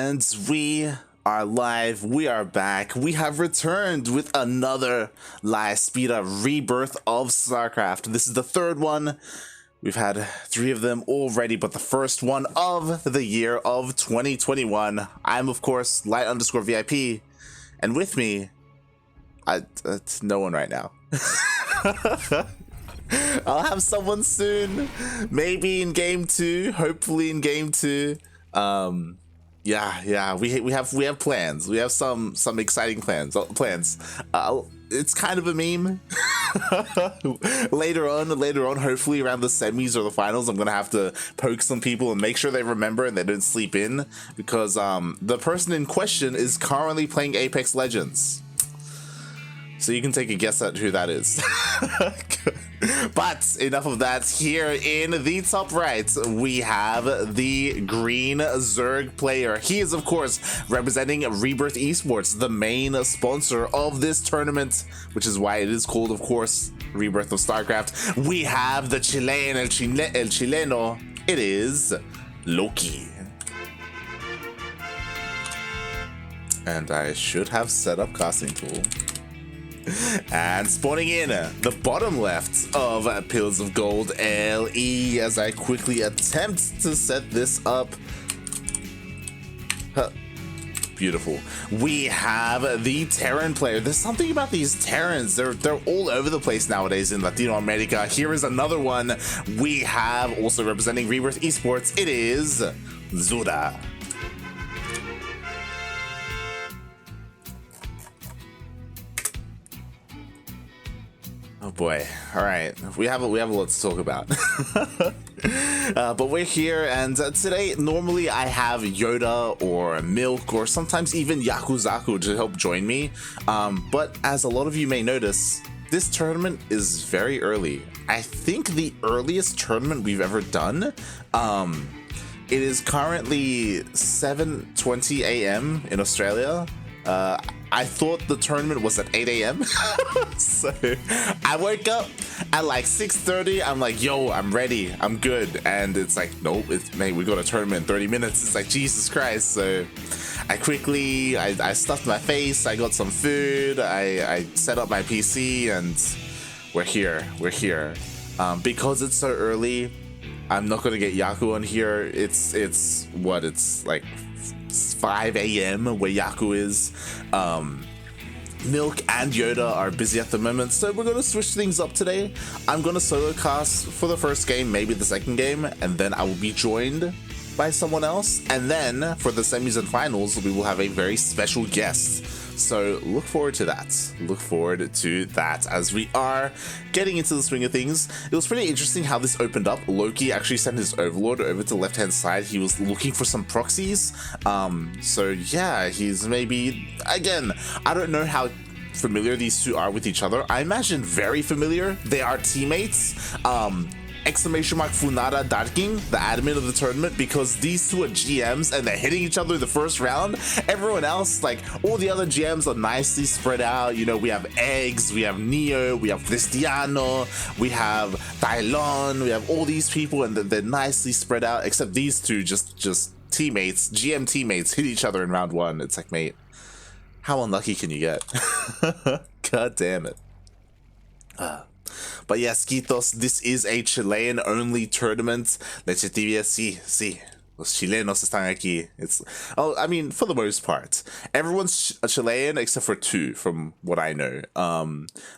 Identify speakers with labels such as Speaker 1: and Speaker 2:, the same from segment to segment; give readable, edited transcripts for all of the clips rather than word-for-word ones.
Speaker 1: And we are live, we are back, we have returned with another live Espira Rebirth of StarCraft. This is the third one. We've had 3 of them already, but the first one of the year of 2021. I'm, of course, Light_VIP, and with me, it's no one right now. I'll have someone soon, maybe in game 2, hopefully in game 2. Yeah, we have plans. We have some exciting plans. It's kind of a meme. later on, hopefully around the semis or the finals, I'm gonna have to poke some people and make sure they remember and they don't sleep in, because the person in question is currently playing Apex Legends. So you can take a guess at who that is. But enough of that. Here in the top right, we have the green Zerg player. He is, of course, representing Rebirth Esports, the main sponsor of this tournament, which is why it is called, of course, Rebirth of StarCraft. We have the Chilean, el Chileno. It is Loki. And I should have set up casting tool. And spawning in the bottom left of Pills of Gold LE as I quickly attempt to set this up. Beautiful. We have the Terran player. There's something about these Terrans. They're all over the place nowadays in Latino America. Here is another one. We have also representing Rebirth Esports. It is Zura. Oh boy. All right, we have a lot to talk about. But we're here, and today normally I have Yoda or Milk or sometimes even Yakuzaku to help join me. But as a lot of you may notice, this tournament is very early. I think the earliest tournament we've ever done. It is currently 7:20 a.m. in Australia. I thought the tournament was at 8 a.m. So I woke up at like 6:30. I'm like, yo, I'm ready, I'm good. And it's like, nope, mate, we got a tournament in 30 minutes. It's like, Jesus Christ. So I quickly, I stuffed my face, I got some food, I set up my PC, and we're here. Because it's so early, I'm not gonna get Yaku on here. It's like 5 a.m. where Yaku is. Milk and Yoda are busy at the moment, so we're gonna switch things up today. I'm gonna solo cast for the first game, maybe the second game, and then I will be joined by someone else. And then for the semis and finals, we will have a very special guest. So look forward to that. As we are getting into the swing of things. It was pretty interesting how this opened up. Loki actually sent his overlord over to the left hand side. He was looking for some proxies. So yeah, he's maybe, again, I don't know how familiar these two are with each other. I imagine very familiar. They are teammates. Exclamation mark Funada Darking, the admin of the tournament, because these two are GMs and they're hitting each other the first round. Everyone else, like all the other GMs, are nicely spread out. You know, we have eGGz, we have Neo, we have Cristiano, we have Tailon, we have all these people, and they're nicely spread out, except these two just teammates, GM teammates, hit each other in round 1. It's like, mate, how unlucky can you get? God damn it. But yes, Quitos, this is a Chilean only tournament. Leche tibia, sí. Los chilenos están aquí. I mean, for the most part, everyone's a Chilean except for 2, from what I know.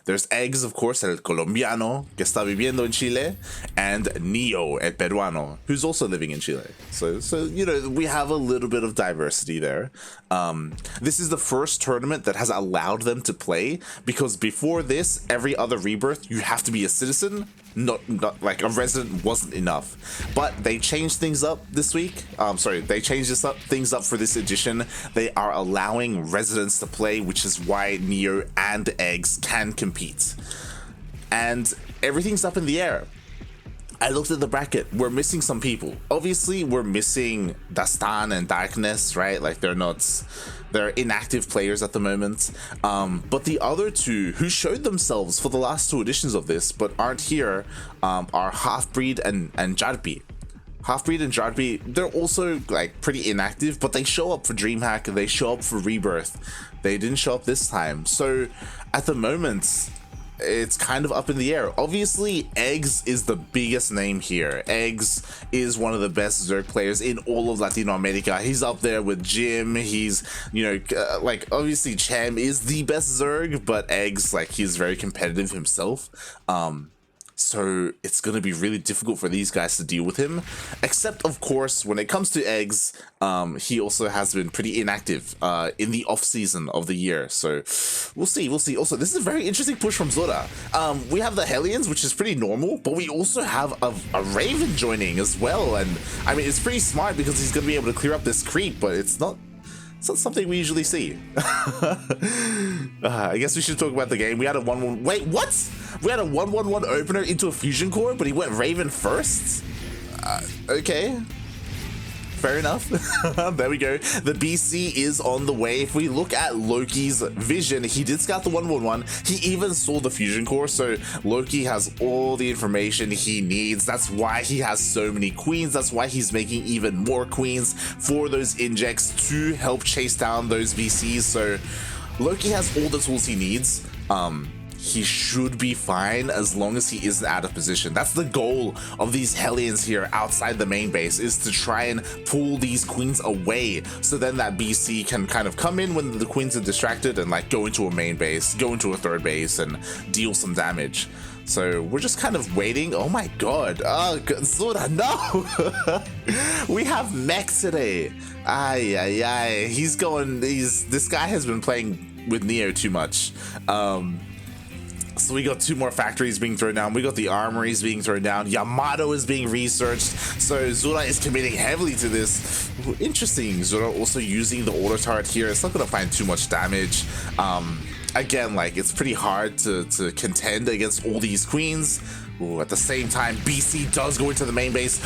Speaker 1: There's eGGz, of course, el colombiano, que está viviendo en Chile, and Neo, el peruano, who's also living in Chile. So you know, we have a little bit of diversity there. This is the first tournament that has allowed them to play, because before this, every other Rebirth, you have to be a citizen. Not like a resident wasn't enough, but they changed things up this week. They changed things up for this edition. They are allowing residents to play, which is why Neo and eGGz can compete, and everything's up in the air. I looked at the bracket. We're missing some people. Obviously, we're missing Dastan and Darkness, right? Like they're inactive players at the moment. But the other two who showed themselves for the last 2 editions of this but aren't here are Halfbreed and Jarpi. Halfbreed and Jardbeat, they're also like pretty inactive, but they show up for DreamHack and they show up for Rebirth. They didn't show up this time. So at the moment, it's kind of up in the air. Obviously, eGGz is the biggest name here. eGGz is one of the best Zerg players in all of Latino America. He's up there with Jim. He's, you know, like obviously Cham is the best Zerg, but eGGz, like, he's very competitive himself. So it's going to be really difficult for these guys to deal with him, except of course when it comes to eGGz, he also has been pretty inactive in the off season of the year, so we'll see. Also, this is a very interesting push from Zura. We have the Hellions, which is pretty normal, but we also have a Raven joining as well, and I mean, it's pretty smart because he's going to be able to clear up this creep, but it's not something we usually see. I guess we should talk about the game. We had a 1-1. Wait, what? We had a 1-1-1 opener into a fusion core, but he went Raven first? Okay. Fair enough. There we go. The BC is on the way. If we look at Loki's vision, he did scout the 1-1-1. He even saw the fusion core, so Loki has all the information he needs. That's why he has so many queens. That's why he's making even more queens for those injects to help chase down those BCs. So Loki has all the tools he needs. He should be fine as long as he isn't out of position. That's the goal of these Hellions here outside the main base, is to try and pull these queens away, so then that BC can kind of come in when the queens are distracted and like go into a main base, go into a third base and deal some damage. So we're just kind of waiting. Oh my god. Oh, Zura, no! We have mech today. Ay. This guy has been playing with Neo too much. So we got 2 more factories being thrown down. We got the armories being thrown down. Yamato is being researched. So Zura is committing heavily to this. Interesting. Zura also using the auto turret here. It's not going to find too much damage. Again, like, it's pretty hard to contend against all these queens. Ooh, at the same time, BC does go into the main base,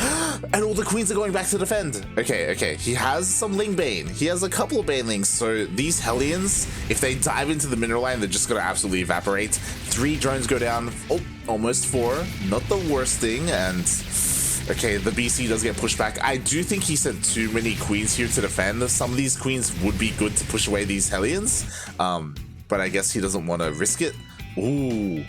Speaker 1: and all the queens are going back to defend. Okay, he has some Ling Bane. He has a couple of Banelings, so these Hellions, if they dive into the mineral line, they're just gonna absolutely evaporate. 3 drones go down. Oh, almost 4. Not the worst thing, and okay, the BC does get pushed back. I do think he sent too many queens here to defend. Some of these queens would be good to push away these Hellions, but I guess he doesn't want to risk it. Ooh.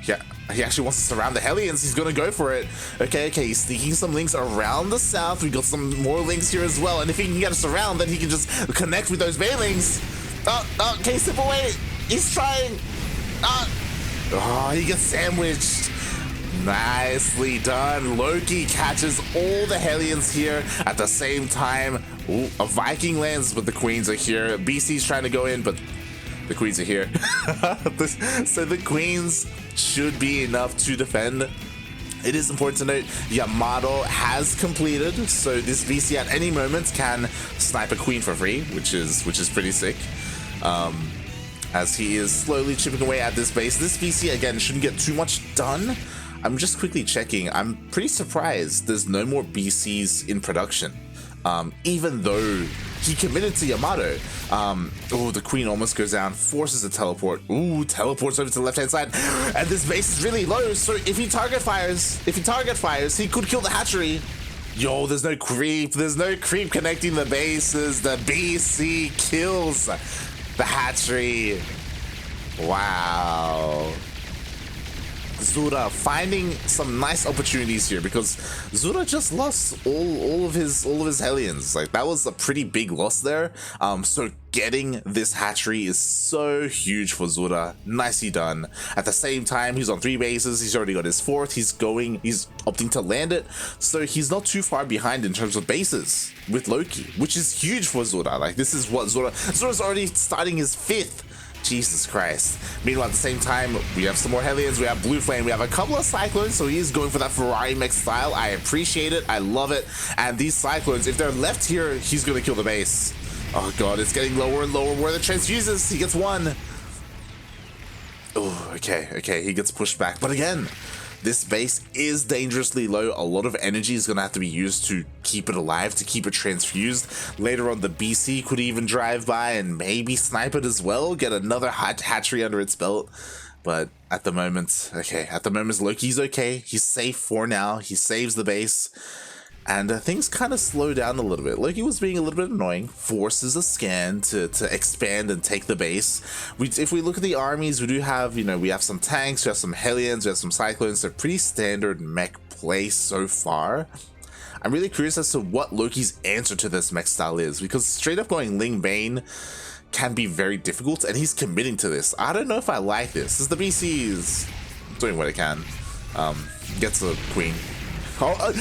Speaker 1: Yeah, he actually wants to surround the Hellions. He's gonna go for it. Okay, he's sneaking some links around the south. We got some more links here as well, and if he can get us around, then he can just connect with those Banelings. Okay, step away. He's trying. Oh, he gets sandwiched. Nicely done. Loki catches all the Hellions here at the same time. Ooh, a Viking lands, but the queens are here. BC's trying to go in, but the queens are here. So the queens should be enough to defend. It is important to note Yamato has completed, so this BC at any moment can snipe a queen for free, which is pretty sick. As he is slowly chipping away at this base. This BC again shouldn't get too much done. I'm just quickly checking. I'm pretty surprised there's no more BCs in production. Even though he committed to Yamato. Oh, the queen almost goes down, forces a teleport. Ooh, teleports over to the left-hand side. And this base is really low, so if he target fires, he could kill the hatchery. Yo, there's no creep connecting the bases. The BC kills the hatchery. Wow. Zura finding some nice opportunities here, because Zura just lost all of his Hellions. Like, that was a pretty big loss there. So getting this hatchery is so huge for Zura. Nicely done. At the same time, he's on 3 bases. He's already got his 4th. He's opting to land it, so he's not too far behind in terms of bases with Loki, which is huge for Zura. Like, this is what Zura's already starting his 5th. Jesus Christ. Meanwhile, at the same time, we have some more Hellions, we have Blue Flame, we have a couple of Cyclones, so he is going for that Ferrari mech style. I appreciate it, I love it. And these Cyclones, if they're left here, he's gonna kill the base. Oh god, it's getting lower and lower where the transfuses. He gets 1. Oh, okay, he gets pushed back. But again, this base is dangerously low. A lot of energy is going to have to be used to keep it alive, to keep it transfused. Later on, the BC could even drive by and maybe snipe it as well, get another hatchery under its belt. But at the moment, Loki's okay. He's safe for now. He saves the base. and things kind of slow down a little bit. Loki was being a little bit annoying, forces a scan to expand and take the base. If we look at the armies, we do have, you know, we have some tanks, we have some Hellions, we have some Cyclones. They're pretty standard mech play so far. I'm really curious as to what Loki's answer to this mech style is, because straight up going Ling Bane can be very difficult, and he's committing to this. I don't know if I like this. As the BC is doing what it can. Gets a queen. Oh,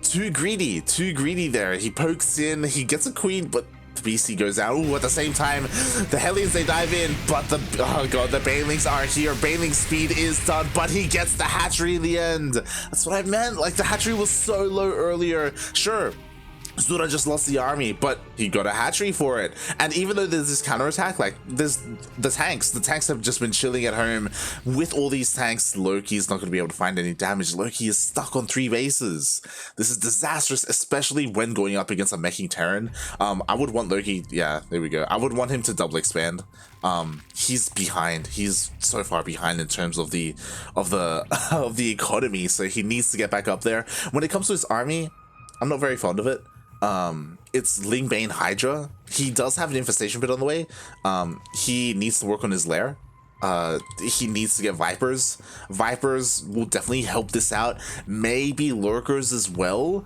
Speaker 1: too greedy there. He pokes in, he gets a queen, but the BC goes out. Ooh, at the same time, the Hellions, they dive in, but oh god, the Banelings are here. Baneling speed is done, but he gets the hatchery in the end. That's what I meant. Like, the hatchery was so low earlier. Sure, Zura just lost the army, but he got a hatchery for it. And even though there's this counterattack, like, there's the tanks have just been chilling at home. With all these tanks, Loki's not going to be able to find any damage. Loki is stuck on 3 bases. This is disastrous, especially when going up against a meching Terran. I would want Loki, yeah, there we go. I would want him to double expand. He's behind. He's so far behind in terms of the economy, so he needs to get back up there. When it comes to his army, I'm not very fond of it. It's Ling Bane Hydra. He does have an infestation bit on the way. He needs to work on his lair. He needs to get Vipers. Vipers will definitely help this out. Maybe Lurkers as well.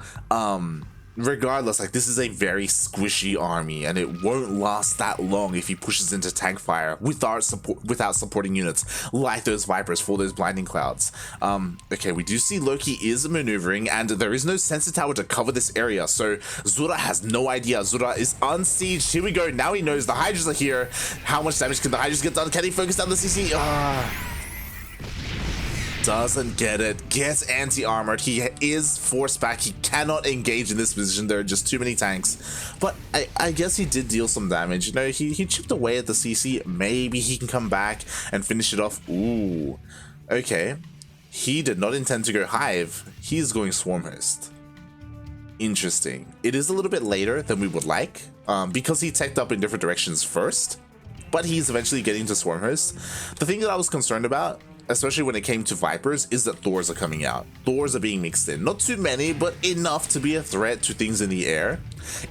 Speaker 1: Regardless, like, this is a very squishy army, and it won't last that long if he pushes into tank fire without supporting units like those Vipers for those blinding clouds. Okay, we do see Loki is maneuvering, and there is no sensor tower to cover this area, so Zura has no idea. Zura is unsieged. Here we go. Now he knows the Hydras are here. How much damage can the Hydras get done? Can he focus down the CC? Doesn't get it. Gets anti-armored. He is forced back. He cannot engage in this position. There are just too many tanks. But I guess he did deal some damage. You know, he chipped away at the CC. Maybe he can come back and finish it off. Ooh. Okay. He did not intend to go Hive. He's going Swarmhost. Interesting. It is a little bit later than we would like, because he teched up in different directions first, but he's eventually getting to Swarmhost. The thing that I was concerned about, especially when it came to Vipers, is that Thors are coming out. Thors are being mixed in. Not too many, but enough to be a threat to things in the air.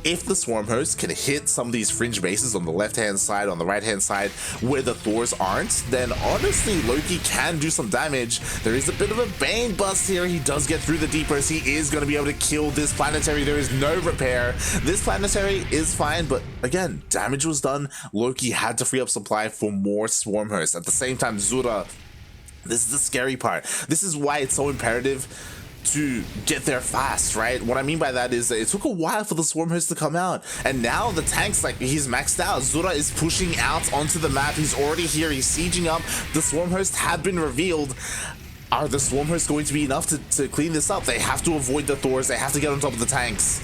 Speaker 1: If the Swarm Host can hit some of these fringe bases on the left-hand side, on the right-hand side, where the Thors aren't, then honestly, Loki can do some damage. There is a bit of a Bane bust here. He does get through the Deepers. He is going to be able to kill this planetary. There is no repair. This planetary is fine, but again, damage was done. Loki had to free up supply for more Swarm Hosts. At the same time, Zura, this is the scary part. This is why it's so imperative to get there fast, right? What I mean by that is that it took a while for the Swarm Host to come out, and now the tank's like, he's maxed out. Zura is pushing out onto the map. He's already here. He's sieging up. The Swarm Host have been revealed. Are the Swarm Hosts going to be enough to clean this up? They have to avoid the Thors. They have to get on top of the tanks.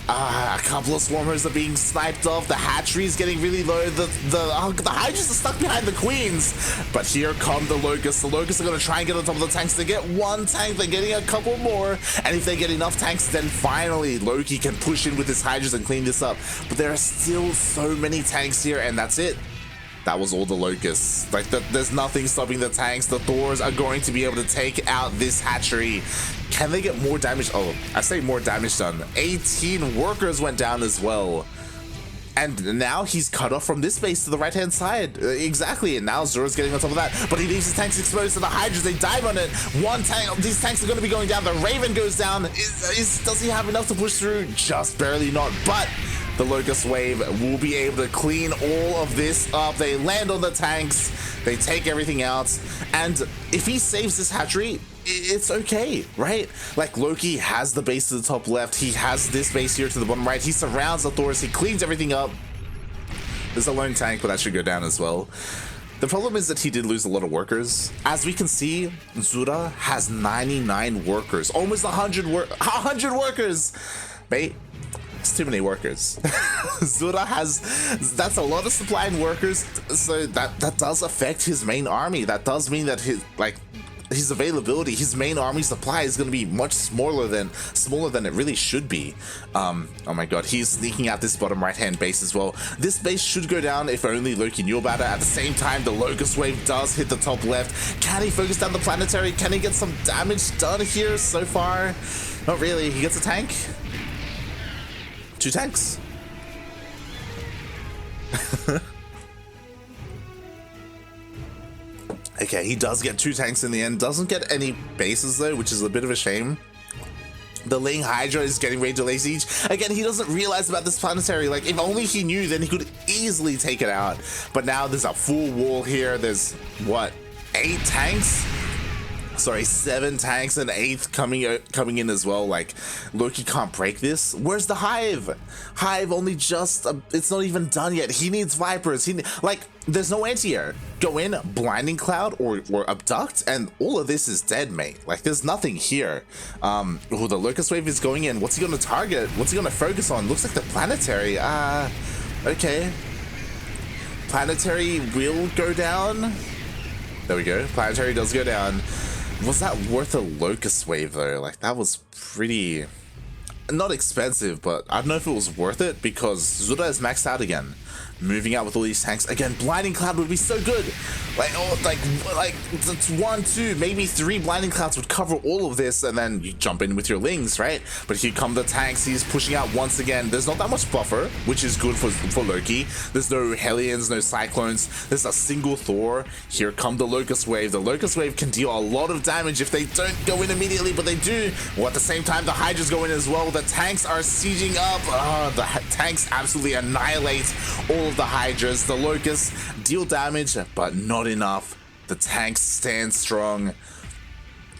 Speaker 1: A couple of Swarmers are being sniped off. The hatchery is getting really low. The Hydras are stuck behind the Queens. But here come the Locusts. The Locusts are going to try and get on top of the tanks. They get one tank. They're getting a couple more. And if they get enough tanks, then finally Loki can push in with his Hydras and clean this up. But there are still so many tanks here, and that's it. That was all the Locusts. Like, there's nothing stopping the tanks. The Thors are going to be able to take out this hatchery. Can they get more damage? Oh, I say more damage done. 18 workers went down as well. And now he's cut off from this base to the right-hand side. Exactly, and now Zura's getting on top of that. But he leaves his tanks exposed to the Hydras. They dive on it. One tank, these tanks are going to be going down. The Raven goes down. Does he have enough to push through? Just barely not. But the Locust Wave will be able to clean all of this up. They land on the tanks. They take everything out. And if he saves this hatchery, it's okay, right? Like, Loki has the base to the top left. He has this base here to the bottom right. He surrounds the Thors. He cleans everything up. There's a lone tank, but that should go down as well. The problem is that he did lose a lot of workers. As we can see, Zura has 99 workers. Almost 100 workers! Mate, it's too many workers. Zura has, that's a lot of supply and workers, so that does affect his main army. That does mean that his, like, his availability, his main army supply is going to be much smaller than it really should be. Oh my god, he's sneaking out this bottom right hand base as well. This base should go down if only Loki knew about it. At the same time, the Locust Wave does hit the top left. Can he focus down the planetary? Can he get some damage done here so far? Not really. He gets a tank. 2 tanks. Okay, he does get 2 tanks in the end. Doesn't get any bases though, which is a bit of a shame. The Ling Hydra is getting ready to lay siege. Again, he doesn't realize about this planetary. Like, if only he knew, then he could easily take it out. But now there's a full wall here. There's, what, 8 tanks? Sorry, 7 tanks and 8th coming in as well. Like, Loki can't break this. Where's the Hive? Hive only just, it's not even done yet. He needs Vipers. Like, there's no anti-air. Go in, Blinding Cloud or Abduct, and all of this is dead, mate. Like, there's nothing here. Oh, the Locust Wave is going in. What's he gonna target? What's he gonna focus on? Looks like the Planetary. Okay. Planetary will go down. There we go. Planetary does go down. Was that worth a Locust Wave though? Like, that was pretty, not expensive, but I don't know if it was worth it because Zura is maxed out again. Moving out with all these tanks again. Blinding Cloud would be so good. Like, oh, like it's 1, 2, maybe 3 Blinding Clouds would cover all of this, and then you jump in with your Lings, right? But here come the tanks. He's pushing out once again. There's not that much buffer, which is good for Loki. There's no Hellions, no Cyclones. There's a single Thor. Here come the Locust Wave. The Locust Wave can deal a lot of damage if they don't go in immediately, but they do. Well, at the same time, the Hydras go in as well. The tanks are sieging up. The tanks absolutely annihilate all of the Hydras. The Locusts deal damage, but not enough. The tanks stand strong,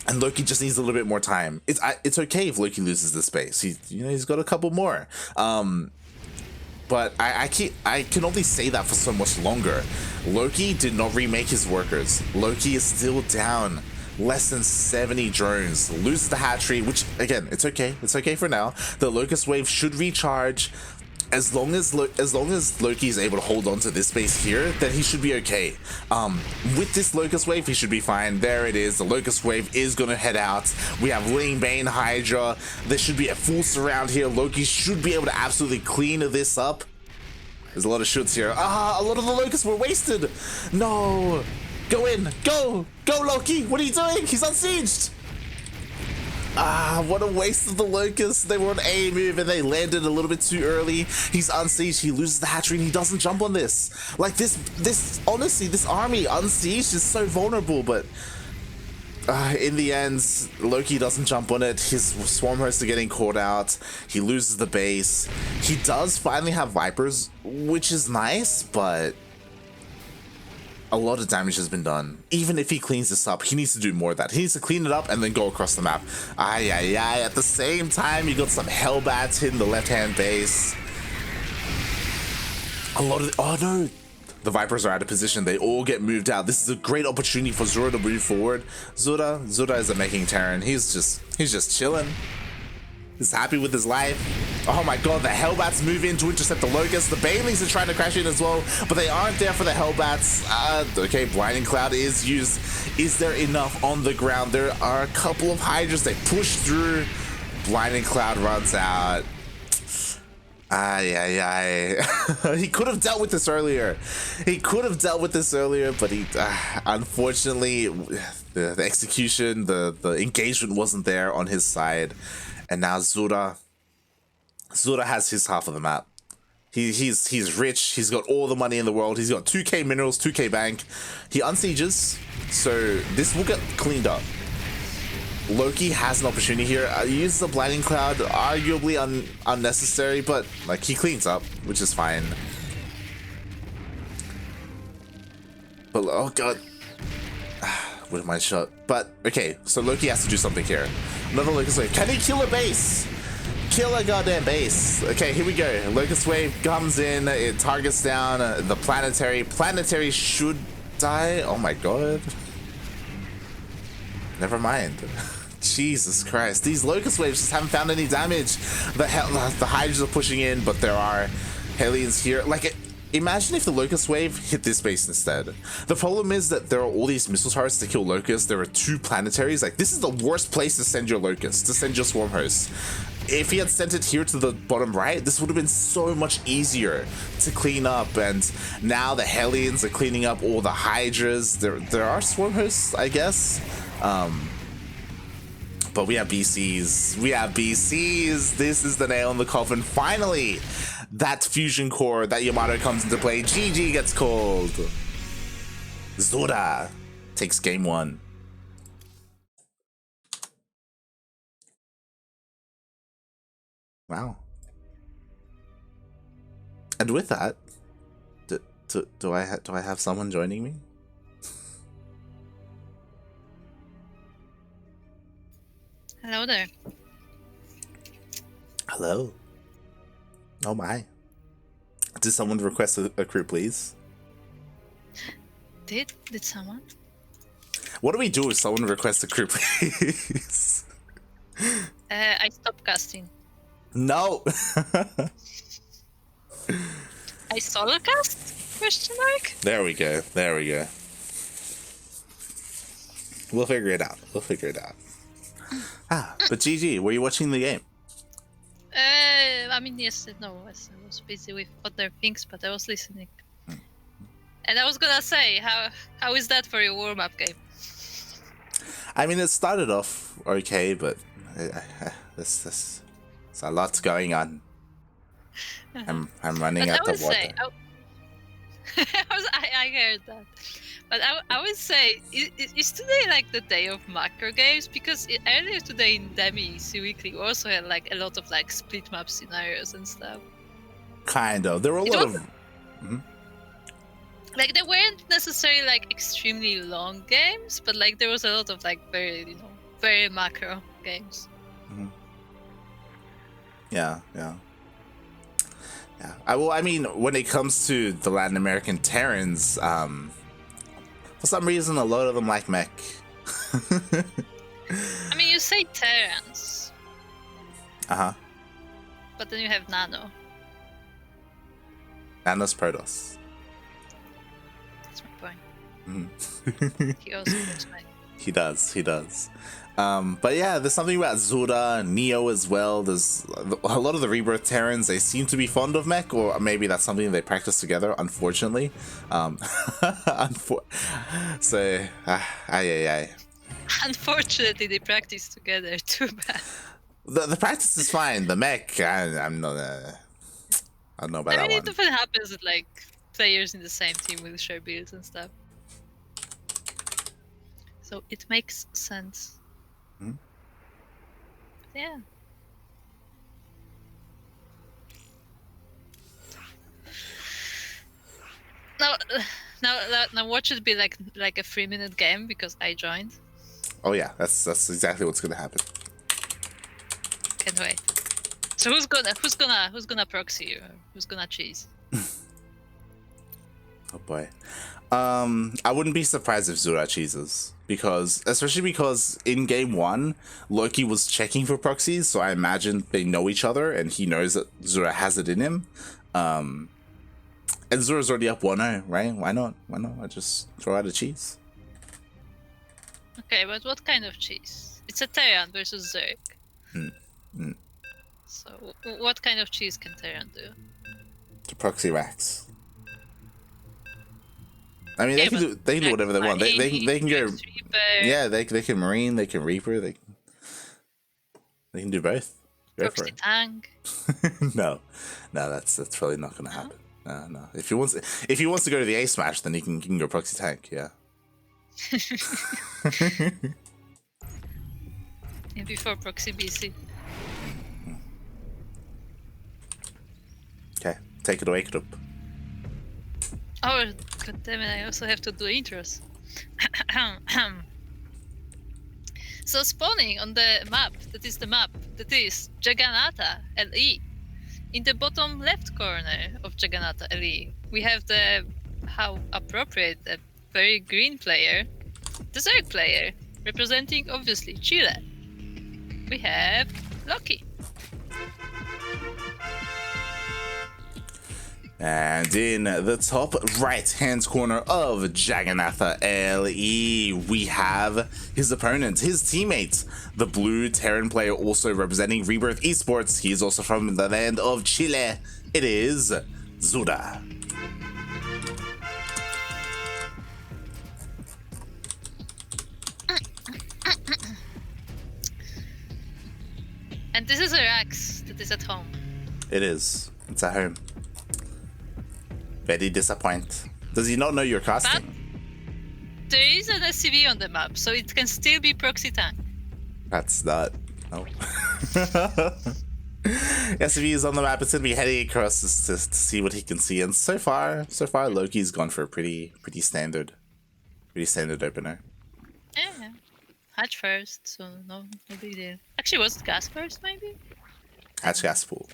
Speaker 1: and Loki just needs a little bit more time. It's okay if Loki loses the space. He's got a couple more. But I can only say that for so much longer. Loki did not remake his workers. Loki is still down. Less than 70 drones. Loses the hatchery, which again, it's okay. It's okay for now. The Locust Wave should recharge. As long as Loki is able to hold on to this space here, then he should be okay. With this Locust Wave, he should be fine. There it is. The Locust Wave is going to head out. We have Ling, Bane, Hydra. There should be a full surround here. Loki should be able to absolutely clean this up. There's a lot of shoots here. A lot of the Locusts were wasted. No. Go in. Go. Go, Loki. What are you doing? He's unsieged. What a waste of the Locusts. They were on A move and they landed a little bit too early. He's unsieged. He loses the hatchery and he doesn't jump on this. Like, this honestly, this army unsieged is so vulnerable, but in the end, Loki doesn't jump on it. His swarm hosts are getting caught out. He loses the base. He does finally have Vipers, which is nice, but a lot of damage has been done. Even if he cleans this up, he needs to do more of that. He needs to clean it up and then go across the map. At the same time, you got some Hellbats hitting the left-hand base. A lot of oh no, the Vipers are out of position. They all get moved out. This is a great opportunity for Zura to move forward. Zura isn't making Terran. He's just chilling. He's happy with his life. Oh my god, the Hellbats move in to intercept the Locusts. The Banelings are trying to crash in as well, but they aren't there for the Hellbats. Okay, Blinding Cloud is used. Is there enough on the ground? There are a couple of Hydras. They push through. Blinding Cloud runs out. He could have dealt with this earlier. But he unfortunately the execution, the engagement wasn't there on his side. And now Zura has his half of the map. He's rich. He's got all the money in the world. He's got 2k minerals, 2k bank. He unsieges, so this will get cleaned up. Loki has an opportunity here. He uses the Blinding Cloud, arguably unnecessary, but like he cleans up, which is fine. But oh god, with my shot. But okay, so Loki has to do something here. Another Locust Wave. Can he kill a base? Kill a goddamn base. Okay, here we go. Locust Wave comes in. It targets down the Planetary. Planetary should die. Oh my god. Never mind. Jesus Christ. These Locust Waves just haven't found any damage. The Hydras are pushing in, but there are Hellions here. Like, Imagine if the Locust Wave hit this base instead. The problem is that there are all these missile turrets to kill Locusts. There are 2 planetaries. Like, this is the worst place to send your Locusts, to send your Swarm Hosts. If he had sent it here to the bottom right, this would have been so much easier to clean up. And now the Hellions are cleaning up all the Hydras. There are Swarm Hosts, I guess. But we have BCs. We have BCs. This is the nail in the coffin. Finally, that fusion core, that Yamato comes into play. GG gets called. Zura takes game 1. Wow. And with that, do I have someone joining me?
Speaker 2: Hello there.
Speaker 1: Hello. Oh my. Did someone request a crew, please?
Speaker 2: Did someone?
Speaker 1: What do we do if someone requests a crew, please?
Speaker 2: I stopped casting.
Speaker 1: No.
Speaker 2: I solo cast? Question mark?
Speaker 1: There we go. There we go. We'll figure it out. We'll figure it out. But GG, were you watching the game?
Speaker 2: I mean, yes and no. I was busy with other things, but I was listening. And I was gonna say, how is that for your warm-up game?
Speaker 1: I mean, it started off okay, but there's a lot going on. I'm running out of water.
Speaker 2: I heard that. But I would say, is today like the day of macro games? Because earlier today in Demi Weekly, we also had like a lot of like split map scenarios and stuff.
Speaker 1: Kind of. There were a lot of...
Speaker 2: Like, they weren't necessarily like extremely long games, but like there was a lot of like very, very macro games.
Speaker 1: Yeah. I mean, when it comes to the Latin American Terrans, for some reason, a lot of them like mech.
Speaker 2: I mean, you say Terrans. But then you have Nano.
Speaker 1: Nano's Protoss.
Speaker 2: That's my point. He also knows mech.
Speaker 1: He does. But yeah, there's something about Zura, Neo as well. There's a lot of the Rebirth Terrans, they seem to be fond of mech, or maybe that's something they practice together, unfortunately. So, aye.
Speaker 2: Unfortunately, they practice together, too bad.
Speaker 1: The practice is fine, the mech, I'm not, I don't know about that one.
Speaker 2: It often happens with like players in the same team with share builds and stuff. So it makes sense. Yeah. Now watch it be like a 3-minute game because I joined.
Speaker 1: Oh yeah, that's exactly what's gonna happen.
Speaker 2: Can't wait. So who's gonna proxy you? Who's gonna cheese?
Speaker 1: Oh boy. I wouldn't be surprised if Zura cheeses, especially because in game 1, Loki was checking for proxies, so I imagine they know each other and he knows that Zura has it in him. And Zura's already up 1-0, right? Why not? I just throw out a cheese?
Speaker 2: Okay, but what kind of cheese? It's a Terran versus Zerg. So what kind of cheese can Terran do?
Speaker 1: To proxy racks. I mean, they can do whatever they want. They can go. Yeah, they can Marine, they can Reaper, they can do both. Go for it.
Speaker 2: Tank.
Speaker 1: No, that's probably not gonna happen. No. If he wants to go to the A Smash, then he can go proxy tank. Yeah.
Speaker 2: And before proxy BC.
Speaker 1: Okay, take it away, Krupp.
Speaker 2: Oh, god damn it, I also have to do intros. So spawning on the map, that is Jagannatha LE. In the bottom left corner of Jagannatha LE, we have how appropriate, a very green player, the Zerg player, representing obviously Chile. We have Loki.
Speaker 1: And in the top right-hand corner of Jagannatha LE, we have his opponent, his teammate, the blue Terran player also representing Rebirth eSports. He is also from the land of Chile. It is Zura.
Speaker 2: And this is a Rax that is at home.
Speaker 1: It is. It's at home. Very disappointed. Does he not know you're casting?
Speaker 2: But there is an SCV on the map, so it can still be proxy tank.
Speaker 1: That's not. No. SCV is on the map. It's gonna be heading across to see what he can see. And so far, Loki's gone for a pretty standard opener.
Speaker 2: Yeah. Hatch first, so no big deal. Actually, was it gas first, maybe?
Speaker 1: Hatch gas pool.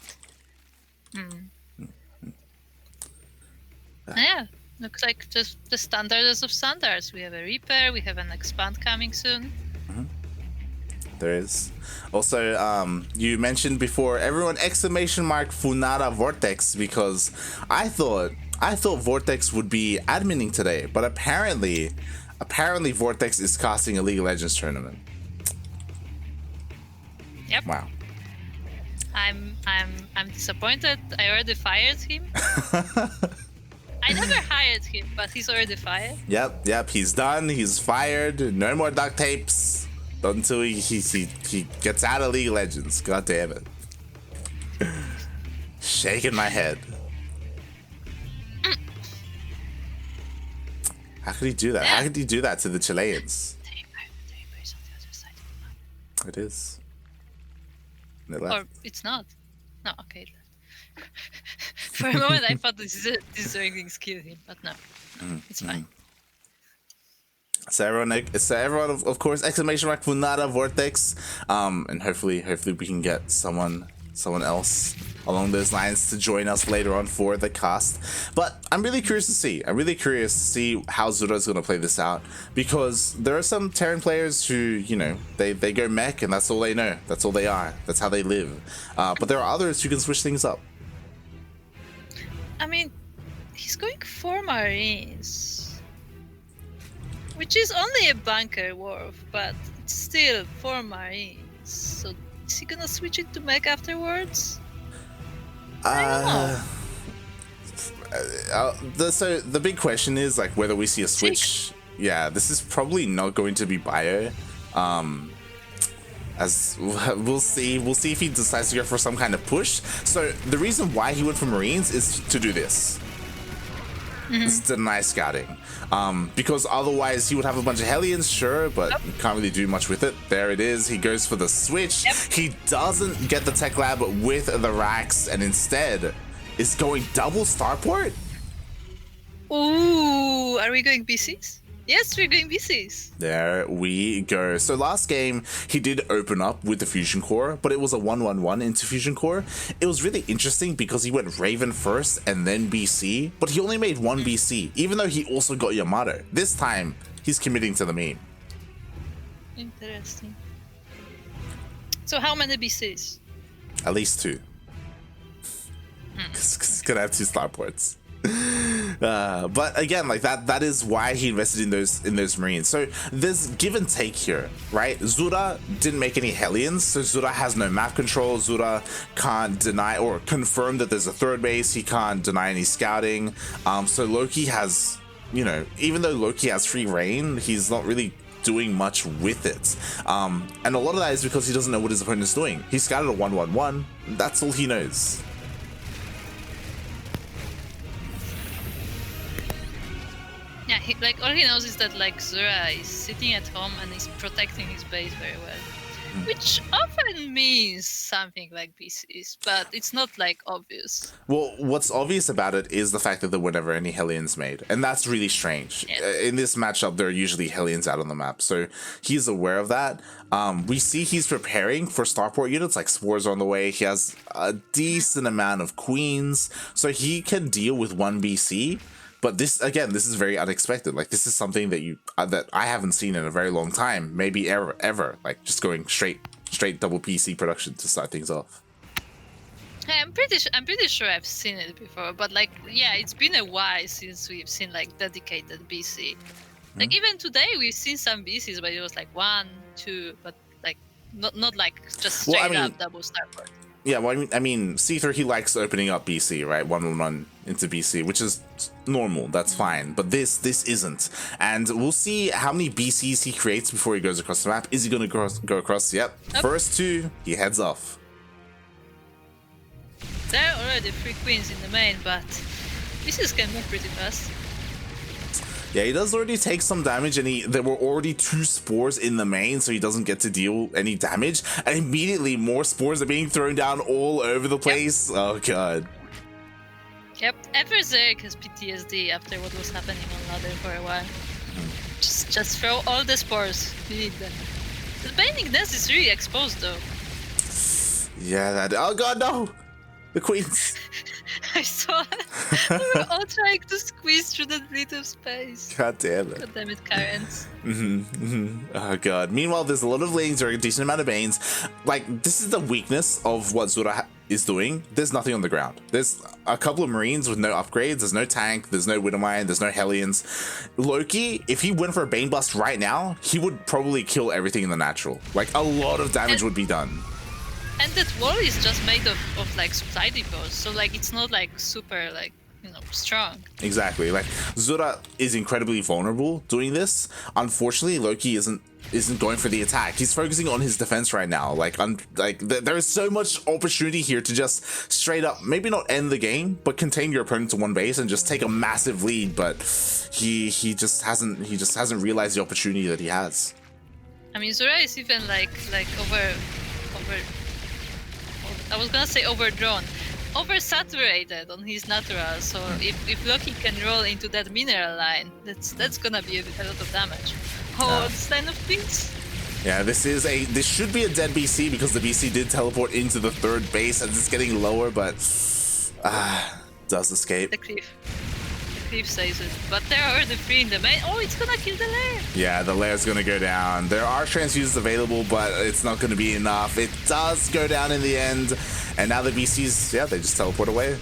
Speaker 2: Yeah, looks like just the standards of standards. We have a repair, we have an expand coming soon.
Speaker 1: There is. Also, you mentioned before, everyone exclamation mark Funara Vortex, because I thought Vortex would be adminning today, but apparently Vortex is casting a League of Legends tournament.
Speaker 2: Yep.
Speaker 1: Wow.
Speaker 2: I'm disappointed. I already fired him. I never hired him, but he's already fired.
Speaker 1: Yep, he's done. He's fired. No more duct tapes until he gets out of League of Legends. God damn it. Shaking my head. How could he do that? How could he do that to the Chileans?
Speaker 2: Taper is on the other side of the map.
Speaker 1: It is.
Speaker 2: Or it's not. No, okay. For a moment, I thought these things killed him, but no, it's fine.
Speaker 1: So everyone, of course, exclamation mark Funada Vortex, and hopefully we can get someone else along those lines to join us later on for the cast. But I'm really curious to see. How Zura's gonna play this out, because there are some Terran players who, you know, they go mech and that's all they know. That's all they are. That's how they live. But there are others who can switch things up.
Speaker 2: I mean, he's going 4 Marines, which is only a bunker wharf, but it's still 4 Marines. So is he gonna switch it to mech afterwards? I don't know.
Speaker 1: So the big question is like whether we see a switch. Yeah, this is probably not going to be bio. As we'll see if he decides to go for some kind of push. So the reason why he went for Marines is to do this. It's deny scouting. Because otherwise he would have a bunch of Hellions, sure, but can't really do much with it. There it is. He goes for the switch. He doesn't get the tech lab with the racks, and instead is going double starport.
Speaker 2: Ooh, are we going BCs? Yes, we're going BCs.
Speaker 1: There we go. So last game, he did open up with the Fusion Core, but it was a 1-1-1 into Fusion Core. It was really interesting because he went Raven first and then BC, but he only made 1 BC, even though he also got Yamato. This time, he's committing to the meme.
Speaker 2: Interesting. So how many BCs?
Speaker 1: At least 2. Because he's gonna have 2 starports. But again, like that is why he invested in those Marines. So there's give and take here, right? Zura didn't make any Hellions, so Zura has no map control. Zura can't deny or confirm that there's a 3rd base. He can't deny any scouting. So Loki has, you know, even though Loki has free reign, he's not really doing much with it. And a lot of that is because he doesn't know what his opponent's doing. He scouted a 1-1-1. That's all he knows.
Speaker 2: Yeah, like all he knows is that like Zura is sitting at home and is protecting his base very well, which often means something like BCs, but it's not like obvious.
Speaker 1: Well, what's obvious about it is the fact that there were never any Hellions made, and that's really strange. In this matchup, there are usually Hellions out on the map, so he's aware of that. We see he's preparing for starport units, like Spores on the way. He has a decent amount of Queens, so he can deal with 1 BC. But this is very unexpected. Like, this is something that that I haven't seen in a very long time, maybe ever. Like, just going straight double PC production to start things off.
Speaker 2: I'm pretty sure I've seen it before, but like, yeah, it's been a while since we've seen like dedicated BC. Like even today we've seen some BCs, but it was like 1, 2, but like not like just straight up double starboard.
Speaker 1: Yeah, well, I mean, C3, he likes opening up BC, right? 1-1-1 into BC, which is normal. That's fine. But this isn't. And we'll see how many BCs he creates before he goes across the map. Is he going to go across? Yep. First 2, he heads off.
Speaker 2: There are already 3 queens in the main, but BCs can move pretty fast.
Speaker 1: Yeah, he does already take some damage, and there were already 2 spores in the main, so he doesn't get to deal any damage. And immediately, more spores are being thrown down all over the place. Yep. Oh god.
Speaker 2: Yep, ever Zerg has PTSD after what was happening on Ladder for a while. Just throw all the spores. You need them. The Binding Nest is really exposed though.
Speaker 1: Yeah, oh god, no! The queens.
Speaker 2: I saw it. We were all trying to squeeze through that bit of space.
Speaker 1: God damn it.
Speaker 2: God damn it, Karens.
Speaker 1: Oh god. Meanwhile, there's a lot of lanes, there are a decent amount of Banes. Like, this is the weakness of what Zura is doing. There's nothing on the ground. There's a couple of Marines with no upgrades. There's no tank. There's no Widowmine. There's no Hellions. Loki, if he went for a Bane Blast right now, he would probably kill everything in the natural. Like, a lot of damage would be done.
Speaker 2: And that wall is just made of like supply depots, so like it's not like super like, you know, strong.
Speaker 1: Exactly. Like, Zura is incredibly vulnerable doing this. Unfortunately, Loki isn't going for the attack. He's focusing on his defense right now. Like, there is so much opportunity here to just straight up, maybe not end the game, but contain your opponent to one base and just take a massive lead. But he just hasn't realized the opportunity that he has.
Speaker 2: I mean, Zura is even like over. I was gonna say overdrawn, oversaturated on his natural. So if Loki can roll into that mineral line, that's gonna be a lot of damage. Oh, this line of things.
Speaker 1: Yeah, this should be a dead BC because the BC did teleport into the 3rd base and it's getting lower, but does escape.
Speaker 2: The cliff says it, but there are the 3 in the main. Oh, it's gonna kill the lair.
Speaker 1: Yeah, the lair's gonna go down. There are transfuses available, but it's not gonna be enough. It does go down in the end, and now the BCs, yeah, they just teleport away.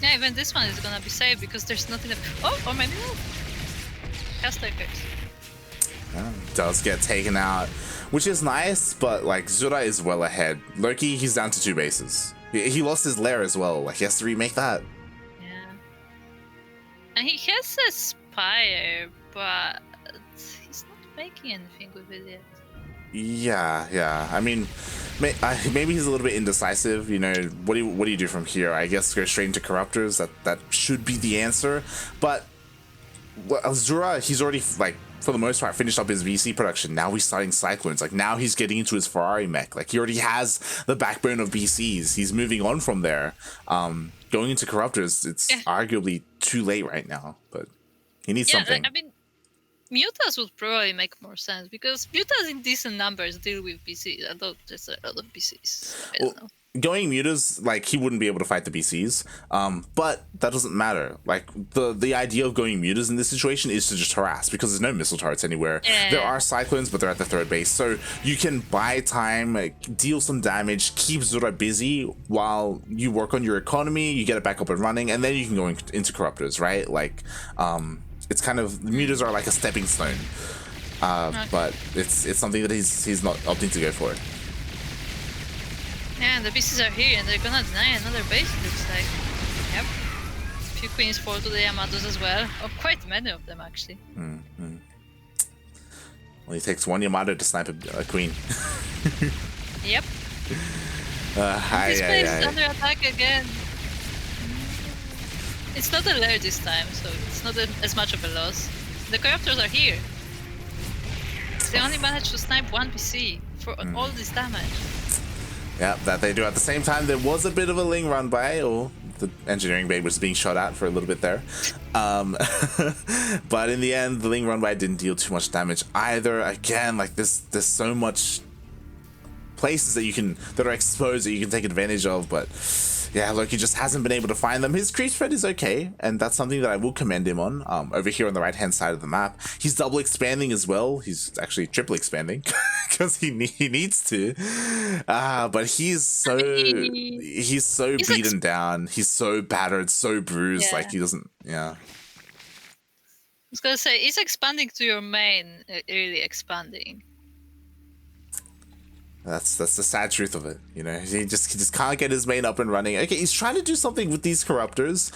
Speaker 2: Yeah, even this one is gonna be safe because there's nothing. Oh, or maybe not. Caster curse.
Speaker 1: Does get taken out, which is nice, but like Zura is well ahead. Loki, he's down to 2 bases. He lost his lair as well. Like, he has to remake that.
Speaker 2: And he has a Spire, but he's not making anything with it yet.
Speaker 1: Yeah. I mean, maybe he's a little bit indecisive. You know, what do you do from here? I guess go straight into Corruptors. That should be the answer. But Zura, he's already, like, for the most part, finished up his VC production. Now he's starting Cyclones. Like, now he's getting into his Ferrari mech. Like, he already has the backbone of BCs. He's moving on from there. Going into Corruptors, it's arguably too late right now, but he needs something.
Speaker 2: I mean, Mutas would probably make more sense because Mutas in decent numbers deal with BCs. I thought there's a lot of BCs. I don't know.
Speaker 1: Going Mutas, like, he wouldn't be able to fight the BCs, but that doesn't matter. Like, the idea of going Mutas in this situation is to just harass, because there's no missile turrets anywhere. There are Cyclones, but they're at the 3rd base, so you can buy time, deal some damage, keep Zura busy while you work on your economy, you get it back up and running, and then you can go into Corruptors, right? Like, it's kind of, Mutas are like a stepping stone, but it's something that he's not opting to go for.
Speaker 2: Yeah, and the BCs are here and they're gonna deny another base, it looks like. Yep. A few queens fall to the Yamatos as well. Oh, quite many of them, actually.
Speaker 1: Well, it takes 1 Yamato to snipe a queen.
Speaker 2: Yep. This base is under attack again. It's not a lair this time, so it's not as much of a loss. The Corruptors are here. They only managed to snipe 1 BC for all this damage.
Speaker 1: Yeah, that they do. At the same time, there was a bit of a Ling run by, or the engineering bay was being shot at for a little bit there. But in the end, the Ling run by didn't deal too much damage either. Again, like, there's so much places that are exposed that you can take advantage of, but yeah, Loki just hasn't been able to find them. His creep spread is okay, and that's something that I will commend him on. Over here on the right-hand side of the map, he's double expanding as well. He's actually triple expanding because he needs to. But he's so beaten down. He's so battered, so bruised. Like he doesn't. Yeah.
Speaker 2: I was gonna say he's expanding to your main, really expanding.
Speaker 1: That's the sad truth of it, you know. He just can't get his main up and running. Okay, he's trying to do something with these corruptors.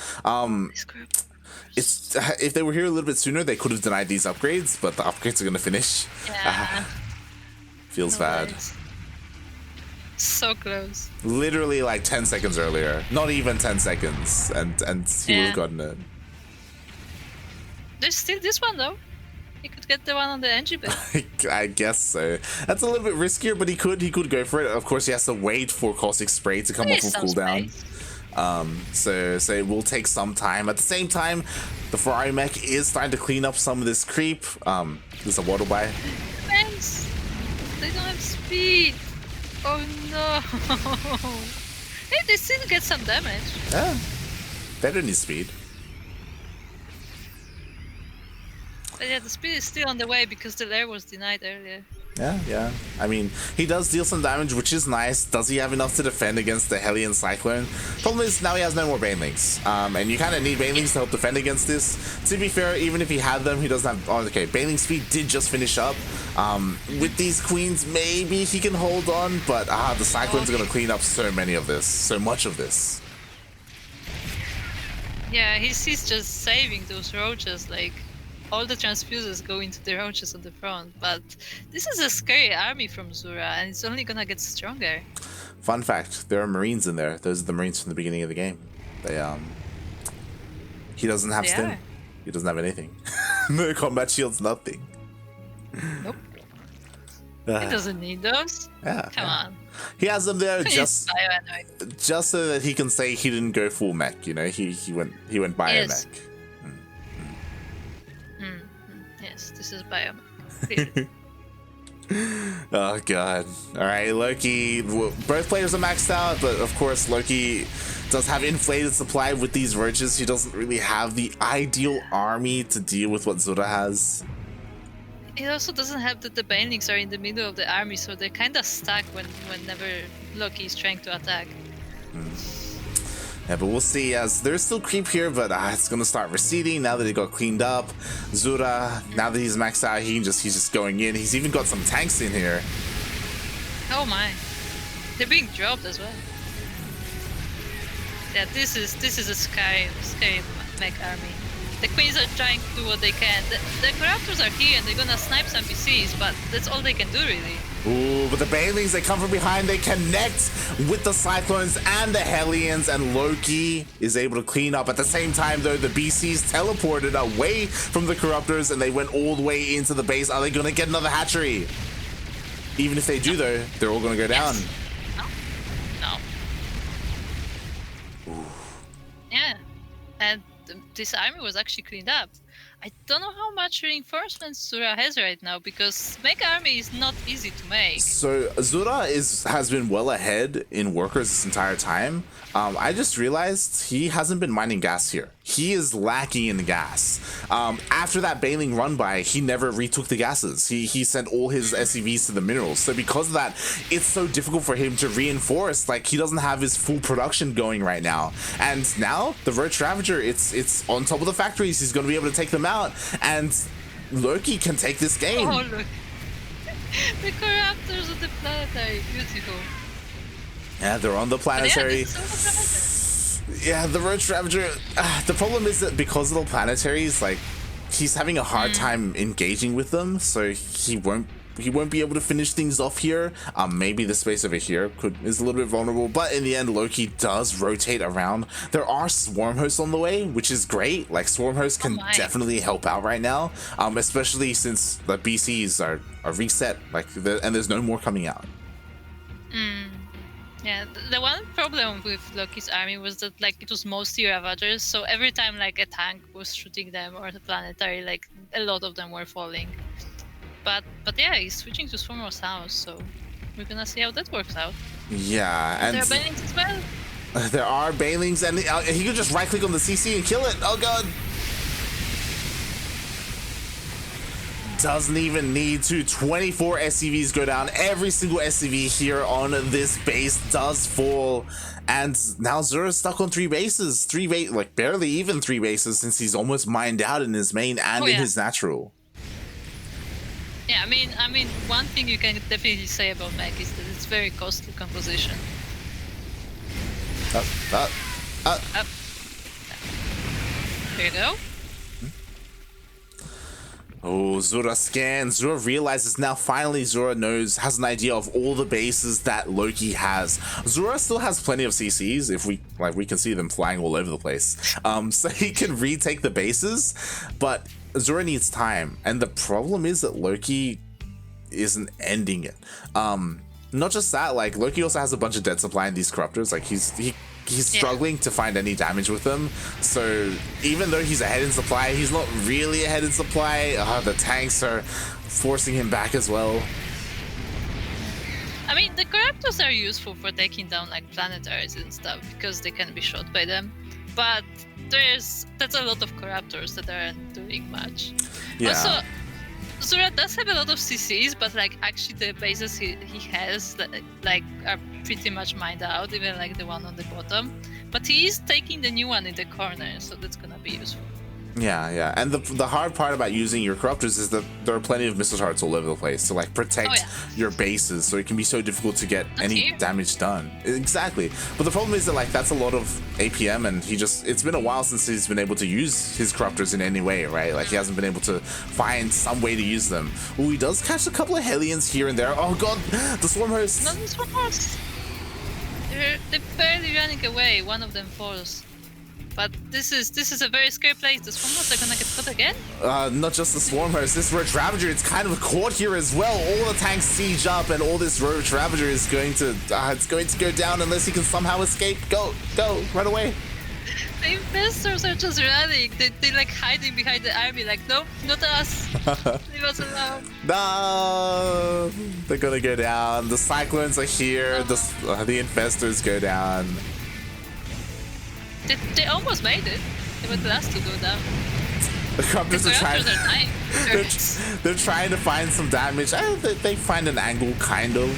Speaker 1: It's if they were here a little bit sooner, they could have denied these upgrades, but the upgrades are gonna finish.
Speaker 2: Yeah.
Speaker 1: Feels bad.
Speaker 2: So close.
Speaker 1: Literally like 10 seconds earlier. Not even 10 seconds, and he would have gotten it.
Speaker 2: There's still this one though. He could get the one on the eGGz.
Speaker 1: I guess so. That's a little bit riskier, but he could go for it. Of course, he has to wait for Caustic Spray to come off of cooldown. So it will take some time. At the same time, the Ferrari mech is starting to clean up some of this creep. There's a water buy.
Speaker 2: Thanks. They don't have speed. Oh no. Hey, they still get some damage.
Speaker 1: Yeah. Better than his speed.
Speaker 2: But yeah, the speed is still on the way because the lair was denied earlier.
Speaker 1: Yeah. I mean, he does deal some damage, which is nice. Does he have enough to defend against the Hellion Cyclone? Problem is, now he has no more Banelings. And you kind of need Banelings to help defend against this. To be fair, even if he had them, he doesn't have... Oh, okay, Baneling speed did just finish up. With these Queens, maybe he can hold on, but the Cyclones are going to clean up so much of this.
Speaker 2: Yeah, he's just saving those roaches, like... All the transfusers go into the roaches on the front, but this is a scary army from Zura, and it's only gonna get stronger.
Speaker 1: Fun fact, there are Marines in there. Those are the Marines from the beginning of the game. They, he doesn't have stim. He doesn't have anything. No combat shields, nothing.
Speaker 2: Nope. He doesn't need those.
Speaker 1: Yeah.
Speaker 2: Come on.
Speaker 1: He has them there just so that he can say he didn't go full mech, you know? He went bio mech.
Speaker 2: Yes, this is biome.
Speaker 1: Oh god. Alright, Loki. Both players are maxed out, but of course Loki does have inflated supply with these roaches. He doesn't really have the ideal army to deal with what Zura has.
Speaker 2: He also doesn't have that the Banelings are in the middle of the army, so they're kinda stuck whenever Loki is trying to attack.
Speaker 1: Yeah, but we'll see, as there's still creep here, but it's gonna start receding now that it got cleaned up. Zura, now that he's maxed out, he's just going in. He's even got some tanks in here.
Speaker 2: Oh my. They're being dropped as well. Yeah, this is a scary mech army. The Queens are trying to do what they can. The Corruptors are here and they're gonna snipe some PCs, but that's all they can do really.
Speaker 1: Ooh, but the Banelings, they come from behind, they connect with the Cyclones and the Hellions, and Loki is able to clean up. At the same time, though, the BCs teleported away from the Corruptors and they went all the way into the base. Are they going to get another hatchery? Even if they do, though, they're all going to go down.
Speaker 2: No.
Speaker 1: Ooh.
Speaker 2: Yeah, and this army was actually cleaned up. I don't know how much reinforcements Zura has right now, because mech army is not easy to make. So
Speaker 1: Zura has been well ahead in workers this entire time. I just realized he hasn't been mining gas here. He is lacking in gas. After that Baneling run by, he never retook the gases. He sent all his SCVs to the minerals. So because of that, it's so difficult for him to reinforce. Like, he doesn't have his full production going right now. And now the Roach Ravager, it's on top of the factories. He's going to be able to take them out, and Loki can take this game.
Speaker 2: Oh, look. The Corruptors of the planetary. Beautiful.
Speaker 1: Yeah, they're on the planetary. Yeah, the Roach Ravager. The problem is that because of the planetaries, like, he's having a hard time engaging with them, so he won't be able to finish things off here. Maybe the space over here is a little bit vulnerable, but in the end, Loki does rotate around. There are swarm hosts on the way, which is great. Like, swarm hosts can definitely help out right now, especially since the BCs are reset, like, and there's no more coming out.
Speaker 2: Yeah, the one problem with Loki's army was that, like, it was mostly Ravagers, so every time, like, a tank was shooting them or the planetary, like, a lot of them were falling. But yeah, he's switching to Swarmor's house, so we're gonna see how that works out.
Speaker 1: Yeah, and
Speaker 2: there are Banelings as well.
Speaker 1: There are Banelings, and he could just right-click on the CC and kill it. Oh god. Doesn't even need to. 24 SCVs go down. Every single SCV here on this base does fall. And now Zura's stuck on 3 bases. Like barely even 3 bases, since he's almost mined out in his main and in his natural.
Speaker 2: Yeah, I mean, one thing you can definitely say about Mech is that it's very costly composition.
Speaker 1: Up.
Speaker 2: There you go.
Speaker 1: Oh, Zura scans. Zura realizes now finally Zura has an idea of all the bases that Loki has. Zura still has plenty of CCs, if we can see them flying all over the place. So he can retake the bases, but Zura needs time. And the problem is that Loki isn't ending it. Not just that, like Loki also has a bunch of dead supply in these corruptors. Like he's struggling to find any damage with them. So even though he's ahead in supply, he's not really ahead in supply. The tanks are forcing him back as well.
Speaker 2: I mean, the corruptors are useful for taking down like planetaries and stuff because they can be shot by them. But that's a lot of corruptors that aren't doing much.
Speaker 1: Yeah.
Speaker 2: Also, Zura does have a lot of CCs, but like actually the bases he has that like are pretty much mined out, even like the one on the bottom. But he is taking the new one in the corner, so that's gonna be useful.
Speaker 1: Yeah. And the hard part about using your corruptors is that there are plenty of missile turrets all over the place to like protect your bases, so it can be so difficult to get any damage done. Exactly. But the problem is that like that's a lot of APM, and it's been a while since he's been able to use his corruptors in any way, right? Like he hasn't been able to find some way to use them. Oh, he does catch a couple of Hellions here and there. Oh god, the swarm hosts.
Speaker 2: No, the swarm hosts. They're barely running away. One of them falls. But this is a very scary place. The swarm hosts are gonna get caught again?
Speaker 1: Not just the swarm host, this Roach Ravager, it's kind of caught here as well. All the tanks siege up, and all this Roach Ravager is going to go down unless he can somehow escape. Go, right away.
Speaker 2: The investors are just running. They're like hiding behind the army, like, nope, not us. Leave us alone.
Speaker 1: No, they're gonna go down. The Cyclones are here. The infestors go down.
Speaker 2: They almost made it. They were the last to go down.
Speaker 1: The corruptors are trying. They're trying to find some damage. They find an angle, kind of.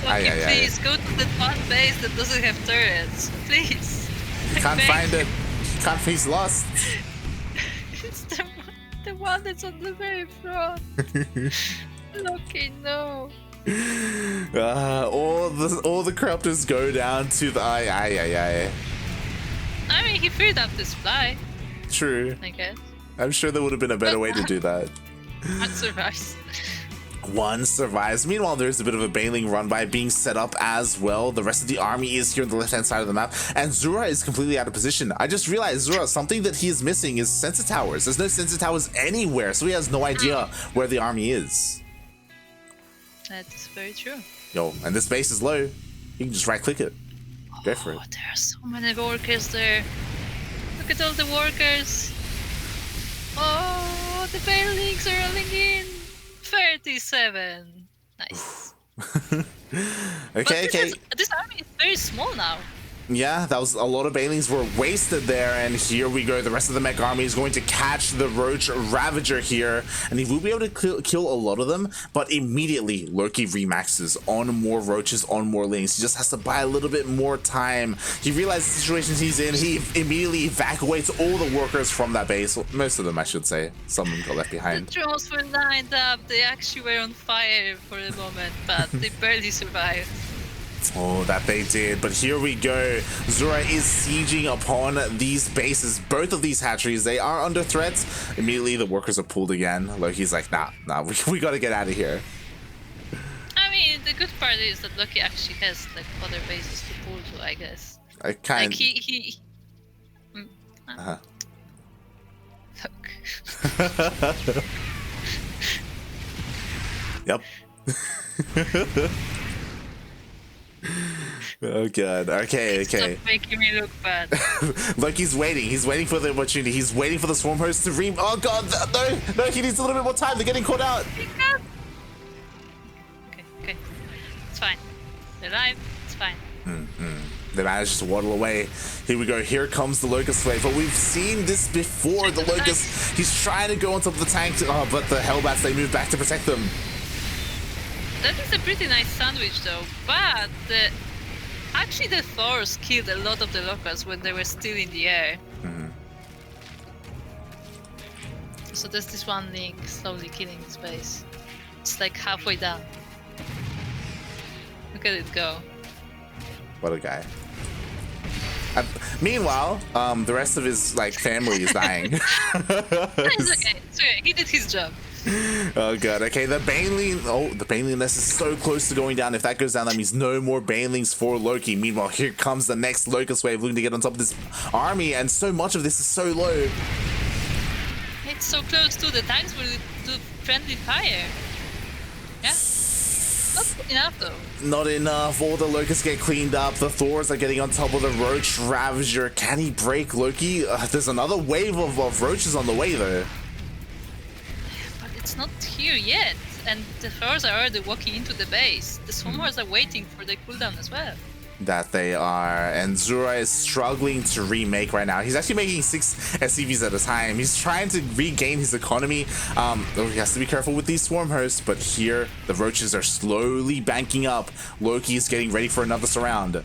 Speaker 2: Please go to the one base that doesn't have turrets. Please.
Speaker 1: He can't find it. He's lost.
Speaker 2: It's the one that's on the very front. Loki, no.
Speaker 1: All the corruptors go down to the
Speaker 2: I mean, he freed up this fly.
Speaker 1: True.
Speaker 2: I guess.
Speaker 1: I'm sure there would have been a better way to do that.
Speaker 2: One survives.
Speaker 1: One survives. Meanwhile, there's a bit of a Baneling run by being set up as well. The rest of the army is here on the left-hand side of the map, and Zura is completely out of position. I just realized, Zura, something that he is missing is sensor towers. There's no sensor towers anywhere, so he has no idea where the army is.
Speaker 2: That is very true.
Speaker 1: Yo, and this base is low. You can just right-click it. Go for it.
Speaker 2: There are so many workers there. Look at all the workers. Oh, the Banelings are rolling in. 37. Nice.
Speaker 1: Okay.
Speaker 2: This army is very small now.
Speaker 1: Yeah, that was a lot of Banelings were wasted there, and here we go. The rest of the mech army is going to catch the Roach Ravager here, and he will be able to kill a lot of them, but immediately Loki remaxes on more Roaches, on more Lings. He just has to buy a little bit more time. He realizes the situation he's in. He immediately evacuates all the workers from that base. Well, most of them, I should say. Some of them got left behind.
Speaker 2: The drones were lined up. They actually were on fire for a moment, but they barely survived.
Speaker 1: Oh, that they did. But here we go. Zura is sieging upon these bases. Both of these hatcheries, they are under threat. Immediately, the workers are pulled again. Loki's like, nah, we gotta get out of here.
Speaker 2: I mean, the good part is that Loki actually has like other bases to pull to, I guess. Like he Look.
Speaker 1: Yep. Oh god. Okay.
Speaker 2: Stop making me look bad.
Speaker 1: Look, he's waiting. He's waiting for the opportunity. He's waiting for the swarm host to Oh god, no, he needs a little bit more time. They're getting caught out.
Speaker 2: Okay. It's fine. They're alive. It's fine.
Speaker 1: They managed to waddle away. Here we go. Here comes the Locust Wave. But we've seen this before. The Locust, he's trying to go on top of the tank. Oh, but the Hellbats, they move back to protect them.
Speaker 2: That is a pretty nice sandwich though. But actually the Thors killed a lot of the Locusts when they were still in the air. So there's this one link slowly killing his base. It's like halfway down. Look at it go.
Speaker 1: What a guy. Meanwhile, the rest of his like family is dying.
Speaker 2: It's okay. He did his job.
Speaker 1: Oh god. Okay, the Baneling. Oh, the Baneling nest is so close to going down. If that goes down, that means no more Banelings for Loki. Meanwhile, here comes the next Locust Wave looking to get on top of this army, and so much of this is so low.
Speaker 2: It's so close to the tanks will do friendly fire. Yeah. Not enough though.
Speaker 1: Not enough. All the Locusts get cleaned up. The Thors are getting on top of the Roach Ravager. Can he break Loki? There's another wave of Roaches on the way though.
Speaker 2: But it's not here yet. And the Thors are already walking into the base. The Swarmers are waiting for their cooldown as well.
Speaker 1: That they are, and Zura is struggling to remake right now. He's actually making 6 SCVs at a time. He's trying to regain his economy. He has to be careful with these swarm hosts, but here the Roaches are slowly banking up. Loki is getting ready for another surround.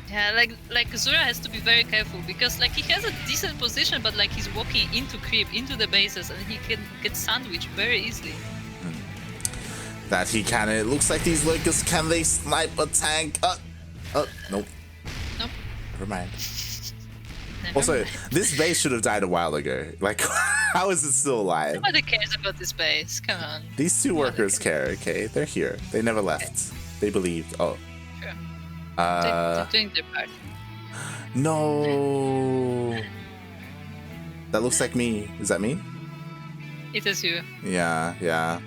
Speaker 2: Yeah, like Zura has to be very careful because like he has a decent position, but like he's walking into creep, into the bases, and he can get sandwiched very easily.
Speaker 1: That he can. It looks like these Locusts, can they snipe a tank? Nope.
Speaker 2: Nope.
Speaker 1: Never mind. Also, this base should have died a while ago. Like, how is it still alive?
Speaker 2: Nobody cares about this base. Come on.
Speaker 1: These two workers care, okay? They're here. They never left. Okay. They believed. Oh.
Speaker 2: Sure. They're doing their part.
Speaker 1: No. That looks like me. Is that me?
Speaker 2: It is you.
Speaker 1: Yeah.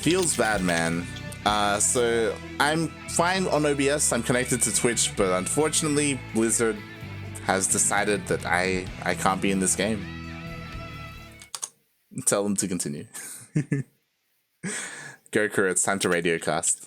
Speaker 1: Feels bad, man. So I'm fine on OBS. I'm connected to Twitch, but unfortunately, Blizzard has decided that I can't be in this game. Tell them to continue. Go, Kuro. It's time to radio cast.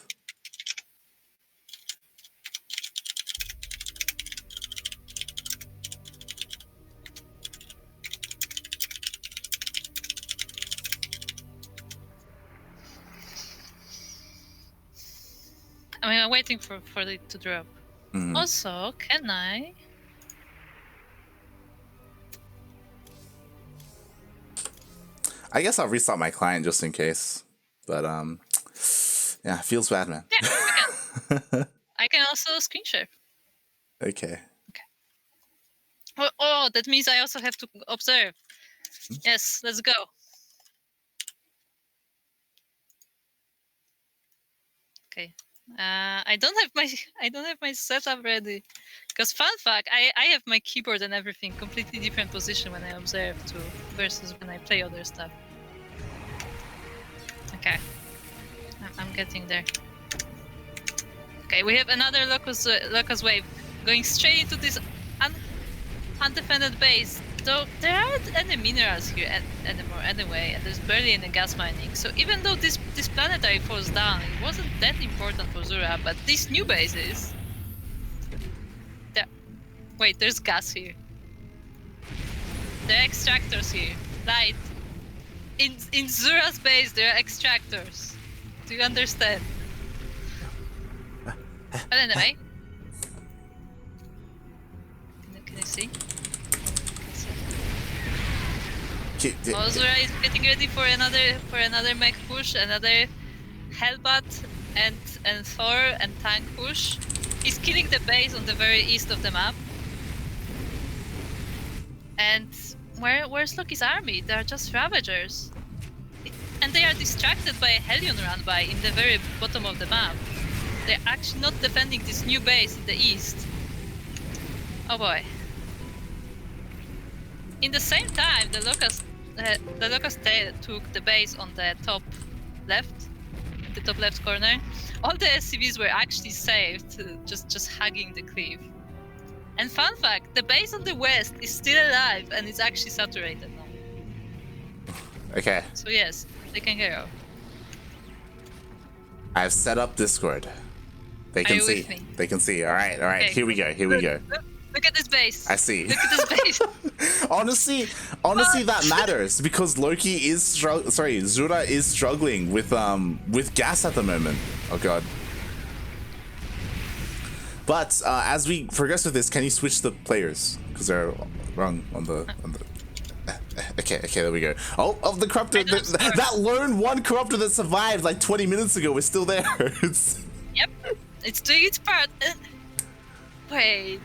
Speaker 2: I mean, I'm waiting for it to drop. Also, can I?
Speaker 1: I guess I'll restart my client just in case. But yeah, feels bad, man.
Speaker 2: Yeah, I can. I can also screen share.
Speaker 1: Okay.
Speaker 2: Oh, that means I also have to observe. Yes, let's go. Okay. I don't have my setup ready. Because fun fact, I have my keyboard and everything completely different position when I observe too versus when I play other stuff. Okay. I'm getting there. Okay, we have another Locust Wave going straight into this undefended base. Though there aren't any minerals here anymore anyway, and there's barely any gas mining. So even though this planetary falls down, it wasn't that important for Zura, but these new bases... Wait, there's gas here. There are extractors here. Right. In Zura's base, there are extractors. Do you understand? But anyway. Can you see? Zura is getting ready for another mech push, another Hellbat and Thor and tank push. He's killing the base on the very east of the map. And where's Loki's army? They are just Ravagers. And they are distracted by a Hellion run by in the very bottom of the map. They're actually not defending this new base in the east. Oh boy. In the same time, the Locust took the base on the top left corner. All the SCVs were actually saved, just hugging the cliff. And fun fact, the base on the west is still alive and it's actually saturated now.
Speaker 1: Okay.
Speaker 2: So yes, they can go.
Speaker 1: I've set up Discord. They
Speaker 2: Are
Speaker 1: can
Speaker 2: you
Speaker 1: see.
Speaker 2: with me?
Speaker 1: They can see. All right. All right.
Speaker 2: Okay.
Speaker 1: Here we go. Here we go.
Speaker 2: Look at this base.
Speaker 1: I see.
Speaker 2: Look at this base.
Speaker 1: honestly, that matters because Loki is Zura is struggling with gas at the moment. Oh god. But as we progress with this, can you switch the players? Because they're wrong on the. Okay, there we go. Oh, the corruptor, that lone one corruptor that survived like 20 minutes ago is still there.
Speaker 2: Yep, it's doing its part. Wait,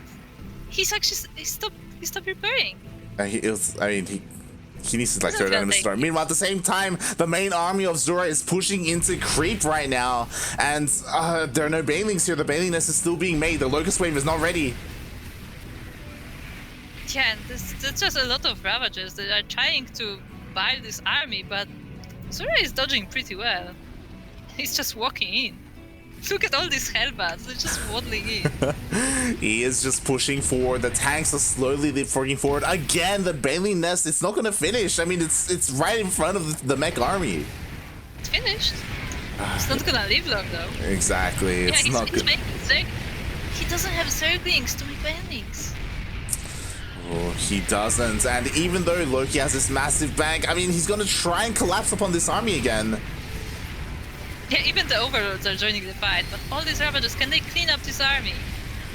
Speaker 2: he's actually he stopped repairing.
Speaker 1: He needs to like throw down in the storm. Meanwhile, at the same time, the main army of Zura is pushing into creep right now, and there are no banelings here. The bailing nest is still being made. The locust wave is not ready.
Speaker 2: Yeah, and there's just a lot of ravagers that are trying to buy this army, but Zura is dodging pretty well. He's just walking in. Look at all these hellbats, they're just waddling in.
Speaker 1: He is just pushing forward. The tanks are slowly forging forward. Again, the bailing nest, it's not going to finish. I mean, it's right in front of the mech army.
Speaker 2: It's finished. It's not gonna live long though.
Speaker 1: Exactly, it's not good.
Speaker 2: He doesn't have Zerglings to make banelings.
Speaker 1: Oh, he doesn't. And even though Loki has this massive bank, I mean, he's going to try and collapse upon this army again.
Speaker 2: Yeah, even the overlords are joining the fight, but all these ravagers, can they clean up this army?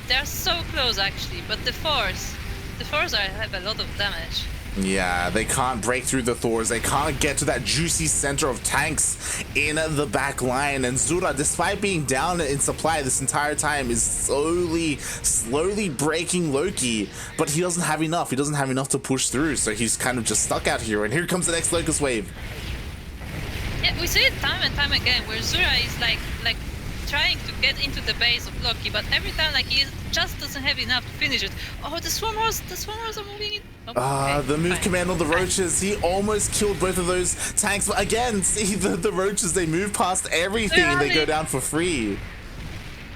Speaker 2: They are so close actually, but the Thors have a lot of damage.
Speaker 1: Yeah, they can't break through the Thors. They can't get to that juicy center of tanks in the back line. And Zura, despite being down in supply this entire time, is slowly breaking Loki. But he doesn't have enough. He doesn't have enough to push through. So he's kind of just stuck out here. And here comes the next Locust Wave.
Speaker 2: Yeah, we see it time and time again where Zura is like trying to get into the base of Loki, but every time like he just doesn't have enough to finish it. Oh, the swarmers are moving in. Oh, okay,
Speaker 1: the move
Speaker 2: fine.
Speaker 1: command on the roaches. He almost killed both of those tanks, but again, see the roaches, they move past everything and they go down for free.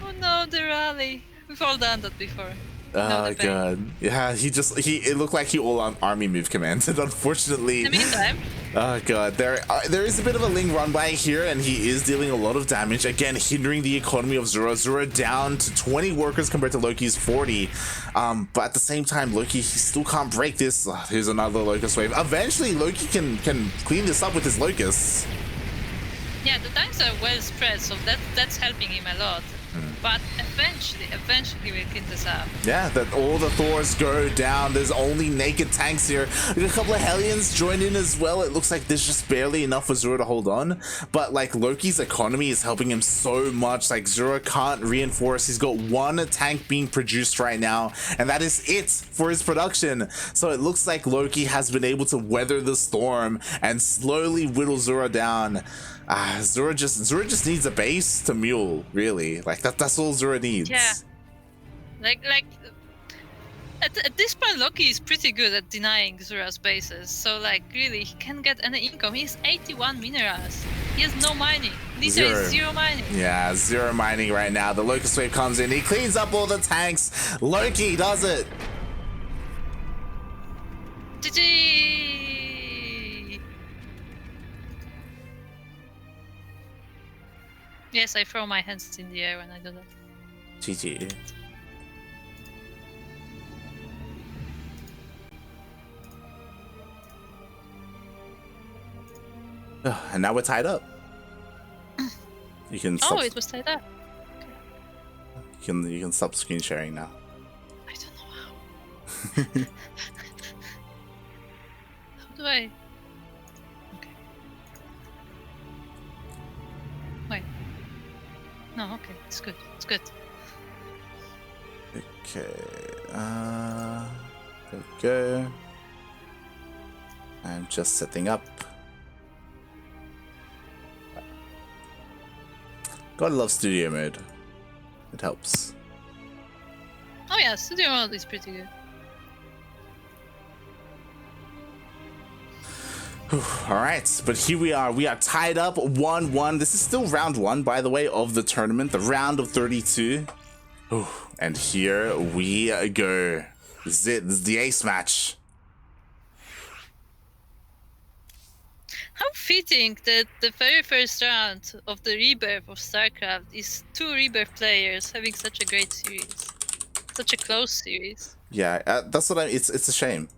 Speaker 2: Oh no, the rally. We've all done that before.
Speaker 1: Oh god. Yeah, it looked like he all army move commanded, unfortunately.
Speaker 2: In the meantime.
Speaker 1: Oh god, there is a bit of a Ling run by here, and he is dealing a lot of damage, again hindering the economy of Zura. Zura down to 20 workers compared to Loki's 40. But at the same time, Loki, he still can't break this. Here's another Locust Wave. Eventually, Loki can clean this up with his Locusts.
Speaker 2: Yeah, the tanks are well spread, so that's helping him a lot. But eventually we'll clean this up.
Speaker 1: Yeah, that all the Thors go down. There's only naked tanks here. A couple of Hellions join in as well. It looks like there's just barely enough for Zura to hold on. But like Loki's economy is helping him so much. Like Zura can't reinforce. He's got one tank being produced right now, and that is it for his production. So it looks like Loki has been able to weather the storm and slowly whittle Zura down. Zura just needs a base to mule, really. Like that's all Zura needs.
Speaker 2: Yeah. Like at this point, Loki is pretty good at denying Zura's bases. So like really, he can get any income. He has 81 minerals. He has no mining. Literally zero mining.
Speaker 1: Yeah, zero mining right now. The Locust Wave comes in. He cleans up all the tanks. Loki does it.
Speaker 2: GG. Yes, I throw my hands in the air when I do that.
Speaker 1: GG. And now we're tied up. You can.
Speaker 2: Oh, it was tied up.
Speaker 1: You can stop screen sharing now.
Speaker 2: I don't know how. How do I? Okay. Wait. No, okay, it's good. It's good.
Speaker 1: Okay. There we go. I'm just setting up. Gotta love studio mode. It helps.
Speaker 2: Oh yeah, studio mode is pretty good.
Speaker 1: Alright, but here we are tied up 1-1. This is still round 1, by the way, of the tournament, the round of 32. And here we go. This is the ace match.
Speaker 2: How fitting that the very first round of the Rebirth of StarCraft is 2 Rebirth players having such a great series. Such a close series.
Speaker 1: Yeah, that's what it's a shame.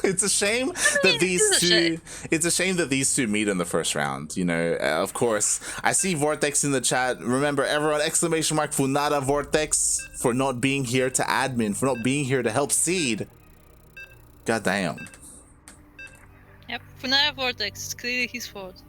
Speaker 1: It's a shame that these two. It's a shame that these two meet in the first round. You know, of course, I see Vortex in the chat. Remember, everyone! Exclamation mark Funada Vortex for not being here to admin, for not being here to help seed. God damn.
Speaker 2: Yep, Funara Vortex. It's clearly his fault.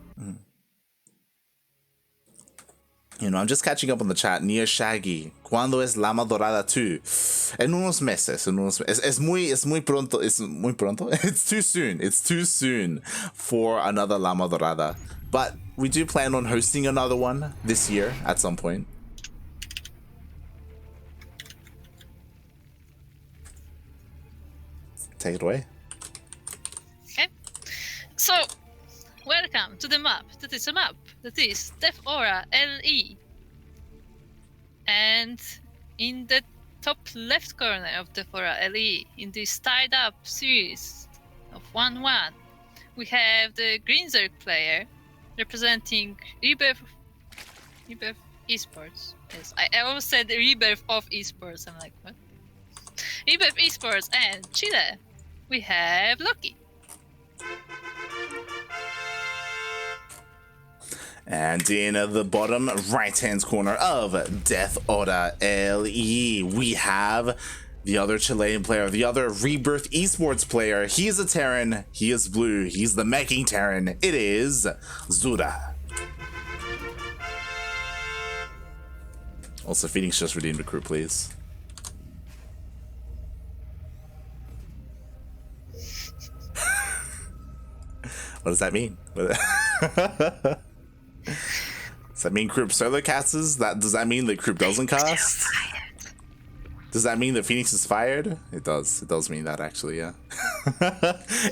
Speaker 1: You know, I'm just catching up on the chat. Nia Shaggy, ¿cuándo es Lama Dorada 2? En unos meses, Es muy pronto, es muy pronto? It's too soon. It's too soon for another Lama Dorada. But we do plan on hosting another one this year at some point. Take it away.
Speaker 2: Okay. So, welcome to the map. That is a map. That is Death Aura LE. And in the top left corner of Death Aura LE, in this tied up series of 1-1, we have the Green Zerg player representing Rebirth eSports. Yes, I almost said Rebirth of eSports. I'm like, what? Rebirth eSports and Chile. We have Loki.
Speaker 1: And in the bottom right-hand corner of Death Aura LE, we have the other Chilean player, the other Rebirth eSports player. He is a Terran, he is blue, he's the meching Terran. It is Zura. Also, Phoenix just redeemed a crew, please. What does that mean? Does that mean Croup solo casts? Does that mean that Croup doesn't cast? Does that mean that Phoenix is fired? It does. It does mean that, actually, yeah.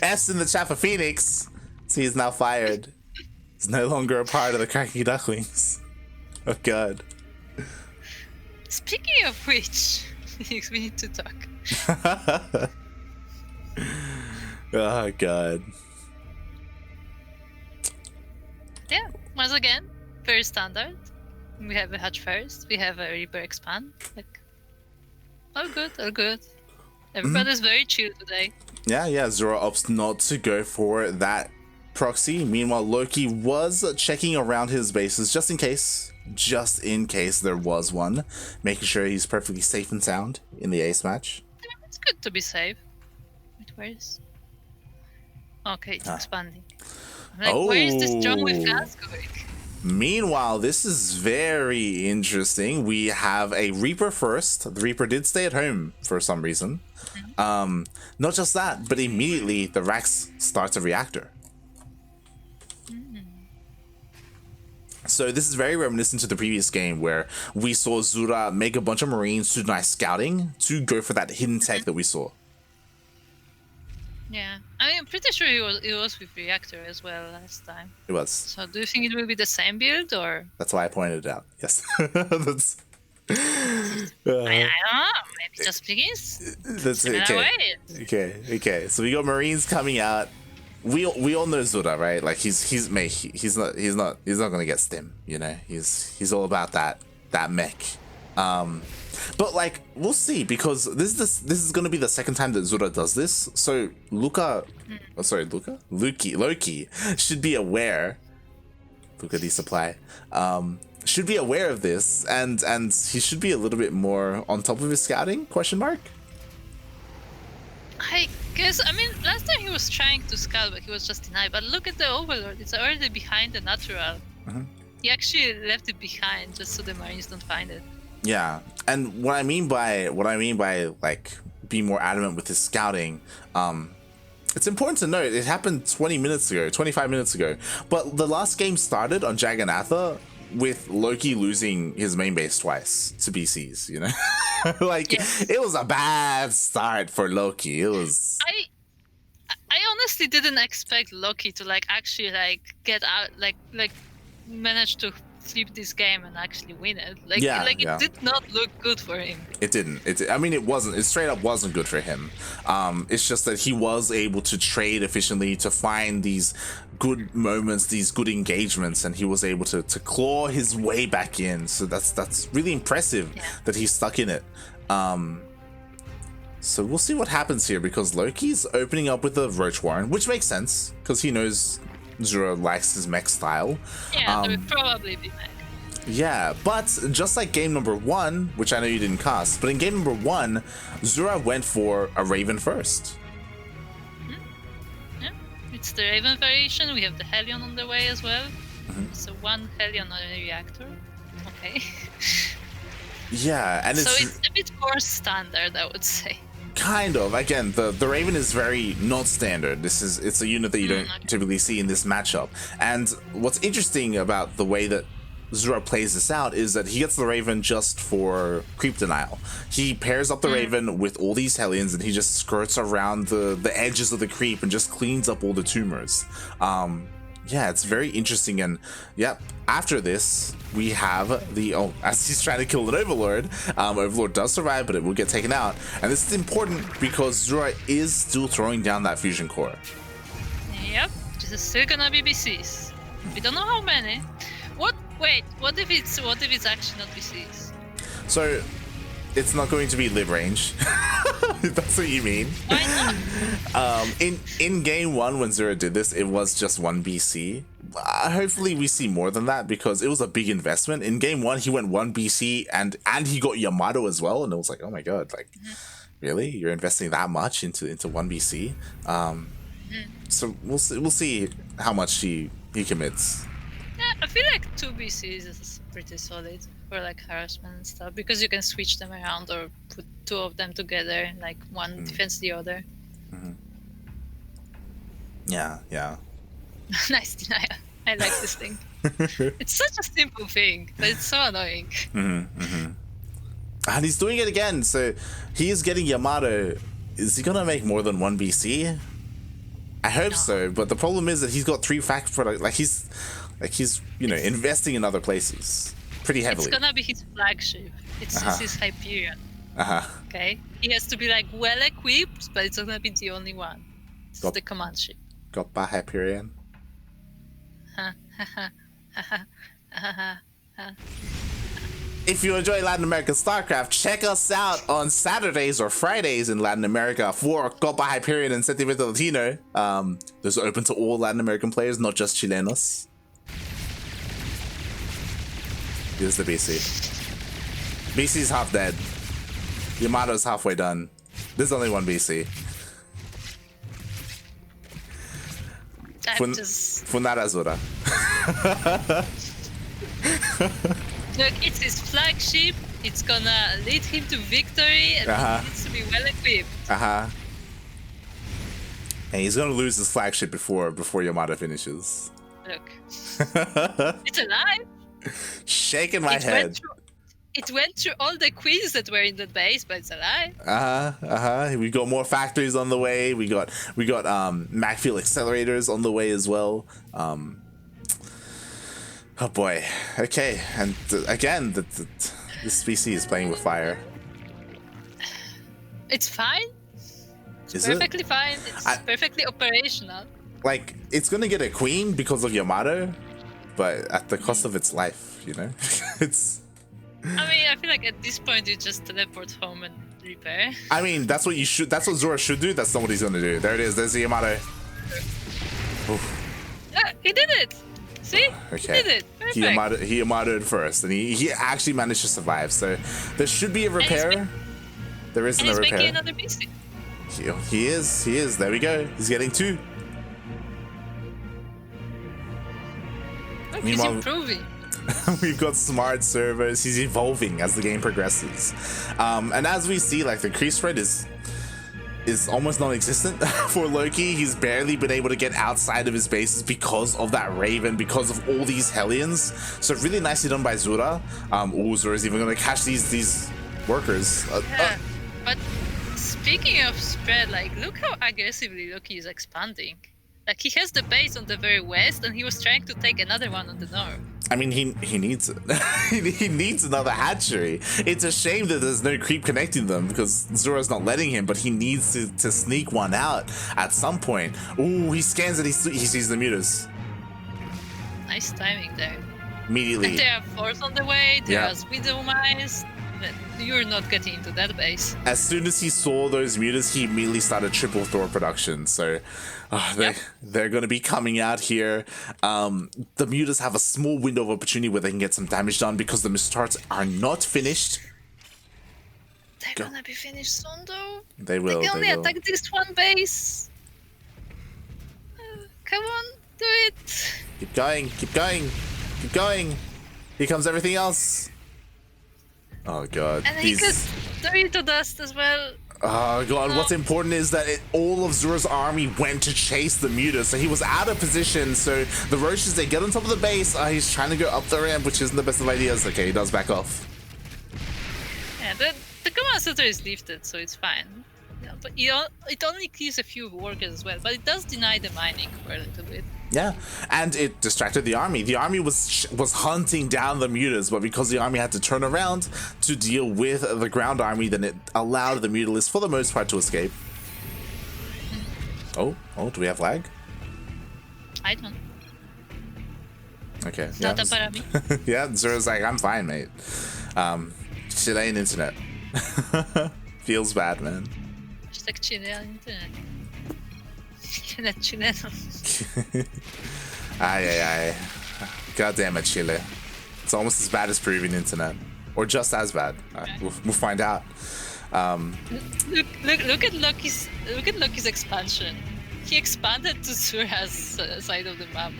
Speaker 1: S in the chat for Phoenix. See, he's now fired. He's no longer a part of the CranKy Ducklings. Oh, God.
Speaker 2: Speaking of which, Phoenix, we need to talk.
Speaker 1: Oh, God.
Speaker 2: Yeah, once again, very standard. We have a hatch first, we have a Reaper expand. Like, all good, all good. Everybody's very chill today.
Speaker 1: Yeah, Zura opts not to go for that proxy. Meanwhile, Loki was checking around his bases just in case there was one, making sure he's perfectly safe and sound in the ace match.
Speaker 2: Yeah, it's good to be safe. Wait, where is? Okay, it's expanding. I'm like, where is this drone with gas going?
Speaker 1: Meanwhile, this is very interesting. We have a Reaper first. The Reaper did stay at home for some reason. Not just that, but immediately the Rax starts a reactor. So this is very reminiscent to the previous game where we saw Zura make a bunch of Marines to nice scouting to go for that hidden tech that we saw.
Speaker 2: Yeah, I mean, I'm pretty sure it was with reactor as well last time.
Speaker 1: It was.
Speaker 2: So do you think it will be the same build or?
Speaker 1: That's why I pointed it out. Yes. That's.
Speaker 2: I don't know. Maybe just begins.
Speaker 1: That's okay. Okay. So we got Marines coming out. We all know Zura, right? Like he's not gonna get stim. You know, he's all about that mech. But like we'll see, because this is gonna be the second time that Zura does this. So Loki should be aware. Luca D supply should be aware of this, and he should be a little bit more on top of his scouting? Question mark.
Speaker 2: I guess. I mean, last time he was trying to scout, but he was just denied. But look at the Overlord; it's already behind the natural. He actually left it behind just so the Marines don't find it.
Speaker 1: Yeah, and what I mean by like being more adamant with his scouting, it's important to note it happened 25 minutes ago. But the last game started on Jagannatha with Loki losing his main base twice to BCs. You know, like It was a bad start for Loki. It was.
Speaker 2: I honestly didn't expect Loki to actually get out, manage to flip this game and actually win it. Like,
Speaker 1: Yeah,
Speaker 2: like
Speaker 1: yeah.
Speaker 2: it did not look good for him.
Speaker 1: It didn't. I mean, it wasn't. It straight up wasn't good for him. It's just that he was able to trade efficiently to find these good moments, these good engagements, and he was able to claw his way back in. So that's really impressive that he's stuck in it. So we'll see what happens here, because Loki's opening up with the Roach Warren, which makes sense because he knows Zura likes his mech style.
Speaker 2: Yeah, there would probably be mech.
Speaker 1: Yeah, but just like game number 1, which I know you didn't cast, but in game number 1, Zura went for a Raven first.
Speaker 2: Yeah, it's the Raven variation. We have the Hellion on the way as well. So 1 Hellion on a reactor. Okay.
Speaker 1: Yeah, and
Speaker 2: so it's a bit more standard, I would say.
Speaker 1: Kind of. Again, the Raven is very not standard. It's a unit that you don't typically see in this matchup. And what's interesting about the way that Zura plays this out is that he gets the Raven just for creep denial. He pairs up the Raven with all these Hellions, and he just skirts around the edges of the creep and just cleans up all the tumors. Yeah, it's very interesting. And yeah, after this, we have as he's trying to kill an Overlord, Overlord does survive, but it will get taken out. And this is important because Zura is still throwing down that fusion core.
Speaker 2: Yep, this is still gonna be BCs. We don't know how many. Wait, what if it's actually not BCs?
Speaker 1: So it's not going to be live range. That's what you mean.
Speaker 2: Why not?
Speaker 1: In game 1, when Zura did this, it was just 1 BC. Hopefully we see more than that, because it was a big investment. In game 1, he went 1 BC and he got Yamato as well, and it was like, oh my god, like really, you're investing that much into 1 BC? So we'll see how much he commits.
Speaker 2: Yeah, I feel like 2 BCs is pretty solid for like harassment and stuff, because you can switch them around or put 2 of them together, like one defends the other.
Speaker 1: Yeah.
Speaker 2: Nice denial. I like this thing. It's such a simple thing, but it's so annoying.
Speaker 1: And he's doing it again, so he is getting Yamato. Is he gonna make more than 1 BC? I hope so, but the problem is that he's got 3 fact products. Like he's investing in other places pretty heavily.
Speaker 2: It's gonna be his flagship. It's his Hyperion. Okay, he has to be like well equipped, but it's not gonna be the only one. It's the command ship.
Speaker 1: Got by Hyperion. If you enjoy Latin American StarCraft, check us out on Saturdays or Fridays in Latin America for Copa Hyperion and Sentimiento Latino. Those are open to all Latin American players, not just Chilenos. Here's the BC. BC's half dead. Yamato's halfway done. There's only 1 BC. Funara Zura.
Speaker 2: Look, it's his flagship. It's gonna lead him to victory, and he needs to be well equipped.
Speaker 1: And he's gonna lose his flagship before Yamato finishes.
Speaker 2: Look, it's alive.
Speaker 1: Shaking my head.
Speaker 2: It went through all the queens that were in the base, but it's alive.
Speaker 1: We got more factories on the way. We got Macfield accelerators on the way as well. Oh boy. Okay, and again, this BC is playing with fire.
Speaker 2: It's fine. It's perfectly fine. It's perfectly operational.
Speaker 1: Like, it's gonna get a queen because of Yamato, but at the cost of its life, it's.
Speaker 2: I mean, I feel like at this point you just teleport home and repair.
Speaker 1: I mean, that's what Zura should do. That's not what he's gonna do. There it is. There's the Yamato.
Speaker 2: He did it. See?
Speaker 1: Okay.
Speaker 2: He did it. Perfect.
Speaker 1: He Yamato'd first, and he actually managed to survive. So there should be a repair. There isn't a repair.
Speaker 2: He's making another BC.
Speaker 1: He is. There we go. He's getting 2.
Speaker 2: Look, he's improving.
Speaker 1: We've got smart servers. He's evolving as the game progresses, and as we see, like, the crease spread is almost non-existent for Loki. He's barely been able to get outside of his bases because of that Raven, because of all these Hellions. So really nicely done by Zura. Zura's even gonna catch these workers.
Speaker 2: But speaking of spread, like, look how aggressively Loki is expanding. Like, he has the base on the very west, and he was trying to take another one on the north.
Speaker 1: I mean, he needs it. He needs another hatchery. It's a shame that there's no creep connecting them because Zura's not letting him, but he needs to sneak one out at some point. Ooh, he scans it, he sees the mutas.
Speaker 2: Nice timing there.
Speaker 1: Immediately.
Speaker 2: And there are force on the way, there are widow mines. You're not getting into that base.
Speaker 1: As soon as he saw those mutas, he immediately started triple Thor production. So they're going to be coming out here. The mutas have a small window of opportunity where they can get some damage done because the missile turrets are not finished.
Speaker 2: They're going to be finished soon though.
Speaker 1: They will.
Speaker 2: They can only attack this one base. Come on, do it.
Speaker 1: Keep going, keep going, keep going. Here comes everything else. Oh god.
Speaker 2: And he could Dorito dust as well.
Speaker 1: Oh god, what's important is that all of Zura's army went to chase the muta, so he was out of position, so the roaches, they get on top of the base. He's trying to go up the ramp, which isn't the best of ideas. Okay, he does back off.
Speaker 2: Yeah, the command center is lifted, so it's fine. Yeah, but it only kills a few workers as well, but it does deny the mining for a little bit.
Speaker 1: Yeah, and it distracted the army. The army was hunting down the mutas, but because the army had to turn around to deal with the ground army, then it allowed the mutalists, for the most part, to escape. Oh, do we have lag?
Speaker 2: I don't.
Speaker 1: Okay.
Speaker 2: It's not para me.
Speaker 1: Yeah, Zura's like, I'm fine, mate. Chilean internet. Feels bad, man.
Speaker 2: Hashtag Chilean internet. Chileno.
Speaker 1: Ay. God damn it, Chile. It's almost as bad as Peruvian internet. Or just as bad. We'll find out.
Speaker 2: Look at Loki's expansion. He expanded to Zura's side of the map.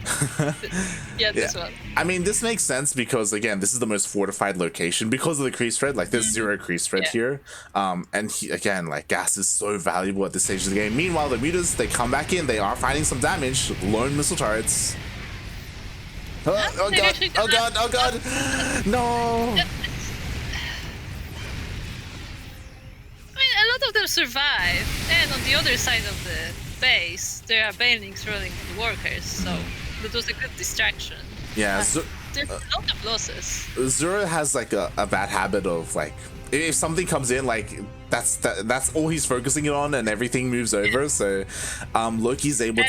Speaker 2: This one.
Speaker 1: I mean, this makes sense because, again, this is the most fortified location because of the crease spread. Like, there's 0 crease spread here. And again, like, gas is so valuable at this stage of the game. Meanwhile, the mutas, they come back in. They are finding some damage. Lone missile turrets. Oh god. No.
Speaker 2: I mean, a lot of them survive. And on the other side of the base, there are banelings rolling the workers, so that was a good distraction.
Speaker 1: Yeah,
Speaker 2: there's a lot of losses.
Speaker 1: Zura has like a bad habit of like, if something comes in, like that's all he's focusing it on, and everything moves over. So Loki's able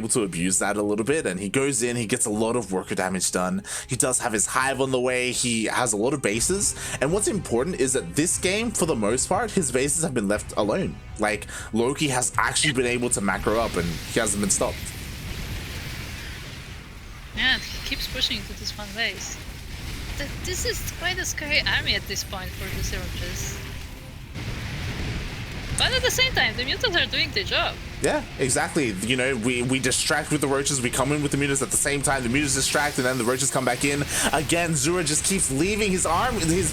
Speaker 1: to abuse that a little bit, and he goes in, he gets a lot of worker damage done. He does have his hive on the way, he has a lot of bases, and what's important is that this game, for the most part, his bases have been left alone. Like, Loki has actually been able to macro up, and he hasn't been stopped.
Speaker 2: Yeah, he keeps pushing to this one base. This is quite a scary army at this point for the Roaches. But at the same time, the mutants are doing their job.
Speaker 1: Yeah, exactly. You know, we distract with the roaches, we come in with the mutants at the same time, the mutants distract, and then the roaches come back in. Again, Zura just keeps leaving his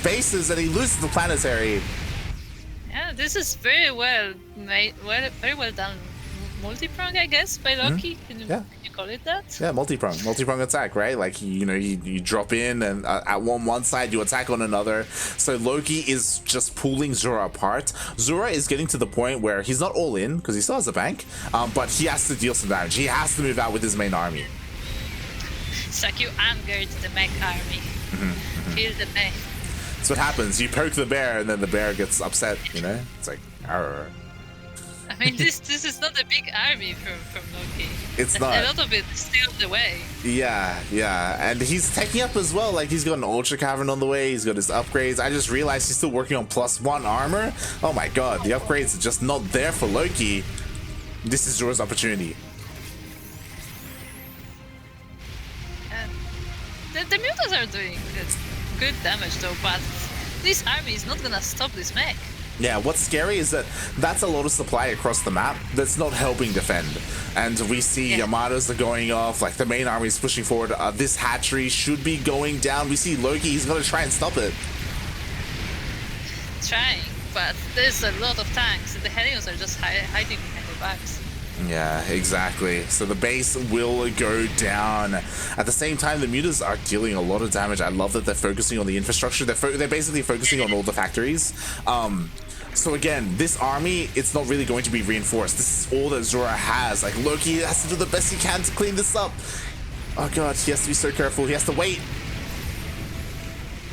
Speaker 1: bases, and he loses the planetary.
Speaker 2: Yeah, this is very well made, very well done. Multi-prong, I guess, by Loki. Can you call it that?
Speaker 1: Yeah, multi-prong attack, right? Like, you drop in, and at one side you attack on another. So Loki is just pulling Zura apart. Zura is getting to the point where he's not all in because he still has a bank, but he has to deal some damage. He has to move out with his main army.
Speaker 2: It's like you angered the mech army. Feel the pain.
Speaker 1: That's what happens. You poke the bear, and then the bear gets upset. It's like, arr.
Speaker 2: I mean, this is not a big army from Loki.
Speaker 1: It's not.
Speaker 2: A lot of it is still on the way.
Speaker 1: Yeah, and he's taking up as well. Like, he's got an Ultra Cavern on the way. He's got his upgrades. I just realized he's still working on +1 armor. Oh my god, the upgrades are just not there for Loki. This is Zura's opportunity.
Speaker 2: The mutants are doing good damage though, but this army is not gonna stop this mech.
Speaker 1: Yeah, what's scary is that that's a lot of supply across the map that's not helping defend. And we see Yamatos are going off, like the main army is pushing forward. This hatchery should be going down. We see Loki, he's going to try and stop it.
Speaker 2: Trying, but there's a lot of tanks, and the Helios are just hiding behind the backs.
Speaker 1: Yeah, exactly. So the base will go down. At the same time, the mutas are dealing a lot of damage. I love that they're focusing on the infrastructure. They're basically focusing on all the factories. So again, this army, it's not really going to be reinforced. This is all that Zura has. Like, Loki has to do the best he can to clean this up. Oh god, he has to be so careful. He has to wait.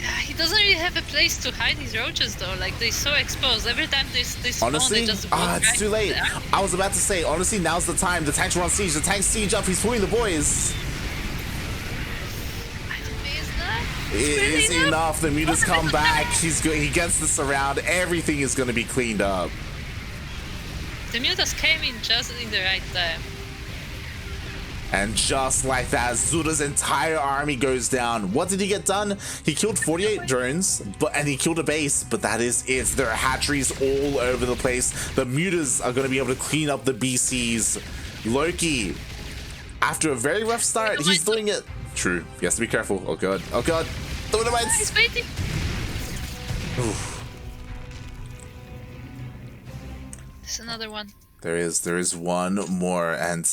Speaker 2: Yeah, he doesn't really have a place to hide his roaches though. Like they're so exposed. Every time they spawn,
Speaker 1: Honestly,
Speaker 2: they just walk
Speaker 1: it's
Speaker 2: right
Speaker 1: too late.
Speaker 2: into the
Speaker 1: I was about to say, honestly, now's the time. The tanks are on siege. The tanks siege up. He's pulling the boys.
Speaker 2: I don't think it's that.
Speaker 1: It is enough. The mutas come back. He gets the surround. Everything is going to be cleaned up.
Speaker 2: The mutas came in just in the right time.
Speaker 1: And just like that, Zura's entire army goes down. What did he get done? He killed 48 drones, and he killed a base, but that is it. There are hatcheries all over the place. The mutas are going to be able to clean up the BCs. Loki, after a very rough start, he's doing it. True, he has to be careful. Oh god, oh god. Dynamites!
Speaker 2: He's waiting.
Speaker 1: Oof.
Speaker 2: There's another one.
Speaker 1: There is one more, and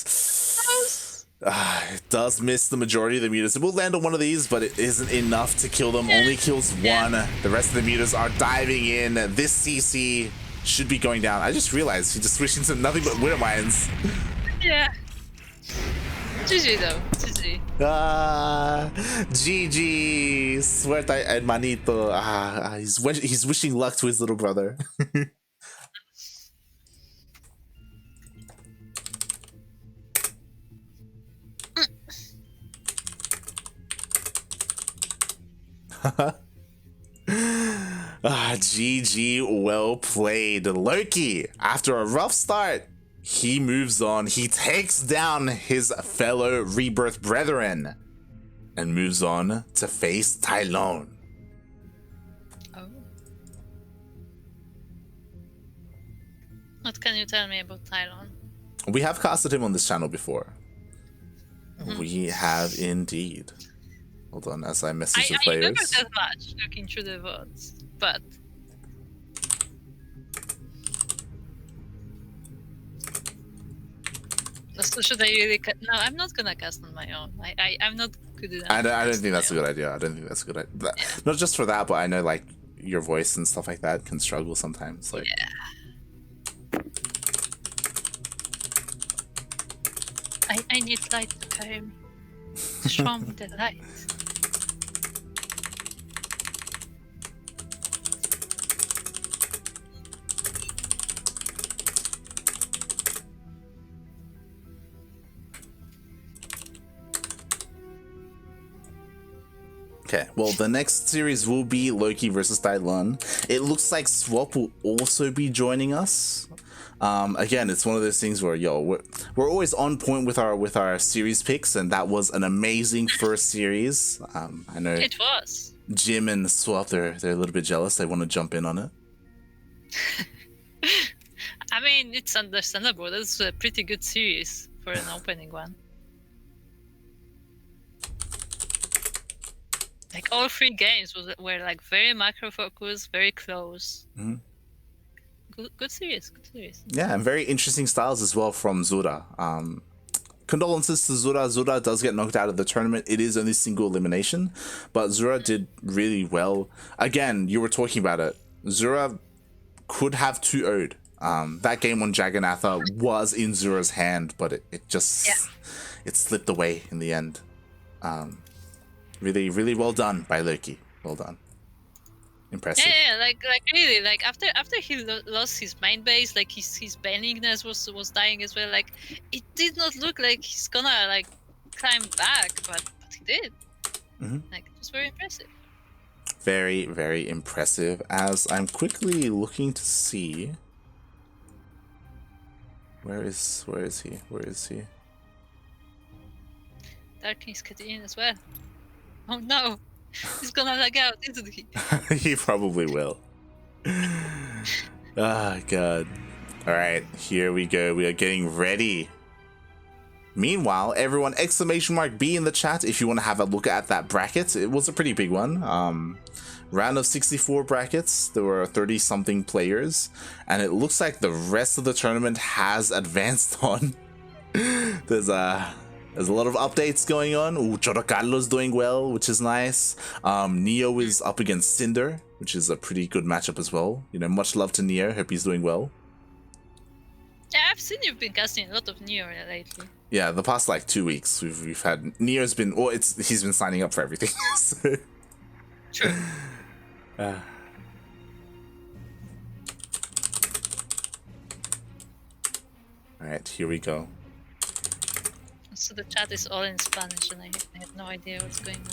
Speaker 1: it does miss the majority of the mutas. It will land on one of these, but it isn't enough to kill them. Only kills one. The rest of the mutas are diving in. This CC should be going down. I just realized he just switched into nothing but widow mines.
Speaker 2: Yeah. GG though. GG.
Speaker 1: GG. Suerte, hermanito. He's wishing luck to his little brother. GG, well played. Loki, after a rough start, he moves on. He takes down his fellow Rebirth brethren and moves on to face Tailon.
Speaker 2: Oh. What can you tell me about Tailon?
Speaker 1: We have casted him on this channel before. We have indeed. Hold on, as I message the players.
Speaker 2: I never that much looking through the votes, but so should I really? No, I'm not gonna cast on my own. I'm not good enough.
Speaker 1: I don't think that's a good idea. I don't think that's a good idea. Yeah. Not just for that, but I know like your voice and stuff like that can struggle sometimes. Like.
Speaker 2: Yeah. I need light to carry me. Show me the light.
Speaker 1: Okay, well, the next series will be Loki versus Tailon. It looks like Swap will also be joining us. Again, it's one of those things where we're always on point with our series picks, and that was an amazing first series. I know
Speaker 2: it was.
Speaker 1: Jim and Swap, they're a little bit jealous. They want to jump in on it.
Speaker 2: I mean, it's understandable. That's a pretty good series for an opening one. Like all three games were like very macro focused, very close.
Speaker 1: Mm-hmm.
Speaker 2: Good series, good series.
Speaker 1: Yeah, and very interesting styles as well from Zura. Condolences to Zura. Zura does get knocked out of the tournament. It is only single elimination, but Zura did really well. Again, you were talking about it. Zura could have 2-0'd. That game on Jagannatha was in Zura's hand, but it slipped away in the end. Really, really well done by Loki. Well done. Impressive.
Speaker 2: Yeah, like really, like after he lost his mind base, like his benningness was dying as well. Like it did not look like he's gonna like climb back, but he did. Like it was very impressive.
Speaker 1: Very, very impressive. As I'm quickly looking to see, where is he?
Speaker 2: Ducklings get in as well. Oh no, he's gonna lag out, isn't he?
Speaker 1: He probably will. Ah, God. Alright, here we go. We are getting ready. Meanwhile, everyone, !B in the chat if you want to have a look at that bracket. It was a pretty big one. Round of 64 brackets. There were 30-something players. And it looks like the rest of the tournament has advanced on. There's a lot of updates going on. Choro Carlos doing well, which is nice. Neo is up against Cinder, which is a pretty good matchup as well. You know, much love to Neo. Hope he's doing well.
Speaker 2: Yeah, I've seen you've been casting a lot of Neo lately.
Speaker 1: Yeah, the past like 2 weeks we've had Neo's been he's been signing up for everything. So.
Speaker 2: True.
Speaker 1: Alright, here we go.
Speaker 2: So the chat is all in Spanish and I have no idea what's going on.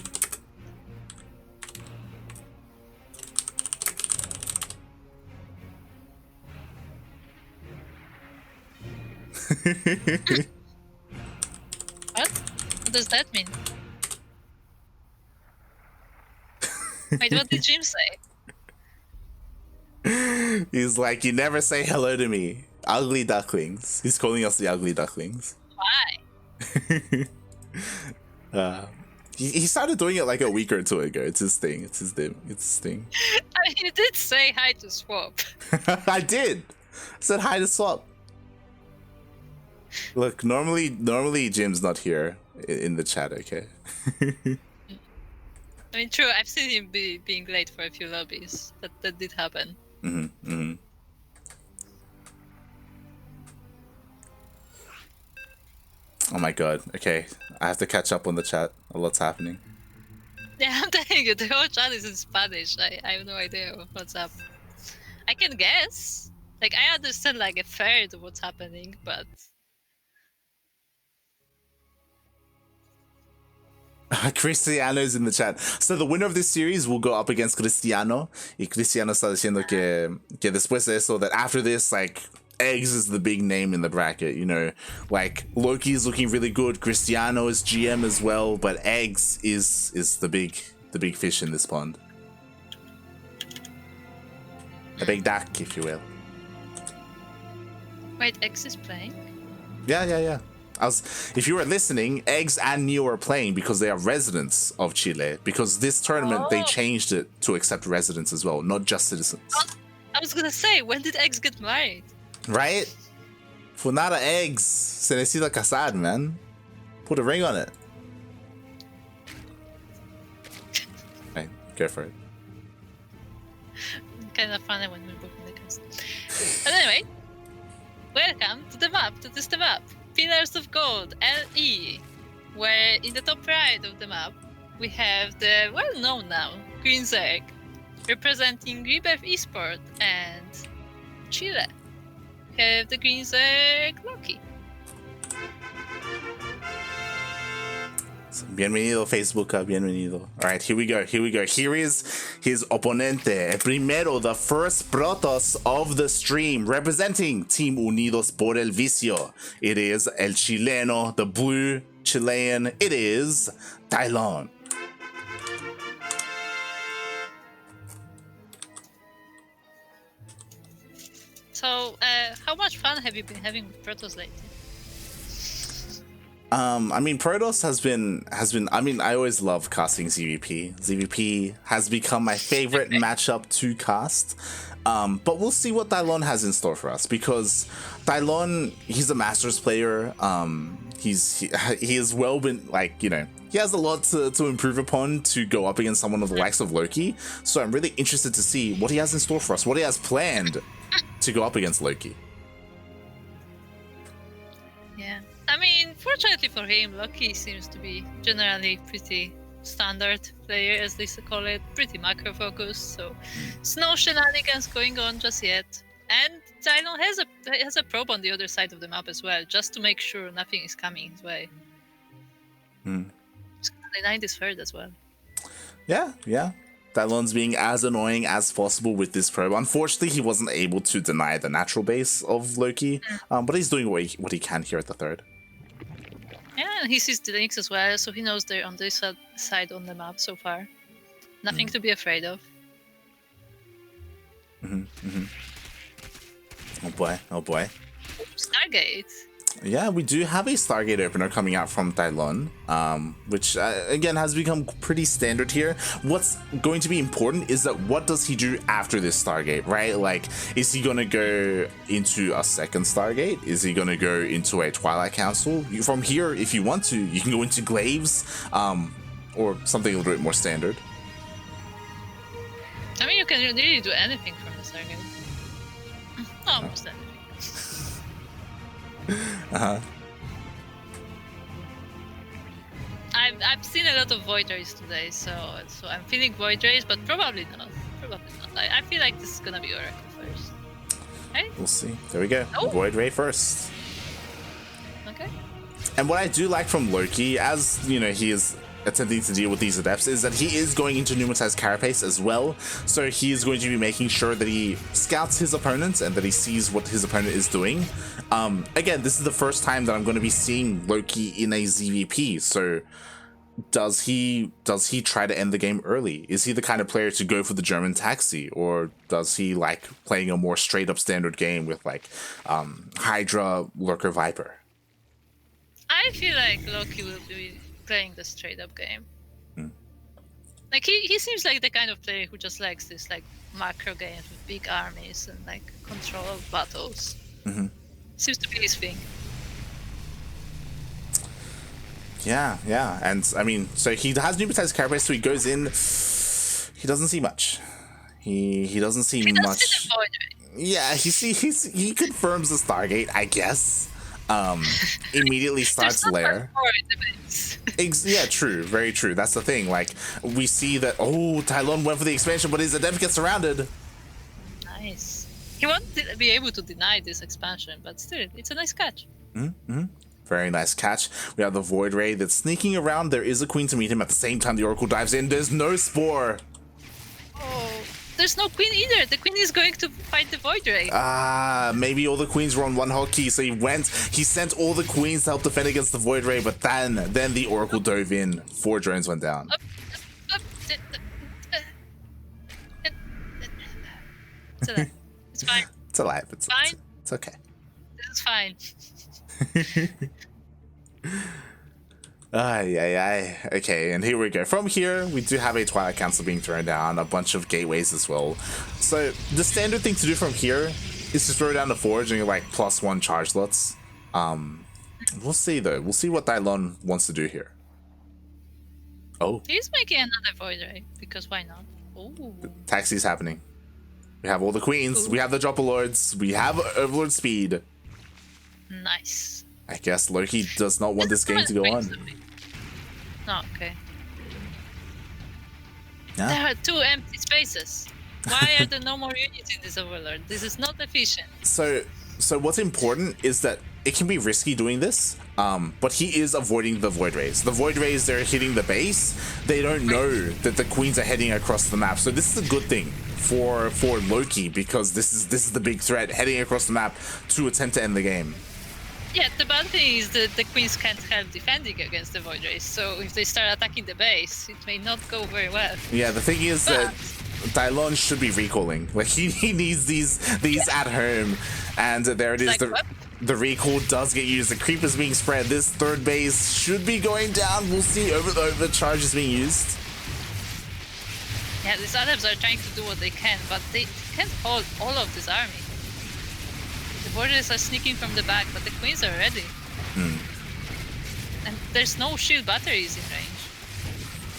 Speaker 2: What? What does that mean? Wait, what did Jim say?
Speaker 1: He's like, you never say hello to me. Ugly ducklings. He's calling us the ugly ducklings.
Speaker 2: Why?
Speaker 1: He started doing it like a week or two ago. It's his thing. It's his thing.
Speaker 2: I mean, you did say hi to Swap.
Speaker 1: I did. I said hi to Swap. Look, normally Jim's not here in the chat, okay?
Speaker 2: I mean, true, I've seen him being late for a few lobbies. That did happen.
Speaker 1: Oh my god, okay. I have to catch up on the chat. A lot's happening.
Speaker 2: Yeah, I'm telling you, the whole chat is in Spanish. I have no idea what's up. I can guess. Like, I understand like a third of what's happening, but...
Speaker 1: Cristiano's in the chat. So the winner of this series will go up against Cristiano. Y Cristiano está diciendo que después de eso, that after this, like, eGGz is the big name in the bracket, you know. Like, Loki is looking really good. Cristiano is GM as well, but eGGz is the big fish in this pond. The big duck, if you will.
Speaker 2: Wait, eGGz is playing?
Speaker 1: Yeah. If you were listening, eGGz and Neo are playing because they are residents of Chile. Because this tournament, they changed it to accept residents as well, not just citizens.
Speaker 2: I was gonna say, when did eGGz get married?
Speaker 1: Right? Funada eGGz. Se necesita casar, man. Put a ring on it. Right, go for it.
Speaker 2: Kind of funny when we're booking the cast. But anyway, welcome to the map. That is the map. Pillars of Gold, LE, where in the top right of the map, we have the well-known now Green Zerg, representing Rebirth eSports and Chile. We have the Green Zerg Loki.
Speaker 1: Bienvenido, Facebook, bienvenido. Alright, here we go. Here is his oponente. El primero, the first Protoss of the stream, representing Team Unidos por el Vicio. It is el chileno, the blue Chilean. It is Tailon.
Speaker 2: So, how much fun have you been having with Protoss lately?
Speaker 1: I mean, Protoss has been. I mean, I always love casting ZVP. ZVP has become my favorite matchup to cast. But we'll see what Tailon has in store for us, because Tailon, he's a Masters player. He has well been, like, you know, he has a lot to improve upon to go up against someone of the likes of Loki. So I'm really interested to see what he has in store for us, what he has planned to go up against Loki.
Speaker 2: Yeah. I mean, fortunately for him, Loki seems to be generally pretty standard player, as they call it, pretty macro focused, so there's no shenanigans going on just yet. And Tailon has a probe on the other side of the map as well, just to make sure nothing is coming his way. It's gonna deny this third as well. Yeah.
Speaker 1: Tailon's being as annoying as possible with this probe. Unfortunately, he wasn't able to deny the natural base of Loki, but he's doing what he can here at the third.
Speaker 2: Yeah, and he sees the links as well, so he knows they're on this side on the map so far. Nothing to be afraid of.
Speaker 1: Oh boy.
Speaker 2: Stargate.
Speaker 1: Yeah, we do have a Stargate opener coming out from Tailon, which again has become pretty standard here. What's going to be important is that what does he do after this Stargate, right? Like, is he going to go into a second Stargate? Is he going to go into a Twilight Council? From here, if you want to, you can go into Glaives, or something a little bit more standard.
Speaker 2: I mean, you can really do anything from the Stargate. Almost anything. I've seen a lot of Void Rays today, so I'm feeling Void Rays, but probably not. Probably not. I feel like this is gonna be Oracle first. Right?
Speaker 1: We'll see. There we go.
Speaker 2: Oh.
Speaker 1: Void Ray first.
Speaker 2: Okay.
Speaker 1: And what I do like from Loki, as you know, he is attempting to deal with these adepts, is that he is going into pneumatized carapace as well. So he is going to be making sure that he scouts his opponents and that he sees what his opponent is doing. Again, this is the first time that I'm going to be seeing Loki in a ZVP. So does he try to end the game early? Is he the kind of player to go for the German taxi, or does he like playing a more straight up standard game with like Hydra, Lurker, Viper?
Speaker 2: I feel like Loki will be playing the straight up game. Like he seems like the kind of player who just likes this like macro games with big armies and like control of battles. Seems to be his thing.
Speaker 1: Yeah, and I mean, so he has pneumatized carapace, so he goes in. He doesn't see much. He doesn't see much. Yeah, he confirms the Stargate, I guess. Immediately starts lair. Yeah, true, very true. That's the thing. Like we see that Tailon went for the expansion, but his adept gets surrounded.
Speaker 2: Nice. He won't be able to deny this expansion, but still, it's a nice catch.
Speaker 1: Very nice catch. We have the Void Ray that's sneaking around. There is a Queen to meet him at the same time the Oracle dives in. There's no Spore.
Speaker 2: Oh, there's no Queen either. The Queen is going to fight the Void Ray.
Speaker 1: Maybe all the Queens were on one hotkey, so he sent all the Queens to help defend against the Void Ray, but then the Oracle dove in. 4 drones went down.
Speaker 2: It's fine.
Speaker 1: It's alive. It's
Speaker 2: fine.
Speaker 1: It's okay.
Speaker 2: This is fine.
Speaker 1: Okay, and here we go. From here, we do have a Twilight Council being thrown down, a bunch of gateways as well. So the standard thing to do from here is to throw down the Forge and you're like +1 charge slots. We'll see though. We'll see what Tailon wants to do here. Oh,
Speaker 2: he's making another Void Ray because why not?
Speaker 1: Taxi's happening. We have all the Queens. We have the Dropper Lords. We have Overlord speed.
Speaker 2: Nice.
Speaker 1: I guess Loki does not want this game to go on.
Speaker 2: No, okay.
Speaker 1: Yeah.
Speaker 2: There are 2 empty spaces. Why are there no more units in this Overlord? This is not efficient.
Speaker 1: So what's important is that it can be risky doing this, but he is avoiding the Void Rays. The Void Rays, they're hitting the base. They don't know that the Queens are heading across the map. So this is a good thing for Loki, because this is the big threat, heading across the map to attempt to end the game.
Speaker 2: Yeah, the bad thing is that the Queens can't help defending against the Void Rays, so if they start attacking the base, it may not go very well.
Speaker 1: Yeah, the thing is that Tailon should be recalling. Like he needs these at home, and there it is.
Speaker 2: Like,
Speaker 1: the recall does get used. The creep is being spread. This third base should be going down. We'll see. Overcharge is being used.
Speaker 2: Yeah, these adepts are trying to do what they can, but they can't hold all of this army. The Void Rays are sneaking from the back, but the Queens are ready. And there's no shield batteries in range.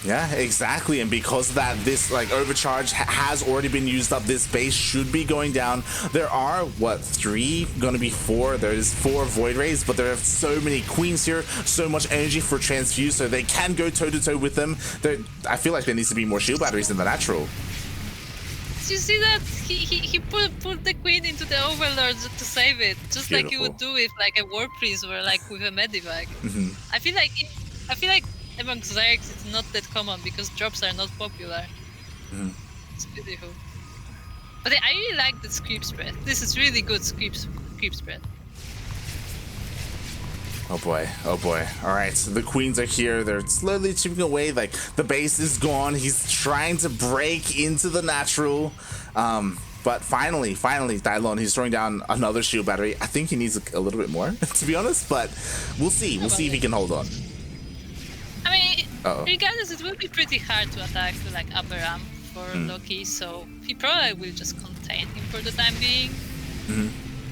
Speaker 1: Yeah, exactly. And because of that, this like overcharge has already been used up. This base should be going down. There are 3 gonna be 4. There is 4 Void Rays, but there are so many Queens here, so much energy for transfuse, so they can go toe to toe with them. I feel like there needs to be more shield batteries than the natural.
Speaker 2: You see that he put the Queen into the Overlord to save it, just like you would do if like a War Priest or like with a Medivac. I feel like among Zergs it's not that common because drops are not popular. It's beautiful. But I really like the creep spread. This is really good creep spread.
Speaker 1: Oh boy. Alright, so the Queens are here. They're slowly chipping away. Like, the base is gone. He's trying to break into the natural. But finally, Tailon, he's throwing down another shield battery. I think he needs a little bit more, to be honest. But we'll see. We'll see if he can hold on.
Speaker 2: I mean, regardless, it will be pretty hard to attack the like upper ramp for Loki. So he probably will just contain him for the time being.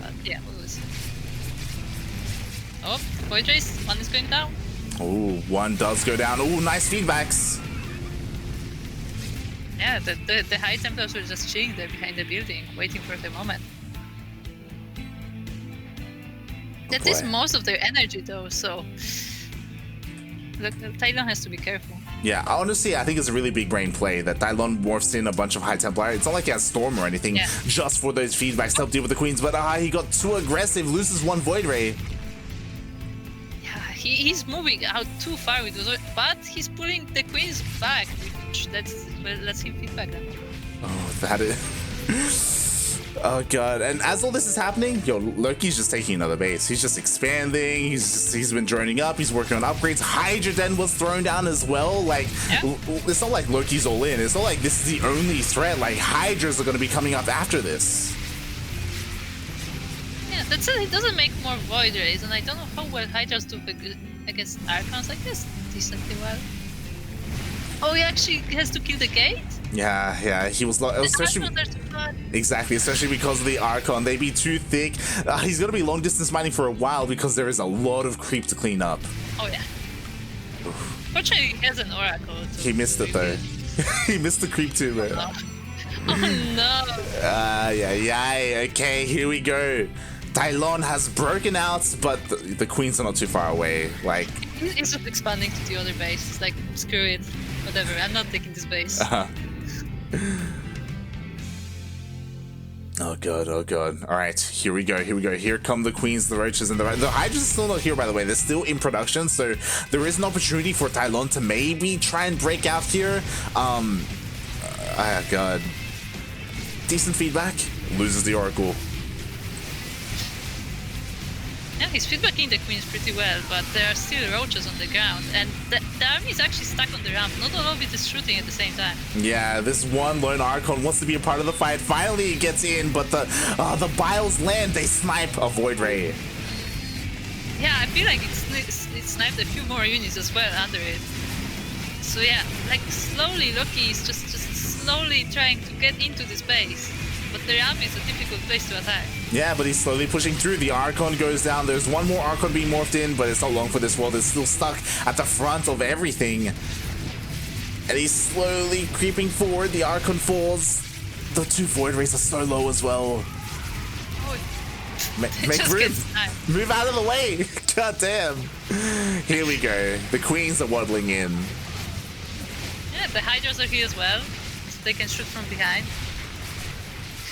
Speaker 2: But yeah, we will see. Oh, Void Race, 1 is going down.
Speaker 1: Oh, 1 does go down. Oh, nice feedbacks.
Speaker 2: Yeah, the High Templars were just chilling there behind the building, waiting for the moment. That is most of their energy though, so... Look, Tailon has to be careful.
Speaker 1: Yeah, honestly, I think it's a really big brain play that Tailon morphs in a bunch of High Templar. It's not like he has Storm or anything, just for those feedbacks to help deal with the Queens, but he got too aggressive, loses one Void Ray.
Speaker 2: Yeah, he's moving out too far with those, but he's pulling the Queens back, which lets him feedback them.
Speaker 1: Oh, that is... Oh god, and as all this is happening, Loki's just taking another base. He's just expanding, he's been droning up, he's working on upgrades. Hydra Den was thrown down as well. Like, it's not like Loki's all in. It's not like this is the only threat. Like, Hydras are going to be coming up after this.
Speaker 2: Yeah, that's it. He doesn't make more Void Rays, and I don't know how well Hydras do against Archons. I guess decently well. Oh, he actually has to kill the gate?
Speaker 1: Yeah, he was especially exactly, especially because of the Archon. They'd be too thick. He's gonna be long distance mining for a while because there is a lot of creep to clean up.
Speaker 2: Oh yeah. Fortunately, he has an Oracle.
Speaker 1: He missed it though. He missed the creep too, man.
Speaker 2: Oh no.
Speaker 1: Yeah. Okay, here we go. Tailon has broken out, but the Queens are not too far away. Like,
Speaker 2: he's just expanding to the other base. It's like, screw it, whatever. I'm not taking this base.
Speaker 1: Oh god. All right, here we go. Here come the Queens, the Roaches, and the Hydras are still not here, by the way. They're still in production, so there is an opportunity for Tailon to maybe try and break out here. God. Decent feedback. Loses the Oracle.
Speaker 2: Yeah, he's feedbacking the Queens pretty well, but there are still Roaches on the ground, and the army is actually stuck on the ramp. Not all of it is shooting at the same time.
Speaker 1: Yeah, this one lone Archon wants to be a part of the fight. Finally, it gets in, but the Biles land. They snipe a Void Ray.
Speaker 2: Yeah, I feel like it sniped a few more units as well under it. So yeah, like slowly, Loki is just slowly trying to get into this base. But the ramp is a difficult place to attack. Yeah,
Speaker 1: but he's slowly pushing through. The Archon goes down. There's one more Archon being morphed in, but it's not long for this world. It's still stuck at the front of everything. And he's slowly creeping forward. The Archon falls. The two Void Rays are so low as well.
Speaker 2: Oh,
Speaker 1: make room. Move out of the way. God damn. Here we go. The Queens are waddling in.
Speaker 2: Yeah, the Hydras are here as well, so they can shoot from behind.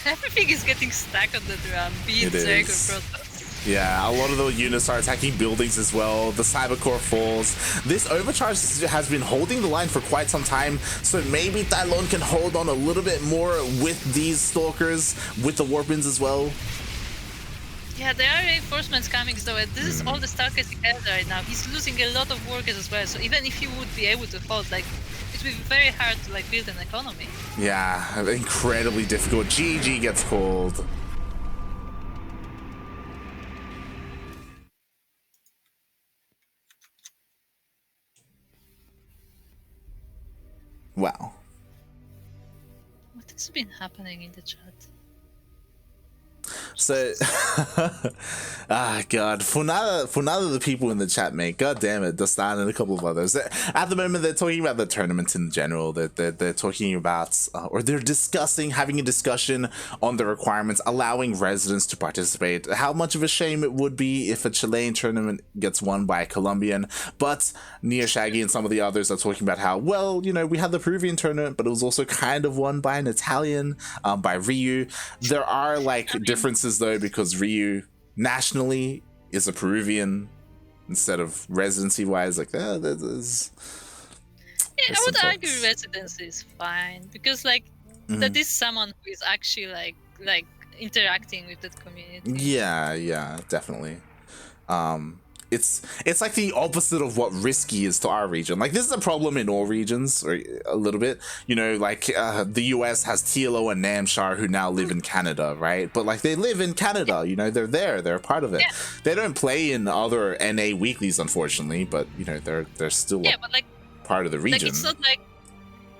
Speaker 2: Everything is getting stuck on the drum, be it Zerg or Protoss.
Speaker 1: Yeah, a lot of the units are attacking buildings as well. The Cybercore falls. This overcharge has been holding the line for quite some time, so maybe Tailon can hold on a little bit more with these Stalkers, with the Warpins as well.
Speaker 2: Yeah, there are reinforcements coming though, and this is all the Stalkers he has right now. He's losing a lot of workers as well, so even if he would be able to hold, like, it would be very hard to like build an economy.
Speaker 1: Yeah, incredibly difficult. GG gets called. Wow.
Speaker 2: What has been happening in the chat?
Speaker 1: So, God, for none of the people in the chat, mate, god damn it, Dastan and a couple of others. At the moment, they're talking about the tournament in general. They're talking about, or they're having a discussion on the requirements, allowing residents to participate. How much of a shame it would be if a Chilean tournament gets won by a Colombian. But Neo Shaggy and some of the others are talking about how, well, you know, we had the Peruvian tournament, but it was also kind of won by an Italian, by Ryu. There are, like, differences though, because Ryu nationally is a Peruvian instead of residency wise. Like, there's
Speaker 2: I would argue residency is fine because, like, that is someone who is actually like interacting with that community.
Speaker 1: Yeah, definitely. It's like the opposite of what risky is to our region. Like, this is a problem in all regions, or a little bit. You know, like, the US has TLO and Namshar who now live in Canada, right? But, like, they live in Canada, you know, they're a part of it. Yeah. They don't play in other NA weeklies, unfortunately, but, you know, they're still
Speaker 2: but, like,
Speaker 1: part of the region.
Speaker 2: Like, it's not like,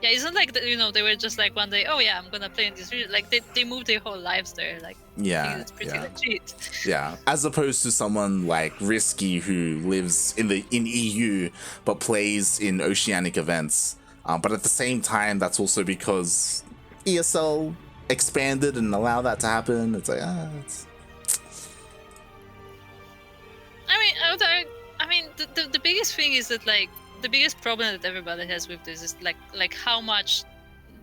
Speaker 2: it's not like, you know, they were just like one day, oh yeah, I'm gonna play in this region. Like, they moved their whole lives there. Like, I think it's pretty legit.
Speaker 1: Yeah, as opposed to someone like Risky who lives in EU but plays in oceanic events. But at the same time, that's also because ESL expanded and allowed that to happen. It's like, it's...
Speaker 2: I mean, the biggest thing is that, like, the biggest problem that everybody has with this is like how much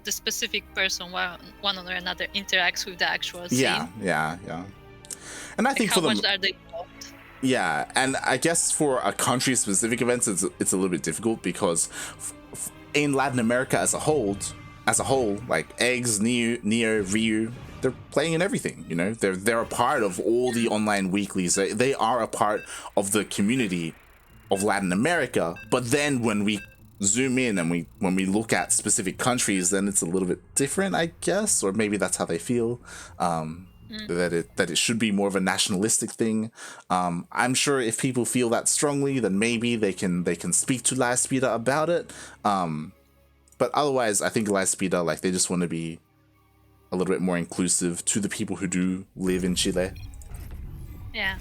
Speaker 2: the specific person one or another interacts with the actual scene.
Speaker 1: Yeah. And I think
Speaker 2: how
Speaker 1: for
Speaker 2: much are they involved?
Speaker 1: Yeah, and I guess for a country-specific event, it's a little bit difficult because in Latin America as a whole, like eGGz, Neo, Ryu, they're playing in everything. You know, they're a part of all the online weeklies. They are a part of the community of Latin America. But then when we zoom in and when we look at specific countries, then it's a little bit different, I guess, or maybe that's how they feel. That it should be more of a nationalistic thing. I'm sure if people feel that strongly, then maybe they can speak to La Espira about it. But otherwise, I think La Espira, like, they just want to be a little bit more inclusive to the people who do live in Chile.
Speaker 2: Yeah.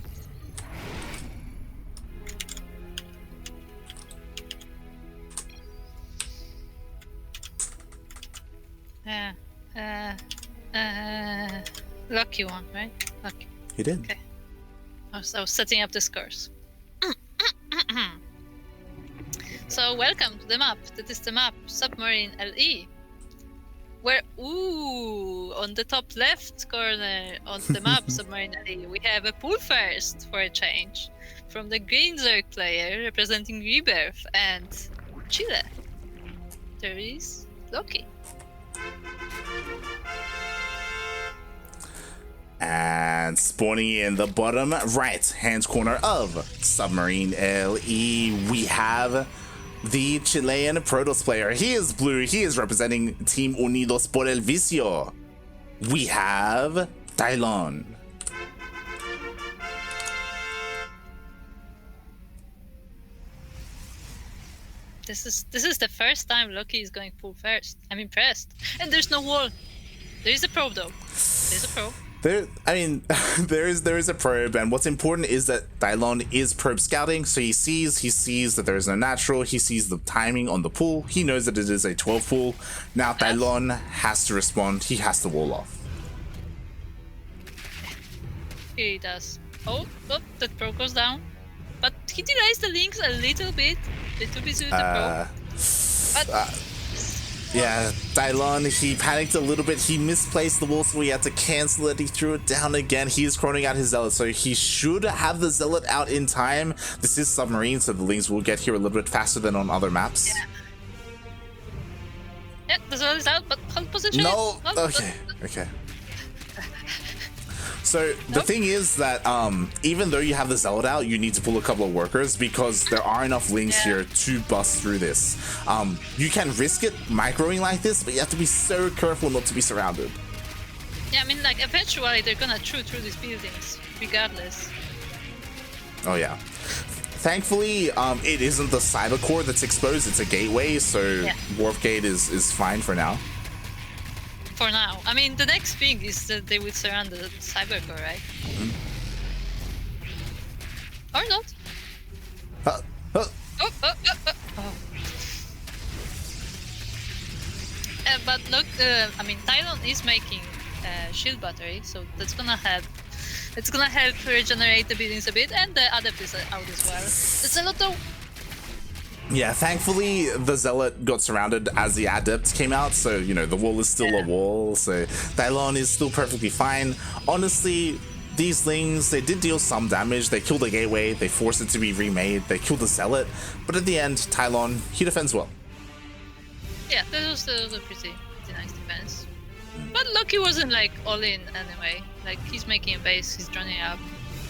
Speaker 2: Lucky one, right? Lucky.
Speaker 1: He did.
Speaker 2: Okay. I was setting up the scores. So welcome to the map. That is the map Submarine LE. Where, on the top left corner on the map Submarine LE, we have a pool first for a change from the Green Zerg player representing Rebirth and Chile. There is Loki.
Speaker 1: And spawning in the bottom right hand corner of Submarine LE, we have the Chilean Protoss player. He is blue. He is representing Team Unidos por el Vicio. We have Tailon.
Speaker 2: This is the first time Loki is going full first. I'm impressed. And there's no wall. There is a probe though. There's a probe.
Speaker 1: There is a probe, and what's important is that Tailon is probe scouting, so he sees that there is no natural, he sees the timing on the pool, he knows that it is a 12 pool. Now Tailon has to respond, he has to wall off.
Speaker 2: He does. Oh, that probe goes down. But he delays the links a little bit with the probe. But
Speaker 1: yeah, Tailon, he panicked a little bit. He misplaced the wall, so he had to cancel it. He threw it down again. He is chroning out his Zealot, so he should have the Zealot out in time. This is Submarine, so the links will get here a little bit faster than on other maps.
Speaker 2: Yeah, the Zealot is out, but hold position.
Speaker 1: No! Okay. So the thing is that even though you have the Zealot out, you need to pull a couple of workers because there are enough links here to bust through this. You can risk it microing like this, but you have to be so careful not to be surrounded.
Speaker 2: Yeah, I mean, like, eventually they're gonna shoot through these buildings, regardless.
Speaker 1: Oh yeah. Thankfully, it isn't the cyber core that's exposed, it's a gateway, so Warp Gate is fine for now.
Speaker 2: For now. I mean, the next thing is that they will surround the cyber core, right?
Speaker 1: Mm-hmm.
Speaker 2: Or not. But look, I mean, Tailon is making shield battery, so that's gonna help. It's gonna help regenerate the buildings a bit, and the Adept is out as well. It's a lot though.
Speaker 1: Yeah, thankfully the Zealot got surrounded as the Adept came out, so, you know, the wall is still a wall, so Tailon is still perfectly fine. Honestly, these things, they did deal some damage. They killed the gateway, they forced it to be remade, they killed the Zealot, but at the end, Tailon, he defends well.
Speaker 2: Yeah, that was a pretty nice defense. But Loki wasn't, like, all in anyway. Like, he's making a base, he's running up,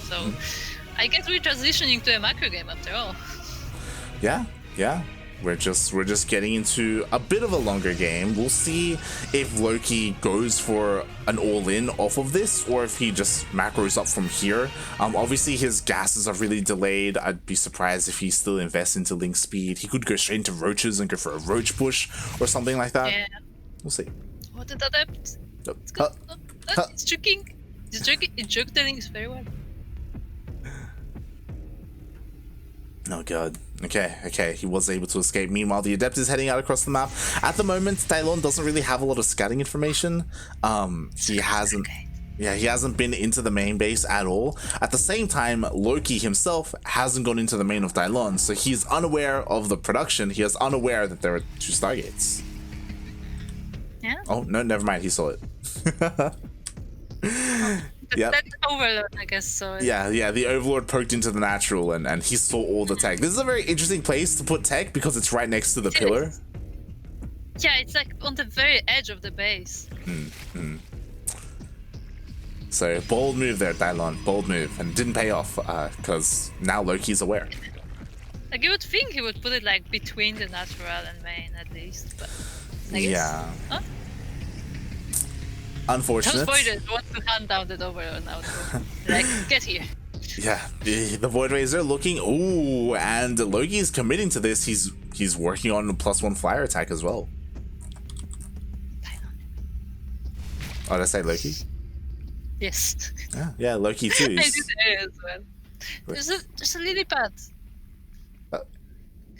Speaker 2: so I guess we're transitioning to a macro game after all.
Speaker 1: Yeah, we're just getting into a bit of a longer game. We'll see if Loki goes for an all-in off of this, or if he just macros up from here. Obviously his gases are really delayed. I'd be surprised if he still invests into link speed. He could go straight into roaches and go for a roach push or something like that.
Speaker 2: Yeah.
Speaker 1: We'll see.
Speaker 2: What did that happen? It's good. It's joking. It joked the links very well.
Speaker 1: Oh god. Okay, he was able to escape. Meanwhile, the Adept is heading out across the map. At the moment, Tailon doesn't really have a lot of scouting information. He hasn't... Yeah, he hasn't been into the main base at all. At the same time, Loki himself hasn't gone into the main of Tailon, so he's unaware of the production. He is unaware that there are 2 Stargates.
Speaker 2: Yeah.
Speaker 1: Oh, no, never mind. He saw it. Yeah.
Speaker 2: That's Overlord, I guess. So.
Speaker 1: Yeah, the Overlord poked into the natural and he saw all the tech. This is a very interesting place to put tech because it's right next to the pillar.
Speaker 2: Yeah, it's like on the very edge of the base.
Speaker 1: So, bold move there, Tailon. Bold move. And didn't pay off because now Loki's aware.
Speaker 2: Like, you would think he would put it like between the natural and main at least, but I guess.
Speaker 1: Yeah.
Speaker 2: Huh?
Speaker 1: Unfortunate.
Speaker 2: Those Voiders want to hunt down the Overlord now. So, like, get here.
Speaker 1: Yeah, the Void Rays are looking. Ooh, and Loki's committing to this. He's working on a +1 flyer attack as well. Oh, did I say Loki?
Speaker 2: Yes.
Speaker 1: Yeah, Loki too.
Speaker 2: I did as well. There's a lily pad.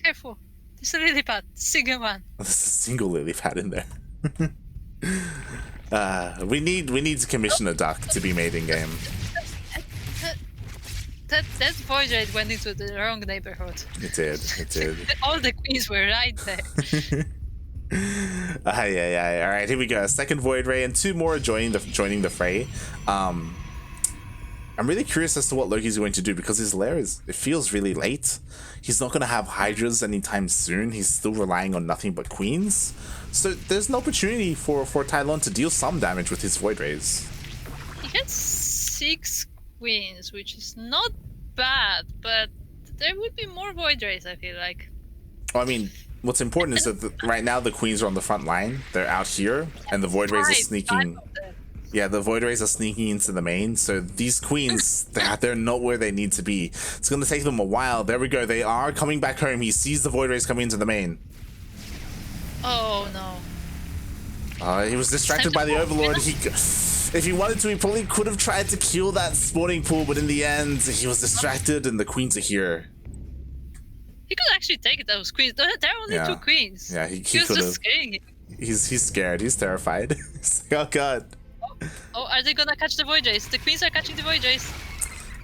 Speaker 2: Careful. There's a lily pad. Single one.
Speaker 1: There's a single lily pad in there. We need to commission a duck to be made in game.
Speaker 2: That Void Raid went into the wrong neighborhood.
Speaker 1: It did.
Speaker 2: All the queens were right there.
Speaker 1: Yeah. All right, here we go. Second Void Ray and 2 more joining the fray. I'm really curious as to what Loki's going to do because his lair it feels really late. He's not going to have Hydras anytime soon. He's still relying on nothing but queens. So there's an opportunity for Tailon to deal some damage with his Void Rays.
Speaker 2: He has 6 queens, which is not bad, but there would be more Void Rays, I feel like.
Speaker 1: I mean, what's important is that right now the queens are on the front line. They're out here, and the Void Rays are sneaking. Yeah, the Void Rays are sneaking into the main, so these queens, they're not where they need to be. It's going to take them a while. There we go. They are coming back home. He sees the Void Rays coming into the main.
Speaker 2: Oh, no.
Speaker 1: He was distracted by the Overlord. If he wanted to, he probably could have tried to kill that spawning pool, but in the end, he was distracted, and the queens are here.
Speaker 2: He could actually take those queens. There are only 2 queens.
Speaker 1: Yeah, he
Speaker 2: was
Speaker 1: could
Speaker 2: just
Speaker 1: have.
Speaker 2: scaring him.
Speaker 1: He's scared. He's terrified. He's like, oh, God.
Speaker 2: Oh, are they gonna catch the Void Rays? The queens are catching the Void Rays.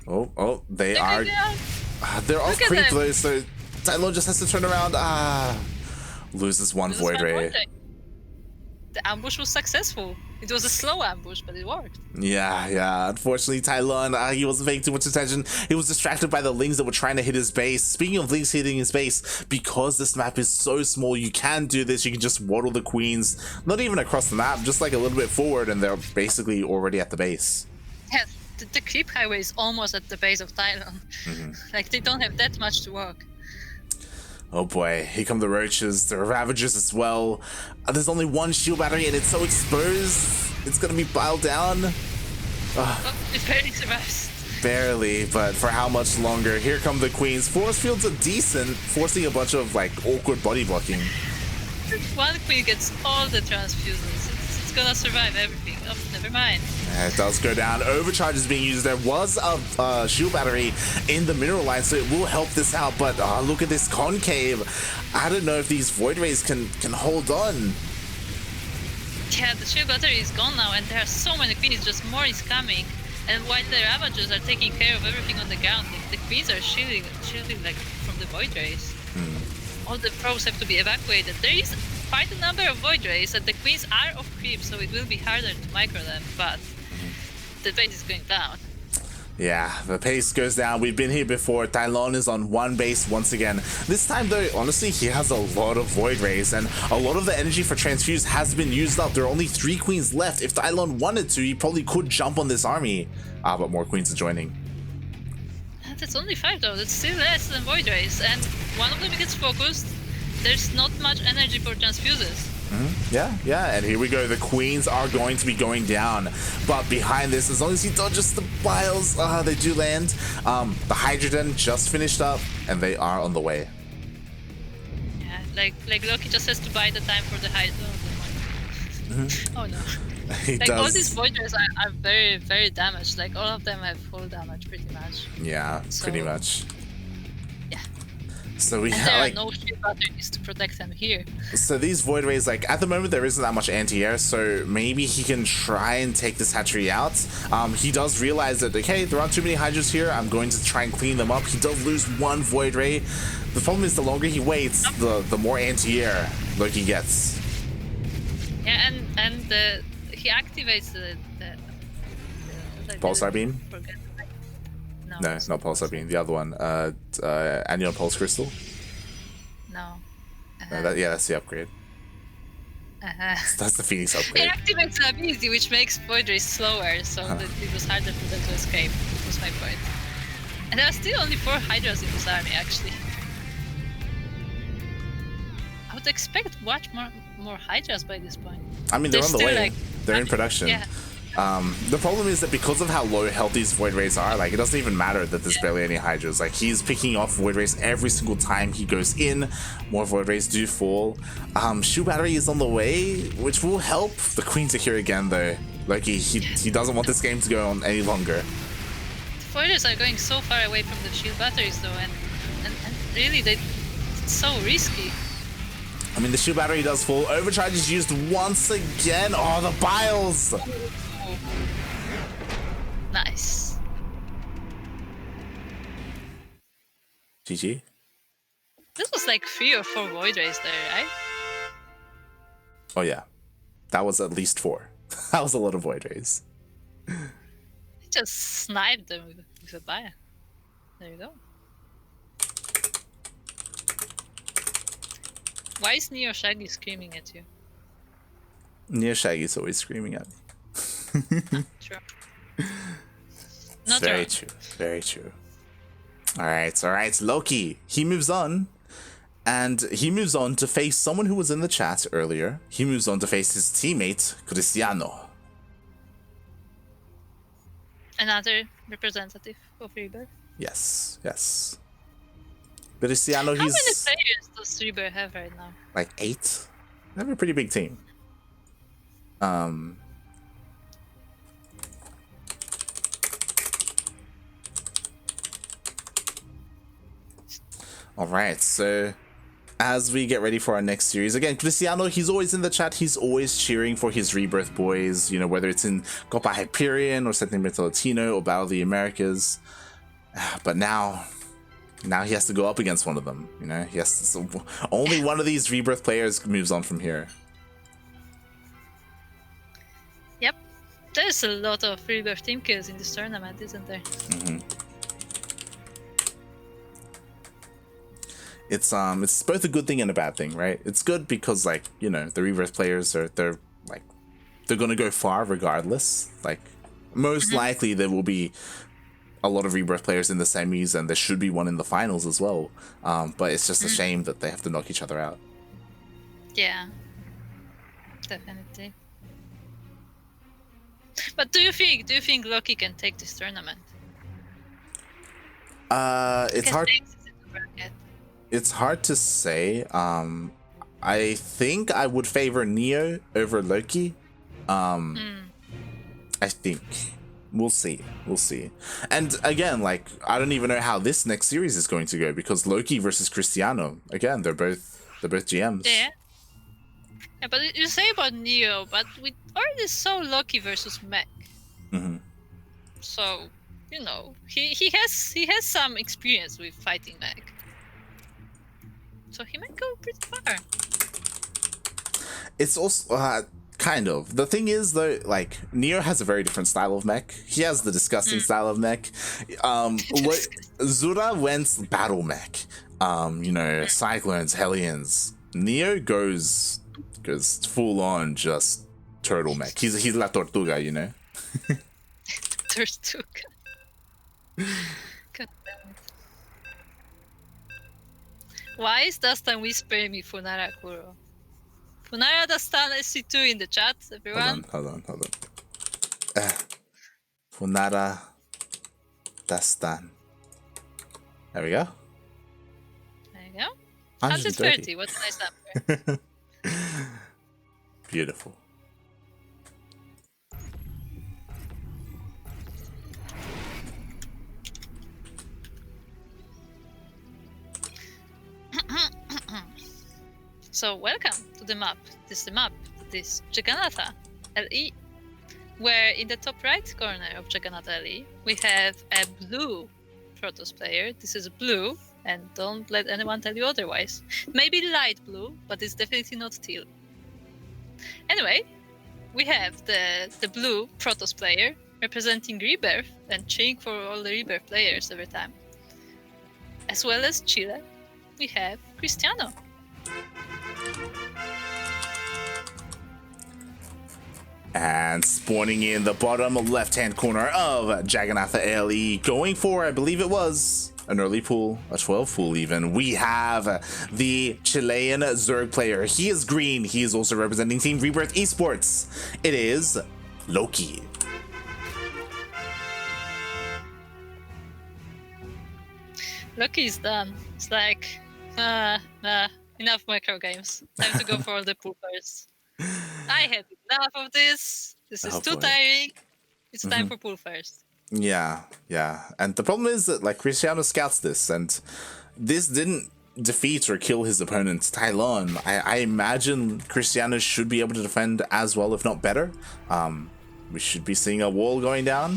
Speaker 1: Oh, they are. They're off creep though, so Tailon just has to turn around. Loses one Void Ray.
Speaker 2: The ambush was successful. It was a slow ambush, but it worked.
Speaker 1: Yeah. Unfortunately, Tailon, he wasn't paying too much attention. He was distracted by the Lings that were trying to hit his base. Speaking of Lings hitting his base, because this map is so small, you can do this. You can just waddle the queens, not even across the map, just like a little bit forward, and they're basically already at the base.
Speaker 2: Yeah, the creep highway is almost at the base of Tailon. Like, they don't have that much to walk.
Speaker 1: Oh boy, here come the roaches, there are Ravagers as well. There's only 1 shield battery and it's so exposed. It's gonna be piled down.
Speaker 2: It barely survives.
Speaker 1: Barely, but for how much longer? Here come the queens. Force fields are decent, forcing a bunch of like awkward body blocking.
Speaker 2: One queen gets all the transfusions. It's gonna survive everything. Oh, never mind.
Speaker 1: It does go down. Overcharge is being used. There was a shield battery in the mineral line, so it will help this out. But look at this concave. I don't know if these Void Rays can hold on.
Speaker 2: Yeah, the shield battery is gone now, and there are so many queens. Just more is coming. And while the Ravagers are taking care of everything on the ground, the queens are shielding like from the Void Rays. All the probes have to be evacuated. There is quite a number of Void Rays, and the queens are off creep, so it will be harder to micro them, but the base is going down.
Speaker 1: Yeah, the pace goes down. We've been here before. Tailon is on 1 base once again. This time though, honestly, he has a lot of Void Rays, and a lot of the energy for Transfuse has been used up. There are only 3 queens left. If Tailon wanted to, he probably could jump on this army. But more queens are joining.
Speaker 2: That's only 5 though. That's still less than Void Rays, and one of them gets focused. There's not much energy for Transfuses.
Speaker 1: Yeah, and here we go. The queens are going to be going down, but behind this, as long as he dodges the biles, they do land. The Hydrogen just finished up, and they are on the way.
Speaker 2: Yeah, like Loki just has to buy the time for the Hydrogen. Oh no.
Speaker 1: He
Speaker 2: like
Speaker 1: does.
Speaker 2: All these Voiders are very, very damaged. Like all of them have full damage pretty much.
Speaker 1: Yeah,
Speaker 2: so,
Speaker 1: pretty much.
Speaker 2: Yeah.
Speaker 1: So we
Speaker 2: And
Speaker 1: have
Speaker 2: there
Speaker 1: like
Speaker 2: are no shield batteries to protect them here.
Speaker 1: So these Void Rays, like at the moment there isn't that much anti-air, so maybe he can try and take this hatchery out. He does realize that, okay, there aren't too many Hydras here, I'm going to try and clean them up. He does lose one Void Ray. The problem is the longer he waits, the more anti-air Loki gets.
Speaker 2: Yeah, and he activates the
Speaker 1: Pulsar Beam?
Speaker 2: No,
Speaker 1: No, not Pulsar Beam, the other one. Anion Pulse Crystal?
Speaker 2: No.
Speaker 1: Yeah, that's the upgrade. That's the Phoenix upgrade.
Speaker 2: It activates the ability, which makes Void Rays slower, so that it was harder for them to escape. Was my point. And there are still only 4 Hydras in this army, actually. I would expect much more Hydras by this point.
Speaker 1: I mean, they're on the way.
Speaker 2: Like,
Speaker 1: they're in production.
Speaker 2: Yeah.
Speaker 1: The problem is that because of how low health these Void Rays are, like, it doesn't even matter that there's barely any Hydras. Like, he's picking off Void Rays every single time he goes in. More Void Rays do fall. Shield Battery is on the way, which will help. The Queens are here again, though. Loki, he doesn't want this game to go on any longer.
Speaker 2: The Void Rays are going so far away from the shield batteries, though, and really, it's so risky.
Speaker 1: I mean, the Shield Battery does fall. Overcharge is used once again. Oh, the Biles!
Speaker 2: Nice.
Speaker 1: GG.
Speaker 2: This was like 3 or 4 Void Rays there, right?
Speaker 1: Oh, yeah. That was at least 4. That was a lot of Void Rays.
Speaker 2: He just sniped them with a bio. There you go. Why is Neo Shaggy screaming at you?
Speaker 1: Neo Shaggy's always screaming at me.
Speaker 2: True. Not
Speaker 1: very
Speaker 2: wrong.
Speaker 1: true. Very true. Alright. Loki. He moves on. And he moves on to face someone who was in the chat earlier. He moves on to face his teammate, Cristiano.
Speaker 2: Another representative of Rebirth.
Speaker 1: Yes. Cristiano,
Speaker 2: How
Speaker 1: he's
Speaker 2: many players does Rebirth have right now?
Speaker 1: like 8. They have a pretty big team. Alright, so as we get ready for our next series, again, Cristiano, he's always in the chat, he's always cheering for his Rebirth boys, you know, whether it's in Copa Hyperion or Sentimiento Latino or Battle of the Americas. But now he has to go up against one of them, you know, only one of these Rebirth players moves on from here.
Speaker 2: Yep. There's a lot of Rebirth team kills in this tournament, isn't there?
Speaker 1: Mm-hmm. It's both a good thing and a bad thing, right? It's good because, like, you know, the Rebirth players they're gonna go far regardless. Like, most likely there will be a lot of Rebirth players in the semis, and there should be one in the finals as well. But it's just a shame that they have to knock each other out.
Speaker 2: Yeah, definitely. But do you think Loki can take this tournament?
Speaker 1: It's hard. It's hard to say. I think I would favor Neo over Loki. I think. We'll see. And again, like, I don't even know how this next series is going to go, because Loki versus Cristiano. Again, they're both GMs.
Speaker 2: Yeah. Yeah, but you say about Neo, but we already saw Loki versus Mech.
Speaker 1: Mm-hmm.
Speaker 2: So, you know, he has some experience with fighting Mech. So he might go pretty far.
Speaker 1: It's also kind of. The thing is, though, like, Neo has a very different style of mech. He has the disgusting style of mech. Zura went battle mech. You know, Cyclones, Hellions. Neo goes full on just turtle mech. He's La Tortuga, you know.
Speaker 2: Tortuga. God damn it. Why is Dastan whispering me Funara Kuro? Funara Dastan SC2 in the chat, everyone.
Speaker 1: Hold on. Funara Dastan. There we go.
Speaker 2: There you go.
Speaker 1: 130.
Speaker 2: 130, what's nice number?
Speaker 1: Beautiful.
Speaker 2: So welcome to the map. This is the map. This Jagannatha LE, where in the top right corner of Jagannatha LE we have a blue Protoss player. This is blue, and don't let anyone tell you otherwise. Maybe light blue, but it's definitely not teal. Anyway, we have the blue Protoss player representing Rebirth and cheering for all the Rebirth players every time. As well as Chile, we have Cristiano.
Speaker 1: And spawning in the bottom left-hand corner of Jagannatha LE, going for, I believe it was, an early pool, a 12 pool even. We have the Chilean Zerg player. He is green. He is also representing Team Rebirth eSports. It is Loki.
Speaker 2: Loki is done. It's like, enough micro games. Time to go for all the poolers. I had enough of this. This is too tiring. It's time for pool first.
Speaker 1: Yeah. And the problem is that like Cristiano scouts this, and this didn't defeat or kill his opponent, Tailon. I imagine Cristiano should be able to defend as well, if not better. We should be seeing a wall going down.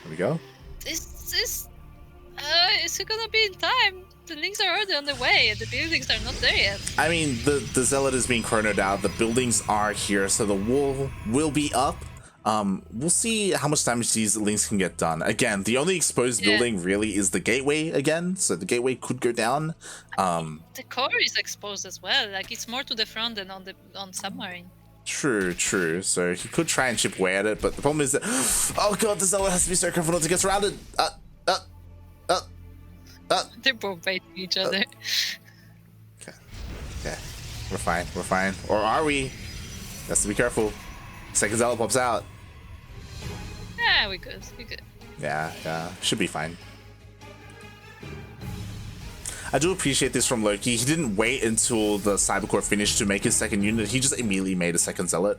Speaker 1: There we go.
Speaker 2: Is it gonna be in time? The links are already on the way, and the buildings are not there yet.
Speaker 1: I mean, the Zealot is being chronoed out. The buildings are here, so the wall will be up. We'll see how much damage these links can get done. Again, the only exposed building really is the gateway again, so the gateway could go down.
Speaker 2: The core is exposed as well. Like, it's more to the front than on submarine.
Speaker 1: True. So he could try and chip away at it, but the problem is that oh god, the Zealot has to be so careful not to get surrounded.
Speaker 2: They're both biting each other.
Speaker 1: Okay. We're fine. Or are we? Has to be careful. Second Zealot pops out.
Speaker 2: Yeah, we good.
Speaker 1: Yeah. Should be fine. I do appreciate this from Loki. He didn't wait until the Cybercore finished to make his second unit. He just immediately made a second Zealot,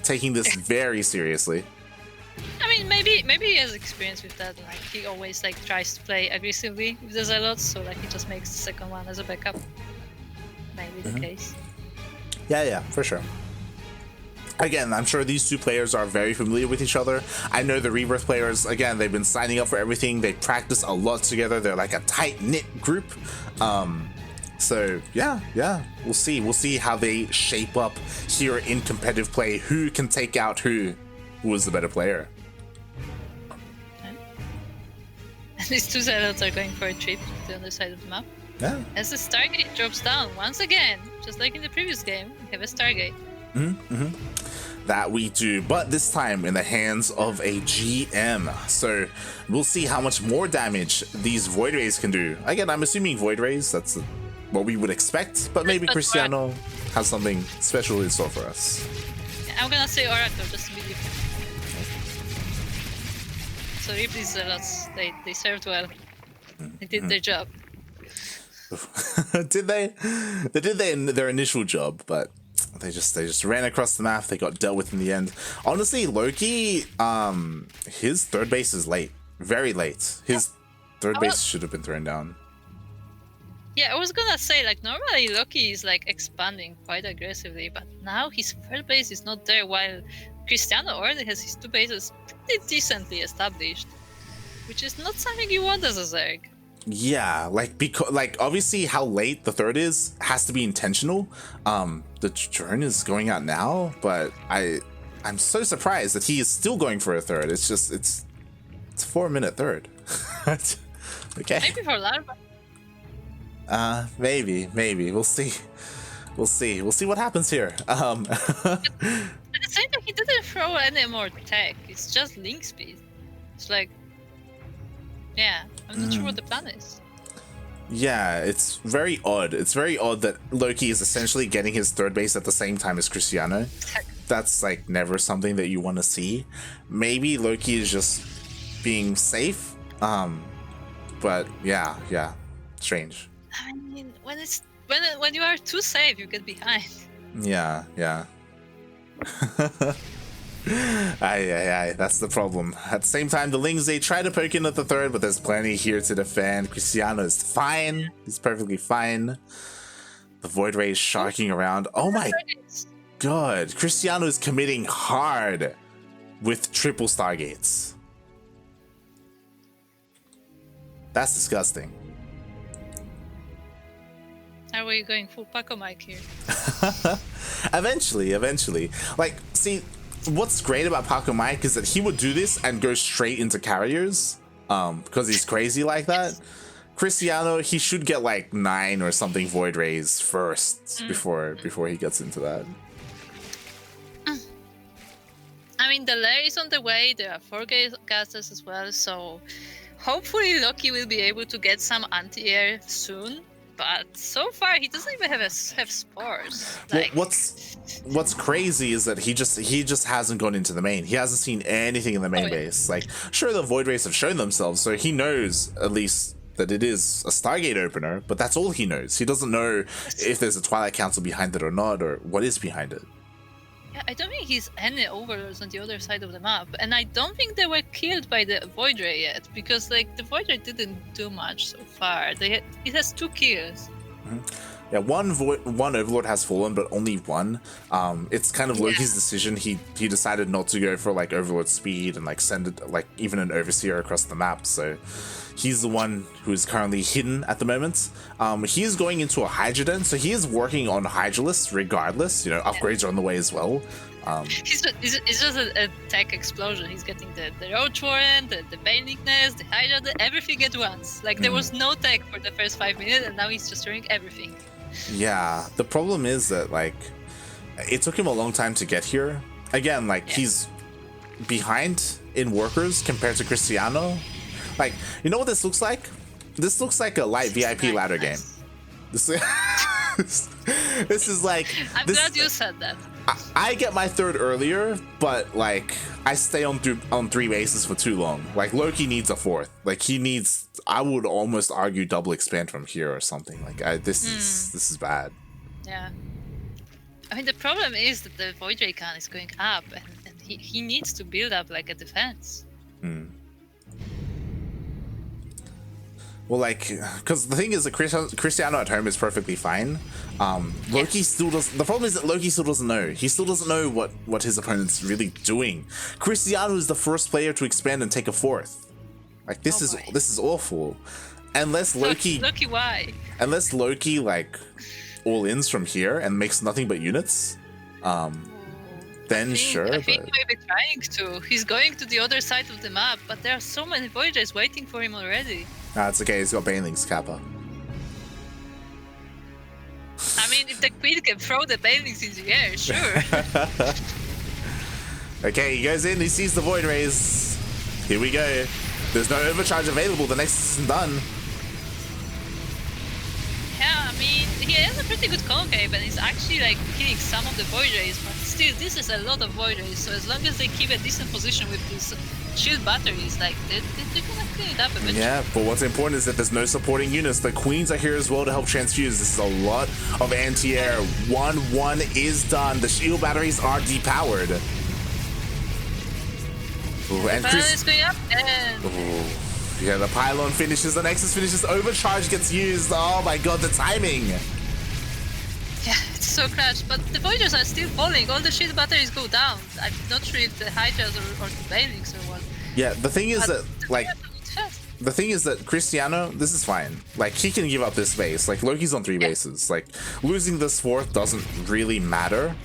Speaker 1: taking this very seriously.
Speaker 2: I mean, maybe he has experience with that. Like, he always like tries to play aggressively with the Zealots, so like he just makes the second one as a backup. Maybe the case.
Speaker 1: Yeah, for sure. Again, I'm sure these two players are very familiar with each other. I know the Rebirth players, again, they've been signing up for everything. They practice a lot together. They're like a tight-knit group. So yeah, we'll see how they shape up here in competitive play. Who can take out who is the better player?
Speaker 2: And these two Zealots are going for a trip to the other side of the map.
Speaker 1: Yeah.
Speaker 2: As the Stargate drops down once again, just like in the previous game, we have a Stargate.
Speaker 1: That we do, but this time in the hands of a GM. So we'll see how much more damage these Void Rays can do. Again, I'm assuming Void Rays, that's what we would expect, but maybe Cristiano has something special in store for us.
Speaker 2: I'm gonna say Oracle just to be different. So Ripley's Zealots, they served well. They did their job.
Speaker 1: Did they? They did their initial job, but they just ran across the map. They got dealt with in the end. Honestly, Loki, his third base is late, very late. His third base should have been thrown down.
Speaker 2: Yeah, I was gonna say, like, normally Loki is like expanding quite aggressively, but now his third base is not there, while Cristiano already has his two bases pretty decently established, which is not something you want as a Zerg.
Speaker 1: Yeah, because obviously how late the third is has to be intentional. The turn is going out now, but I'm so surprised that he is still going for a third. It's just it's a 4-minute third. Okay.
Speaker 2: Maybe for Larva.
Speaker 1: Maybe we'll see what happens here.
Speaker 2: At the same time, he didn't throw any more tech. It's just link speed. It's like, yeah, I'm not sure what the plan is.
Speaker 1: Yeah, it's very odd. It's very odd that Loki is essentially getting his third base at the same time as Cristiano. That's like never something that you want to see. Maybe Loki is just being safe. But yeah, strange.
Speaker 2: I mean, when you are too safe, you get behind.
Speaker 1: Yeah. Aye, that's the problem. At the same time, the Lings, they try to poke in at the third, but there's plenty here to defend. Cristiano is fine. He's perfectly fine. The Void Ray is sharking around. Oh my god. Cristiano is committing hard with triple Stargates. That's disgusting.
Speaker 2: Are we going full Paco Mike here?
Speaker 1: Eventually. Like, see, what's great about Paco Mike is that he would do this and go straight into carriers, because he's crazy like that. Cristiano, he should get like 9 or something Void Rays first before he gets into that.
Speaker 2: I mean, the lair is on the way. There are 4 gases as well, so hopefully Loki will be able to get some anti-air soon. But so far, he doesn't even have spores. Like,
Speaker 1: well, what's crazy is that he just hasn't gone into the main. He hasn't seen anything in the main base. Like, sure, the Void Rays have shown themselves, so he knows at least that it is a Stargate opener. But that's all he knows. He doesn't know if there's a Twilight Council behind it or not, or what is behind it.
Speaker 2: Yeah, I don't think he's any overlords on the other side of the map, and I don't think they were killed by the Void Ray yet, because like the Void Ray didn't do much so far. It has 2 kills.
Speaker 1: Yeah, one Overlord has fallen, but only one. It's kind of Loki's decision. He decided not to go for like Overlord speed and like send it like even an Overseer across the map. So he's the one who is currently hidden at the moment. He is going into a Hydra Den, so he is working on Hydralisk regardless. You know, upgrades are on the way as well.
Speaker 2: It's just a tech explosion. He's getting the Roach Warren, the Baneling Nest, the Hydra, everything at once. Like there was no tech for the first 5 minutes, and now he's just doing everything.
Speaker 1: Yeah, the problem is that like it took him a long time to get here. Again, like he's behind in workers compared to Cristiano. Like, you know what this looks like? This looks like a light VIP ladder game. This is like...
Speaker 2: I'm glad you said that.
Speaker 1: I get my 3rd earlier, but like I stay on 3 bases for too long. Like Loki needs a 4th. Like he needs, I would almost argue, double expand from here or something. Like this is bad.
Speaker 2: Yeah. I mean, the problem is that the Void Ray count is going up, and he needs to build up like a defense.
Speaker 1: Well, like, because the thing is that Cristiano at home is perfectly fine. Loki still doesn't. The problem is that Loki still doesn't know. He still doesn't know what his opponent's really doing. Cristiano is the first player to expand and take a 4th. Like this is awful. Unless Loki.
Speaker 2: Loki, why?
Speaker 1: Unless Loki like all-ins from here and makes nothing but units. Then sure.
Speaker 2: I think maybe trying to. He's going to the other side of the map, but there are so many Void Rays waiting for him already.
Speaker 1: Nah, it's okay. He's got Banelings, Kappa.
Speaker 2: I mean, if the Queen can throw the Banelings in the air, sure.
Speaker 1: Okay, he goes in. He sees the Void Rays. Here we go. There's no overcharge available. The Nexus isn't done.
Speaker 2: Yeah, I mean, he has a pretty good concave, and he's actually like killing some of the Void Rays, but still, this is a lot of Void Rays, so as long as they keep a decent position with these shield batteries, like, they're gonna clean it up eventually. Yeah,
Speaker 1: but what's important is that there's no supporting units. The Queens are here as well to help transfuse. This is a lot of anti-air. 1-1 is done. The shield batteries are depowered. Ooh, and
Speaker 2: Chris is going up, and...
Speaker 1: Ooh. Yeah, the pylon finishes, the Nexus finishes, overcharge gets used. Oh my god, the timing!
Speaker 2: Yeah, it's so crashed, but the Voyagers are still falling. All the shield batteries go down. I'm not sure if the Hydras or the Banelings or what.
Speaker 1: Yeah, the thing is that, like... The thing is that Cristiano, this is fine. Like, he can give up this base. Like, Loki's on 3 bases. Like, losing this 4th doesn't really matter.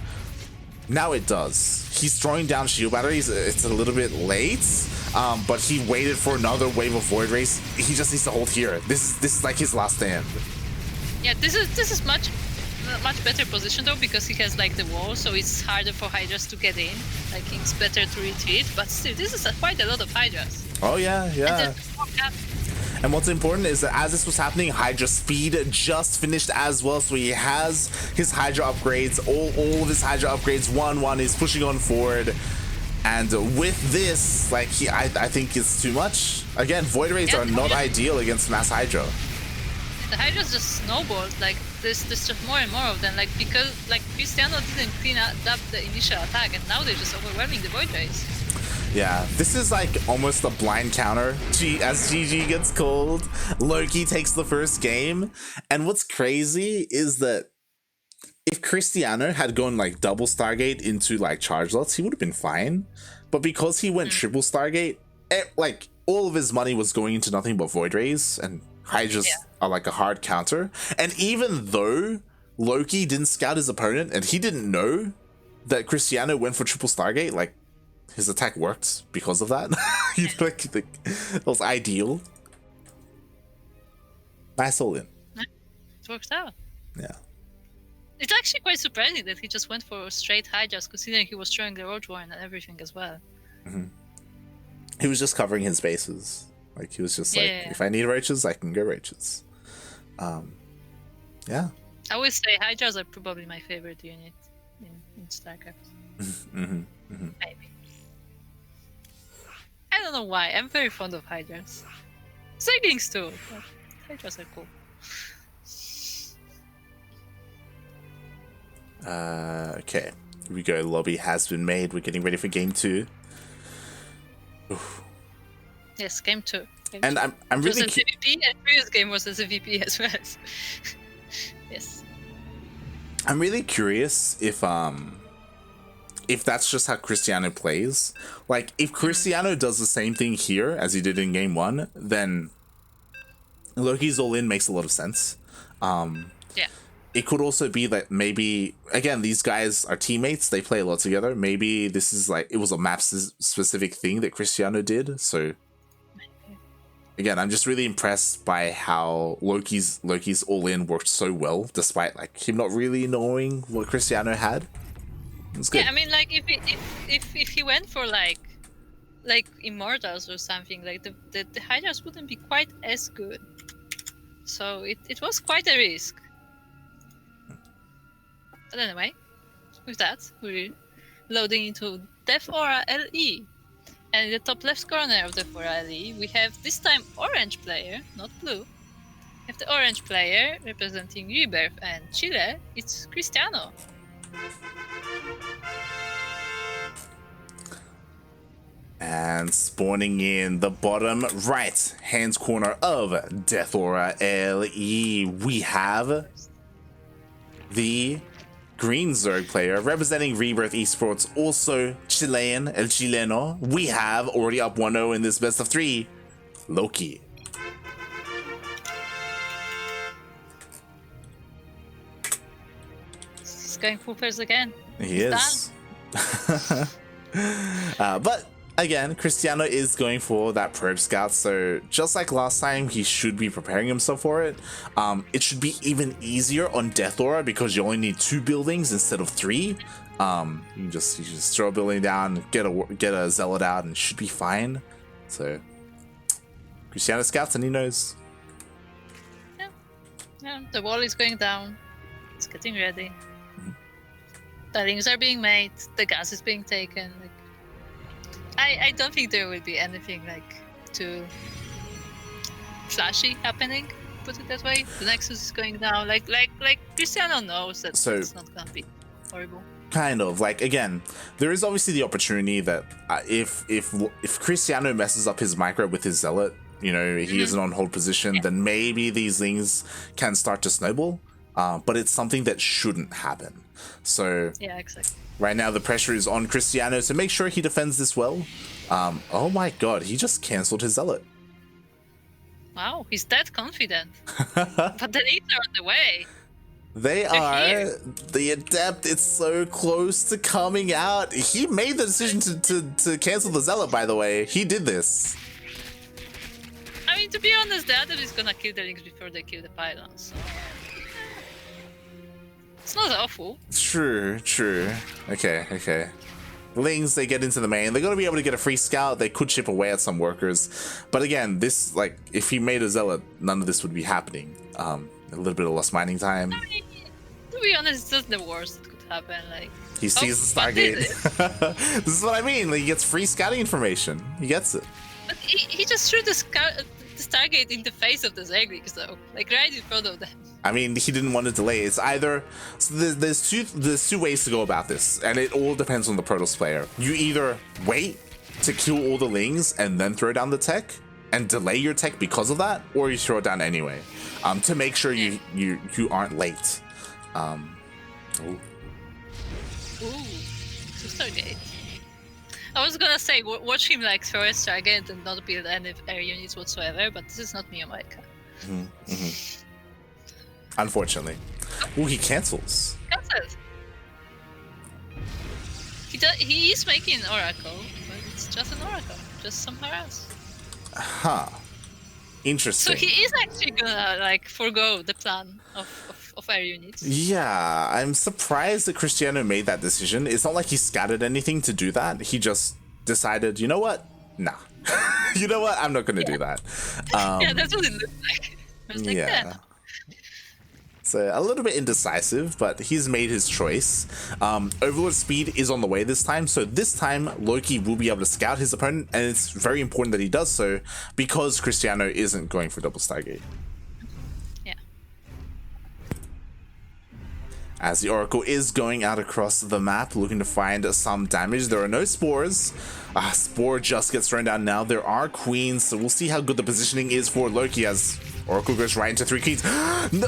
Speaker 1: Now it does. He's throwing down shield batteries. It's a little bit late, but he waited for another wave of Void Rays. He just needs to hold here. This is like his last stand.
Speaker 2: Yeah, this is much better position though, because he has like the wall, so it's harder for Hydras to get in. Like, it's better to retreat, but still, this is quite a lot of Hydras.
Speaker 1: Oh yeah, yeah. And what's important is that as this was happening, Hydra speed just finished as well, so he has his Hydra upgrades, all of his Hydra upgrades. 1-1 is pushing on forward, and with this, like, I think it's too much. Again, Void Rays are not ideal against mass Hydra.
Speaker 2: The Hydras just snowballed, like, there's just more and more of them, like, because, like, Cristiano didn't clean up the initial attack, and now they're just overwhelming the Void Rays.
Speaker 1: Yeah, this is like almost a blind counter as GG gets called. Loki takes the first game, and what's crazy is that if Cristiano had gone like double Stargate into like charge lots, he would have been fine. But because he went triple Stargate, like all of his money was going into nothing but Void Rays, and Hydras are like a hard counter. And even though Loki didn't scout his opponent and he didn't know that Cristiano went for triple Stargate, like his attack worked because of that. like it was ideal. Nice all in.
Speaker 2: It worked out.
Speaker 1: Yeah.
Speaker 2: It's actually quite surprising that he just went for straight Hydras, considering he was throwing the Roach Warren and everything as well.
Speaker 1: He was just covering his bases. Like he was just like, if I need roaches, I can go roaches. Yeah.
Speaker 2: I would say Hydras are probably my favorite unit in StarCraft. Maybe. I don't know why. I'm very fond of Hydras. Zerglings too, but Hydras are cool.
Speaker 1: Okay. Here we go. Lobby has been made. We're getting ready for game 2. Oof.
Speaker 2: Yes, game 2.
Speaker 1: And I'm really.
Speaker 2: It was a VP, and previous game was as a VP as well. Yes.
Speaker 1: I'm really curious if that's just how Cristiano plays. Like, if Cristiano does the same thing here as he did in game 1, then Loki's all in makes a lot of sense. It could also be that maybe, again, these guys are teammates, they play a lot together. Maybe this is like, it was a map specific thing that Cristiano did. So again, I'm just really impressed by how Loki's all in worked so well, despite like him not really knowing what Cristiano had. It's good.
Speaker 2: Yeah, I mean, like if he went for like Immortals or something, like the Hydras wouldn't be quite as good. So it was quite a risk. But anyway, with that, we're loading into Death Aura LE. And in the top left corner of Death Aura LE, we have this time orange player, not blue. We have the orange player representing Rebirth and Chile. It's Cristiano.
Speaker 1: And spawning in the bottom right hand corner of Death Aura LE, we have the green Zerg player representing Rebirth eSports, also Chilean, El Chileno. We have already up 1-0 in this best of 3, Loki.
Speaker 2: He's going full pairs again.
Speaker 1: He is. But again, Cristiano is going for that probe scout, so just like last time, he should be preparing himself for it. It should be even easier on Death Aura because you only need 2 buildings instead of 3. You can just throw a building down, get a zealot out, and it should be fine. So Cristiano scouts and he knows.
Speaker 2: Yeah, the wall is going down. It's getting ready. The rings are being made. The gas is being taken. Like, I don't think there will be anything like too flashy happening. Put it that way. The Nexus is going down. Like Cristiano knows that it's not gonna be horrible.
Speaker 1: Kind of like, again, there is obviously the opportunity that if Cristiano messes up his micro with his zealot, you know, he isn't on hold position, then maybe these things can start to snowball. But it's something that shouldn't happen. So
Speaker 2: yeah, exactly.
Speaker 1: Right now the pressure is on Cristiano to make sure he defends this well. Oh my god, he just cancelled his zealot.
Speaker 2: Wow, he's that confident. But the leads are on the way.
Speaker 1: They're here. The Adept is so close to coming out. He made the decision to cancel the zealot, by the way. He did this.
Speaker 2: I mean, to be honest, the Adept is gonna kill the links before they kill the pylons. So it's not awful.
Speaker 1: True. Okay. Lings, they get into the main. They're going to be able to get a free scout. They could chip away at some workers. But again, this, like, if he made a zealot, none of this would be happening. A little bit of lost mining time.
Speaker 2: I mean, to be honest, it's just the worst that could happen. Like,
Speaker 1: he sees the Stargate. This is what I mean. Like, he gets free scouting information. He gets it.
Speaker 2: But he just threw the Stargate in the face of the Zerglings, though. Like, right in front of them.
Speaker 1: I mean, he didn't want to delay. It's either there's two ways to go about this, and it all depends on the Protoss player. You either wait to kill all the Lings and then throw down the tech and delay your tech because of that, or you throw it down anyway, to make sure you aren't late. Ooh.
Speaker 2: Ooh, 2-star-gate. I was gonna say, watch him like throw a Stargate and not build any air units whatsoever, but this is not me, America.
Speaker 1: Unfortunately. Ooh, he cancels.
Speaker 2: Cancelled. He is making an Oracle, but it's just an Oracle, just somewhere else.
Speaker 1: Huh. Interesting.
Speaker 2: So he is actually gonna like forego the plan of air units.
Speaker 1: Yeah, I'm surprised that Cristiano made that decision. It's not like he scattered anything to do that. He just decided, you know what? Nah. You know what? I'm not going to do that.
Speaker 2: Yeah, that's what it looked like. I was like, yeah.
Speaker 1: So a little bit indecisive, but he's made his choice. Overlord speed is on the way this time, so this time Loki will be able to scout his opponent, and it's very important that he does so because Cristiano isn't going for double Stargate.
Speaker 2: Yeah.
Speaker 1: As the Oracle is going out across the map, looking to find some damage. There are no spores. Spore just gets thrown down now. There are queens, so we'll see how good the positioning is for Loki as Oracle goes right into 3 queens. No!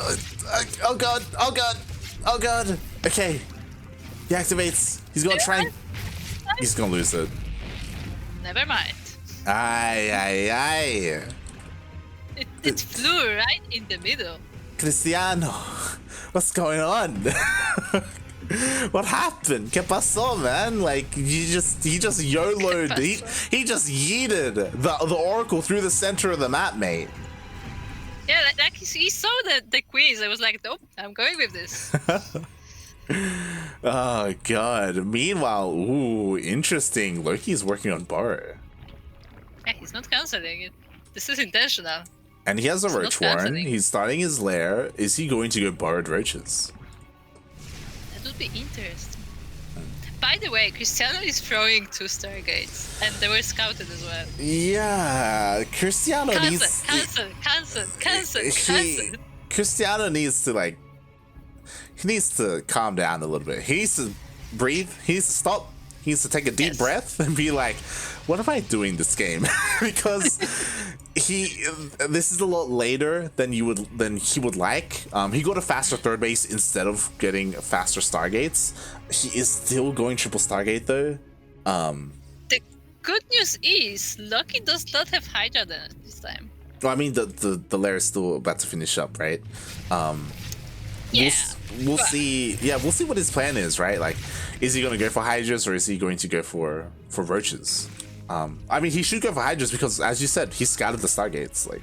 Speaker 1: Oh god! Oh god! Oh god! Okay. He activates. He's gonna try and... He's gonna lose it.
Speaker 2: Never mind.
Speaker 1: Aye.
Speaker 2: It flew right in the middle.
Speaker 1: Cristiano, what's going on? What happened? ¿Qué pasó, man? Like he just YOLO'd. He just yeeted the Oracle through the center of the map, mate.
Speaker 2: Yeah, like he saw the queens. I was like, nope, I'm going with this.
Speaker 1: Oh god. Meanwhile, ooh, interesting. Loki's working on Bar.
Speaker 2: Yeah, he's not canceling it. This is intentional.
Speaker 1: And he has a roach warren. He's starting his lair. Is he going to go borrowed roaches?
Speaker 2: That would be interesting. By the way, Cristiano is throwing 2 Stargates, and they were scouted as well.
Speaker 1: Yeah, Cristiano needs...
Speaker 2: Cancel.
Speaker 1: Cristiano needs to, like... He needs to calm down a little bit. He needs to breathe. He needs to stop. He needs to take a deep breath and be like, what am I doing this game? Because this is a lot later than he would like. He got a faster third base instead of getting faster Stargates. He is still going triple Stargate though.
Speaker 2: The good news is Loki does not have Hydra this time.
Speaker 1: Well, I mean the lair is still about to finish up, right?
Speaker 2: Yeah.
Speaker 1: We'll see. Yeah, we'll see what his plan is, right? Like, is he going to go for Hydras or is he going to go for roaches? I mean, he should go for Hydras because, as you said, he scouted the Stargates. Like,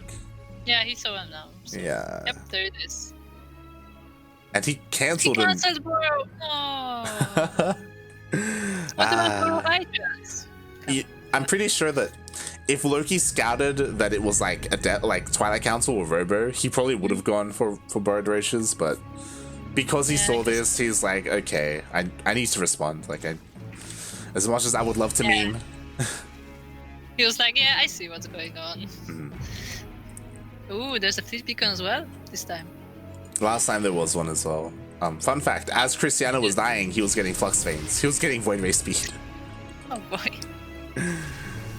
Speaker 2: yeah, he saw him now. So.
Speaker 1: Yeah.
Speaker 2: Yep, there it is.
Speaker 1: And he cancelled him.
Speaker 2: He cancelled, bro. Oh. What about Hydras?
Speaker 1: I'm pretty sure that if Loki scouted that it was like like Twilight Council or Robo, he probably would have gone for Burrowed Roaches, but because he saw this, he's like, okay, I need to respond. Like, as much as I would love to meme.
Speaker 2: He was like, yeah, I see what's going on. Ooh, there's a fleet beacon as well this time.
Speaker 1: Last time there was one as well. Fun fact, as Cristiano was dying, he was getting Flux Veins. He was getting Void Ray Speed.
Speaker 2: Oh boy.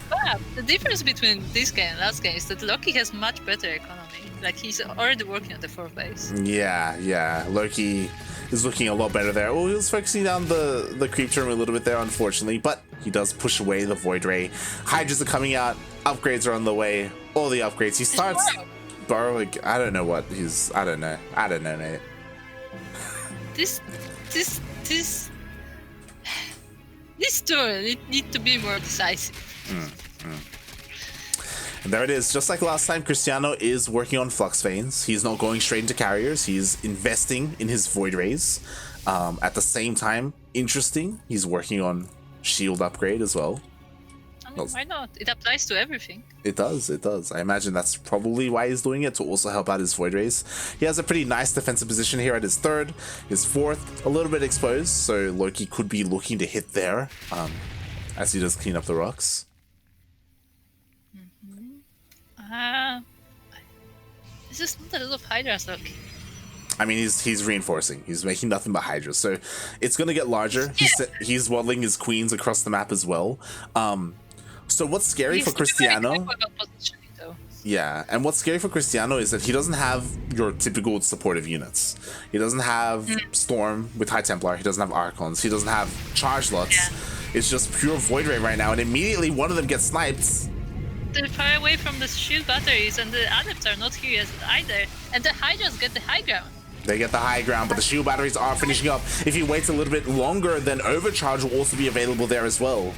Speaker 2: But the difference between this game and last game is that Loki has much better economy. Like, he's already working on the 4th base.
Speaker 1: Yeah. Loki is looking a lot better there. Oh, he was focusing down the creep term a little bit there, unfortunately, but he does push away the Void Ray. Hydras are coming out. Upgrades are on the way. All the upgrades. He starts borrowing. I don't know what he's... I don't know, mate.
Speaker 2: This turn need to be more decisive.
Speaker 1: And there it is. Just like last time, Cristiano is working on Flux Veins. He's not going straight into carriers. He's investing in his Void Rays. At the same time, interesting, he's working on Shield upgrade as well.
Speaker 2: I mean, why not? It applies to everything.
Speaker 1: It does. I imagine that's probably why he's doing it, to also help out his Void Rays. He has a pretty nice defensive position here at his 3rd. His 4th, a little bit exposed, so Loki could be looking to hit there as he does clean up the rocks.
Speaker 2: This is not a lot of Hydras, Loki.
Speaker 1: I mean, he's reinforcing. He's making nothing but Hydras, so it's gonna get larger.
Speaker 2: Yeah.
Speaker 1: He's waddling his queens across the map as well. So what's scary for Cristiano? Yeah, and what's scary for Cristiano is that he doesn't have your typical supportive units. He doesn't have Storm with High Templar, he doesn't have Archons, he doesn't have Charge Lots.
Speaker 2: Yeah.
Speaker 1: It's just pure Void Ray right now, and immediately one of them gets sniped.
Speaker 2: They're far away from the shield batteries, and the adepts are not here either. And the Hydras get the high ground.
Speaker 1: They get the high ground, but the shield batteries are finishing up. If he waits a little bit longer, then Overcharge will also be available there as well.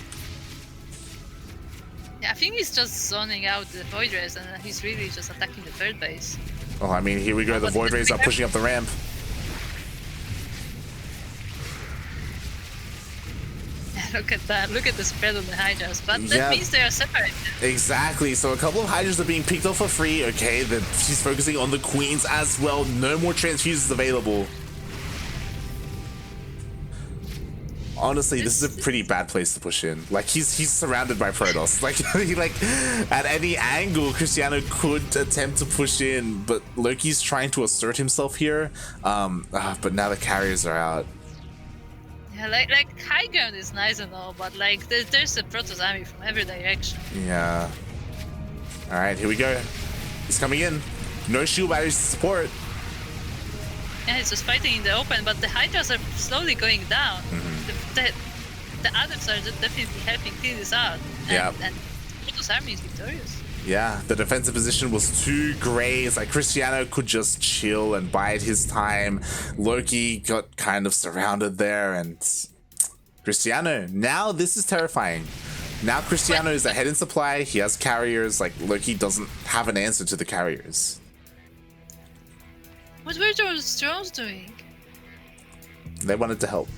Speaker 2: Yeah, I think he's just zoning out the Void Rays, and he's really just attacking the third base.
Speaker 1: Oh, I mean, here we go. The Void Rays are pushing up the ramp.
Speaker 2: Look at that. Look at the spread on the Hydras. But that means they are separated.
Speaker 1: Exactly. So a couple of Hydras are being picked off for free. Okay, she's focusing on the Queens as well. No more transfuses available. Honestly, this is a pretty bad place to push in. Like, he's surrounded by Protoss. Like, at any angle, Cristiano could attempt to push in, but Loki's trying to assert himself here. But now the carriers are out.
Speaker 2: Yeah, like high ground is nice and all, but like there's a Protoss army from every direction.
Speaker 1: Yeah. All right, here we go. He's coming in. No shield batteries to support.
Speaker 2: Yeah, he's just fighting in the open, but the Hydras are slowly going down. The adepts are definitely helping clean this out. And Protoss army is victorious.
Speaker 1: Yeah, the defensive position was too great. It's like Cristiano could just chill and bide his time. Loki got kind of surrounded there, and Cristiano, now this is terrifying. Now Cristiano is ahead in supply. He has carriers. Like, Loki doesn't have an answer to the carriers.
Speaker 2: What were those drones doing?
Speaker 1: They wanted to help.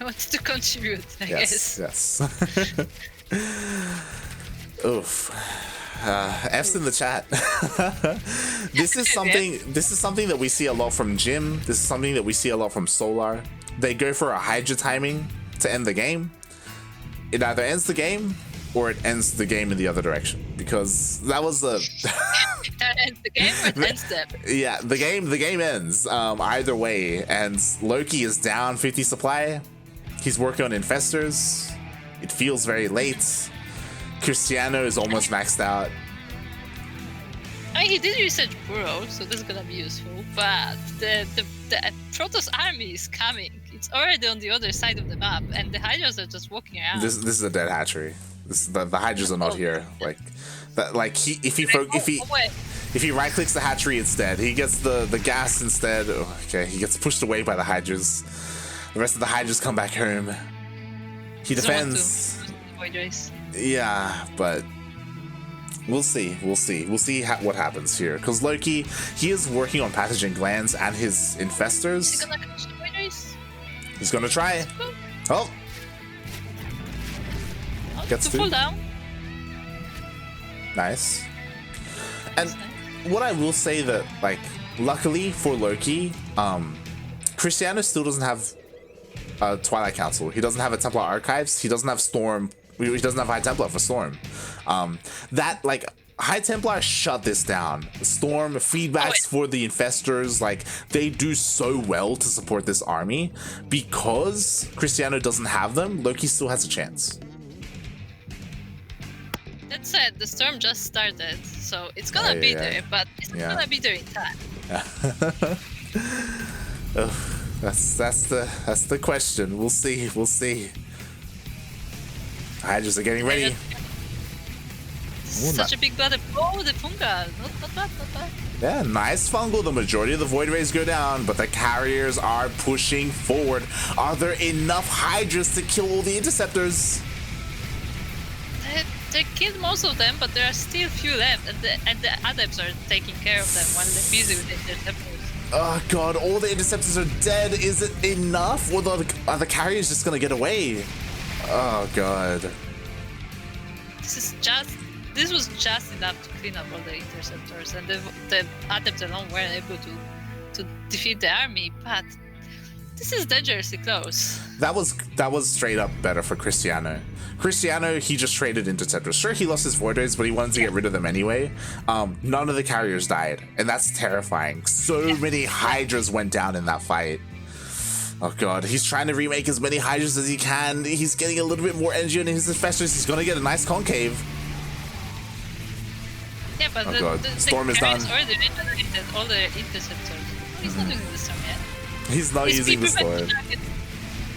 Speaker 2: I wanted to contribute, I guess.
Speaker 1: Yes. Oof. F's in the chat. This is something that we see a lot from Jim. This is something that we see a lot from Solar. They go for a Hydra timing to end the game. It either ends the game or it ends the game in the other direction, because that was the
Speaker 2: that ends the game or it ends them.
Speaker 1: Yeah, the game ends either way, and Loki is down 50 supply. He's working on Infestors. It feels very late. Cristiano is almost maxed out.
Speaker 2: I mean, he did research Burrow, so this is gonna be useful. But the Protoss army is coming. It's already on the other side of the map, and the Hydras are just walking around.
Speaker 1: This is a dead hatchery. The Hydras are not here. Like that. Like if he right clicks the hatchery, it's dead. He gets the gas instead. Oh, okay, he gets pushed away by the Hydras. The rest of the Hydras come back home. He defends. Yeah, but we'll see. We'll see what happens here. Because Loki, he is working on pathogen glands and his infestors.
Speaker 2: Is he gonna catch the Void Rays?
Speaker 1: He's gonna try. Oh, gets to
Speaker 2: fall down.
Speaker 1: Nice. And what I will say that, like, luckily for Loki, Cristiano still doesn't have a Twilight Council. He doesn't have a Templar Archives. He doesn't have Storm. He doesn't have High Templar for Storm. That, like, High Templar shut this down. Storm feedbacks for the Infestors, like, they do so well to support this army. Because Cristiano doesn't have them, Loki still has a chance.
Speaker 2: That said, the Storm just started, so it's gonna be there, but it's not gonna be there in time.
Speaker 1: That's the question. We'll see. Hydras are getting ready.
Speaker 2: Such a big battle. Oh, the Funga. Not bad.
Speaker 1: Yeah, nice fungal. The majority of the Void Rays go down, but the carriers are pushing forward. Are there enough Hydras to kill all the interceptors?
Speaker 2: They killed most of them, but there are still few left, and the adepts are taking care of them while they're busy with the interceptors.
Speaker 1: Oh god, all the interceptors are dead. Is it enough? Or are the carriers just gonna get away? Oh god.
Speaker 2: This was just enough to clean up all the interceptors, and the adepts alone weren't able to defeat the army, but this is dangerously close.
Speaker 1: That was straight up better for Cristiano. Cristiano, he just traded interceptors. Sure, he lost his Void Rays, but he wanted to get rid of them anyway. None of the carriers died, and that's terrifying. So many Hydras went down in that fight. Oh god, he's trying to remake as many Hydras as he can. He's getting a little bit more energy in his Infestors. He's gonna get a nice concave.
Speaker 2: Yeah, but
Speaker 1: Oh
Speaker 2: the,
Speaker 1: god,
Speaker 2: the, the
Speaker 1: Storm is done.
Speaker 2: carriers already regenerated all the interceptors. He's not doing the storm yet.
Speaker 1: He's not using the Storm.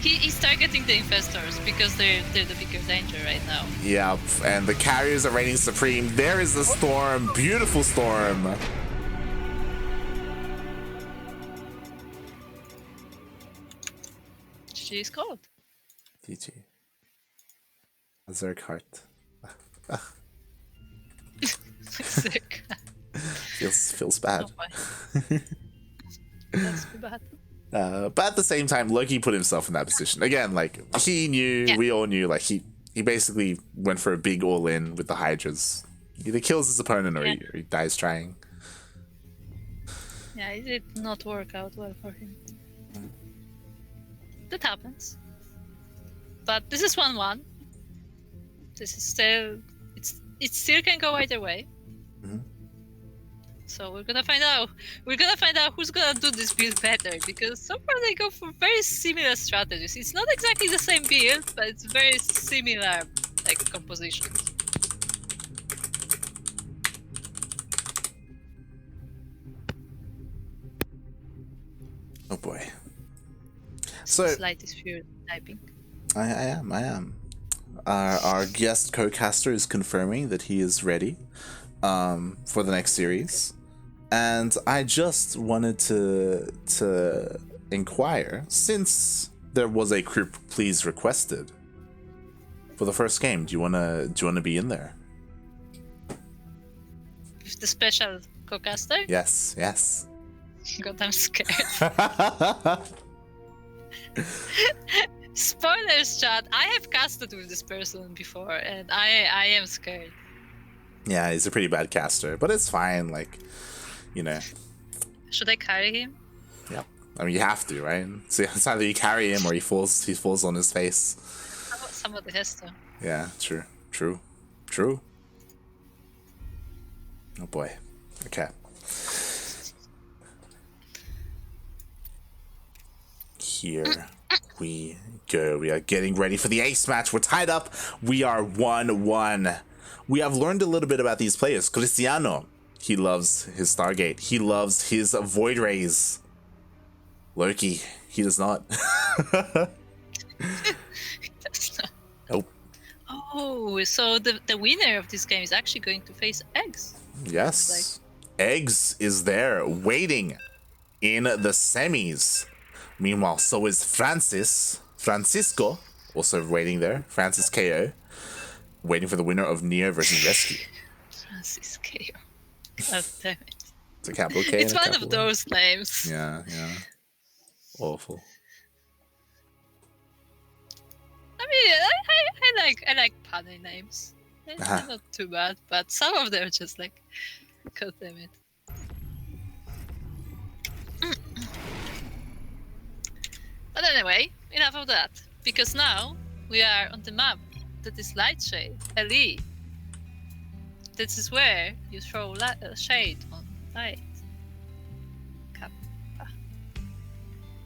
Speaker 2: He's targeting the infestors because they're the bigger danger right now.
Speaker 1: Yep, and the carriers are reigning supreme. There is the Storm, beautiful Storm.
Speaker 2: She's cold.
Speaker 1: GG. Zerg heart. feels bad.
Speaker 2: That's too bad.
Speaker 1: But at the same time, Loki put himself in that position again. Like he knew, we all knew. Like he basically went for a big all in with the Hydras. He either kills his opponent or he dies trying.
Speaker 2: Yeah, it did not work out well for him. That happens. But this is 1-1. This is still it still can go either way. So we're gonna find out. We're gonna find out who's gonna do this build better, because so far they go for very similar strategies. It's not exactly the same build, but it's very similar like compositions.
Speaker 1: Oh boy. So
Speaker 2: Slight is fear typing.
Speaker 1: I am. Our guest co-caster is confirming that he is ready for the next series. And I just wanted to inquire, since there was a group please requested for the first game, do you wanna be in there?
Speaker 2: With the special co-caster?
Speaker 1: Yes.
Speaker 2: God, I'm scared. Spoilers, chat. I have casted with this person before, and I am scared.
Speaker 1: Yeah, he's a pretty bad caster, but it's fine. Like, you know.
Speaker 2: Should I carry him?
Speaker 1: Yep. I mean, you have to, right? So it's either you carry him or he falls on his face.
Speaker 2: Somebody has to.
Speaker 1: Yeah, true. Oh boy. Okay. Here we go. We are getting ready for the ace match. We're tied up. We are 1-1. We have learned a little bit about these players. Cristiano, he loves his Stargate. He loves his Void Rays. Loki, he does not. Nope.
Speaker 2: Oh, so the winner of this game is actually going to face eGGz.
Speaker 1: Yes. eGGz is there waiting in the semis. Meanwhile, so is Francisco, also waiting there. Francis KO, waiting for the winner of Neo versus Rescue.
Speaker 2: Francis KO. God damn it.
Speaker 1: It's a capital K.
Speaker 2: It's one of those names.
Speaker 1: Yeah. Awful.
Speaker 2: I mean, I like punny names. They're not too bad, but some of them are just like, God damn it. But anyway, enough of that, because now we are on the map that is Lightshade, LE. This is where you throw shade on light. Kappa.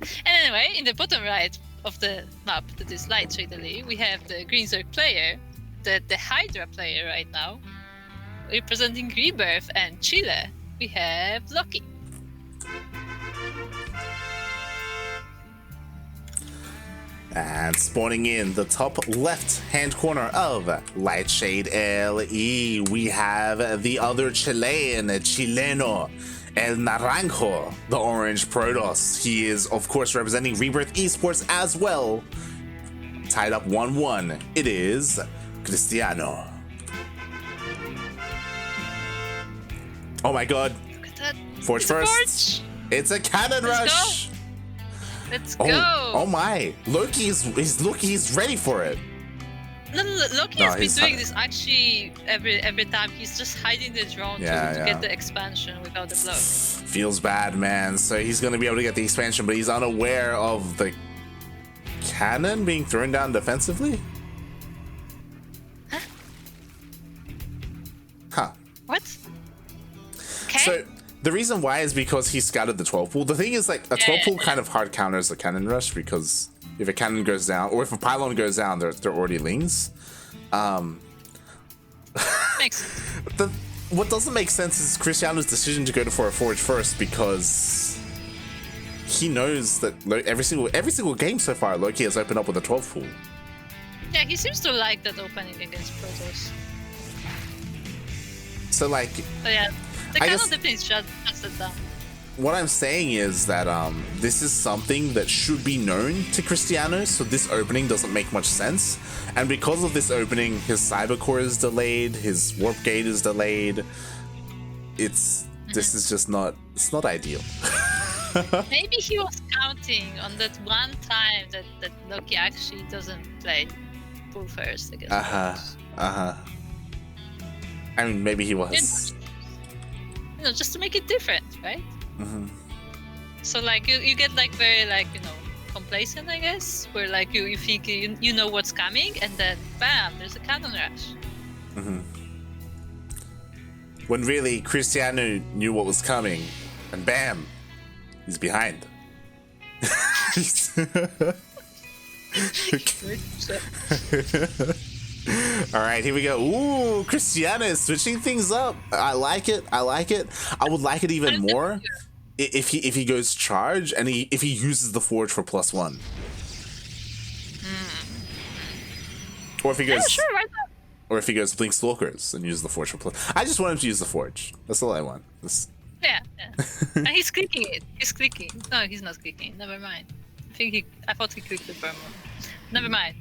Speaker 2: And anyway, in the bottom right of the map that is Lightshade LE, we have the Green Zerg player, the Hydra player right now, representing Rebirth, and Chile, we have Loki.
Speaker 1: And spawning in the top left-hand corner of Lightshade LE, we have the other Chilean, Chileno, El Naranjo, the orange Protoss. He is, of course, representing Rebirth eSports as well. Tied up 1-1. It is Cristiano. Oh my god.
Speaker 2: Look at that.
Speaker 1: Forge
Speaker 2: It's
Speaker 1: first. It's a cannon rush.
Speaker 2: Let's go.
Speaker 1: Oh my. Loki's ready for it.
Speaker 2: No, Loki has been doing this actually every time. He's just hiding the drone to get the expansion without the blow.
Speaker 1: Feels bad, man. So he's going to be able to get the expansion, but he's unaware of the cannon being thrown down defensively? Huh.
Speaker 2: What? Okay.
Speaker 1: So the reason why is because he scouted the 12 pool. The thing is, like, a 12 pool kind of hard counters the cannon rush, because if a cannon goes down, or if a pylon goes down, they're already lings.
Speaker 2: Makes sense.
Speaker 1: what doesn't make sense is Cristiano's decision to go for a forge first, because he knows that every single game so far, Loki has opened up with a 12 pool.
Speaker 2: Yeah, he seems to like that opening against Protoss.
Speaker 1: So like,
Speaker 2: yeah, the canon definitely shuts it down.
Speaker 1: What I'm saying is that this is something that should be known to Cristiano, so this opening doesn't make much sense. And because of this opening, his Cyber Core is delayed, his Warp Gate is delayed. This is just not, it's not ideal.
Speaker 2: Maybe he was counting on that one time that Loki actually doesn't play pool first against
Speaker 1: I mean, maybe he was.
Speaker 2: You know, just to make it different, right?
Speaker 1: Mm-hmm.
Speaker 2: So like you get like very like, you know, complacent, I guess, where like you think you know what's coming, and then bam, there's a cannon rush.
Speaker 1: Mm-hmm. When really Cristiano knew what was coming, and bam, he's behind. All right, here we go. Ooh, Cristiano is switching things up. I like it. I would like it even more if he goes charge, and if he uses the forge for +1. Or if he goes, or if he goes Blink Stalkers and uses the forge for +. I just want him to use the forge. That's all I want.
Speaker 2: Yeah. And he's clicking it. He's clicking. No, he's not clicking. Never mind. I thought he clicked it for a moment. Never mind.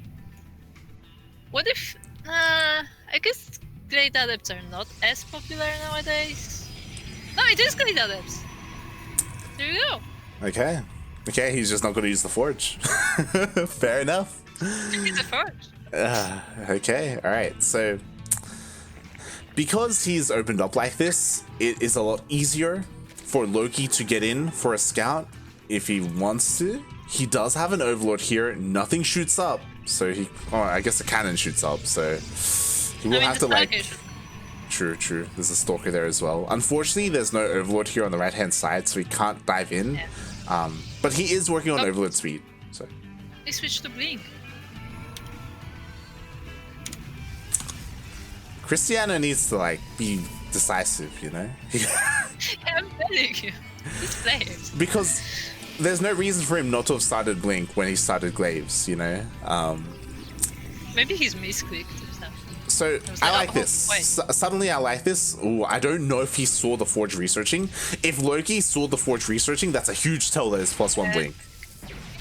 Speaker 2: What if, I guess Great Adepts are not as popular nowadays? No, it is Great Adepts. There you go.
Speaker 1: Okay, he's just not going to use the forge. Fair enough.
Speaker 2: Use the forge.
Speaker 1: Okay, alright, so because he's opened up like this, it is a lot easier for Loki to get in for a scout if he wants to. He does have an Overlord here, nothing shoots up. So I guess the cannon shoots up, so he will have to like... True. There's a Stalker there as well. Unfortunately, there's no Overlord here on the right-hand side, so he can't dive in. Yeah. But he is working on Overlord speed, so...
Speaker 2: He switched to Blink.
Speaker 1: Cristiano needs to, like, be decisive, you know?
Speaker 2: I'm telling you. These players.
Speaker 1: Because... there's no reason for him not to have started Blink when he started Glaives, you know?
Speaker 2: Maybe he's misclicked or something.
Speaker 1: So, I like this. Suddenly I like this. Ooh, I don't know if he saw the Forge researching. If Loki saw the Forge researching, that's a huge tell that it's +1 Blink.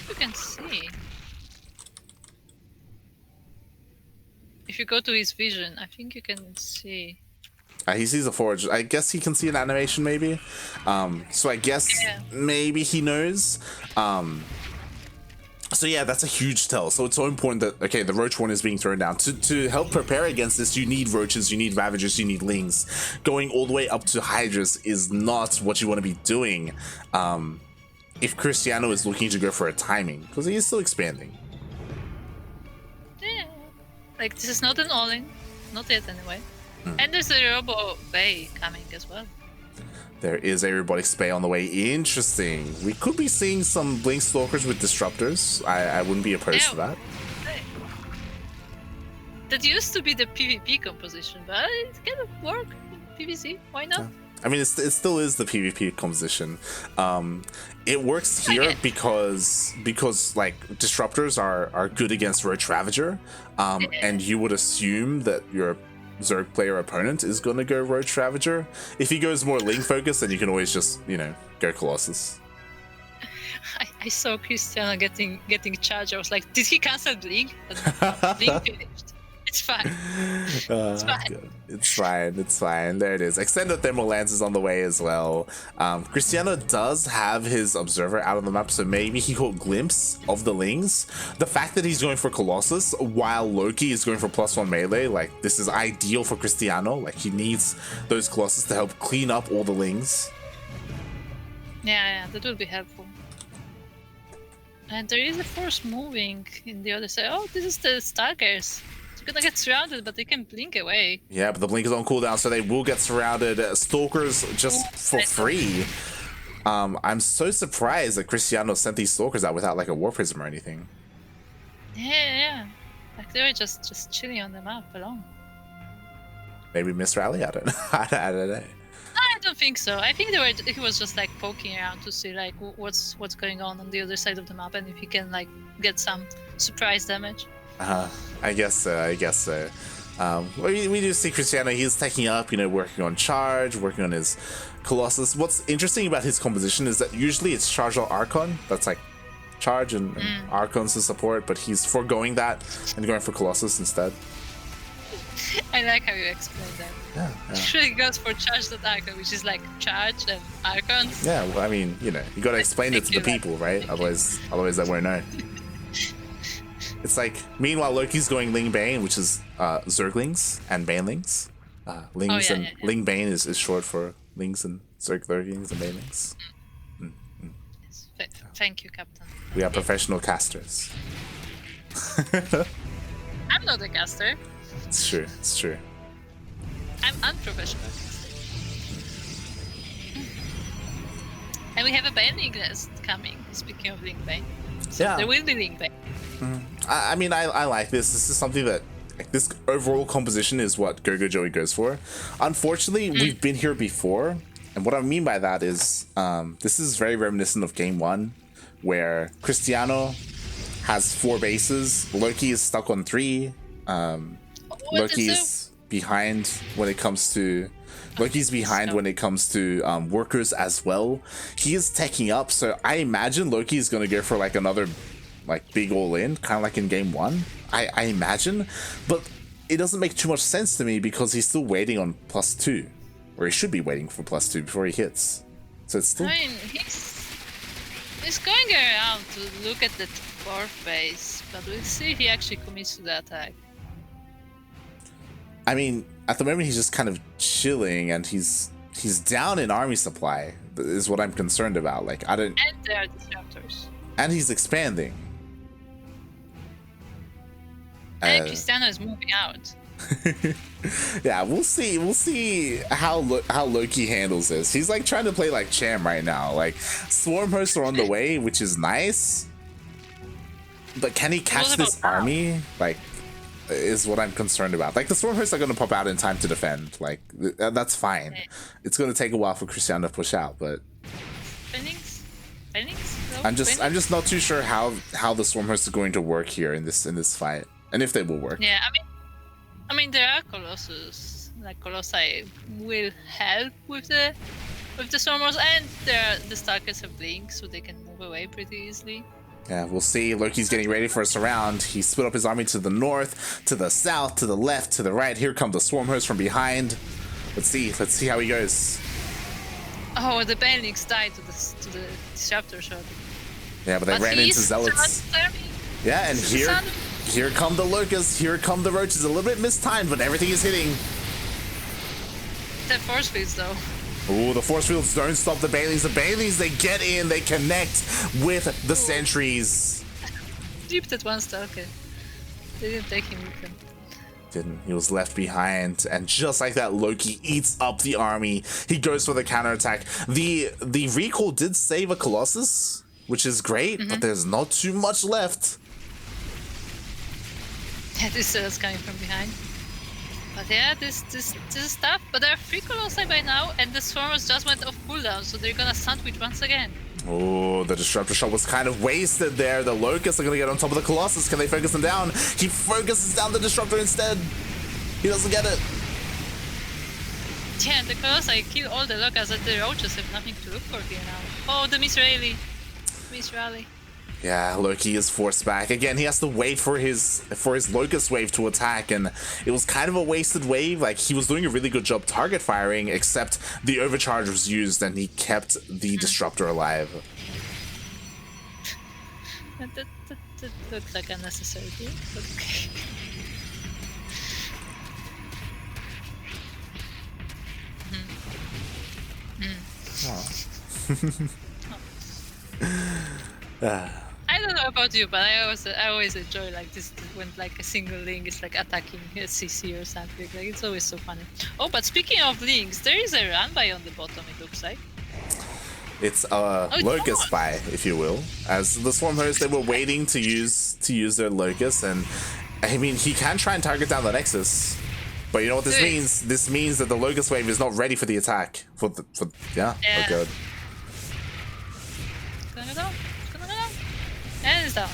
Speaker 2: You can see. If you go to his vision, I think you can see.
Speaker 1: He sees a forge. I guess he can see an animation, maybe. So I guess maybe he knows. So yeah, that's a huge tell. So it's so important that, okay, the Roach one is being thrown down. To help prepare against this, you need Roaches, you need Ravagers, you need Lings. Going all the way up to Hydras is not what you want to be doing if Cristiano is looking to go for a timing, because he is still expanding.
Speaker 2: Yeah. Like, this is not an all-in. Not yet, anyway. And there's a Robo Bay coming as well.
Speaker 1: There is a Robotic Spay on the way. Interesting. We could be seeing some Blink Stalkers with Disruptors. I wouldn't be opposed to that.
Speaker 2: That used to be the PvP composition, but it can work in PvC. Why not?
Speaker 1: Yeah. I mean, it still is the PvP composition. It works here because like Disruptors are good against Roach Ravager, and you would assume that your Zerg player opponent is gonna go Roach Ravager. If he goes more Ling focused, then you can always just, you know, go Colossus.
Speaker 2: I saw Cristiano getting charged. I was like, did he cancel Blink? Blink finished. It's fine. It's fine.
Speaker 1: It's fine. There it is. Extended Thermal Lance is on the way as well. Cristiano does have his Observer out on the map, so maybe he caught a glimpse of the Lings. The fact that he's going for Colossus while Loki is going for +1 melee, like, this is ideal for Cristiano. Like, he needs those Colossus to help clean up all the Lings.
Speaker 2: Yeah, that will be helpful. And there is a force moving in the other side. Oh, this is the Stalkers. Gonna get surrounded, but they can blink away.
Speaker 1: Yeah, but the blink is on cooldown, so they will get surrounded. Stalkers just for free. I'm so surprised that Cristiano sent these Stalkers out without like a War Prism or anything.
Speaker 2: Yeah. Like they were just chilling on the map alone.
Speaker 1: Maybe Miss Rally. I don't know. I don't know.
Speaker 2: I don't think so. I think he was just like poking around to see like what's going on the other side of the map, and if he can like get some surprise damage.
Speaker 1: I guess so. I guess so. We do see Cristiano. He's taking up, working on charge, working on his Colossus. What's interesting about his composition is that usually it's charge or Archon. That's like charge and Archons to support, but he's foregoing that and going for Colossus instead.
Speaker 2: I like how you explained that.
Speaker 1: Yeah.
Speaker 2: Usually it goes for charge and Archon, which is like charge and Archons.
Speaker 1: Yeah, well, I mean, you gotta explain it to the people, right? Otherwise they won't know. It's like, meanwhile, Loki's going Ling Bane, which is Zerglings and Banelings. Ling Bane is short for Lings and Zerglings and Banelings.
Speaker 2: Yes. Thank you, Captain.
Speaker 1: We are professional casters.
Speaker 2: I'm not a caster.
Speaker 1: It's true. It's true.
Speaker 2: I'm unprofessional. And we have a Baneling nest coming, speaking of Ling Bane. So
Speaker 1: yeah.
Speaker 2: There will be Ling Bane.
Speaker 1: I mean, I like this. This is something that, this overall composition is what Go Joey goes for. Unfortunately, we've been here before. And what I mean by that is, this is very reminiscent of Game 1, where Cristiano has 4 bases. Loki is stuck on 3. Loki is behind when it comes to workers as well. He is taking up, so I imagine Loki is going to go for like another big all-in, kind of like in Game 1. I imagine, but it doesn't make too much sense to me because he's still waiting on +2, or he should be waiting for +2 before he hits. So it's still.
Speaker 2: I mean, he's going around to look at the 4th base, but we'll see if he actually commits to the attack.
Speaker 1: I mean, at the moment he's just kind of chilling, and he's down in army supply. Is what I'm concerned about. Like, I don't.
Speaker 2: And there are disruptors.
Speaker 1: And he's expanding.
Speaker 2: And Cristiano is moving out.
Speaker 1: Yeah, we'll see. We'll see how Loki handles this. He's like trying to play like Cham right now. Like, Swarm hosts are on the way, which is nice. But can he catch this army? Like, is what I'm concerned about. Like, the Swarm hosts are going to pop out in time to defend. Like, that's fine. Okay. It's going to take a while for Cristiano to push out, but.
Speaker 2: Phoenix?
Speaker 1: I'm just not too sure how the Swarm hosts are going to work here in this fight, and if they will work.
Speaker 2: Yeah, I mean there are Colossus. Like, Colossi will help with the Swarm hosts, and the Starkers have Blink, so they can move away pretty easily.
Speaker 1: Yeah, we'll see. Loki's getting ready for a surround. He split up his army to the north, to the south, to the left, to the right. Here come the Swarm hosts from behind. Let's see how he goes.
Speaker 2: Oh, the Banelings died to the disruptor shot.
Speaker 1: Yeah, but they ran into Zealots. Yeah, and here come the Locusts. Here come the Roaches. A little bit mistimed, but everything is hitting.
Speaker 2: The force fields, though.
Speaker 1: Ooh, the force fields don't stop the Banelings. The Banelings, they get in, they connect with the sentries.
Speaker 2: Jeeped at one Stalker. They didn't take him with them.
Speaker 1: Didn't. He was left behind, and just like that, Loki eats up the army. He goes for the counterattack. The recall did save a Colossus, which is great, but there's not too much left.
Speaker 2: Yeah, this is coming from behind. But yeah, this is tough. But there are 3 Colossi by now, and the Swarmers just went off cooldown, so they're gonna sandwich once again.
Speaker 1: Oh, the Disruptor shot was kind of wasted there. The Locusts are gonna get on top of the Colossus. Can they focus him down? He focuses down the Disruptor instead. He doesn't get it.
Speaker 2: Yeah, and the Colossi kill all the Locusts, and the Roaches have nothing to look for here now. Oh, the Miss Rally.
Speaker 1: Yeah, Loki is forced back. Again, he has to wait for his Locust wave to attack, and it was kind of a wasted wave. Like, he was doing a really good job target firing, except the overcharge was used and he kept the Disruptor alive.
Speaker 2: That looks like unnecessary, but okay. I don't know about you, but I always enjoy like this when like a single link is like attacking a CC or something. Like, it's always so funny. Oh, but speaking of links, there is a run by on the bottom. It looks like
Speaker 1: it's a Locust spy, if you will. As the Swarm hosts, they were waiting to use their Locust, and I mean, he can try and target down the Nexus. But you know what this means? This means that the Locust Wave is not ready for the attack. Yeah. Oh god.
Speaker 2: It's gonna go down. It's gonna go down. And it's down.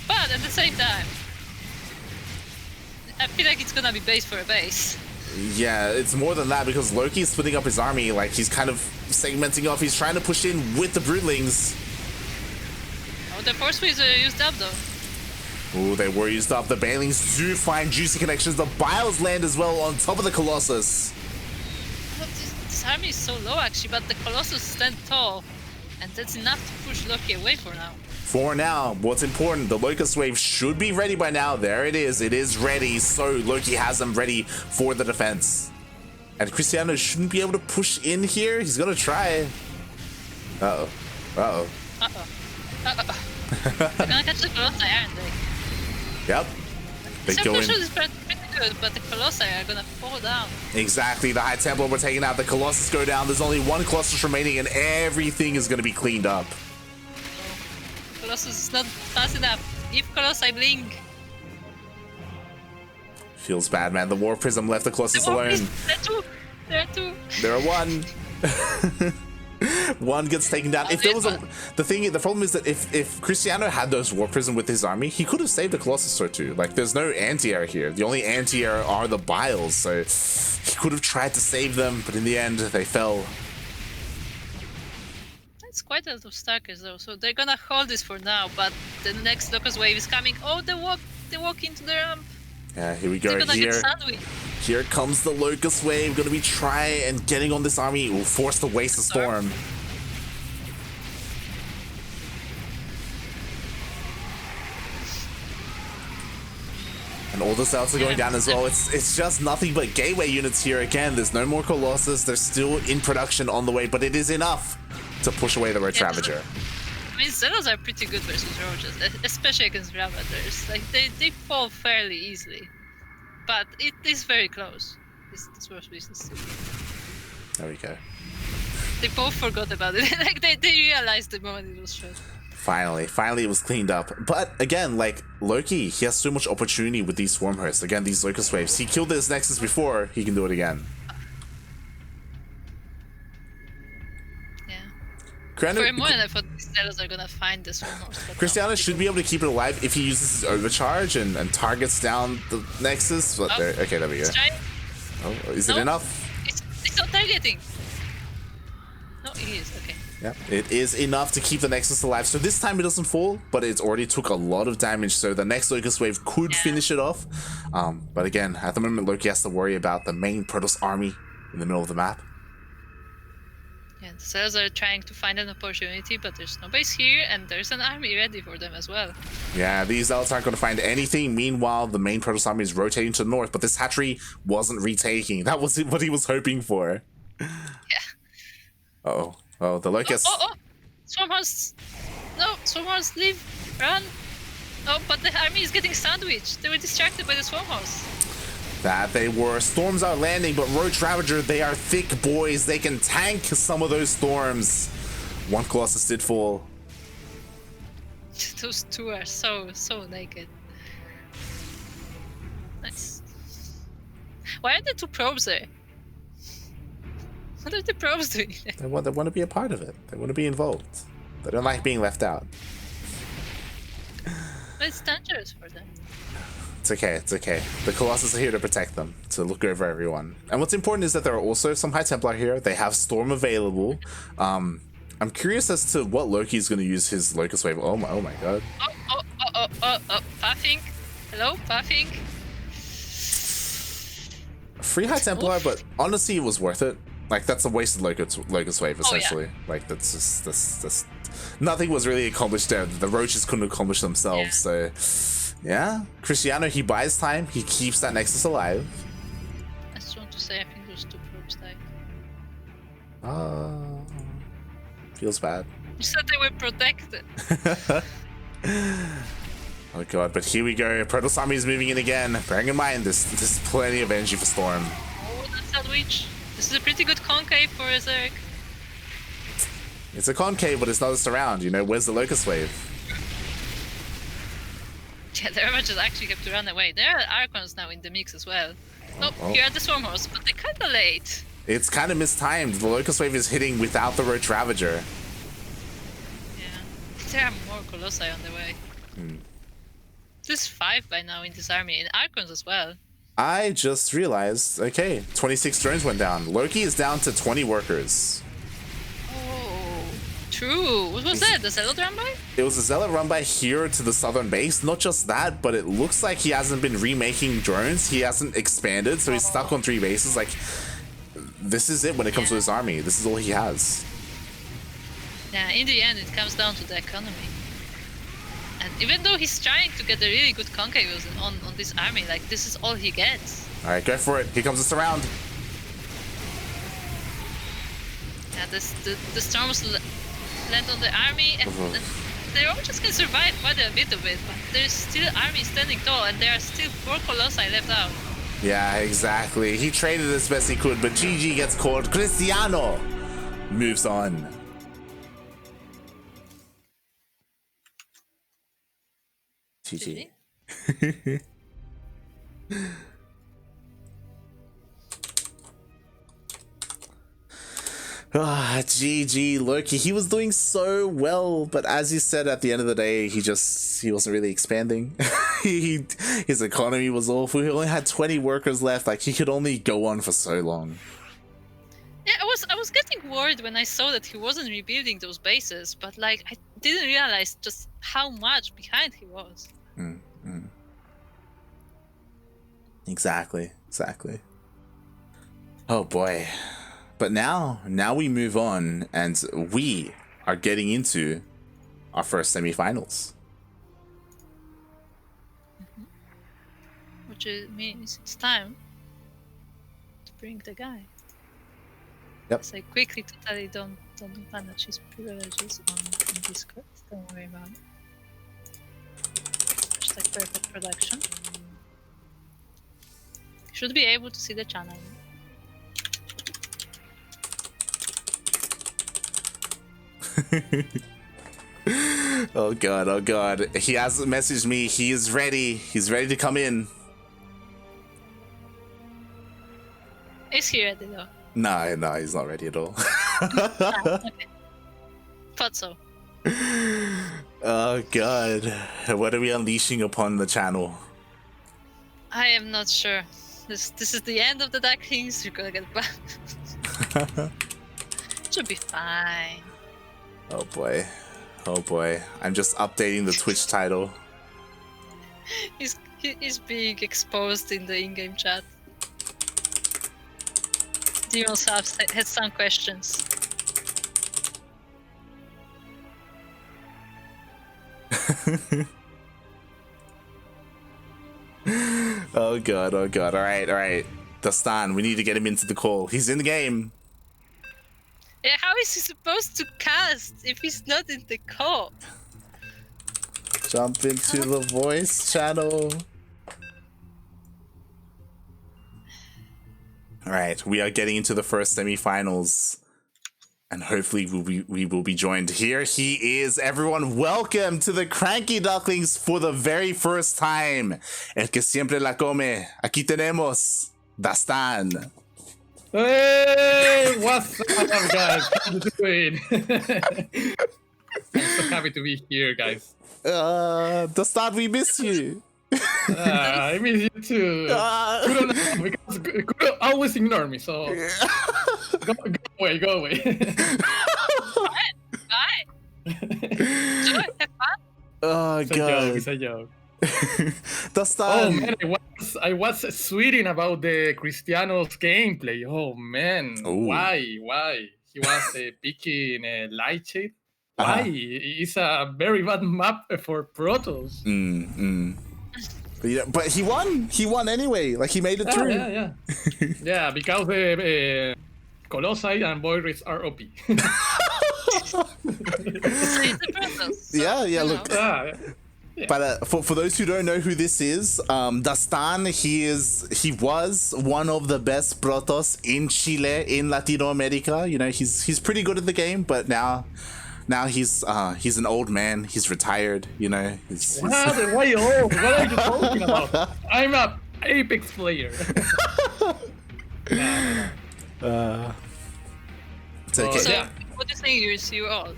Speaker 2: But at the same time, I feel like it's gonna be base for a base.
Speaker 1: Yeah, it's more than that because Loki is splitting up his army. Like he's kind of segmenting off. He's trying to push in with the Broodlings.
Speaker 2: Oh, the Force Waves are used up though.
Speaker 1: Oh, they were used up. The Banelings do find juicy connections. The Biles land as well on top of the Colossus.
Speaker 2: Oh, this army is so low actually, but the Colossus stand tall. And that's enough to push Loki away for now.
Speaker 1: For now, what's important, the Locust Wave should be ready by now. There it is. It is ready. So Loki has them ready for the defense. And Cristiano shouldn't be able to push in here. He's going to try. Uh-oh. Uh-oh.
Speaker 2: Uh-oh. Uh-oh. They're gonna catch the Colossi, aren't they?
Speaker 1: Yep. They go in.
Speaker 2: Is pretty good, but the Colossi are gonna fall down.
Speaker 1: Exactly. The High Templar were taken out. The Colossus go down. There's only one Colossus remaining, and everything is gonna be cleaned up.
Speaker 2: Oh, Colossus is not fast enough. Give Colossi blink.
Speaker 1: Feels bad, man. The War Prism left the Colossus alone.
Speaker 2: There are two. There are two.
Speaker 1: There are one. One gets taken down. If there was the problem is that if Cristiano had those War Prism with his army, he could have saved the Colossus or two. Like there's no anti-air here. The only anti-air are the Biles, so he could have tried to save them, but in the end they fell.
Speaker 2: That's quite a lot of stackers though, so they're gonna hold this for now, but the next Locust Wave is coming. Oh, they walk into the ramp.
Speaker 1: Yeah, here we go. Here comes the Locust Wave. Gonna be trying and getting on this army. Will force to waste the storm. And all the cells are going down as well. It's just nothing but gateway units here again. There's no more Colossus. They're still in production on the way, but it is enough to push away the Roach Ravager.
Speaker 2: I mean, Zealots are pretty good versus Roaches, especially against Ravagers. Like, they fall fairly easily. But it is very close. This was business.
Speaker 1: There we go.
Speaker 2: They both forgot about it. Like, they realized the moment it was shot.
Speaker 1: Finally it was cleaned up. But again, like, Loki, he has so much opportunity with these Swarm Hosts. Again, these Locust Waves. He killed this Nexus before, he can do it again.
Speaker 2: For a moment, I thought the Zealots are gonna find this one.
Speaker 1: Cristiano should be able to keep it alive if he uses his overcharge and targets down the Nexus. But okay, there we go. Oh, is it enough?
Speaker 2: It's not targeting. No, it is. Okay.
Speaker 1: Yeah, it is enough to keep the Nexus alive. So this time it doesn't fall, but it already took a lot of damage. So the next Locust Wave could finish it off. But again, at the moment, Loki has to worry about the main Protoss army in the middle of the map.
Speaker 2: Yeah, the Zealots are trying to find an opportunity, but there's no base here, and there's an army ready for them as well.
Speaker 1: Yeah, these Zealots aren't going to find anything. Meanwhile, the main Protoss army is rotating to the north, but this hatchery wasn't retaking. That was what he was hoping for.
Speaker 2: Yeah.
Speaker 1: Uh-oh. Oh, the Locust.
Speaker 2: Oh! Swarmhosts! No, Swarmhosts, leave! Run! Oh, but the army is getting sandwiched. They were distracted by the Swarmhosts.
Speaker 1: That they were. Storms are landing, but Roach Ravager, they are thick boys. They can tank some of those storms. One Colossus did fall.
Speaker 2: Those two are so naked. Nice. Why are there two probes there? What are the probes doing there?
Speaker 1: They want to be a part of it. They want to be involved. They don't like being left out.
Speaker 2: But it's dangerous for them.
Speaker 1: It's okay, it's okay. The Colossus are here to protect them, to look over everyone. And what's important is that there are also some High Templar here. They have Storm available. I'm curious as to what Loki is going to use his Locust Wave. Oh my god.
Speaker 2: Oh, Puffing. Hello, Puffing.
Speaker 1: Free High Templar, but honestly it was worth it. Like, that's a wasted Locust Wave, essentially. Oh, yeah. Like, that's just nothing was really accomplished there. The Roaches couldn't accomplish themselves, so... Yeah, Cristiano, he buys time. He keeps that Nexus alive.
Speaker 2: I just want to say, I think those two probes died.
Speaker 1: Feels bad.
Speaker 2: You said they were protected.
Speaker 1: Oh god, but here we go. Protoss army is moving in again. Bearing in mind, there's plenty of energy for Storm.
Speaker 2: Oh, that's sandwich. This is a pretty good CranKy for a Zerg.
Speaker 1: It's a CranKy, but it's not just around. You know, where's the Locust Wave?
Speaker 2: Yeah, the Ravagers actually have to run away. There are Archons now in the mix as well. Oh, here are the Swarm Horse, but they're kinda late.
Speaker 1: It's kind of mistimed. The Locust Wave is hitting without the Roach Ravager.
Speaker 2: Yeah. There are more Colossi on the way. There's 5 by now in this army, and Archons as well.
Speaker 1: I just realized, okay, 26 drones went down. Loki is down to 20 workers.
Speaker 2: Oh, true. What was that? The Zealot run by?
Speaker 1: It was a Zealot run by here to the southern base. Not just that, but it looks like he hasn't been remaking drones. He hasn't expanded, so he's stuck on 3 bases. Like, this is it when it comes to his army. This is all he has.
Speaker 2: Yeah, in the end, it comes down to the economy. And even though he's trying to get a really good CranKy on this army, like, this is all he gets.
Speaker 1: Alright, go for it. Here comes the surround.
Speaker 2: Yeah, the storms land on the army, and they're all just gonna survive quite a bit of it, but there's still army standing tall, and there are still 4 Colossi left out.
Speaker 1: Yeah, exactly. He traded as best he could, but GG gets caught. Cristiano moves on. GG. GG Loki. He was doing so well, but as you said, at the end of the day, he wasn't really expanding. His economy was awful. He only had 20 workers left. Like, he could only go on for so long.
Speaker 2: Yeah, I was getting worried when I saw that he wasn't rebuilding those bases, but like I didn't realize just how much behind he was.
Speaker 1: Exactly. Oh boy. But now we move on, and we are getting into our first semifinals.
Speaker 2: Which means it's time to bring the guy.
Speaker 1: Yep.
Speaker 2: So I quickly totally don't manage his privileges on Discord. Don't worry about it. Just like perfect production. Should be able to see the channel.
Speaker 1: Oh god. He has messaged me. He is ready. He's ready to come in.
Speaker 2: Is he ready though?
Speaker 1: No, he's not ready at all.
Speaker 2: Okay. Thought so.
Speaker 1: Oh god. What are we unleashing upon the channel?
Speaker 2: I am not sure. This is the end of the Ducklings. You're gonna get back. Should be fine.
Speaker 1: Oh boy. I'm just updating the Twitch title.
Speaker 2: He's being exposed in the in-game chat. Demons had some questions.
Speaker 1: Oh god. Alright. Dastan, we need to get him into the call. He's in the game.
Speaker 2: Yeah, how is he supposed to cast if he's not in the call?
Speaker 1: Jump into the voice channel. Alright, we are getting into the first semifinals. And hopefully we will be joined. Here he is, everyone. Welcome to the CranKy Ducklings for the very first time. El que siempre la come. Aquí tenemos Dastan.
Speaker 3: Hey, what's up, guys? How you doing? I'm so happy to be here, guys.
Speaker 1: Dastan, we miss you.
Speaker 3: I miss you too. Because Kuro always ignore me, so go away.
Speaker 2: Bye. Enjoy, have fun.
Speaker 1: Oh god.
Speaker 3: It's a joke.
Speaker 1: Dastan.
Speaker 3: Oh man, I was tweeting about the Cristiano's gameplay. Oh man,
Speaker 1: Ooh.
Speaker 3: why? He was picking light shade. Why? It's a very bad map for Protoss.
Speaker 1: But he won. He won anyway. Like, he made it through.
Speaker 3: Yeah. Yeah, because the Colossi and Boyris are OP.
Speaker 2: So it's the process. So,
Speaker 1: Yeah. Look.
Speaker 3: Yeah.
Speaker 1: But for those who don't know who this is, Dastan, he was one of the best Protoss in Chile, in Latino America. You know, he's pretty good at the game, but now he's an old man. He's retired. You know.
Speaker 3: Why old? What are you talking about? I'm a Apex player.
Speaker 1: Take
Speaker 3: Oh,
Speaker 1: it.
Speaker 2: So,
Speaker 3: yeah.
Speaker 2: what do you think is your all?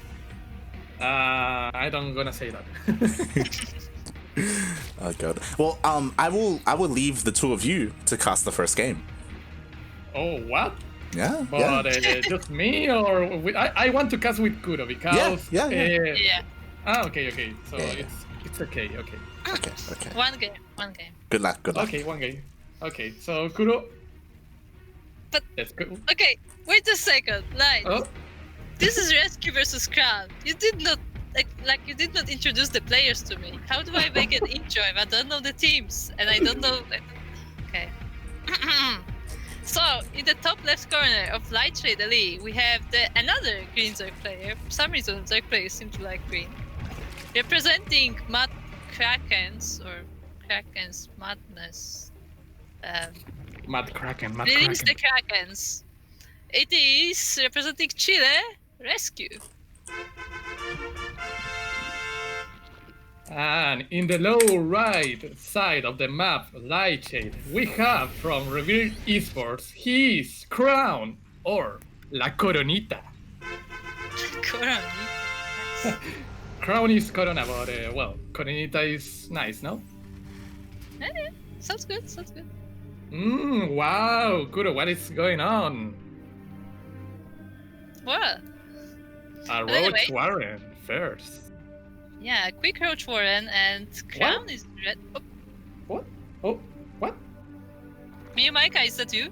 Speaker 3: I don't gonna say that.
Speaker 1: Oh god. Well, I will leave the two of you to cast the first game.
Speaker 3: Oh, what?
Speaker 1: Yeah.
Speaker 3: But
Speaker 1: Yeah.
Speaker 3: just me, or I want to cast with Kuro because
Speaker 1: Yeah.
Speaker 2: Yeah.
Speaker 3: Okay. So
Speaker 1: Yeah.
Speaker 3: it's okay.
Speaker 1: Okay. Okay.
Speaker 2: One game.
Speaker 1: Good luck. Good luck.
Speaker 3: Okay, one game. Okay, so Kuro.
Speaker 2: But-
Speaker 3: let's go.
Speaker 2: Okay, wait a second. Like,
Speaker 3: Oh,
Speaker 2: this is Rescue versus Crown. You did not you did not introduce the players to me. How do I make an intro if I don't know the teams and I don't know? Okay. So in the top left corner of Light Shade Elite, we have another green Zerg player. For some reason, Zerg players seem to like green. Representing Mad Krakens or Kraken's Madness.
Speaker 3: Mad Kraken.
Speaker 2: Release the Krakens. It is representing Chile, Rescue.
Speaker 3: And in the low right side of the map, Light Shade, we have from Rebirth eSports his crown or La Coronita.
Speaker 2: Corona.
Speaker 3: Crown is Corona, but well, Coronita is nice, no?
Speaker 2: Sounds good.
Speaker 3: Wow, Kuro, what is going on?
Speaker 2: What?
Speaker 3: A
Speaker 2: But anyway.
Speaker 3: Roach Warren first.
Speaker 2: Yeah, quick Roach Warren and Crown is red. Oh,
Speaker 3: What? Oh, what?
Speaker 2: me, Micah, is that you?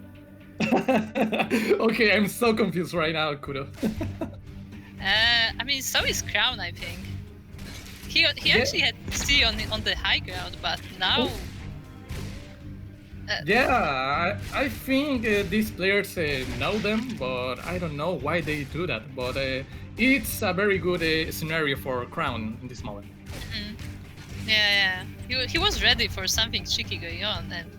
Speaker 3: Okay, I'm so confused right now, Kuro.
Speaker 2: I mean, so is Crown, I think. He actually had C on the high ground, but now.
Speaker 3: Yeah, I think these players know them, but I don't know why they do that. But it's a very good scenario for Crown in this moment.
Speaker 2: Yeah. He was ready for something tricky going on, and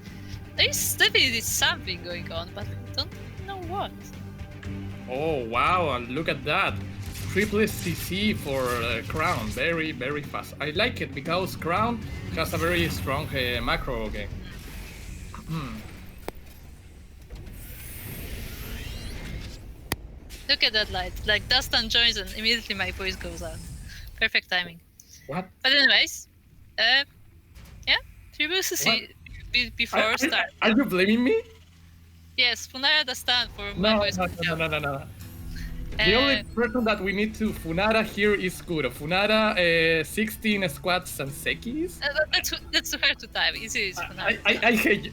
Speaker 2: there is definitely something going on, but we don't know what.
Speaker 3: Oh wow, and look at that. Triple CC for Crown, very, very fast. I like it because Crown has a very strong macro game.
Speaker 2: Look at that light. Like, Dastan joins and immediately my voice goes out. Perfect timing.
Speaker 3: What?
Speaker 2: But anyways, yeah, Triple CC before start.
Speaker 3: Are you blaming me?
Speaker 2: Yes, Funara Dastan for my
Speaker 3: No,
Speaker 2: voice
Speaker 3: no,
Speaker 2: goes
Speaker 3: no,
Speaker 2: out.
Speaker 3: no. The only person that we need to Funara here is Kuro. Funara, 16 squats and sekis.
Speaker 2: That's too hard to type. Easy is Funara.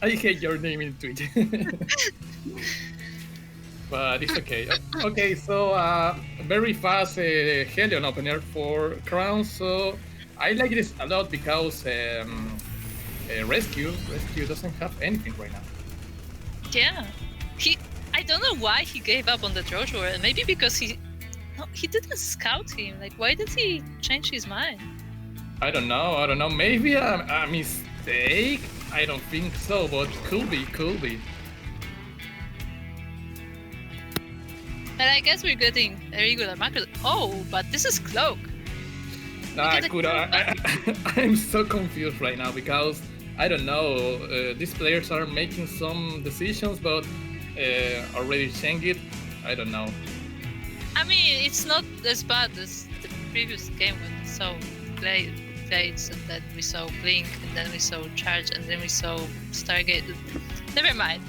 Speaker 3: I hate your name in Twitch. But it's okay. Okay, so very fast Helion opener for Crown. So I like this a lot because Rescue doesn't have anything right now.
Speaker 2: Yeah. I don't know why he gave up on the Roach Warren. Maybe because he didn't scout him. Like, why did he change his mind?
Speaker 3: I don't know. Maybe a mistake. I don't think so, but could be.
Speaker 2: But I guess we're getting a regular macro. Oh, but this is Cloak.
Speaker 3: Kuro, I'm so confused right now because I don't know. These players are making some decisions, but already changed it. I don't know.
Speaker 2: I mean, it's not as bad as the previous game when we saw Blades, and then we saw Blink, and then we saw Charge, and then we saw Stargate. Never mind.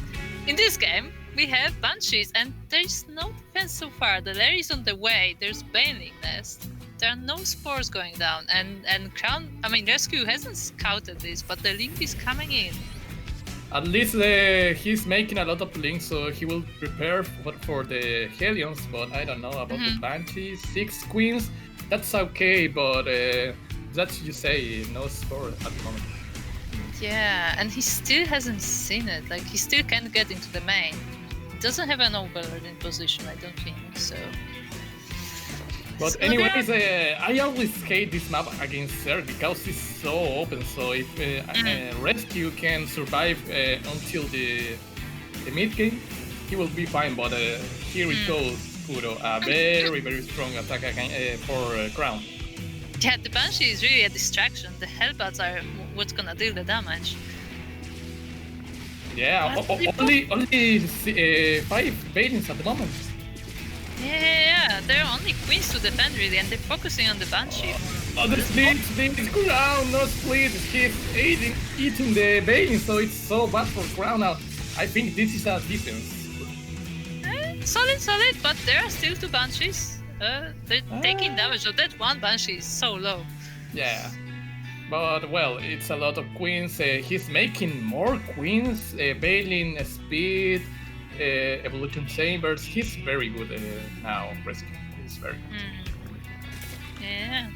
Speaker 2: In this game, we have Banshees, and there's no defense so far. The Lair is on the way. There's Baneling Nest. There are no spores going down, and Crown. I mean, Rescue hasn't scouted this, but the link is coming in.
Speaker 3: At least he's making a lot of links, so he will prepare for the Helions, but I don't know about the Banshees. 6 queens, that's okay, but that's you say, no score at the moment.
Speaker 2: Yeah, and he still hasn't seen it. Like, he still can't get into the main. He doesn't have an overlord in position, I don't think, so...
Speaker 3: But anyways, I always hate this map against Zerg because it's so open, so if Rescue can survive until the mid game, he will be fine, but here it goes, Kuro, a very, very strong attack for Crown.
Speaker 2: Yeah, the Banshee is really a distraction. The Hellbats are what's gonna deal the damage.
Speaker 3: Yeah, only 5 Bailings at the moment.
Speaker 2: Yeah, there are only queens to defend really, and they're focusing on the Banshee.
Speaker 3: Oh, the split, Crown, no split. He's eating the Bailing, so it's so bad for Crown now. I think this is a defense.
Speaker 2: Solid, but there are still 2 Banshees. They're taking damage, so that 1 Banshee is so low.
Speaker 3: Yeah, but well, it's a lot of queens. He's making more queens, Bailing, Speed, Evolution Chambers. He's very good now, Rescue. He's very good.
Speaker 2: Yeah.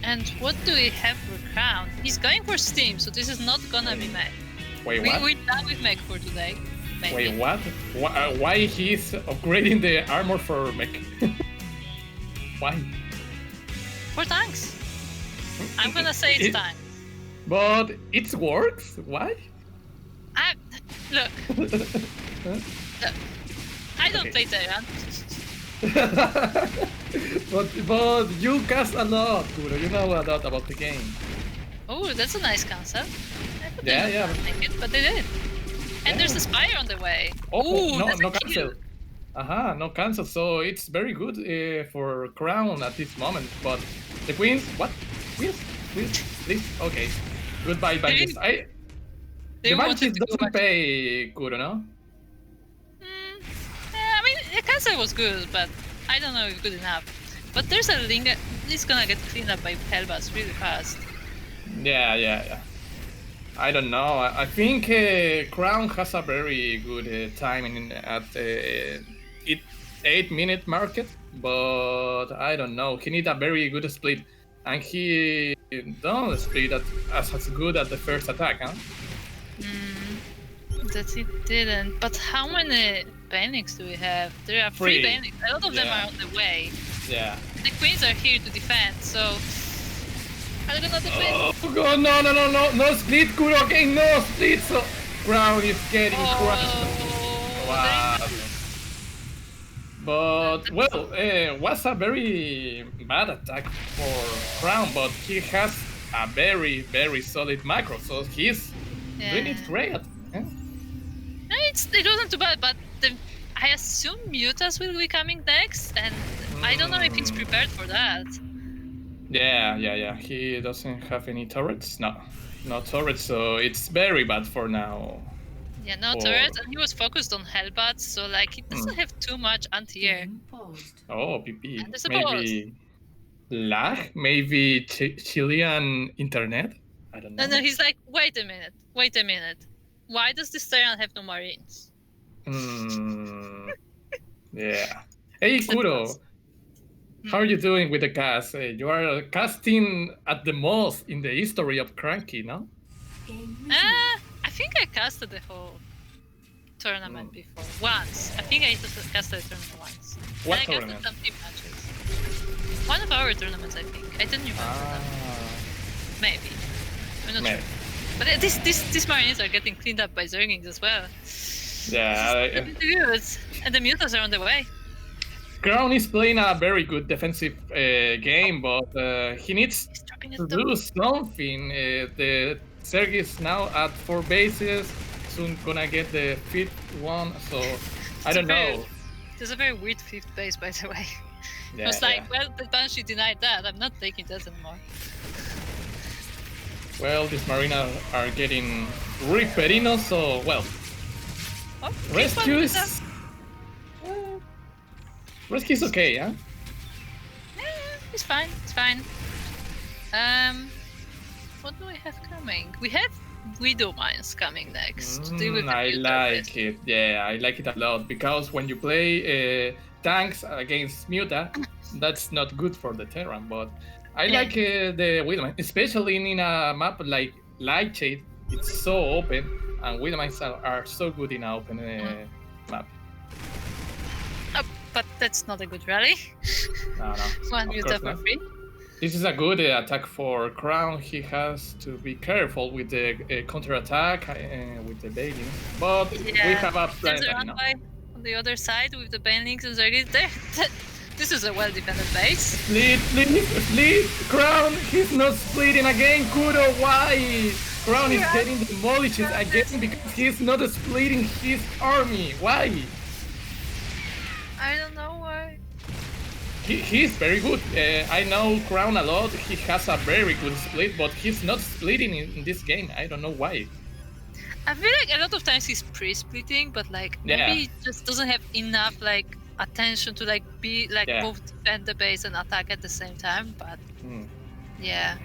Speaker 2: And what do we have for Crown? He's going for Steam, so this is not gonna be Meg.
Speaker 3: Wait, what?
Speaker 2: We're done with Meg for today. Maybe.
Speaker 3: Wait, what? Why he's upgrading the armor for Mech? Why?
Speaker 2: For tanks. I'm gonna say it's tanks.
Speaker 3: But it works? Why?
Speaker 2: Look. I don't play Tailon.
Speaker 3: but you cast a lot, Kuro. You know a lot about the game.
Speaker 2: Oh, that's a nice concept.
Speaker 3: Yeah.
Speaker 2: Think it, but they did. And there's a Spire on the way.
Speaker 3: Oh, no cancel. No cancel. So it's very good for Crown at this moment. But the queens, what? Please. Okay. Goodbye, Banshees. The Banshees doesn't pay Kuro, no?
Speaker 2: I mean, the cancel was good, but I don't know if good enough. But there's a Linger. It's gonna get cleaned up by Hellbats really fast.
Speaker 3: Yeah. I don't know. I think Crown has a very good timing at 8-minute market, but I don't know. He needs a very good split, and he don't split as good as the first attack, huh?
Speaker 2: That it didn't. But how many Banlings do we have? There are 3 Banlings. A lot of them are on the way.
Speaker 3: Yeah.
Speaker 2: The queens are here to defend, so are they gonna defend?
Speaker 3: Oh god, no split, Kuro, okay, no split, so Crown is getting crushed. Wow. But, well, was a very bad attack for Crown, but he has a very, very solid macro, so he's doing it great. Yeah?
Speaker 2: It wasn't too bad, but I assume Mutas will be coming next, and I don't know if he's prepared for that.
Speaker 3: Yeah. He doesn't have any turrets. No turrets, so it's very bad for now.
Speaker 2: Yeah, no turrets, and he was focused on Hellbats, so like he doesn't have too much anti-air.
Speaker 3: Oh, PP.
Speaker 2: And there's a
Speaker 3: maybe lag? Maybe Chilean internet? I don't know.
Speaker 2: No, he's like, wait a minute. Why does this Tailon have no Marines?
Speaker 3: Yeah. Hey, Kuro. How are you doing with the cast? You are casting at the most in the history of CranKy, no?
Speaker 2: I think I casted the whole tournament before. Once. I think I casted the tournament once.
Speaker 3: What
Speaker 2: and
Speaker 3: tournament?
Speaker 2: I casted some team matches. One of our tournaments, I think. I don't remember that. Maybe. I'm not sure. But these Marines are getting cleaned up by Zerglings as well.
Speaker 3: Yeah.
Speaker 2: Good. And the Mutas are on the way.
Speaker 3: Crown is playing a very good defensive game, but he needs to do something. The Zerg is now at 4 bases, soon gonna get the 5th one, so I don't know.
Speaker 2: There's a very weird 5th base, by the way.
Speaker 3: Yeah,
Speaker 2: I was like, well, the Banshee denied that, I'm not taking that anymore.
Speaker 3: Well, these Marina are getting Ripperino, so, well, Rescue's okay, huh?
Speaker 2: Yeah, it's fine. What do we have coming? We have Widow Mines coming next.
Speaker 3: I like it. Yeah, I like it a lot because when you play tanks against Muta, that's not good for the Terran. But I like the Widow Mines, especially in a map like Lightshade. It's so open, and Widow Mines are so good in an open map.
Speaker 2: But that's not a good rally.
Speaker 3: No.
Speaker 2: One Muta for free.
Speaker 3: This is a good attack for Crown. He has to be careful with the counter-attack with the Banelings. But we have a plan.
Speaker 2: On the other side with the Banelings and Zerglings there. This is a well-defended base.
Speaker 3: Split! Crown! He's not splitting again, Kuro! Why? Crown is getting demolished again because he's not splitting his army. Why?
Speaker 2: I don't know why.
Speaker 3: He's very good. I know Crown a lot. He has a very good split, but he's not splitting in this game. I don't know why.
Speaker 2: I feel like a lot of times he's pre-splitting, but like maybe he just doesn't have enough like attention to like be like both defend the base and attack at the same time. But yeah,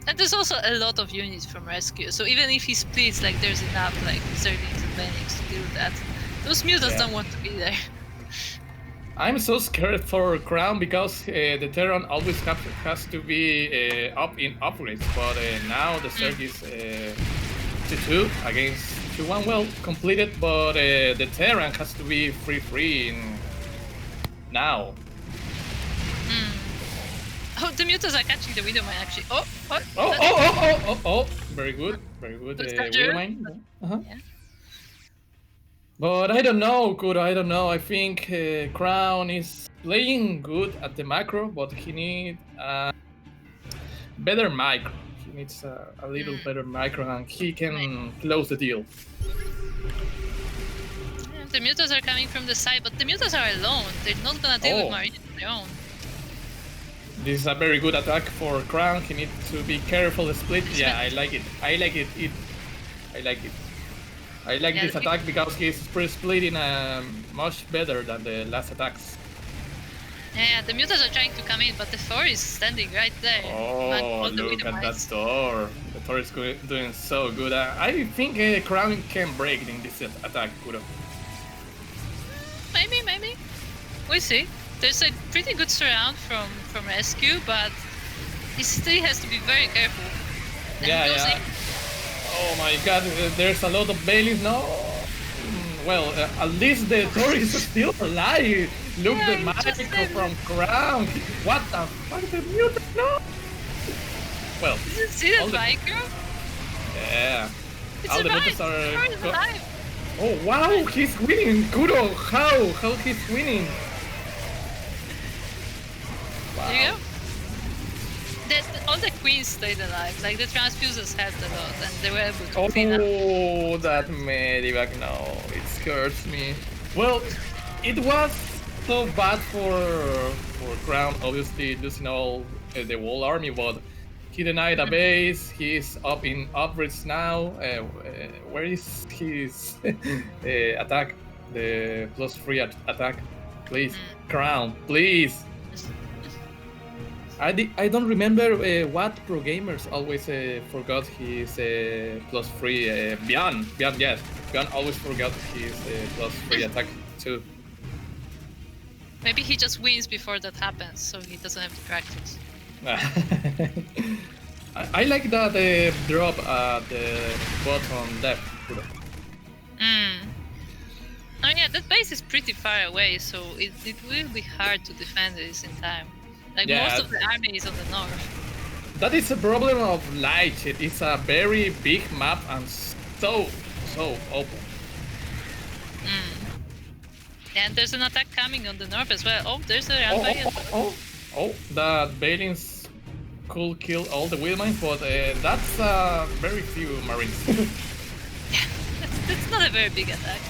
Speaker 2: and there's also a lot of units from rescue. So even if he splits, like there's enough like Zerglings and Banix to deal with that. Those mutants don't want to be there.
Speaker 3: I'm so scared for Crown because the Tailon always has to be up in upgrades, but now the Zerg is 2-2 against 2-1. Well, completed, but the Tailon has to be 3-3 in now.
Speaker 2: Oh, the mutants are catching the Widowmine actually.
Speaker 3: Oh! Very good, Widowmine.
Speaker 2: Yeah.
Speaker 3: But I don't know, Kuro, I don't know. I think Crown is playing good at the macro, but he needs better micro. He needs a little better micro and he can close the deal.
Speaker 2: Yeah, the mutants are coming from the side, but the mutants are alone. They're not gonna deal with Marine on their own.
Speaker 3: This is a very good attack for Crown. He needs to be careful the split. Yeah, I like it. I like this attack because he's splitting much better than the last attacks.
Speaker 2: Yeah, the mutants are trying to come in, but the Thor is standing right there.
Speaker 3: Oh, look at that Thor. The Thor is doing so good. I think Crown can break in this attack, Kuro.
Speaker 2: Maybe. We'll see. There's a pretty good surround from rescue, but he still has to be very careful.
Speaker 3: Yeah. Oh my god, there's a lot of Baileys now. Well, at least the Thor is still alive. Look, the magical from Crown. What the fuck, the mutant? No! Well,
Speaker 2: did you see that micro?
Speaker 3: Yeah.
Speaker 2: It's
Speaker 3: all the mutants are... Oh wow, he's winning! Kuro, how he's winning? Wow.
Speaker 2: There you go. All the queens stayed alive, like the transfusers helped a lot and they were able to clean up.
Speaker 3: Oh, that medivac, no, it scares me. Well, it was so bad for Crown, obviously losing all the whole army, but he denied a base, he's up in upgrades now. Where is his attack? The +3 attack? Please, Crown, please! I don't remember what pro gamers always forgot his +3. Beyond, yes. Beyond always forgot his +3 attack too.
Speaker 2: Maybe he just wins before that happens, so he doesn't have to practice.
Speaker 3: I like that drop at the bottom left.
Speaker 2: Oh yeah, that base is pretty far away, so it will be hard to defend this in time. Like most of the army is on the north.
Speaker 3: That is a problem of light. It is a very big map and so open.
Speaker 2: And there's an attack coming on the north as well. Oh, there's a Rambai.
Speaker 3: The Bailings could kill all the Wheelmines, but that's very few Marines.
Speaker 2: Yeah, that's not a very big attack.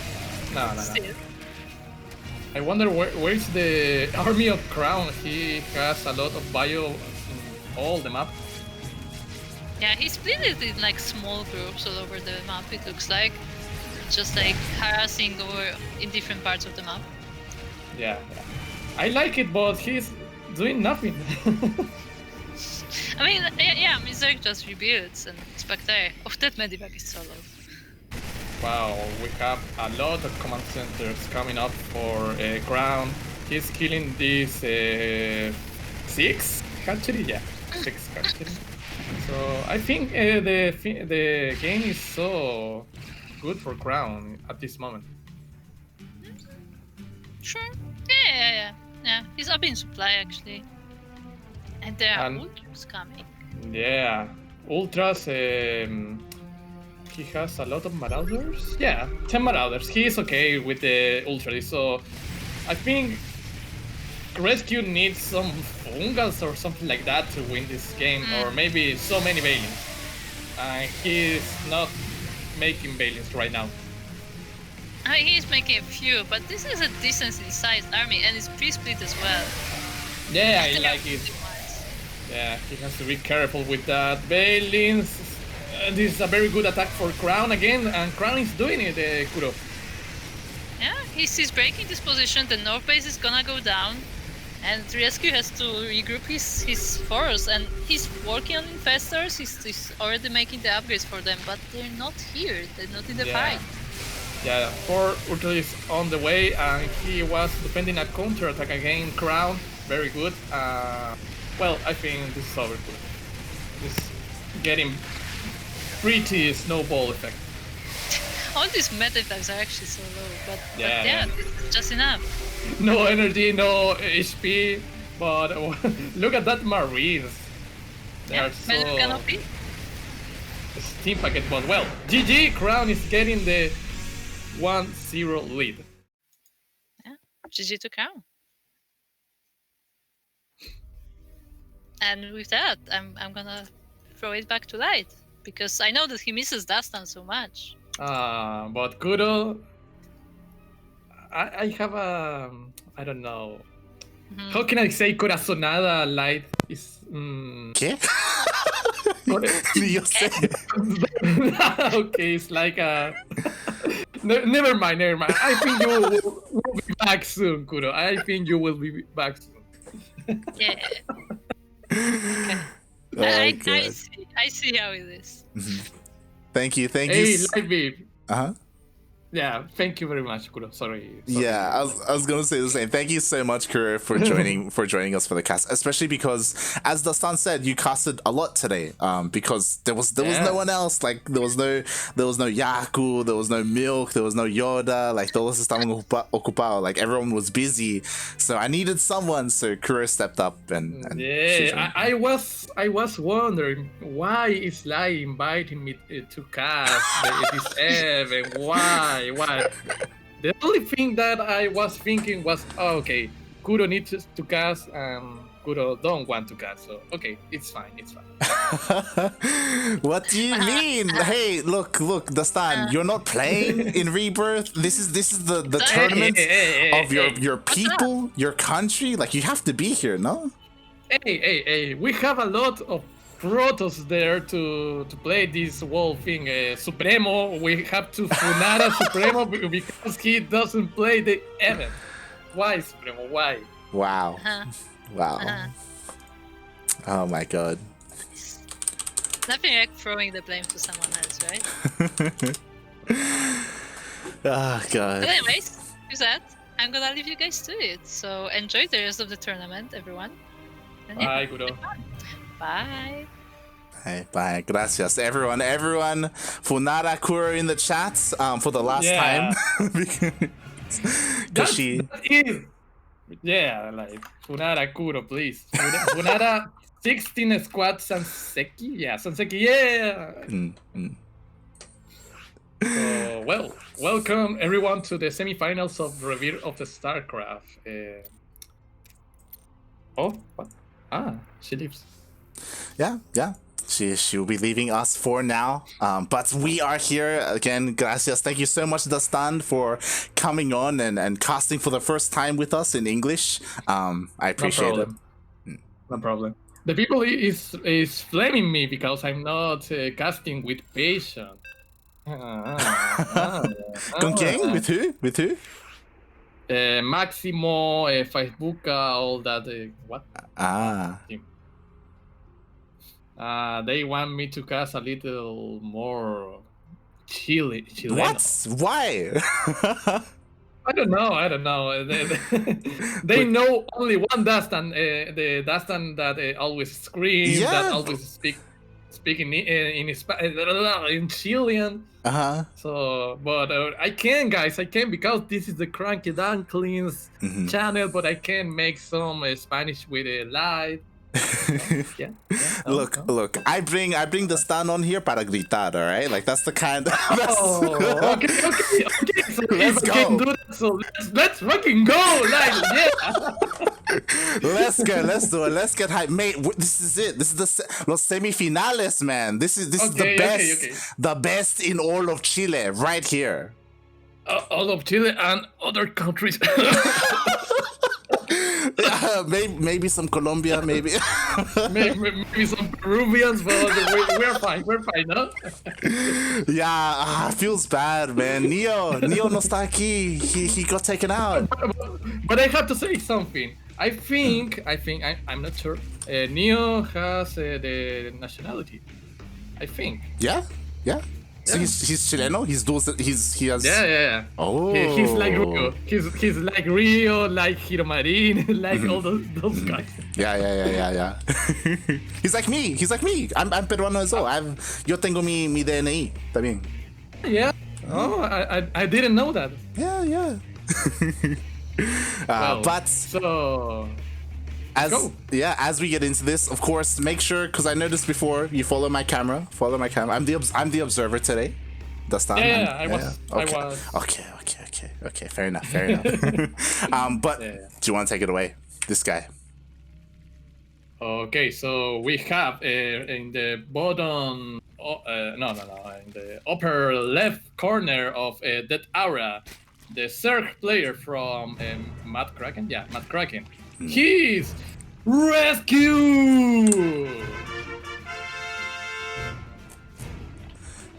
Speaker 3: No. I wonder where's the army of Crown. He has a lot of bio in all the map.
Speaker 2: Yeah, he split it in like small groups all over the map, it looks like. Just like harassing over in different parts of the map.
Speaker 3: Yeah. I like it, but he's doing nothing.
Speaker 2: I mean, Zerg just rebuilds and Spectre. Oh, that medivac is so low.
Speaker 3: Wow, we have a lot of command centers coming up for Crown. He's killing these 6 hatchery, 6 hatchery. So I think the game is so good for Crown at this moment.
Speaker 2: Sure. Yeah. He's up in supply actually, and there are ultras coming.
Speaker 3: Yeah, ultras. He has a lot of Marauders. Yeah, 10 Marauders. He is okay with the Ultra. So I think Rescue needs some Fungals or something like that to win this game, or maybe so many Bailings. and he's not making Bailins right now.
Speaker 2: I mean, he's making a few, but this is a decently sized army, and it's pre-split as well.
Speaker 3: Yeah, I like it. Yeah, he has to be careful with that. Bailins. This is a very good attack for Crown again, and Crown is doing it, Kuro.
Speaker 2: Yeah, he's breaking this position. The north base is gonna go down, and Rescue has to regroup his force, and he's working on infestors. He's already making the upgrades for them, but they're not here. They're not in the fight.
Speaker 3: Yeah, 4 Ultra is on the way, and he was defending a counter attack against Crown. Very good. Well, I think this is over good. This is getting pretty snowball effect.
Speaker 2: All these meta attacks are actually so low, but yeah, it's just enough.
Speaker 3: No energy, no HP, but look at that Marines. They are so steam packet, but well, GG, Crown is getting the 1-0 lead.
Speaker 2: Yeah, GG to Crown. And with that, I'm gonna throw it back to Light, because I know that he misses Dastan so much.
Speaker 3: But Kuro, I have a, I don't know. How can I say corazonada Light is...
Speaker 1: ¿Qué? Yo sé.
Speaker 3: Okay, it's like a... Never mind. I think you will be back soon, Kuro. I think you will be back soon.
Speaker 2: Yeah.
Speaker 1: Okay.
Speaker 2: I see how it is.
Speaker 1: Thank you.
Speaker 3: Hey, Light Beep.
Speaker 1: Uh-huh.
Speaker 3: Yeah, thank you very much, Kuro. Sorry.
Speaker 1: Yeah, I was gonna say the same. Thank you so much, Kuro, for joining us for the cast. Especially because, as Dastan said, you casted a lot today. Because there was no one else. Like there was no Yaku, there was no Milk, there was no Yoda. Like todos estaban ocupado. Like everyone was busy. So I needed someone. So Kuro stepped up and
Speaker 3: yeah, I was wondering why is Lai inviting me to cast this Eve and why. The only thing that I was thinking was, okay, Kuro needs to cast and Kuro don't want to cast, so okay, it's fine.
Speaker 1: What do you mean? Hey, look, Dastan, you're not playing in Rebirth. This is the tournament of your people, your country. Like you have to be here, no?
Speaker 3: Hey, we have a lot of Protoss there to play this whole thing. Supremo, we have to Funara Supremo because he doesn't play the event. Why, Supremo? Why?
Speaker 1: Wow. Wow. Oh my god.
Speaker 2: Nothing like throwing the blame to someone else, right?
Speaker 1: Oh god.
Speaker 2: But anyways, with that, I'm gonna leave you guys to it. So enjoy the rest of the tournament, everyone. And
Speaker 3: bye, Kuro.
Speaker 2: Bye.
Speaker 1: Bye. Gracias, everyone. Funara Kuro in the chats for the last time. Because
Speaker 3: yeah, like Funara Kuro, please. Funara 16 squad Sanseki. Yeah, Sanseki. Yeah. So, well, welcome everyone to the semifinals of Rebirth of StarCraft. Oh, what? She leaves.
Speaker 1: Yeah. She'll be leaving us for now. But we are here again. Gracias. Thank you so much, Dastan, for coming on and casting for the first time with us in English. I appreciate it.
Speaker 3: No problem. The people is blaming me because I'm not casting with patience.
Speaker 1: Con quién? With who?
Speaker 3: Maximo, Facebook, all that. What? They want me to cast a little more Chilean.
Speaker 1: What? Why?
Speaker 3: I don't know. They know only one Dastan, the Dastan that always screams, that always speaking in Chilean. So, but I can, guys, because this is the CranKy Ducklings channel, but I can make some Spanish with a live.
Speaker 1: Look, I bring the stand on here para gritar, all right? Like that's the kind.
Speaker 3: Okay. So
Speaker 1: let's
Speaker 3: if
Speaker 1: go.
Speaker 3: I can do that, so let's fucking go! Like, yeah.
Speaker 1: Let's do it. Let's get hype, mate. This is it. This is the los semifinales, man. This is the best, the best in all of Chile, right here.
Speaker 3: All of Chile and other countries.
Speaker 1: Maybe some Colombia, maybe.
Speaker 3: maybe some Peruvians, but we're fine. We're fine, no?
Speaker 1: Yeah, feels bad, man. Neo no está aquí. He got taken out.
Speaker 3: But I have to say something. I think I'm not sure. Neo has the nationality. I think.
Speaker 1: Yeah. So he's Chileno. He has.
Speaker 3: Yeah.
Speaker 1: Oh.
Speaker 3: He's like Rio. He's like Rio, like Hiromarin, like all those guys.
Speaker 1: Yeah. He's like me. I'm peruano as well. Yo tengo mi DNI también.
Speaker 3: Yeah. Oh, I didn't know that.
Speaker 1: Yeah. But
Speaker 3: so.
Speaker 1: As we get into this, of course, make sure, because I noticed before, you follow my camera. I'm the observer today. Dastan.
Speaker 3: Yeah, I was.
Speaker 1: Okay. Fair enough. But do you want to take it away? This guy.
Speaker 3: Okay, so we have in the bottom, in the upper left corner of that area, the third player from Matt Kraken. Yeah, Matt Kraken. He's rescue!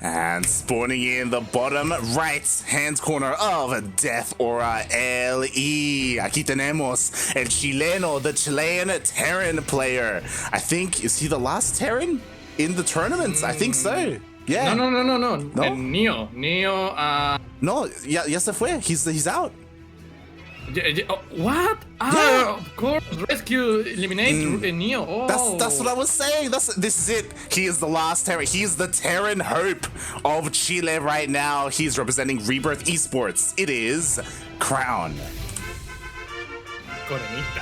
Speaker 1: And spawning in the bottom right hand corner of Death Aura LE. Aquí tenemos el chileno, the Chilean Terran player. I think, is he the last Terran in the tournaments? I think so. Yeah.
Speaker 3: No.
Speaker 1: No?
Speaker 3: Neo.
Speaker 1: No, ya se fue. He's out.
Speaker 3: What?
Speaker 1: Yeah.
Speaker 3: Of course, rescue, eliminate Neo. Oh.
Speaker 1: That's what I was saying. This is it. He is the last Terran. He's the Terran hope of Chile right now. He's representing Rebirth eSports. It is Crown.
Speaker 3: Coronita.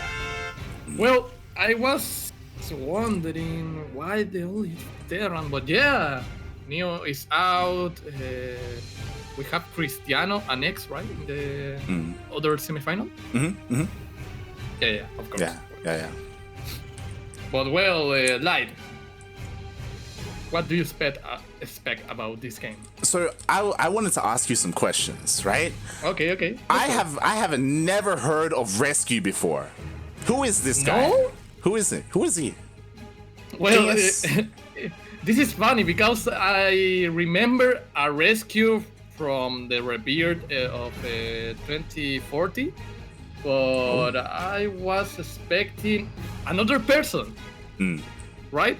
Speaker 3: Well, I was wondering why the only Terran, but yeah, Neo is out. We have CristianoX, right, in the other semifinal. Yeah, of course.
Speaker 1: Yeah.
Speaker 3: But well, Light, what do you expect about this game?
Speaker 1: So I wanted to ask you some questions, right?
Speaker 3: Okay.
Speaker 1: I have never heard of Rescue before. Who is this guy?
Speaker 3: No?
Speaker 1: Who is it? Who is he?
Speaker 3: Well, this is funny because I remember a Rescue from the Rebirth of 2040, but I was expecting another person, right?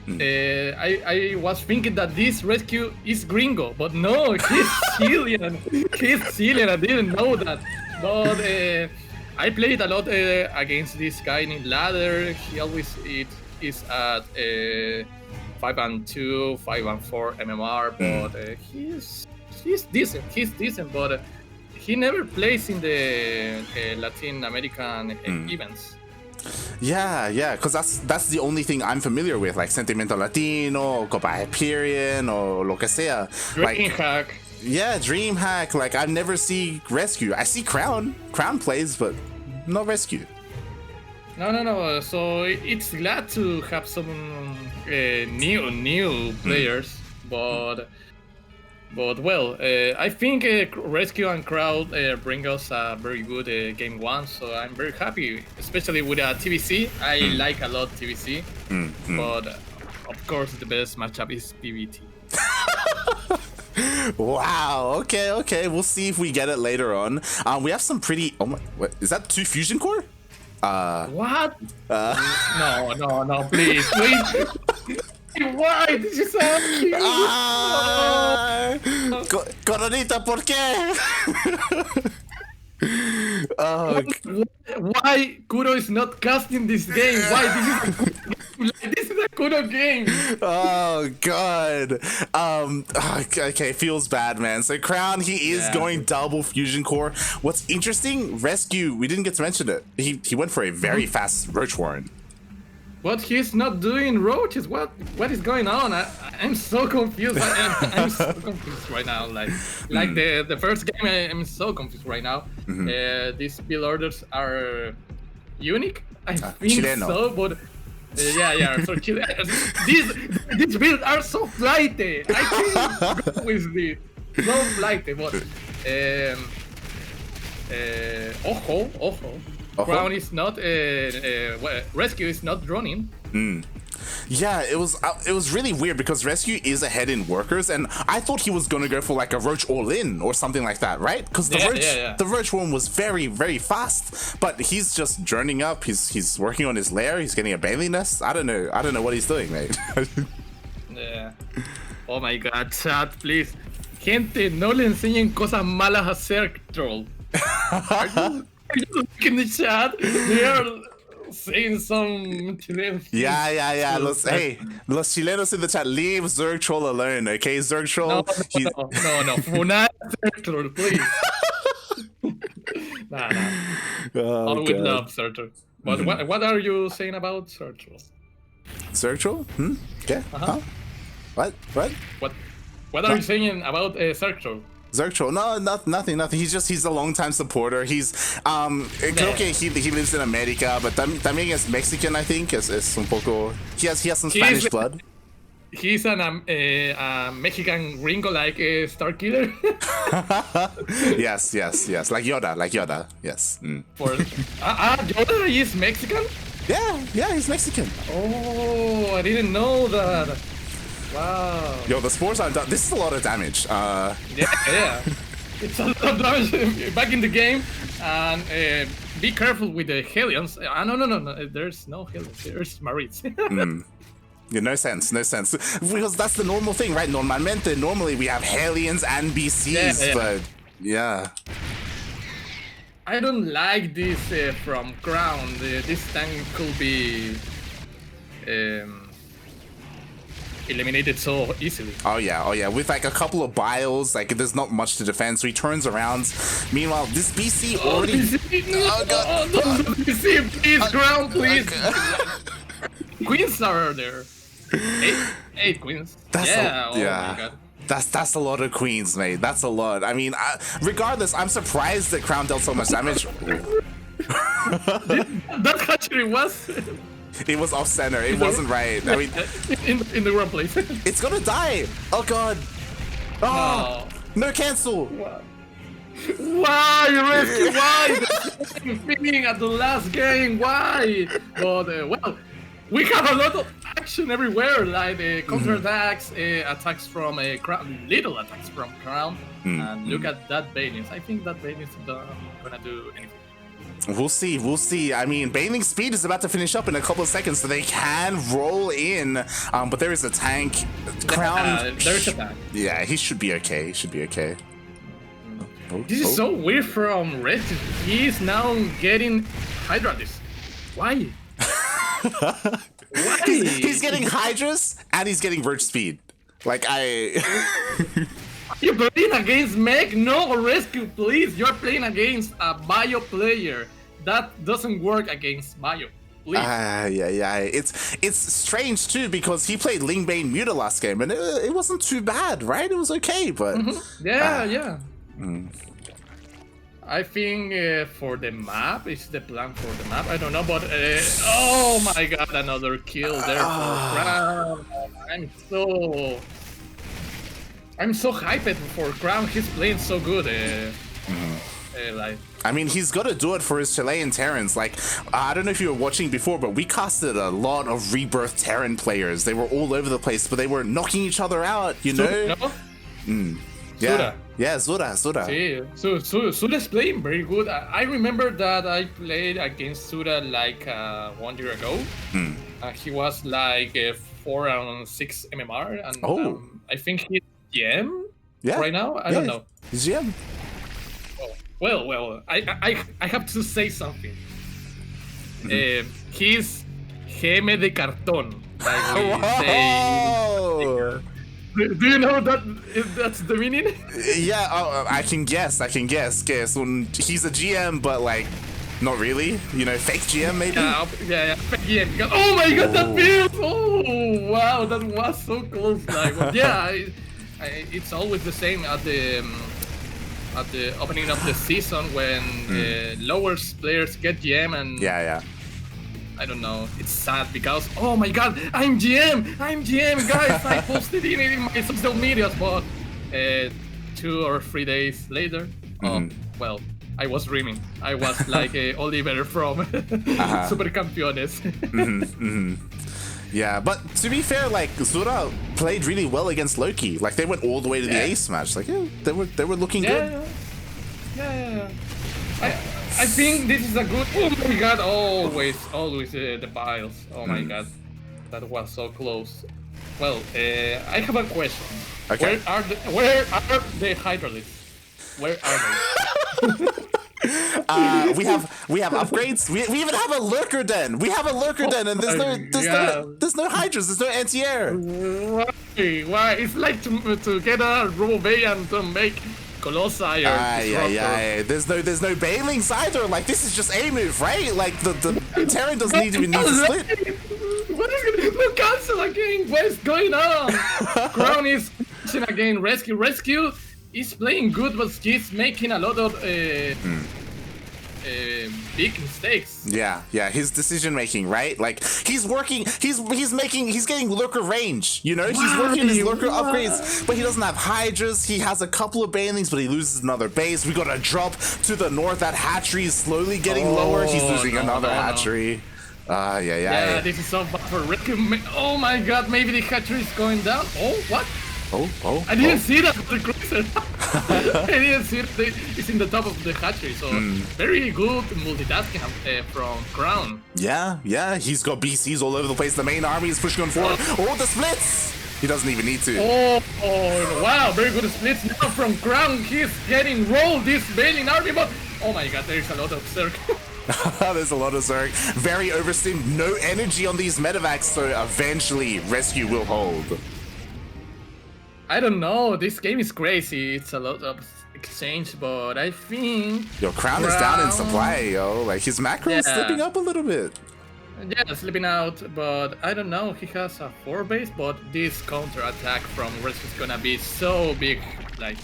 Speaker 3: I was thinking that this rescue is gringo, but no, he's Chilean. He's Chilean. I didn't know that, but I played a lot against this guy in ladder. He always is at 5-2, 5-4 MMR, but he's decent, but he never plays in the Latin American events.
Speaker 1: Yeah, because that's the only thing I'm familiar with, like Sentimiento Latino, Copa Hyperion, or lo que sea.
Speaker 3: DreamHack.
Speaker 1: Yeah, DreamHack. Like, I never see Rescue. I see Crown plays, but no Rescue.
Speaker 3: No. So it's glad to have some new players, but well, I think Rescue and Crowd bring us a very good game one, so I'm very happy, especially with TVC. I like a lot TVC, but of course the best matchup is PVT.
Speaker 1: Wow. Okay. We'll see if we get it later on. We have some pretty. Oh my! What is that? 2 fusion core?
Speaker 3: What? No, please. Why? This is so cute.
Speaker 1: Coronita, ¿por qué?
Speaker 3: Why Kuro is not casting this game? Why this is a Kuro game?
Speaker 1: Oh god. Okay, feels bad, man. So Crown, he is going double fusion core. What's interesting, Rescue, we didn't get to mention it. He went for a very fast Roach Warren.
Speaker 3: But he's not doing roaches. What is going on? I'm so confused. I'm so confused right now. Like the first game, I'm so confused right now. These build orders are unique? I think
Speaker 1: Chileno.
Speaker 3: so, but yeah. So these builds are so flighty. I can't go with this. So flighty, but ojo. Crown is not rescue is not running.
Speaker 1: Yeah, it was really weird because Rescue is ahead in workers, and I thought he was gonna go for like a Roach all in or something like that, right? Because the Roach one was very, very fast, but he's just journeying up. He's working on his lair. He's getting a Bailey nest. I don't know what he's doing, mate.
Speaker 3: Yeah. Oh my God, chat, please. Gente, no le enseñen cosas malas a ser troll. Are you looking in the chat? They are saying some Chilean.
Speaker 1: Yeah. Los Chilenos in the chat, leave Zerg Troll alone, okay? Zerg Troll.
Speaker 3: No. Funar Zerg Troll, please. Nah.
Speaker 1: Oh,
Speaker 3: All with love, Zerg Troll. But what are you saying about Zerg Troll?
Speaker 1: Zerg Troll? Okay. Huh? What?
Speaker 3: What are you saying about Zerg Troll?
Speaker 1: Zerg Troll? No, nothing. He's a long-time supporter. He's creo que he lives in America, but también es Mexican, I think. Es un poco. He has some Spanish blood.
Speaker 3: He's a Mexican gringo like Starkiller.
Speaker 1: Yes. Like Yoda. Yes.
Speaker 3: Yoda is Mexican?
Speaker 1: Yeah, he's Mexican.
Speaker 3: Oh, I didn't know that. Wow.
Speaker 1: Yo, the spores aren't done. This is a lot of damage.
Speaker 3: Yeah. It's a lot of damage back in the game. And be careful with the Hellions. No. There's no Hellions. There's Marines.
Speaker 1: Yeah, no sense. Because that's the normal thing, right? Normally we have Hellions and BCs, but yeah.
Speaker 3: I don't like this from Crown. This tank could be eliminated so easily. Oh
Speaker 1: yeah, with like a couple of biles, like there's not much to defend, so he turns around. Meanwhile, this BC already...
Speaker 3: Oh god! BC, please, Crown, please! Queens are there. Eight queens. Oh my god.
Speaker 1: That's a lot of queens, mate. That's a lot. I mean, regardless, I'm surprised that Crown dealt so much damage.
Speaker 3: That actually was...
Speaker 1: It was off center. It wasn't right. I mean,
Speaker 3: in the wrong place.
Speaker 1: It's gonna die. Oh god. Oh, no cancel.
Speaker 3: Why rescue? Why the same thing at the last game? Why? But well, we have a lot of action everywhere, like counterattacks, attacks from Crown, little attacks from Crown, and look at that Bailings. I think that Bailings is not gonna do anything.
Speaker 1: We'll see. I mean, Bathing Speed is about to finish up in a couple of seconds, so they can roll in. But there is a tank. Crown.
Speaker 3: There's a tank.
Speaker 1: Yeah, he should be okay.
Speaker 3: This is so weird from Red. He's now getting Hydradis. Why? Why?
Speaker 1: He's getting Hydras and he's getting Verge Speed. Like
Speaker 3: You're playing against Meg? No, rescue, please. You're playing against a bio player. That doesn't work against bio. Please.
Speaker 1: Yeah. It's strange too because he played Lingbane Muta last game and it wasn't too bad, right? It was okay, but
Speaker 3: yeah. I think for the map, is the plan for the map? I don't know, but oh my god, another kill there for Crown. I'm so hyped for Crown. He's playing so good.
Speaker 1: I mean, he's got to do it for his Chilean Terrans. Like, I don't know if you were watching before, but we casted a lot of Rebirth Terran players. They were all over the place, but they were knocking each other out, you know?
Speaker 3: Zura.
Speaker 1: Yeah, Zura.
Speaker 3: Sí, so Zura's playing very good. I remember that I played against Zura like 1 year ago. He was like 4 and 6 MMR, and I think he's GM right now. I don't know.
Speaker 1: He's GM.
Speaker 3: Well, I have to say something. He's GM de cartón. Do you know that's the meaning?
Speaker 1: Yeah, I can guess. He's a GM, but like, not really. You know, fake GM maybe.
Speaker 3: Yeah, fake GM. Oh my god, that build! Oh wow, that was so close. Like, yeah, it's always the same at the at the opening of the season when lower players get GM and
Speaker 1: Yeah.
Speaker 3: I don't know. It's sad because oh my god, I'm GM, guys. I posted it in my social medias, but 2 or 3 days later, well, I was dreaming. I was like Oliver from Super Campeones.
Speaker 1: Yeah, but to be fair, like Zura played really well against Loki. Like they went all the way to the ace match. Like they were looking good.
Speaker 3: Yeah. I think this is a good. Oh my god! Always the bios. Oh my god, that was so close. Well, I have a question.
Speaker 1: Okay.
Speaker 3: Where are the hydraulics? Where are they?
Speaker 1: We have upgrades. We even have a lurker den. We have a lurker den, and there's no hydras. There's no anti-air.
Speaker 3: Why? It's like to get a Robo Bay and to make Colossi or
Speaker 1: There's no bailings either. Like this is just a move, right? Like the Terran doesn't even need to split.
Speaker 3: What is going to cancel again? What is going on? Crown is again. Rescue is playing good, but he's making a lot of big mistakes.
Speaker 1: Yeah, his decision making, right? Like he's getting lurker range, you know? He's working his lurker upgrades, but he doesn't have hydras. He has a couple of banelings, but he loses another base. We got a drop to the north. That hatchery is slowly getting lower. He's losing another hatchery. Yeah,
Speaker 3: this is so bad for Rescue. Oh my god, maybe the hatchery is going down. Oh, what? I didn't see that with the cruiser. I didn't see it. It's in the top of the hatchery, so very good multitasking from Crown.
Speaker 1: Yeah, he's got BCs all over the place. The main army is pushing on forward. Oh, the splits! He doesn't even need to.
Speaker 3: Oh, wow, very good splits now from Crown. He's getting rolled, this bailing army, but oh my god, there's a lot of circle.
Speaker 1: There's a lot of Zerg. Very overstimmed. No energy on these medevacs, so eventually Rescue will hold.
Speaker 3: I don't know, this game is crazy. It's a lot of exchange, but I think...
Speaker 1: Yo, Crown is down in supply, yo. Like, his macro is slipping up a little bit.
Speaker 3: Yeah, slipping out, but I don't know. He has a 4 base, but this counter attack from Rescue is gonna be so big. Like...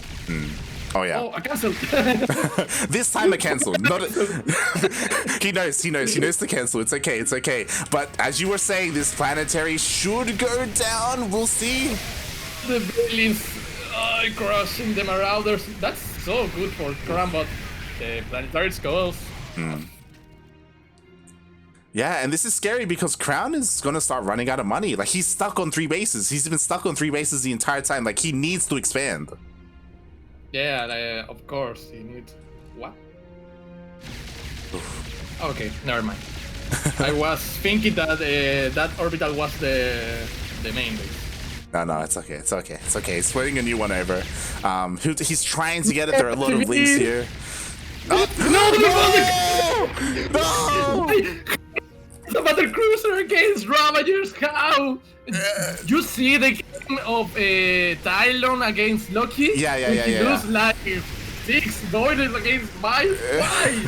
Speaker 1: Oh, yeah.
Speaker 3: Oh, I canceled.
Speaker 1: This time I canceled. Not he knows to cancel. It's okay. But as you were saying, this planetary should go down. We'll see.
Speaker 3: The Bailings crushing the Marauders. That's so good for Crown, but the planetary goes.
Speaker 1: Yeah, and this is scary because Crown is gonna start running out of money. Like he's stuck on 3 bases. He's been stuck on 3 bases the entire time. Like he needs to expand.
Speaker 3: Yeah, of course he needs. What? Okay, never mind. I was thinking that that orbital was the main base.
Speaker 1: No, it's okay. He's putting a new one over. He's trying to get it. There are a lot of links here.
Speaker 3: No! The Battle Cruiser against Ravagers. How? You see the game of Tailon against Loki?
Speaker 1: Yeah.
Speaker 3: He lose like 6 voided against Miles. Why?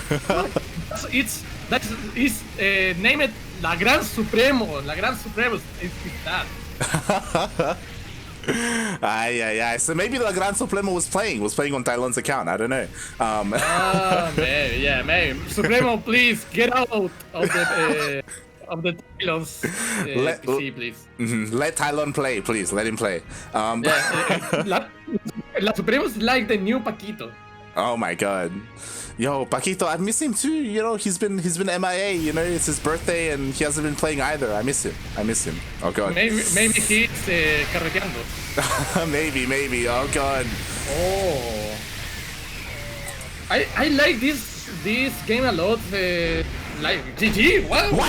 Speaker 3: It's named La Gran Supremo. La Gran Supremo is that.
Speaker 1: So maybe the Gran Supremo was playing on Tailon's account. I don't know.
Speaker 3: Maybe. Supremo, please get out of the Tailon's PC, please.
Speaker 1: Let Tailon play, please. Let him play.
Speaker 3: La Supremo's like the new Paquito.
Speaker 1: Oh my god. Yo, Paquito, I miss him too. You know, he's been MIA. You know, it's his birthday and he hasn't been playing either. I miss him. Oh god.
Speaker 3: Maybe he's carreteando.
Speaker 1: maybe. Oh god.
Speaker 3: Oh. I like this game a lot. Like GG. What? Look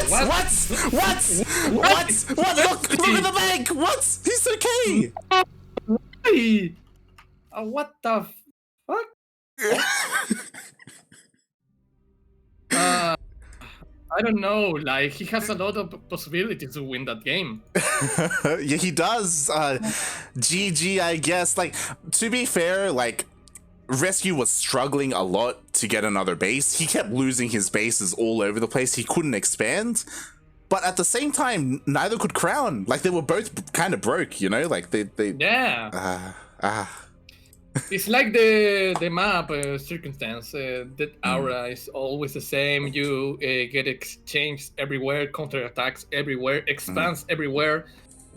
Speaker 1: at the bank. What? He's okay.
Speaker 3: What the fuck? I don't know, like he has a lot of possibilities to win that game.
Speaker 1: Yeah, he does. GG, I guess. Like, to be fair, like Rescue was struggling a lot to get another base. He kept losing his bases all over the place. He couldn't expand. But at the same time, neither could Crown. Like they were both kind of broke, you know? Like they
Speaker 3: Yeah. It's like the map circumstance. That aura is always the same. You get exchanged everywhere, counterattacks everywhere, expands everywhere.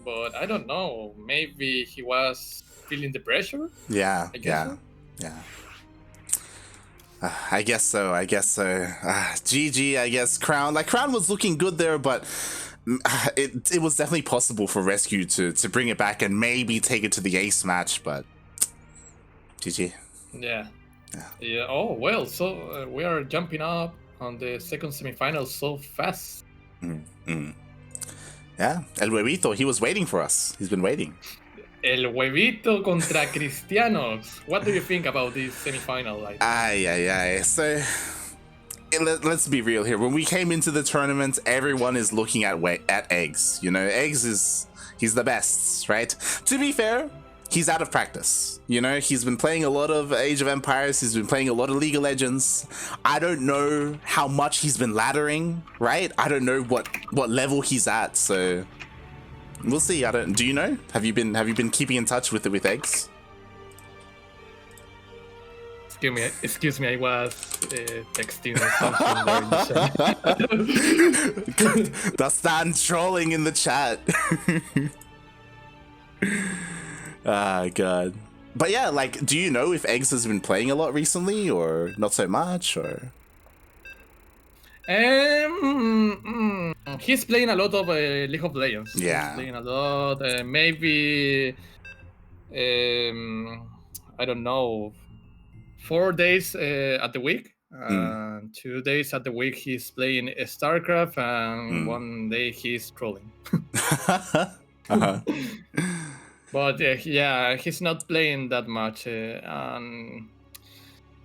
Speaker 3: But I don't know. Maybe he was feeling the pressure.
Speaker 1: Yeah,
Speaker 3: I guess so.
Speaker 1: yeah. I guess so. GG, I guess. Crown was looking good there, but it was definitely possible for Rescue to bring it back and maybe take it to the ace match, but GG.
Speaker 3: Yeah. Oh well. So we are jumping up on the second semifinal so fast.
Speaker 1: Yeah, El Huevito, he was waiting for us. He's been waiting.
Speaker 3: El Huevito contra CristianoX. What do you think about this semifinal?
Speaker 1: So, let's be real here. When we came into the tournament, everyone is looking at eGGz. You know, eGGz he's the best, right? To be fair, he's out of practice. You know, he's been playing a lot of Age of Empires. He's been playing a lot of League of Legends. I don't know how much he's been laddering, right? I don't know what level he's at. So we'll see. Do you know? Have you been keeping in touch with eGGz?
Speaker 3: Excuse me, I was texting or something during the chat.
Speaker 1: Dastan trolling in the chat. Ah, God. But yeah, like, do you know if eGGz has been playing a lot recently, or not so much, or?
Speaker 3: He's playing a lot of League of Legends.
Speaker 1: Yeah.
Speaker 3: He's playing a lot. Maybe, I don't know, 4 days at the week. 2 days at the week he's playing StarCraft, and 1 day he's trolling. But yeah, he's not playing that much, and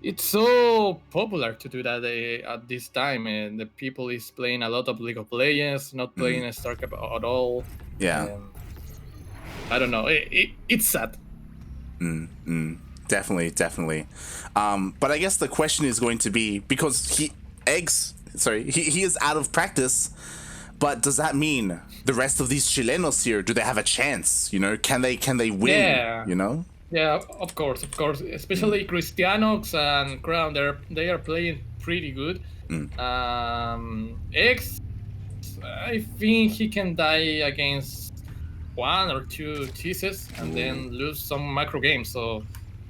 Speaker 3: it's so popular to do that at this time. The people is playing a lot of League of Legends, not playing StarCraft at all.
Speaker 1: Yeah.
Speaker 3: I don't know. It's sad.
Speaker 1: Definitely. But I guess the question is going to be, because he is out of practice, but does that mean the rest of these Chilenos here, do they have a chance? You know, can they win?
Speaker 3: Yeah.
Speaker 1: You know?
Speaker 3: Yeah, of course. Especially CristianoX and Crown, they are playing pretty good. X, I think he can die against 1 or 2 cheeses and then lose some macro games. So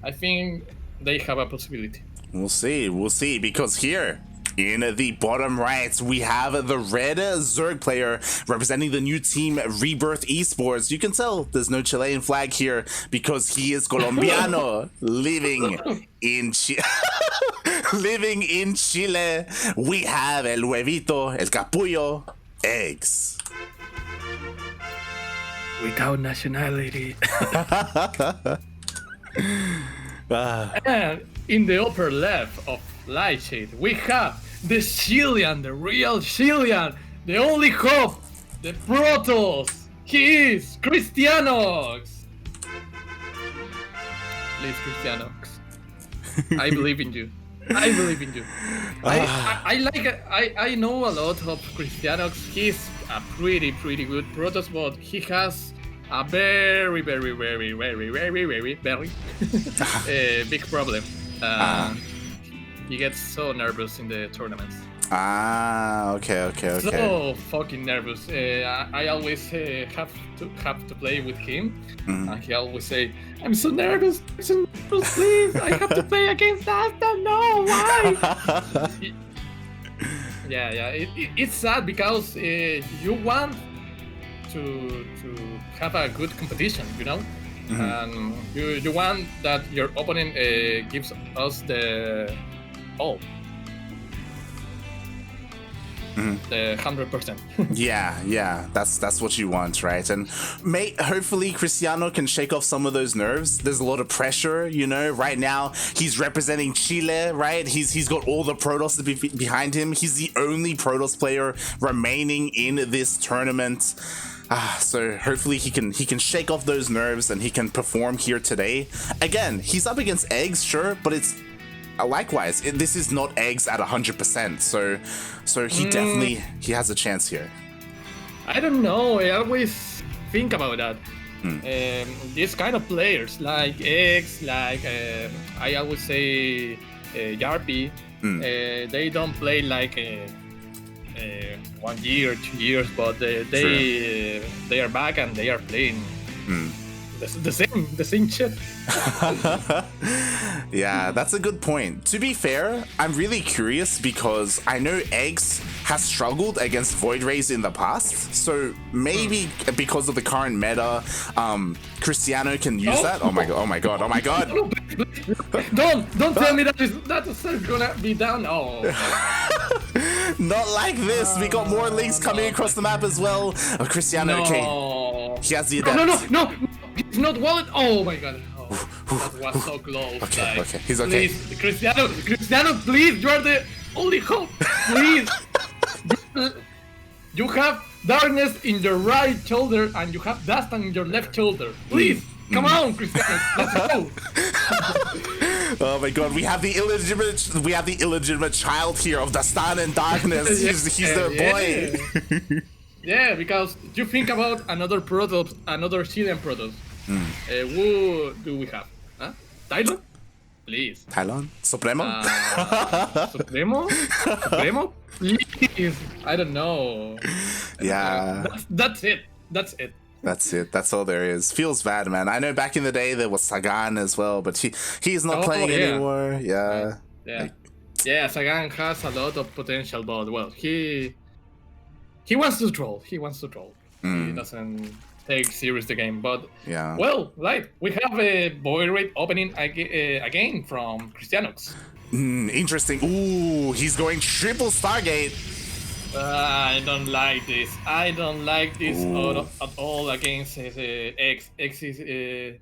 Speaker 3: I think they have a possibility.
Speaker 1: We'll see, because here in the bottom right, we have the red Zerg player representing the new team Rebirth eSports. You can tell there's no Chilean flag here because he is Colombiano, living in Chile. We have El Huevito, El Capullo, eGGz.
Speaker 3: Without nationality. And in the upper left of Lightshade, we have the Chilean, the real Chilean, the only hope, the Protoss. He is CristianoX. Please, CristianoX. I believe in you. I know a lot of CristianoX. He's a pretty good Protoss, but he has a very big problem. He gets so nervous in the tournaments.
Speaker 1: Okay.
Speaker 3: So fucking nervous. I always have to play with him, and he always say, "I'm so nervous, please. I have to play against Dastan. No, why?" It's sad because you want to have a good competition, you know, and you want that your opponent gives us the all. The 100%.
Speaker 1: yeah, that's what you want, right? And hopefully Cristiano can shake off some of those nerves. There's a lot of pressure, you know. Right now he's representing Chile, right? He's got all the Protoss behind him. He's the only Protoss player remaining in this tournament. So hopefully he can shake off those nerves and he can perform here today. Again, he's up against eGGz, sure, but it's likewise, this is not eGGz at 100%, so he definitely has a chance here.
Speaker 3: I don't know. I always think about that. These kind of players like X, like I always say Yarpi, they don't play like 1 year, 2 years, but they are back and they are playing the same shit.
Speaker 1: Yeah, that's a good point. To be fair, I'm really curious because I know Eggs has struggled against Void Rays in the past, so maybe because of the current meta, Cristiano can use that. Oh my god! Oh my god! Oh my god!
Speaker 3: Don't tell me that is gonna be down. Oh.
Speaker 1: Not like this. We got more links coming across the map as well. Oh, Cristiano, okay. He has the adept.
Speaker 3: No. He's not wallet. Oh my god. That was so close.
Speaker 1: Okay,
Speaker 3: like,
Speaker 1: okay. He's okay.
Speaker 3: Please, Cristiano, please. You are the only hope. Please. You have darkness in your right shoulder and you have Dastan in your left shoulder. Please. Come on, Cristiano. Let's go.
Speaker 1: Oh my god, we have the illegitimate child here of Dastan and Darkness. He's their boy.
Speaker 3: Yeah, because you think about another product, another Chilean product. Who do we have? Huh? Tailon? Please.
Speaker 1: Tailon? Supremo?
Speaker 3: Supremo? Please. I don't know.
Speaker 1: Yeah.
Speaker 3: That's it. That's it.
Speaker 1: That's it. That's all there is. Feels bad, man. I know back in the day there was Sagan as well, but he's not playing anymore. Yeah.
Speaker 3: Yeah, Sagan has a lot of potential, but well, he wants to troll. He doesn't take serious the game, but
Speaker 1: yeah.
Speaker 3: Well, right. We have a Void Raid opening again from CristianoX.
Speaker 1: Interesting. Ooh, he's going triple Stargate.
Speaker 3: I don't like this. At all against X. X is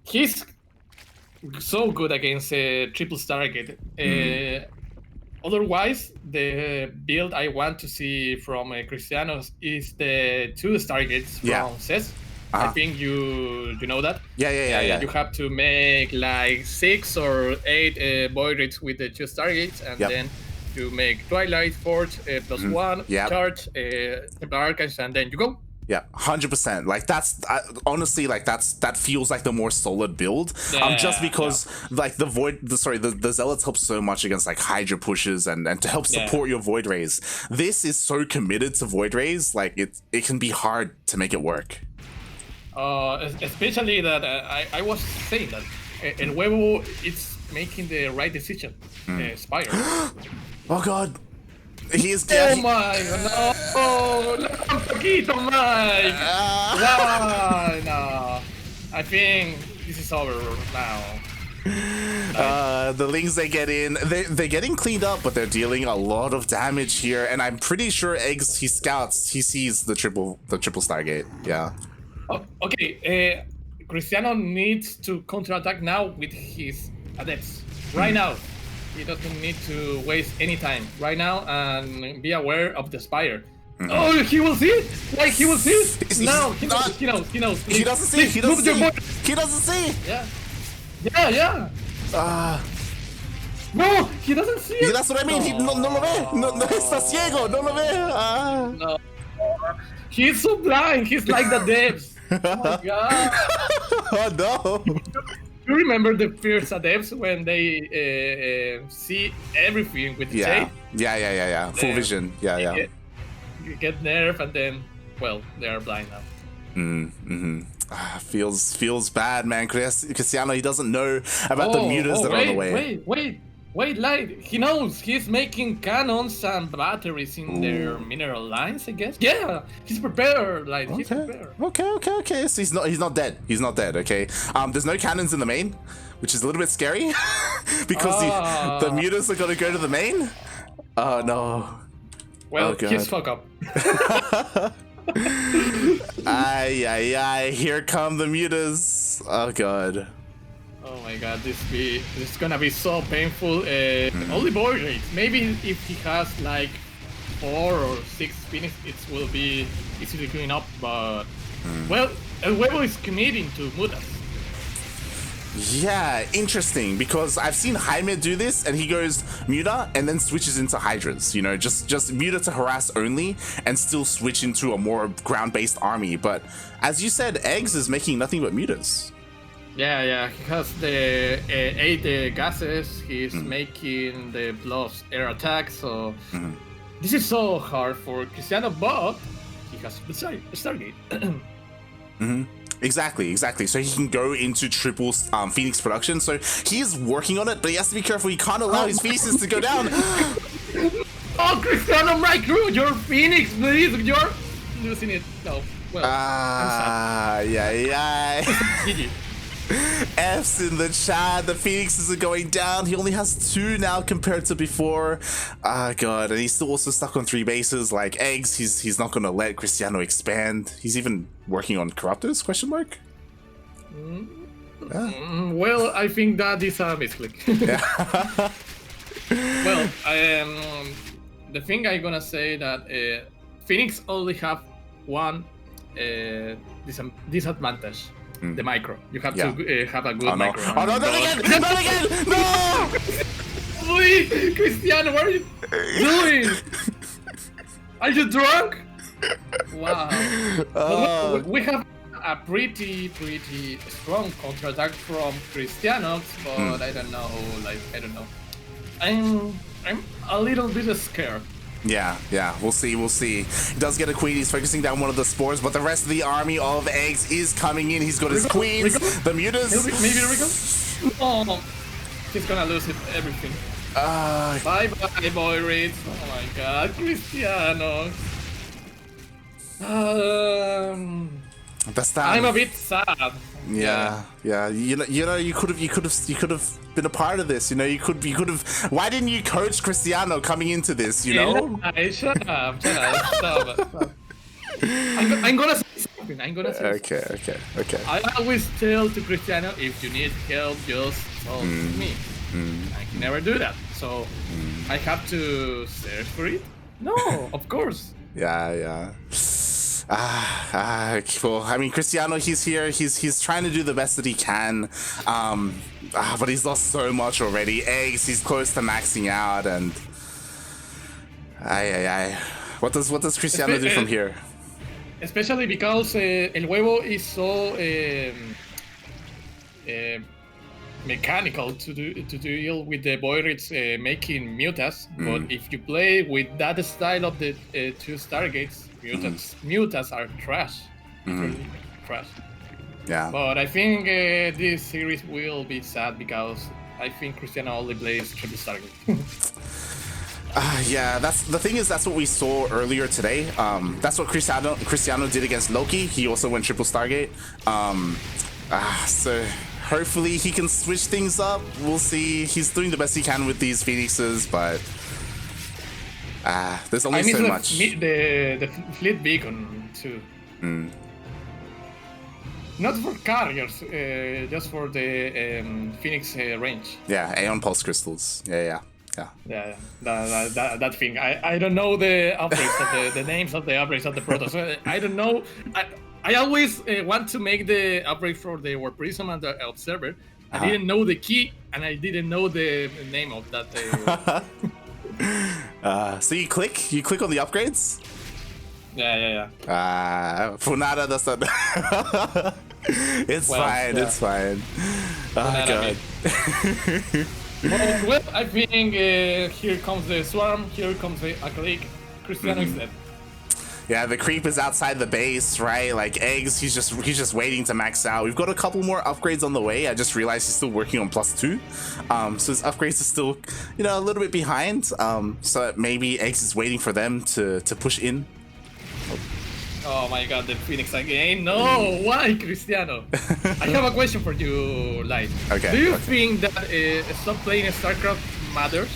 Speaker 3: he's so good against triple Stargate. Otherwise, the build I want to see from Cristiano is the 2 Stargates from CES. I think you know that.
Speaker 1: Yeah.
Speaker 3: You have to make like 6 or 8 Void Raids with the 2 Stargates, and then you make Twilight Forge +1 charge, Archives, and then you go.
Speaker 1: Yeah, 100%. Like that's honestly like that feels like the more solid build. Just because like the Zealots help so much against like Hydra pushes and to help support your Void Rays. This is so committed to Void Rays, like it can be hard to make it work.
Speaker 3: Especially that I was saying that El Huevo is making the right decision. Spire.
Speaker 1: Oh god. He is
Speaker 3: dead. Oh my god, no! Un poquito más! No. I think this is over now.
Speaker 1: The Lings they get in, they're getting cleaned up, but they're dealing a lot of damage here, and I'm pretty sure Eggs, he scouts, he sees the triple Stargate. Yeah.
Speaker 3: Okay, Cristiano needs to counterattack now with his adepts. Right now. He doesn't need to waste any time right now and be aware of the Spire. Oh, he will see it! Like, he will see it! No, he knows. He doesn't see! He doesn't see! Yeah. No, he doesn't see it!
Speaker 1: That's what I mean, no lo ve! No, está ciego, no lo ve!
Speaker 3: No. He's so blind, he's like the devs. Oh my god!
Speaker 1: Oh no!
Speaker 3: You remember the first adepts when they see everything with the tape?
Speaker 1: Yeah. Full vision. Yeah.
Speaker 3: You get nerf and then, well, they are blind now.
Speaker 1: Feels bad, man. Cristiano, he doesn't know about the mutas that are on the way.
Speaker 3: Wait, Light. He knows. He's making cannons and batteries in their mineral lines, I guess. Yeah, he's prepared, Light. He's prepared.
Speaker 1: Okay. So he's not dead. Okay. There's no cannons in the main, which is a little bit scary because the mutas are gonna go to the main. Oh no.
Speaker 3: Well, he's fuck up.
Speaker 1: Ay. Here come the mutas. Oh god.
Speaker 3: Oh my god, this is gonna be so painful. Only Void Raids. Maybe if he has like 4 or 6 finishes, it will be easily clean up. But well, El Huevo is committing to mutas.
Speaker 1: Yeah, interesting, because I've seen Jaime do this and he goes Muta and then switches into Hydras, you know, just Muta to harass only and still switch into a more ground-based army. But as you said, eGGz is making nothing but Mutas.
Speaker 3: Yeah, he has the 8 gases, he's making the plus air attack, so this is so hard for Cristiano, but he has Stargate.
Speaker 1: Exactly. So he can go into triple Phoenix production. So he is working on it, but he has to be careful. He can't allow his Phoenixes to go down.
Speaker 3: Oh, Cristiano, my crew, your Phoenix, please, you're losing it. No, well, I'm sad.
Speaker 1: Yeah.
Speaker 3: GG.
Speaker 1: F's in the chat. The Phoenixes are going down. He only has 2 now compared to before. God, and he's still also stuck on 3 bases. Like eGGz, he's not gonna let Cristiano expand. He's even working on Corruptors? Question mark.
Speaker 3: Well, I think that is a misclick. Well, the thing I'm gonna say that Phoenix only have one disadvantage. The micro. You have to have a good micro.
Speaker 1: Oh no, not again! Not again! No!
Speaker 3: Please, Cristiano, what are you doing? Are you drunk? Wow. We have a pretty strong counterattack from CristianoX, but I don't know. I'm a little bit scared.
Speaker 1: Yeah, we'll see. He does get a queen. He's focusing down one of the spores, but the rest of the army of eGGz is coming in. He's got his queens, the mutas.
Speaker 3: Maybe Rico? Oh, he's gonna lose everything. Bye, boy, Reed. Oh my God, Cristiano. I'm a bit sad.
Speaker 1: Yeah. You know, you could have been a part of this. You know, you could have. Why didn't you coach Cristiano coming into this? You know.
Speaker 3: Shut up. Stop. I'm gonna say something.
Speaker 1: Okay.
Speaker 3: I always tell to Cristiano, if you need help, just talk to me. I can never do that, so I have to search for it. No, of course.
Speaker 1: Yeah. Cool. I mean, Cristiano, he's here. He's trying to do the best that he can, but he's lost so much already. eGGz, he's close to maxing out, and What does Cristiano do from here?
Speaker 3: Especially because El Huevo is so mechanical to deal with the Boyrits making mutas, but if you play with that style of the 2 Stargates, mutas are trash. Really trash.
Speaker 1: Yeah.
Speaker 3: But I think this series will be sad because I think Cristiano only plays triple Stargate.
Speaker 1: Yeah, that's what we saw earlier today. That's what Cristiano did against Loki. He also went triple Stargate. So hopefully he can switch things up. We'll see. He's doing the best he can with these Phoenixes, but there's only so much.
Speaker 3: The fleet beacon too. Not for carriers, just for the Phoenix range.
Speaker 1: Yeah, Aeon Pulse Crystals. Yeah.
Speaker 3: That thing. I don't know the upgrades of the names of the upgrades of the protoss. I don't know. I always want to make the upgrade for the War Prism and the Observer. I didn't know the key, and I didn't know the name of that.
Speaker 1: So you click on the upgrades?
Speaker 3: Yeah.
Speaker 1: Funada doesn't. It's fine. It's fine. Oh God.
Speaker 3: Well, I think here comes the swarm. Here comes the click. Cristiano is dead.
Speaker 1: Yeah, the creep is outside the base, right? Like eGGz, he's just waiting to max out. We've got a couple more upgrades on the way. I just realized he's still working on +2. So his upgrades are still, a little bit behind. So maybe eGGz is waiting for them to push in.
Speaker 3: Oh my God, the Phoenix again. No, why, Cristiano? I have a question for you, Light.
Speaker 1: Okay.
Speaker 3: Do you think that stop playing StarCraft matters?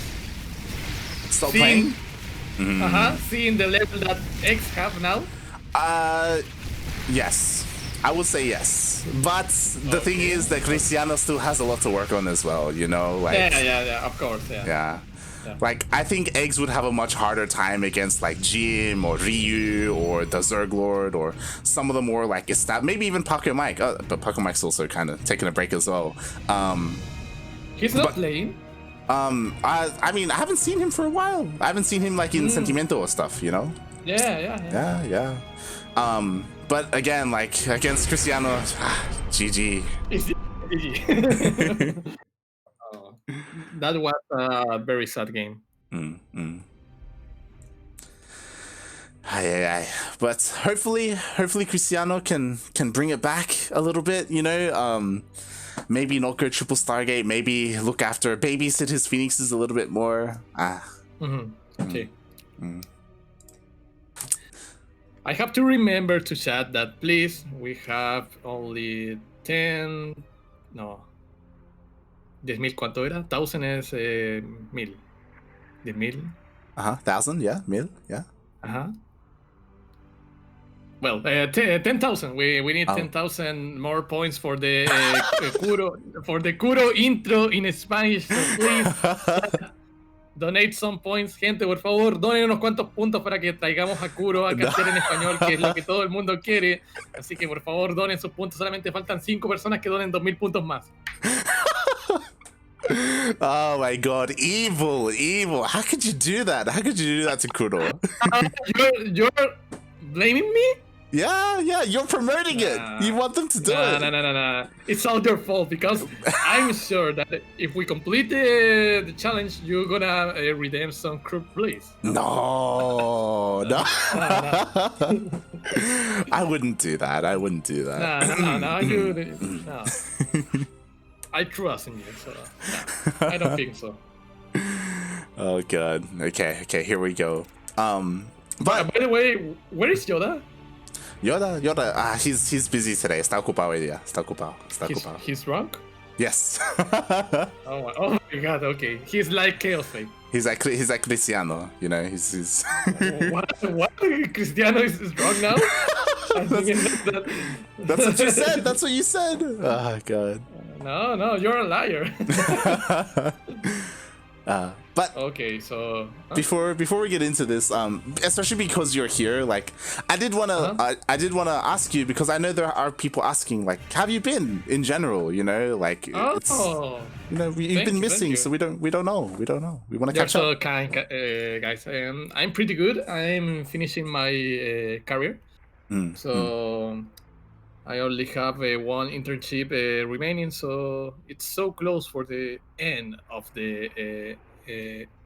Speaker 1: Stop playing?
Speaker 3: Seeing the level that eGGz have now?
Speaker 1: Yes. I would say yes. But the thing is that Cristiano still has a lot to work on as well, Like,
Speaker 3: yeah, of course, yeah.
Speaker 1: Like, I think eGGz would have a much harder time against like Jim or Ryu or the Zerglord or some of the more like maybe even Paco Mike. But Paco Mike's also kind of taking a break as well.
Speaker 3: He's not playing.
Speaker 1: I mean, I haven't seen him for a while. I haven't seen him like in Sentimiento or stuff, you know?
Speaker 3: Yeah.
Speaker 1: But again, like against Cristiano, GG.
Speaker 3: GG. That was a very sad game.
Speaker 1: But hopefully Cristiano can bring it back a little bit, you know. Maybe not go triple Stargate. Maybe babysit his Phoenixes a little bit more.
Speaker 3: Okay. I have to remember to chat that, please, we have only 10... No. 10,000, ¿cuánto era? 1,000 es 1,000. 10,000?
Speaker 1: 1,000, yeah, 1,000, yeah.
Speaker 3: Well, 10,000. We need 10,000 more points for the Kuro intro in Spanish. So please donate some points, gente. Por favor, donen unos cuantos puntos para que traigamos a Kuro a cantar en español, que es lo que todo el mundo quiere. Así que por favor, donen sus puntos. Solamente faltan 5 personas que donen 2,000 puntos más.
Speaker 1: Oh my god, evil. How could you do that? How could you do that to Kuro?
Speaker 3: You're blaming me?
Speaker 1: Yeah, you're promoting it. You want them to do it.
Speaker 3: No. It's all your fault, because I'm sure that if we complete the challenge, you're gonna redeem some crew, please.
Speaker 1: No. I wouldn't do that.
Speaker 3: No. I trust in you, so no, I don't think so.
Speaker 1: Oh god. Okay, here we go.
Speaker 3: But by the way, where is Yoda?
Speaker 1: Yoda, he's busy today. Está ocupado hoy día. Está ocupado.
Speaker 3: He's drunk?
Speaker 1: Yes.
Speaker 3: Oh my god, okay. He's like Chaos Fate.
Speaker 1: He's like Cristiano, you know, he's
Speaker 3: What? Cristiano is drunk now?
Speaker 1: That's what you said. That's what you said. Oh god.
Speaker 3: No, you're a liar.
Speaker 1: But
Speaker 3: okay, so
Speaker 1: before we get into this, especially because you're here, like I did wanna ask you, because I know there are people asking, like, have you been in general? You know, like it's, you know, you've been missing, so we don't know. We want to catch up.
Speaker 3: So kind, guys. I'm pretty good. I'm finishing my career, so I only have one internship remaining, so it's so close for the end of the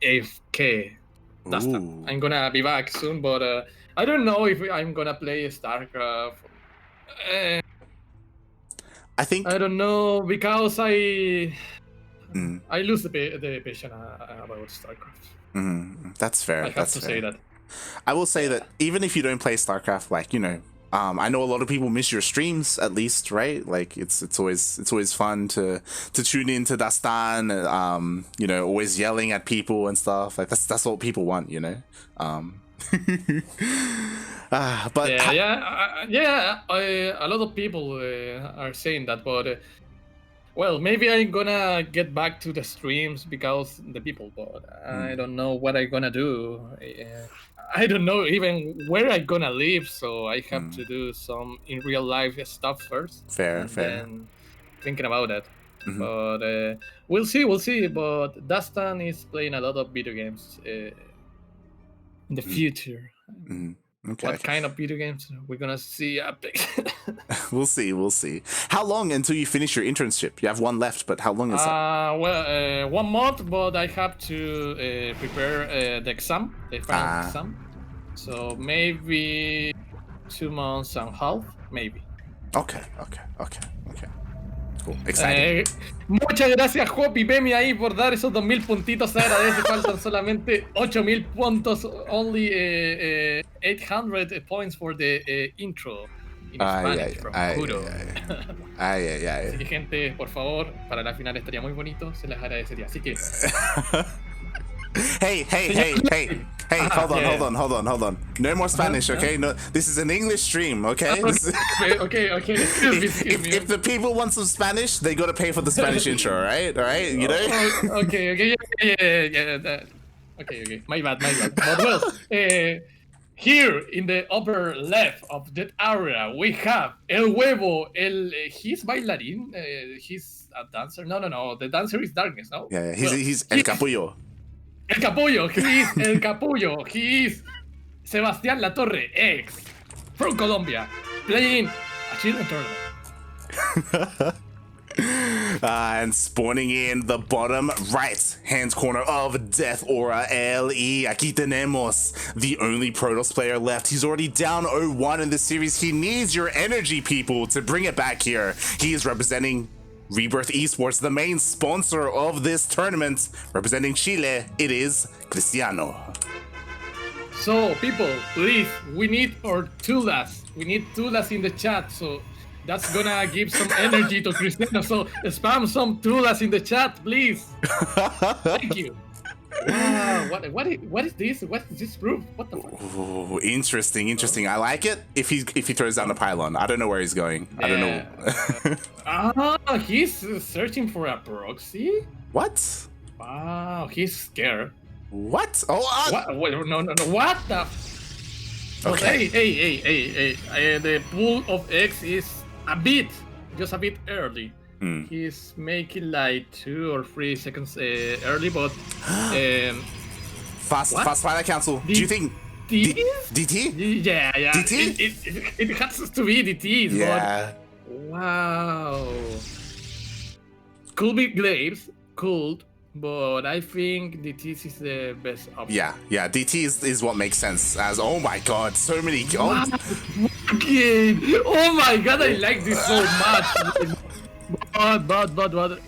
Speaker 3: AFK. I'm gonna be back soon, but I don't know if I'm gonna play StarCraft. I don't know, because I lose the passion about StarCraft.
Speaker 1: That's fair.
Speaker 3: I have to say that.
Speaker 1: I will say that even if you don't play StarCraft, like, you know, I know a lot of people miss your streams, at least, right? Like it's always fun to tune into Dastan, you know, always yelling at people and stuff. Like that's what people want, you know. But
Speaker 3: a lot of people are saying that, but well, maybe I'm gonna get back to the streams because the people, but I don't know what I'm gonna do. I don't know even where I'm gonna live, so I have to do some in real life stuff first.
Speaker 1: Fair.
Speaker 3: And thinking about that. But we'll see. But Dastan is playing a lot of video games in the future.
Speaker 1: Okay.
Speaker 3: What kind of video games we're gonna see updates?
Speaker 1: We'll see. How long until you finish your internship? You have one left, but how long is that?
Speaker 3: Well, 1 month, but I have to prepare the exam, the final exam. So maybe 2 months and a half, maybe.
Speaker 1: Okay. Cool. Exciting.
Speaker 3: Muchas gracias, Hopi Pemi, ahí por dar esos 2,000 puntitos. Se agradece. Faltan solamente 8,000 puntos. Only 800 points for the intro in Spanish from Kuro. Así que, gente, por favor, para la final estaría muy bonito. Se les agradecería. Así que.
Speaker 1: Hey, hold on. No more Spanish, okay? No, this is an English stream, okay?
Speaker 3: Okay.
Speaker 1: If the people want some Spanish, they gotta pay for the Spanish intro, all right? You know?
Speaker 3: Okay, yeah. Okay. My bad. But well, here in the upper left of that area, we have El Huevo. He's bailarín. He's a dancer. No. The dancer is Darkness, no?
Speaker 1: Yeah, he's El Capullo.
Speaker 3: El Capullo. He is El Capullo. He is Sebastián Latorre, ex from Colombia, playing a Chilean tournament.
Speaker 1: And spawning in the bottom right hand corner of Death Aura LE. Aquí tenemos the only Protoss player left. He's already down 0-1 in this series. He needs your energy, people, to bring it back here. He is representing Rebirth eSports, the main sponsor of this tournament. Representing Chile, it is Cristiano.
Speaker 3: So, people, please, we need our Tulas. We need Tulas in the chat, so that's gonna give some energy to Cristiano. So, spam some Tulas in the chat, please. Thank you. Wow, what is this? What is this proof? What the fuck?
Speaker 1: Ooh, interesting. I like it. If he throws down the pylon, I don't know where he's going. I don't know.
Speaker 3: He's searching for a proxy.
Speaker 1: What?
Speaker 3: Wow, he's scared.
Speaker 1: What?
Speaker 3: What? Wait, no. What the?
Speaker 1: Okay.
Speaker 3: Hey. The pool of X is just a bit early. He's making like 2 or 3 seconds early, but
Speaker 1: fast final council. Do you think DT?
Speaker 3: Yeah.
Speaker 1: DT?
Speaker 3: It has to be DT.
Speaker 1: Yeah.
Speaker 3: But, wow. Could be Glaives. Could. But I think DT is the best option.
Speaker 1: Yeah. DT is what makes sense. As oh my god, so many.
Speaker 3: Oh my god, I like this so much. But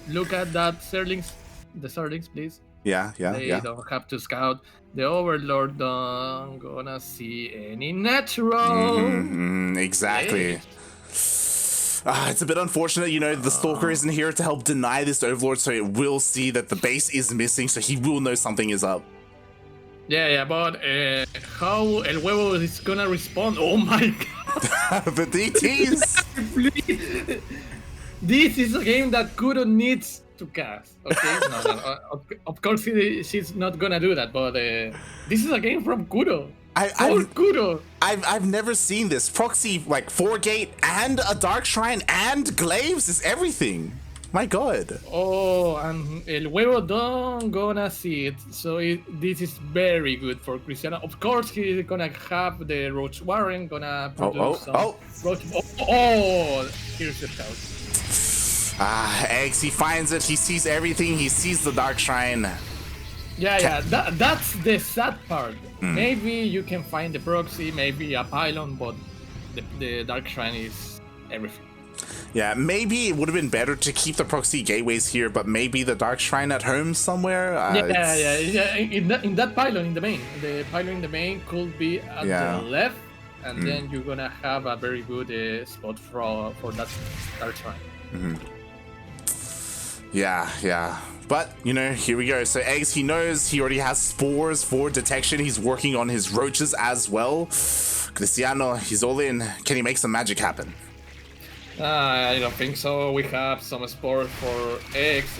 Speaker 3: look at that Zerlings. The Zerlings, please.
Speaker 1: Yeah.
Speaker 3: They don't have to scout. The Overlord don't gonna see any natural.
Speaker 1: Exactly. It's a bit unfortunate, the Stalker isn't here to help deny this Overlord, so it will see that the base is missing, so he will know something is up.
Speaker 3: Yeah, but how El Huevo is gonna respond? Oh my god!
Speaker 1: The DTs!
Speaker 3: Please. This is a game that Kuro needs to cast, okay? No. Of course, she's not gonna do that, but this is a game from Kuro.
Speaker 1: I've never seen this. Proxy, like 4-gate and a Dark Shrine and Glaives is everything. My god.
Speaker 3: Oh, and El Huevo don't gonna see it. So this is very good for Cristiano. Of course, he's gonna have the Roach Warren, gonna produce some Roach... Here's the scout.
Speaker 1: Eggs, he finds it, he sees everything, he sees the Dark Shrine.
Speaker 3: Yeah, that's the sad part. Maybe you can find the proxy, maybe a pylon, but the Dark Shrine is everything.
Speaker 1: Yeah, maybe it would have been better to keep the proxy gateways here, but maybe the Dark Shrine at home somewhere?
Speaker 3: Yeah. In that pylon in the main. The pylon in the main could be at the left, and then you're gonna have a very good spot for that Dark Shrine.
Speaker 1: Yeah. But, here we go. So, Eggs, he knows he already has spores for detection. He's working on his roaches as well. Cristiano, he's all in. Can he make some magic happen?
Speaker 3: I don't think so. We have some spores for Eggs.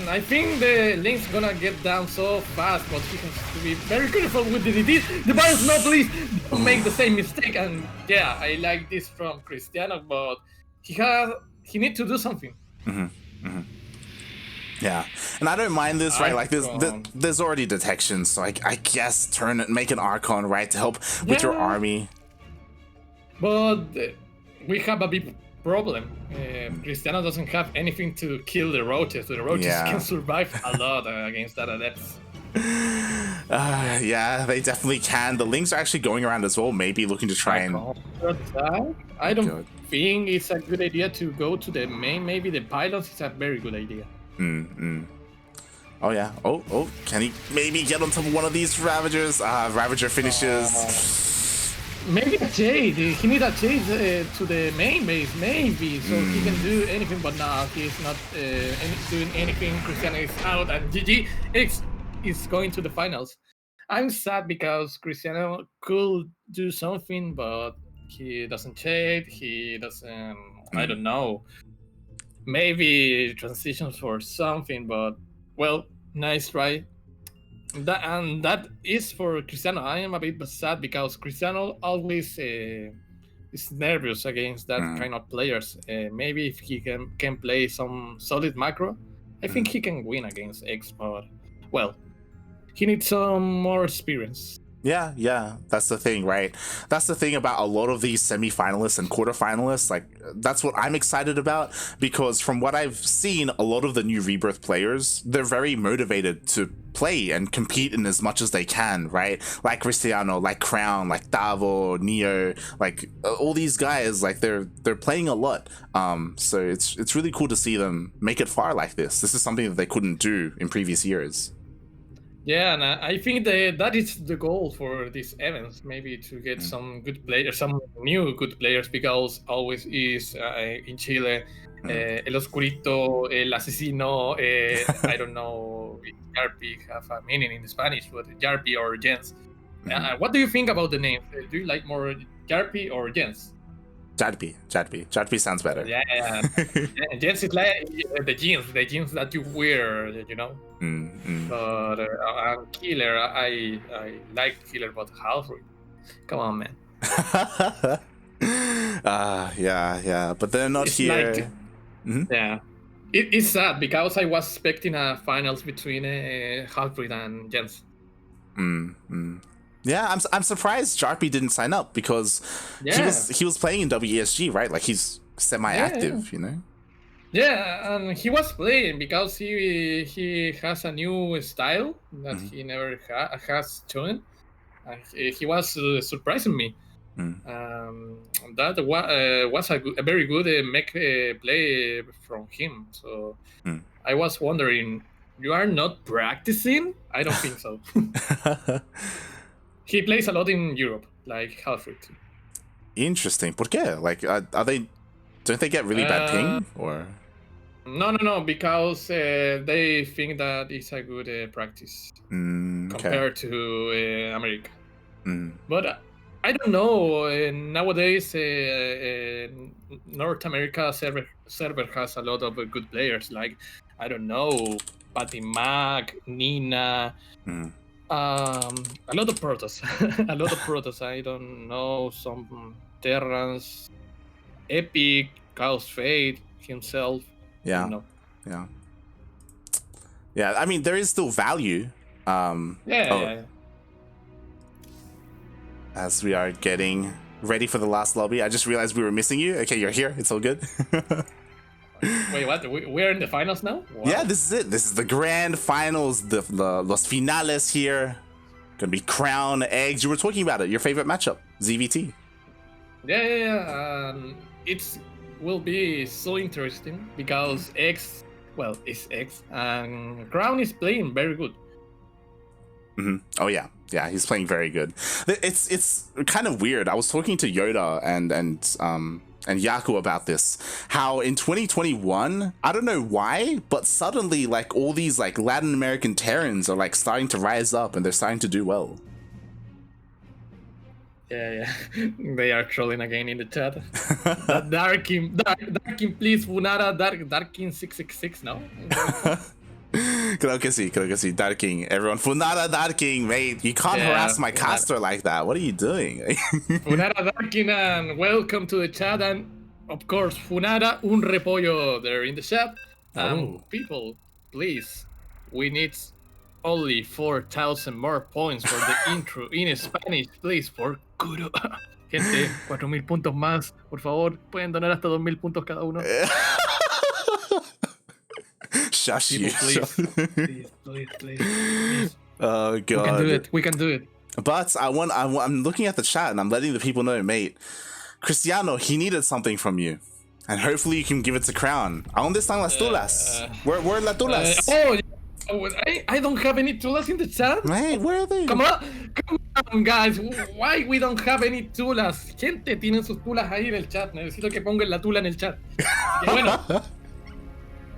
Speaker 3: I think the Link's gonna get down so fast, but he has to be very careful with the DT. The bars, no, please don't make the same mistake. And yeah, I like this from Cristiano, but he needs to do something.
Speaker 1: Yeah, and I don't mind this, right? Like, there's already detection, so I guess make an Archon, right, to help with your army.
Speaker 3: But we have a big problem. Cristiano doesn't have anything to kill the roaches. The roaches can survive a lot against that adepts.
Speaker 1: Yeah, they definitely can. The Lings are actually going around as well, maybe looking to try and...
Speaker 3: I don't think it's a good idea to go to the main. Maybe the pylons is a very good idea.
Speaker 1: Oh yeah. Oh, can he maybe get on top of one of these Ravagers? Ravager finishes.
Speaker 3: Maybe a Jade. He needs a Jade to the main base, maybe, so he can do anything, but now he's not doing anything. Cristiano is out, and eGGz is going to the finals. I'm sad because Cristiano could do something, but he doesn't Jade, he doesn't, I don't know. Maybe transitions for something, but well, nice try. That is for Cristiano. I am a bit sad because Cristiano always is nervous against that kind of players. Maybe if he can play some solid macro, I think he can win against X. But well, he needs some more experience.
Speaker 1: Yeah, that's the thing, right? That's the thing about a lot of these semi-finalists and quarterfinalists. Like, that's what I'm excited about, because from what I've seen, a lot of the new Rebirth players, they're very motivated to play and compete in as much as they can, right? Like Cristiano, like Crown, like Davo, Neo, like all these guys, like they're playing a lot. So it's really cool to see them make it far like this. This is something that they couldn't do in previous years.
Speaker 3: Yeah, and I think that is the goal for these events, maybe to get some good players, some new good players, because always is in Chile, El Oscurito, El Asesino, I don't know if Yarpi have a meaning in Spanish, but Yarpi or Jens. What do you think about the name? Do you like more Yarpi or Jens?
Speaker 1: Jadpi sounds better.
Speaker 3: Yeah. Jens is like the jeans that you wear, you know. But Killer, I like Killer, but Halfrey, come on, man.
Speaker 1: Yeah, but they're not
Speaker 3: it's
Speaker 1: here.
Speaker 3: Like, yeah, it's sad because I was expecting a finals between Halfrey and Jens.
Speaker 1: Yeah, I'm surprised Jarpy didn't sign up, because he was playing in WESG, right? Like, he's semi-active, you know.
Speaker 3: Yeah, and he was playing because he has a new style that he never has shown. And he was surprising me. That was a very good mech play from him. So I was wondering, you are not practicing? I don't think so. He plays a lot in Europe, like Halfrey.
Speaker 1: Interesting. ¿Por qué? Like, don't they get really bad ping, or?
Speaker 3: No, because they think that it's a good practice compared to America. But I don't know. Nowadays, North America server has a lot of good players. Like, I don't know, Patty Mac, Nina. A lot of Protoss. A lot of Protoss. I don't know, some Terrans, Epic, Chaos Fate himself.
Speaker 1: Yeah. I mean, there is still value.
Speaker 3: Yeah.
Speaker 1: As we are getting ready for the last lobby, I just realized we were missing you. Okay, you're here. It's all good.
Speaker 3: Wait, what? We're in the finals now? Wow.
Speaker 1: Yeah, this is it. This is the grand finals, the los finales here. Gonna be Crown, Eggs. You were talking about it. Your favorite matchup, ZVT.
Speaker 3: Yeah. It will be so interesting because X, well, it's X, and Crown is playing very good.
Speaker 1: Oh yeah, he's playing very good. It's kind of weird. I was talking to Yoda and Yaku about this, how in 2021, I don't know why, but suddenly like all these like Latin American Terrans are like starting to rise up and they're starting to do well.
Speaker 3: Yeah. They are trolling again in the chat. Darkin, please, Funara, Darkin 666, no?
Speaker 1: Creo que sí, Darking. Everyone, Funara Darking, mate. You can't harass my caster like that. What are you doing?
Speaker 3: Funara Darking, and welcome to the chat. And of course, Funara un repollo there in the chat. People, please, we need only 4,000 more points for the intro in Spanish, please, for Kuro. Gente, 4,000 puntos más. Por favor, pueden donar hasta 2,000 puntos cada uno.
Speaker 1: Shush
Speaker 3: you. Please.
Speaker 1: Oh god.
Speaker 3: We can do it.
Speaker 1: But I'm looking at the chat and I'm letting the people know, mate. Cristiano, he needed something from you. And hopefully you can give it to Crown. ¿Aún están las tulas? Where are las tulas?
Speaker 3: I don't have any tulas in the chat.
Speaker 1: Hey, where are they?
Speaker 3: Come on, guys. Why we don't have any tulas? Gente, tienen sus tulas ahí en el chat. Necesito que pongan la tula en el chat. Bueno,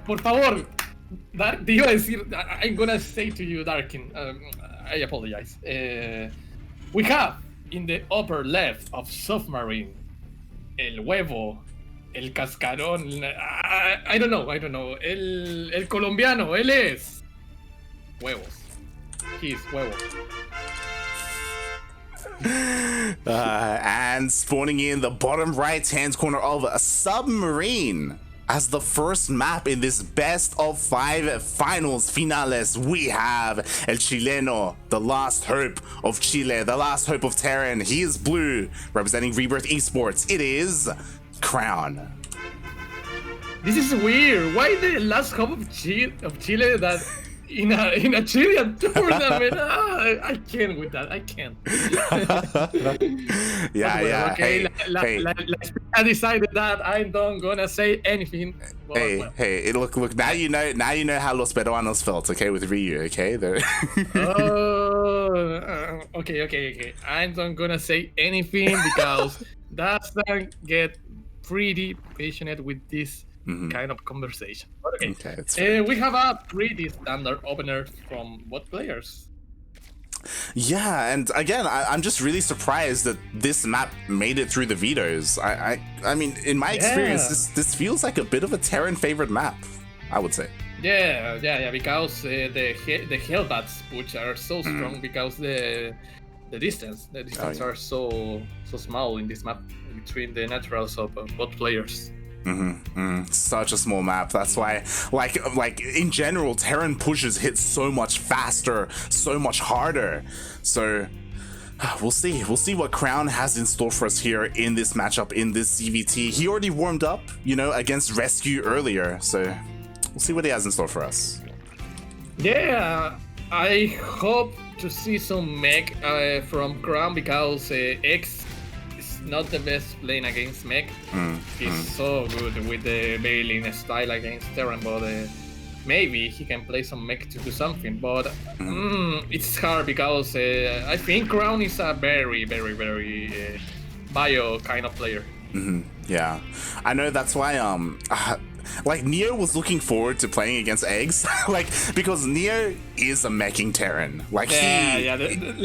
Speaker 3: por favor, te iba a decir, I'm gonna say to you, Darkin, I apologize. We have in the upper left of Submarine, el huevo, el cascarón, I don't know, el colombiano, él es huevos. his huevo.
Speaker 1: And spawning in the bottom right-hand corner of a submarine. As the first map in this best of 5 finals finales, we have El Chileno, the last hope of Chile, the last hope of Terran. He is blue, representing Rebirth eSports. It is Crown.
Speaker 3: This is weird. Why the last hope of Chile that in a Chilean tournament? I can't with that. I can't.
Speaker 1: Yeah.
Speaker 3: Okay,
Speaker 1: Hey.
Speaker 3: I decided that I'm not gonna say anything. But,
Speaker 1: Hey. Look. Now you know how Los Peruanos felt. Okay, with Ryu. Okay.
Speaker 3: Okay. I'm not gonna say anything because Dastan get pretty passionate with this kind of conversation. Okay, we have a pretty standard opener from both players.
Speaker 1: Yeah, and again, I'm just really surprised that this map made it through the vetoes. I mean, in my experience, this feels like a bit of a Terran favorite map, I would say.
Speaker 3: Yeah, because the Hellbats which are so strong because the distance are so small in this map between the naturals of both players.
Speaker 1: Such a small map. That's why, like in general, Terran pushes hit so much faster, so much harder. So we'll see what Crown has in store for us here in this matchup, in this CVT. He already warmed up, against Rescue earlier. So we'll see what he has in store for us.
Speaker 3: Yeah, I hope to see some mech from Crown because X not the best playing against mech. He's so good with the bailing style against Terran, but maybe he can play some mech to do something. But it's hard because I think Crown is a very, very, very bio kind of player.
Speaker 1: Yeah, I know that's why like Neo was looking forward to playing against eGGz, because Neo is a meching Terran. La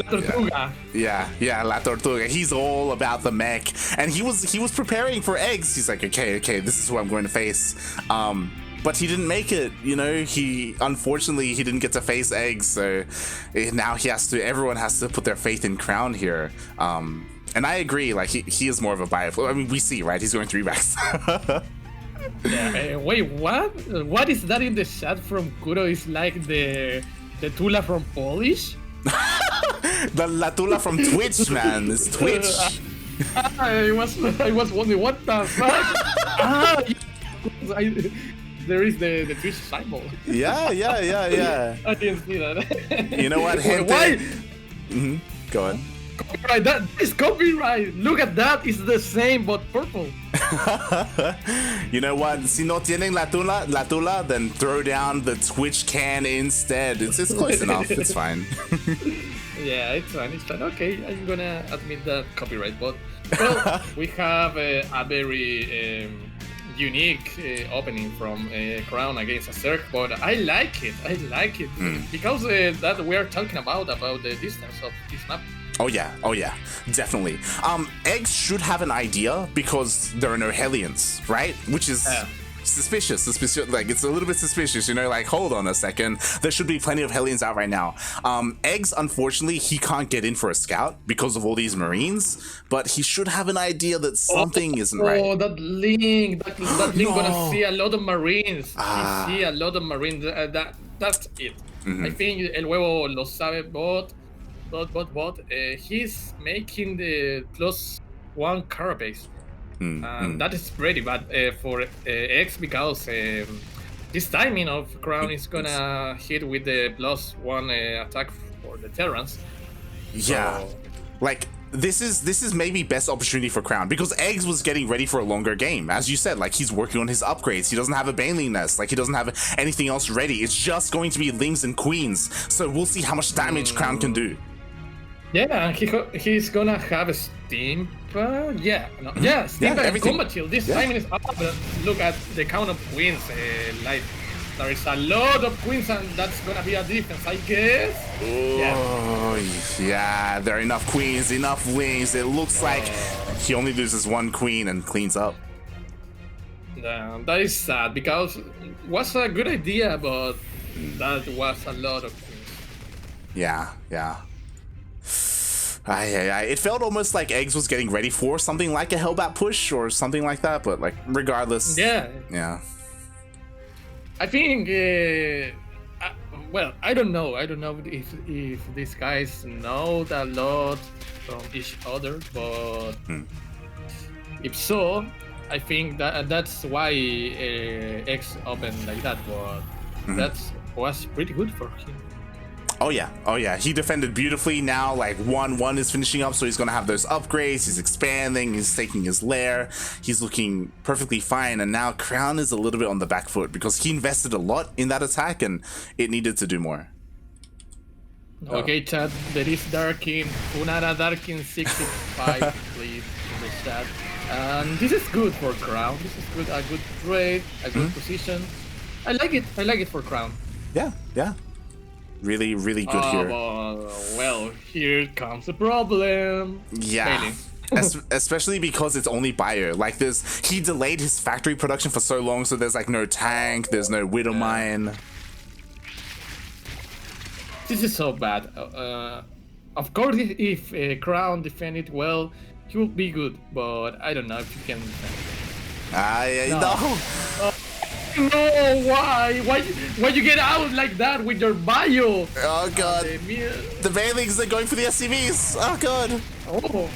Speaker 3: Tortuga.
Speaker 1: Yeah, La Tortuga. He's all about the mech, and he was preparing for eGGz. He's like, okay, this is who I'm going to face. But he didn't make it. Unfortunately he didn't get to face eGGz. So now everyone has to put their faith in Crown here. And I agree. Like he is more of a bio. I mean, we see, right? He's going 3 racks.
Speaker 3: Wait, what? What is that in the chat from Kuro? Is like the Tula from Polish?
Speaker 1: The La Tula from Twitch, man. It's Twitch.
Speaker 3: I was wondering what the fuck. There is the Twitch symbol.
Speaker 1: Yeah.
Speaker 3: I didn't see that.
Speaker 1: You know what?
Speaker 3: Why?
Speaker 1: Go on.
Speaker 3: Copyright, that is copyright. Look at that, it's the same but purple.
Speaker 1: You know what? Si no tienen la tula, then throw down the Twitch can instead. It's close enough. It's fine.
Speaker 3: Yeah, it's fine. Okay, I'm gonna admit that copyright, but well, we have a very unique opening from Crown against a Zerg, but I like it because that we are talking about the distance of this map.
Speaker 1: Oh yeah, definitely. eGGz should have an idea because there are no Hellions, right? Which is suspicious. Like, it's a little bit suspicious, like, hold on a second. There should be plenty of Hellions out right now. eGGz, unfortunately, he can't get in for a scout because of all these Marines, but he should have an idea that something isn't right.
Speaker 3: Oh, that Link gonna see a lot of Marines. He see a lot of Marines. That's it. I think El Huevo lo sabe, but he's making the +1 carapace. That is pretty bad for eGGz because this timing of Crown is gonna hit with the +1 attack for the Terrans.
Speaker 1: Yeah, like this is maybe best opportunity for Crown because eGGz was getting ready for a longer game. As you said, like, he's working on his upgrades. He doesn't have a Baneling Nest. Like, he doesn't have anything else ready. It's just going to be Lings and Queens. So we'll see how much damage Crown can do.
Speaker 3: Yeah, he's gonna have a Steam. Steam and Combat Shield. This timing is up. Look at the count of Queens. Like, there is a lot of Queens, and that's gonna be a defense, I guess.
Speaker 1: Oh, yeah, there are enough Queens, enough Lings. It looks like he only loses 1 Queen and cleans up.
Speaker 3: Yeah, that is sad because it was a good idea, but that was a lot of Queens.
Speaker 1: Yeah, yeah. It felt almost like eGGz was getting ready for something like a Hellbat push or something like that, but like regardless.
Speaker 3: Yeah.
Speaker 1: Yeah.
Speaker 3: I think. Well, I don't know. I don't know if these guys know a lot from each other, but if so, I think that's why eGGz opened like that. But that was pretty good for him.
Speaker 1: Oh yeah, he defended beautifully. Now like 1-1 is finishing up, so he's gonna have those upgrades, he's expanding, he's taking his lair, he's looking perfectly fine, and now Crown is a little bit on the back foot because he invested a lot in that attack and it needed to do more.
Speaker 3: Okay, chat, there is Darkin, Funara Darkin 65, please, in the chat. And this is good for Crown, this is good, a good trade, a good position. I like it for Crown.
Speaker 1: Yeah. Really good here.
Speaker 3: Well, here comes the problem.
Speaker 1: Yeah. Especially because it's only bio. Like he delayed his factory production for so long, so there's like no tank, there's no widow mine.
Speaker 3: This is so bad. Of course, if Crown defended well, he will be good, but I don't know if he can defend.
Speaker 1: No.
Speaker 3: No, why you get out like that with your bio?
Speaker 1: Oh god. The Veilings are going for the SCVs. Oh god.
Speaker 3: Oh,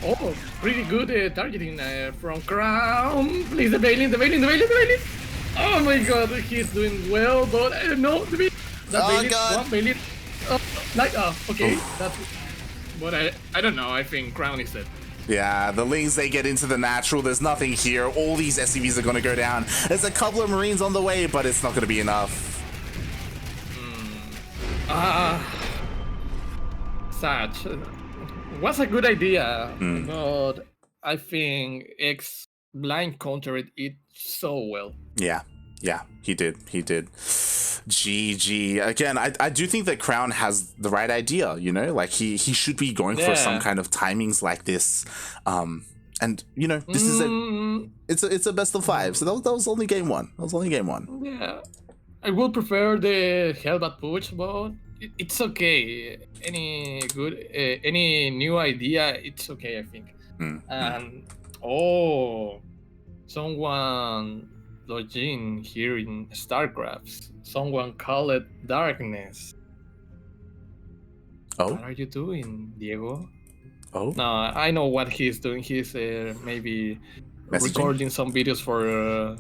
Speaker 3: pretty good targeting from Crown. Please, the Veiling. Oh my god, he's doing well, but I don't know. The Veiling. Okay, that's. But I don't know. I think Crown is dead.
Speaker 1: Yeah, the Lings, they get into the natural. There's nothing here. All these SCVs are going to go down. There's a couple of Marines on the way, but it's not going to be enough.
Speaker 3: Sad. Was a good idea, but I think eGGz blind countered it so well.
Speaker 1: Yeah, he did. GG. Again, I do think that Crown has the right idea, you know? Like, he should be going for some kind of timings like this. And, you know, this is it's a best of 5, so that was only game 1.
Speaker 3: Yeah. I would prefer the Hellbat push, but it's okay. Any new idea, it's okay, I think. And, someone login here in StarCraft. Someone call it darkness.
Speaker 1: Oh,
Speaker 3: what are you doing, Diego?
Speaker 1: Oh,
Speaker 3: no, I know what he's doing. He's maybe recording some videos for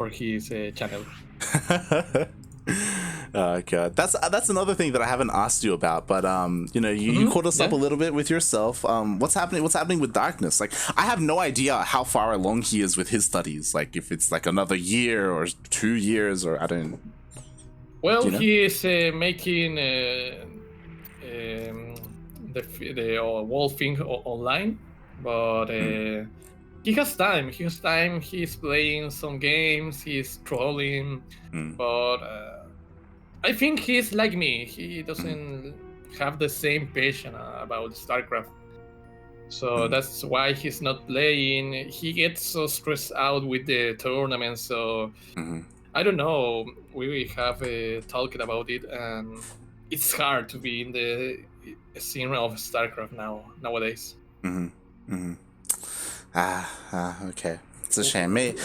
Speaker 3: his channel.
Speaker 1: Oh god, that's another thing that I haven't asked you about, but you know, you caught us up a little bit with yourself. What's happening with Darkness? Like, I have no idea how far along he is with his studies, like if it's like another year or 2 years, or I don't.
Speaker 3: Well,
Speaker 1: you know?
Speaker 3: He is making the whole thing online, but he has time. He's playing some games. He's trolling, but I think he's like me. He doesn't have the same passion about StarCraft, so that's why he's not playing. He gets so stressed out with the tournament. So I don't know. We have talked about it, and it's hard to be in the scene of StarCraft nowadays.
Speaker 1: Okay, it's a shame.
Speaker 3: We're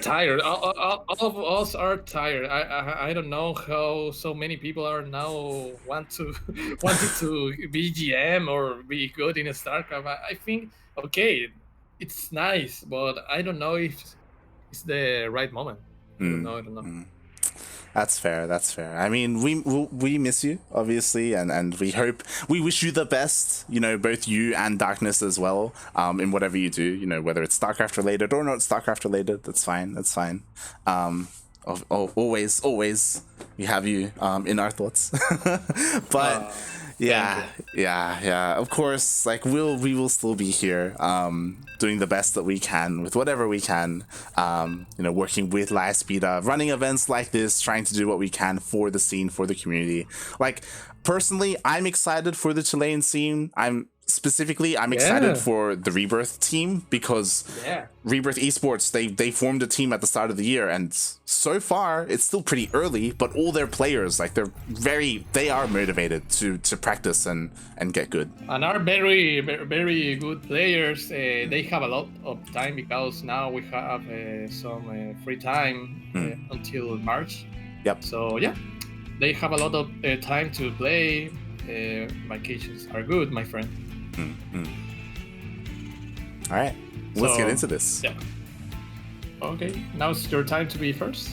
Speaker 3: tired. All of us are tired. I don't know how so many people are now wanted to be GM or be good in StarCraft. I think okay, it's nice, but I don't know if it's the right moment. I don't know.
Speaker 1: That's fair. I mean, we miss you, obviously, and we wish you the best, you know, both you and Darkness as well, in whatever you do, you know, whether it's StarCraft related or not StarCraft related, that's fine. Always we have you in our thoughts. But yeah, of course, like we will still be here, doing the best that we can with whatever we can, you know, working with Espira, running events like this, trying to do what we can for the scene, for the community. Like, personally, I'm excited for the Chilean scene. I'm specifically, I'm excited for the Rebirth team because Rebirth eSports, they formed a team at the start of the year, and so far it's still pretty early, but all their players, like they are motivated to practice and get good.
Speaker 3: And are very, very good players. They have a lot of time because now we have some free time until March.
Speaker 1: Yep.
Speaker 3: So yeah, they have a lot of time to play. Vacations are good, my friend.
Speaker 1: All right, let's get into this.
Speaker 3: Yeah. Okay, now it's your time to be first.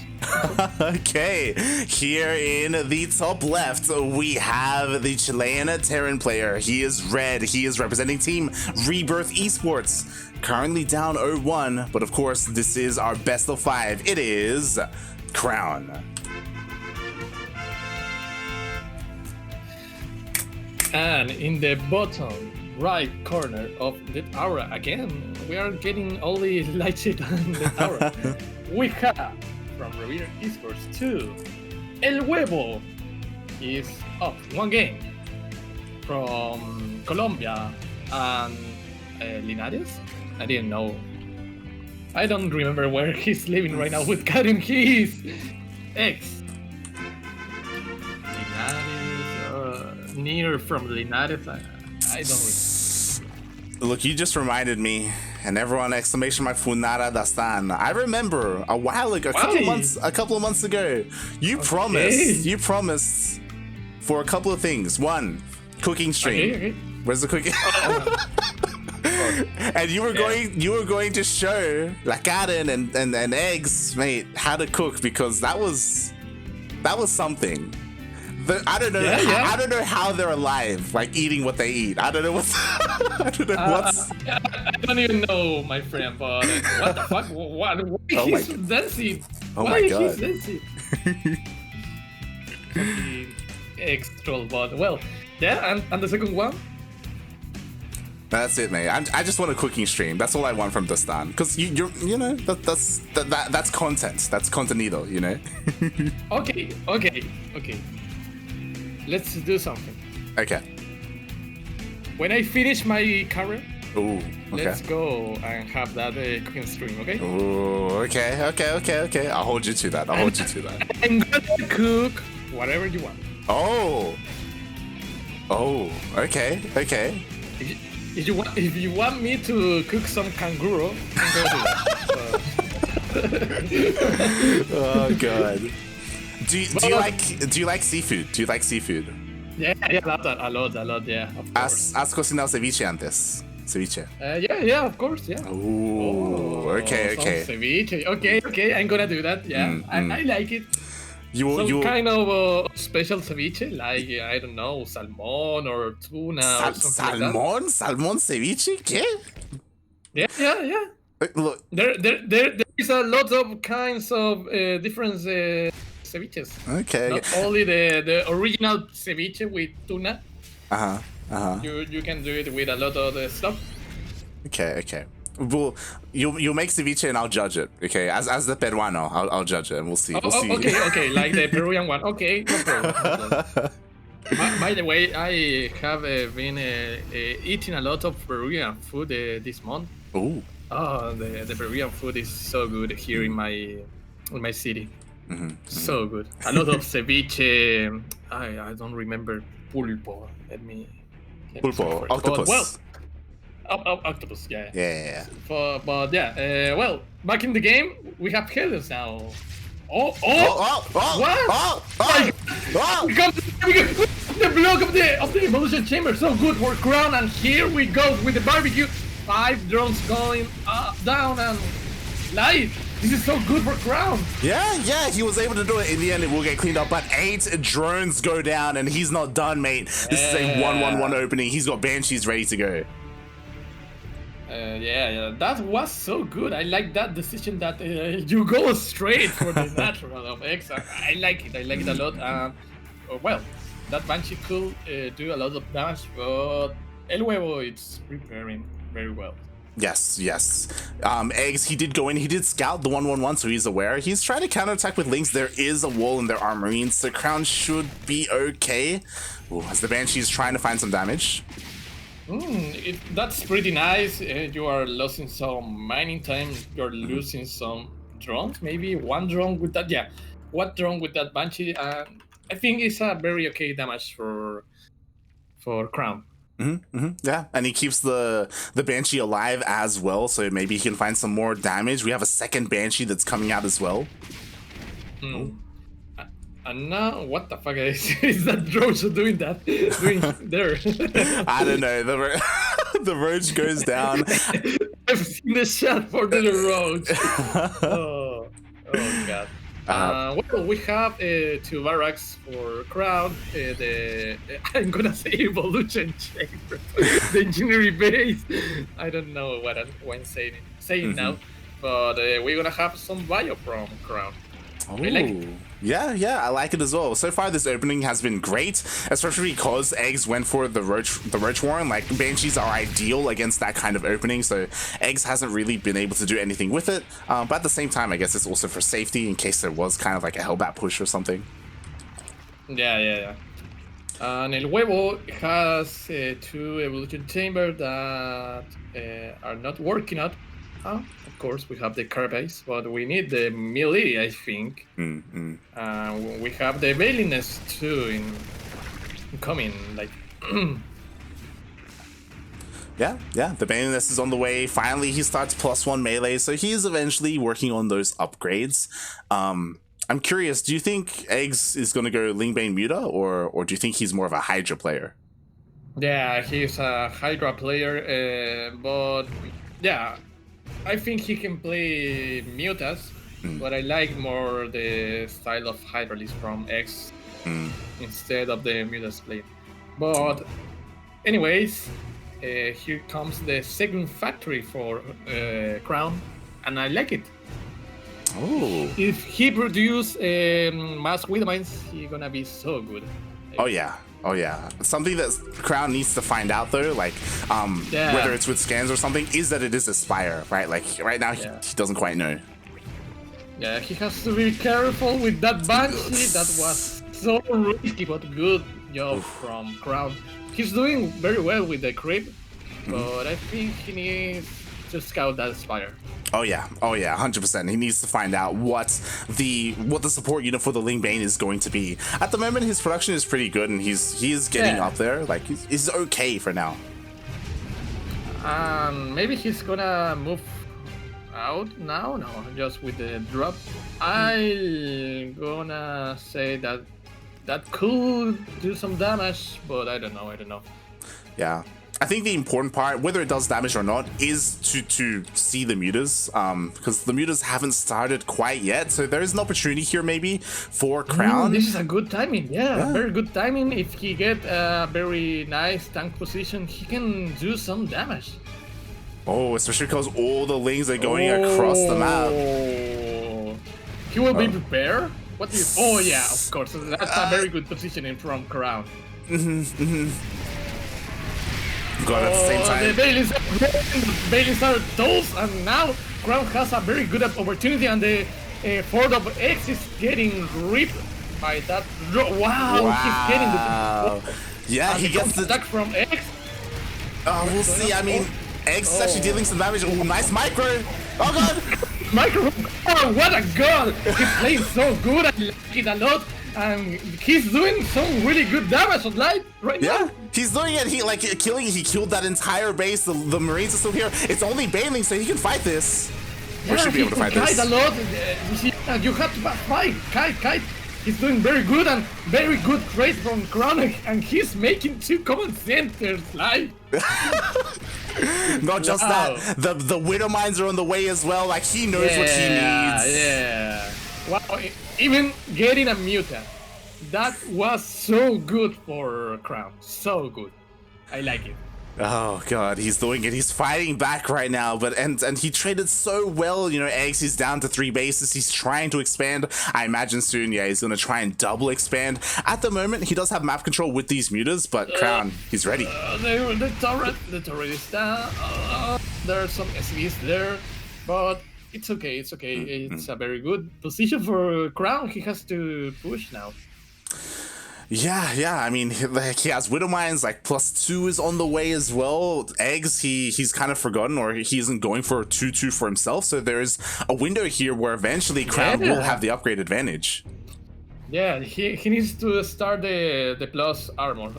Speaker 1: Okay, here in the top left, we have the Chilean Terran player. He is red. He is representing Team Rebirth Esports. Currently down 0-1, but of course, this is our best of 5. It is Crown.
Speaker 3: And in the bottom right corner of the aura, again, we are getting only light shit on the aura. We have from Rebirth Esports 2, El Huevo is up 1 game. From Colombia and Linares? I didn't know. I don't remember where he's living right now with Karim. He's ex. Linares, near from Linares. I don't remember.
Speaker 1: Look, you just reminded me, and everyone exclamation mark Funara Dastan. I remember a while ago, a couple of months ago, you promised for a couple of things. One, cooking stream.
Speaker 3: Okay.
Speaker 1: Where's the cooking? And you were going to show La Karen and eggs, mate, how to cook, because that was something. I don't know. I don't know how they're alive, like eating what they eat. I don't know what's. I don't know what's.
Speaker 3: I don't even know, my friend. But what the fuck? Why he's dancing?
Speaker 1: My God.
Speaker 3: He's dancing? Extra, but well, yeah. And the second one.
Speaker 1: That's it, mate. I just want a cooking stream. That's all I want from Dastan, because you know that's content. That's contenido, you know.
Speaker 3: Okay. Let's do something.
Speaker 1: Okay.
Speaker 3: When I finish my career, let's go and have that cooking stream, okay?
Speaker 1: Oh, okay. I'll hold you to that.
Speaker 3: I'm gonna cook whatever you want.
Speaker 1: Oh, okay.
Speaker 3: If you want me to cook some kangaroo, I'm gonna do that.
Speaker 1: Oh God. Do you like seafood? Do you like seafood?
Speaker 3: Yeah, a lot, yeah.
Speaker 1: ¿Has cocinado ceviche antes? Ceviche.
Speaker 3: Yeah, of course, yeah.
Speaker 1: Okay.
Speaker 3: Ceviche. Okay, I'm gonna do that. Yeah, I like it.
Speaker 1: You
Speaker 3: kind of special ceviche, like I don't know, salmon or tuna or something like that.
Speaker 1: Salmon ceviche? ¿Qué?
Speaker 3: Yeah.
Speaker 1: Look,
Speaker 3: there is a lot of kinds of different ceviches.
Speaker 1: Okay.
Speaker 3: Not only the original ceviche with tuna. You can do it with a lot of the stuff.
Speaker 1: Okay. Well, you'll make ceviche and I'll judge it. Okay, as the peruano, I'll judge it and we'll see.
Speaker 3: Okay, like the Peruvian one. Okay, no problem. By the way, I have been eating a lot of Peruvian food this month.
Speaker 1: Ooh.
Speaker 3: Oh, the Peruvian food is so good here in my city. So good. A lot of ceviche. I don't remember pulpo. Let me
Speaker 1: Pulpo, octopus.
Speaker 3: Well, octopus, yeah.
Speaker 1: Yeah.
Speaker 3: But yeah, well, back in the game, we have Helios now. What? We got the block of the evolution chamber, so good for Crown, and here we go with the barbecue. 5 drones going down and live. This is so good for Crown.
Speaker 1: Yeah, he was able to do it. In the end, it will get cleaned up, but 8 drones go down, and he's not done, mate. This is a 1-1-1 opening. He's got Banshees ready to go.
Speaker 3: Yeah, that was so good. I like that decision that you go straight for the natural of X. I like it a lot. Well, that Banshee could do a lot of damage, but El Huevo is preparing very well.
Speaker 1: Yes. Eggs, he did go in, he did scout the 1-1-1, so he's aware. He's trying to counterattack with Lynx. There is a wall in their armory, so Crown should be okay. Ooh, as the Banshee is trying to find some damage.
Speaker 3: That's pretty nice. You are losing some mining time. You're losing some drones. Maybe one drone with that. Yeah, one drone with that Banshee. I think it's a very okay damage for Crown.
Speaker 1: Yeah, and he keeps the Banshee alive as well, so maybe he can find some more damage. We have a second Banshee that's coming out as well.
Speaker 3: And now, what the fuck is that Roach doing that? Doing there?
Speaker 1: I don't know. The Roach goes down.
Speaker 3: I've seen the shot for the Roach. Oh god. Well, we have two barracks for Crown. I'm gonna say evolution chamber, the engineering base. I don't know what I'm saying now, but we're gonna have some bio from Crown.
Speaker 1: Oh, yeah, I like it as well. So far, this opening has been great, especially because eGGz went for the Roach Warren. Like, Banshees are ideal against that kind of opening, so eGGz hasn't really been able to do anything with it. But at the same time, I guess it's also for safety in case there was kind of like a Hellbat push or something.
Speaker 3: Yeah. And El Huevo has two evolution chambers that are not working out. Of course, we have the car base, but we need the melee, I think. We have the veiliness too in coming, like.
Speaker 1: Yeah, the Baneliness is on the way. Finally, he starts +1 melee, so he is eventually working on those upgrades. I'm curious, do you think eGGz is going to go Lingbane Muta, or do you think he's more of a Hydra player?
Speaker 3: Yeah, he's a Hydra player, but yeah, I think he can play Mutas, but I like more the style of Hydralis from eGGz instead of the Mutas play. But anyways, here comes the second factory for Crown, and I like it.
Speaker 1: Oh.
Speaker 3: If he produce mass Widowmines, he's gonna be so good.
Speaker 1: Oh yeah. Something that Crown needs to find out though, like whether it's with scans or something, is that it is Espira, right? Like right now he doesn't quite know.
Speaker 3: Yeah, he has to be careful with that Banshee. That was so risky, but good job from Crown. He's doing very well with the creep, but I think he needs to scout that Espira.
Speaker 1: Oh yeah, 100%. He needs to find out what the support unit for the Lingbane is going to be. At the moment, his production is pretty good, and he is getting up there. Like he's okay for now.
Speaker 3: Maybe he's gonna move out now. No, just with the drop. I'm gonna say that could do some damage, but I don't know.
Speaker 1: Yeah. I think the important part, whether it does damage or not, is to see the mutas, because the mutas haven't started quite yet. So there is an opportunity here maybe for Crown.
Speaker 3: This is a good timing, yeah, very good timing. If he get a very nice tank position, he can do some damage.
Speaker 1: Oh, especially because all the lings are going across the map.
Speaker 3: He will be prepared. What do you? Oh yeah, of course. That's a very good positioning from Crown.
Speaker 1: Got at the same time.
Speaker 3: The Bailey's are those, and now Crown has a very good opportunity, and the Ford of eGGz is getting ripped by that. Wow, he's getting the.
Speaker 1: Yeah, he gets the
Speaker 3: attack from eGGz.
Speaker 1: We'll see. I mean, eGGz is actually dealing some damage. Oh, nice micro. Oh god.
Speaker 3: Micro. Oh, what a goal! He's playing so good. I like it a lot. And he's doing some really good damage on light right now.
Speaker 1: Yeah, he's doing it. He killed that entire base. The Marines are still here. It's only Baneling, so he can fight this.
Speaker 3: Yeah, should be able to fight this. A lot. You have to fight. Kite. He's doing very good and very good trade from Crown, and he's making 2 command centers live.
Speaker 1: Not just that, the Widow Mines are on the way as well. Like he knows what he needs.
Speaker 3: Yeah. Wow, even getting a Muta, that was so good for Crown. So good. I like it.
Speaker 1: Oh god, he's doing it. He's fighting back right now, but and he traded so well. You know, eGGz is down to 3 bases. He's trying to expand. I imagine soon, he's gonna try and double expand. At the moment, he does have map control with these mutas, but Crown, he's ready.
Speaker 3: The turret is down. There are some SVs there, but it's okay. It's a very good position for Crown. He has to push now.
Speaker 1: Yeah. I mean, like he has Widow Mines, like +2 is on the way as well. Eggs, he's kind of forgotten, or he isn't going for a 2/2 for himself. So there's a window here where eventually Crown will have the upgrade advantage.
Speaker 3: Yeah, he needs to start the plus armor.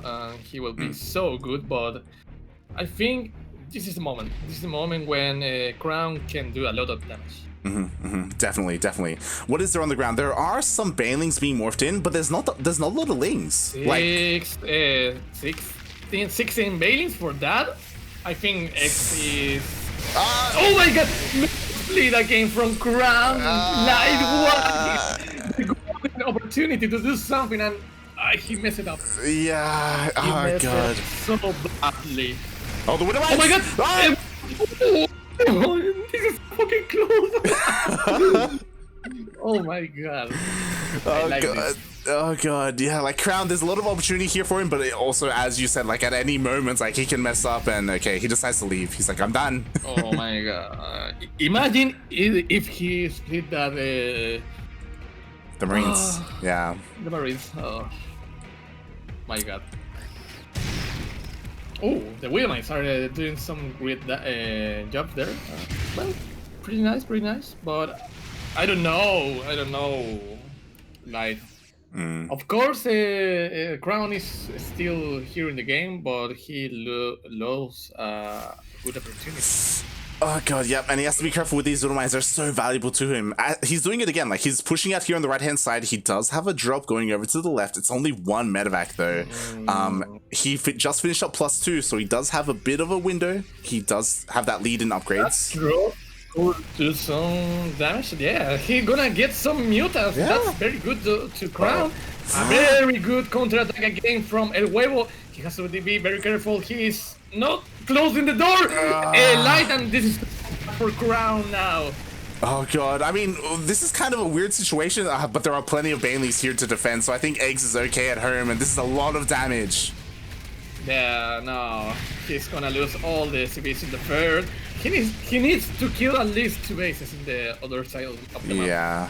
Speaker 3: He will be so good, but I think this is the moment. This is the moment when Crown can do a lot of damage.
Speaker 1: Definitely. What is there on the ground? There are some banelings being morphed in, but there's not a lot of lings.
Speaker 3: 16 banelings for that. I think X is. Oh my god! Split again from Crown. Light one. The golden opportunity to do something, and he messed it up.
Speaker 1: Yeah. Oh god.
Speaker 3: So badly.
Speaker 1: Oh, the Widow Mines!
Speaker 3: Oh my god! Oh, this is fucking close! Oh my god.
Speaker 1: Oh god, yeah, like Crown, there's a lot of opportunity here for him, but also, as you said, like at any moment, like he can mess up and okay, he decides to leave. He's like, I'm done.
Speaker 3: Oh my god. Imagine if he split that
Speaker 1: the Marines. Yeah.
Speaker 3: The Marines. Oh my god. Oh, the Wheelmines are doing some great jobs there. Well, pretty nice. But I don't know. Like, of course, Crown is still here in the game, but he lost good opportunities.
Speaker 1: Oh god, yep, and he has to be careful with these Zura Mines. They're so valuable to him. He's doing it again, like he's pushing out here on the right hand side. He does have a drop going over to the left. It's only one medevac though. He just finished up +2, so he does have a bit of a window. He does have that lead in upgrades.
Speaker 3: Drop could do some damage. Yeah, he's gonna get some mutants.
Speaker 1: Yeah.
Speaker 3: That's very good to Crown. A very good counter-attack again from El Huevo. He has to be very careful. He's not closing the door. Light, and this is for Crown now.
Speaker 1: Oh god, I mean, this is kind of a weird situation, but there are plenty of Baneleys here to defend, so I think Eggs is okay at home, and this is a lot of damage.
Speaker 3: Yeah, no, he's gonna lose all the CVs in the third. He needs to kill at least 2 bases in the other side of the map.
Speaker 1: Yeah,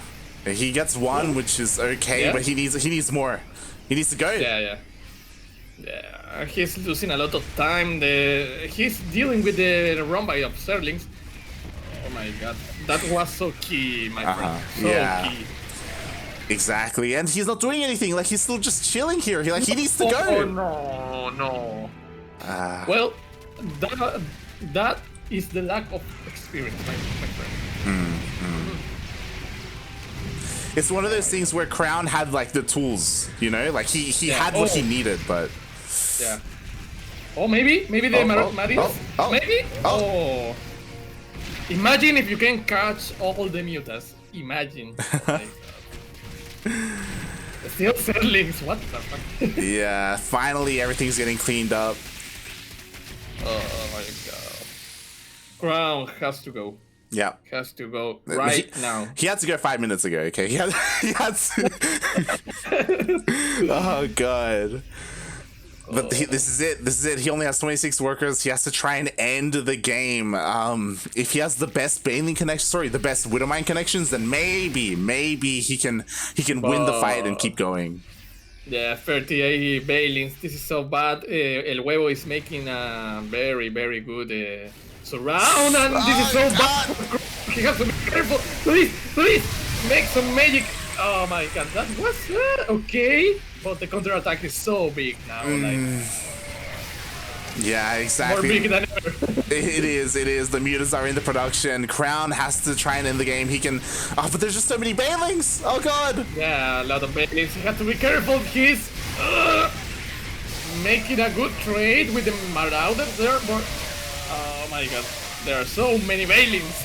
Speaker 1: he gets 1, which is okay, but he needs more. He needs to go.
Speaker 3: Yeah, he's losing a lot of time. He's dealing with the run by of Sterlings. Oh my god, that was so key, my friend. So key.
Speaker 1: Exactly, and he's not doing anything. Like he's still just chilling here. He needs to go.
Speaker 3: Oh no. Well, that is the lack of experience, my friend.
Speaker 1: It's one of those things where Crown had like the tools, you know, like he had what he needed, but
Speaker 3: yeah. Oh, maybe the Marines. Maybe. Oh. Imagine if you can catch all the mutas. Imagine. Still Sterlings. What the fuck?
Speaker 1: Yeah. Finally, everything's getting cleaned up.
Speaker 3: Oh my god. Crown has to go.
Speaker 1: Yeah.
Speaker 3: Has to go right now.
Speaker 1: He had to go 5 minutes ago, okay? He had to. Oh, God. But this is it. He only has 26 workers. He has to try and end the game. If he has the best Baneling connection, the best Widowmine connections, then maybe he can win the fight and keep going.
Speaker 3: Yeah, 38 Banelings. This is so bad. El Huevo is making a very, very good surround, and this is so bad. He has to be careful. Please, make some magic. Oh my god, that was okay. But the counter attack is so big now.
Speaker 1: Yeah, exactly.
Speaker 3: More big than ever.
Speaker 1: It is. The mutas are in the production. Crown has to try and end the game. He can. Oh, but there's just so many Banelings. Oh god.
Speaker 3: Yeah, a lot of Banelings. He has to be careful. He's making a good trade with the Marauders there. But oh my god, there are so many Banelings.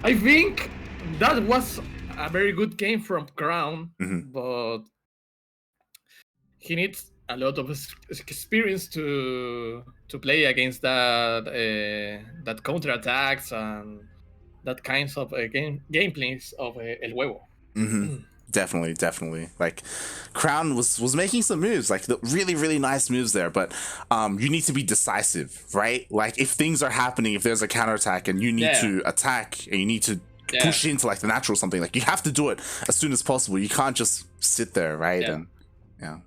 Speaker 3: I think that was a very good game from Crown, but he needs a lot of experience to play against that counter attacks and that kinds of gameplays of El Huevo.
Speaker 1: Definitely. Like Crown was making some moves, like the really nice moves there, but you need to be decisive, right? Like if things are happening, if there's a counterattack and you need to attack and you need to push into like the natural something. Like you have to do it as soon as possible. You can't just sit there, right?
Speaker 3: Yeah.
Speaker 1: And yeah.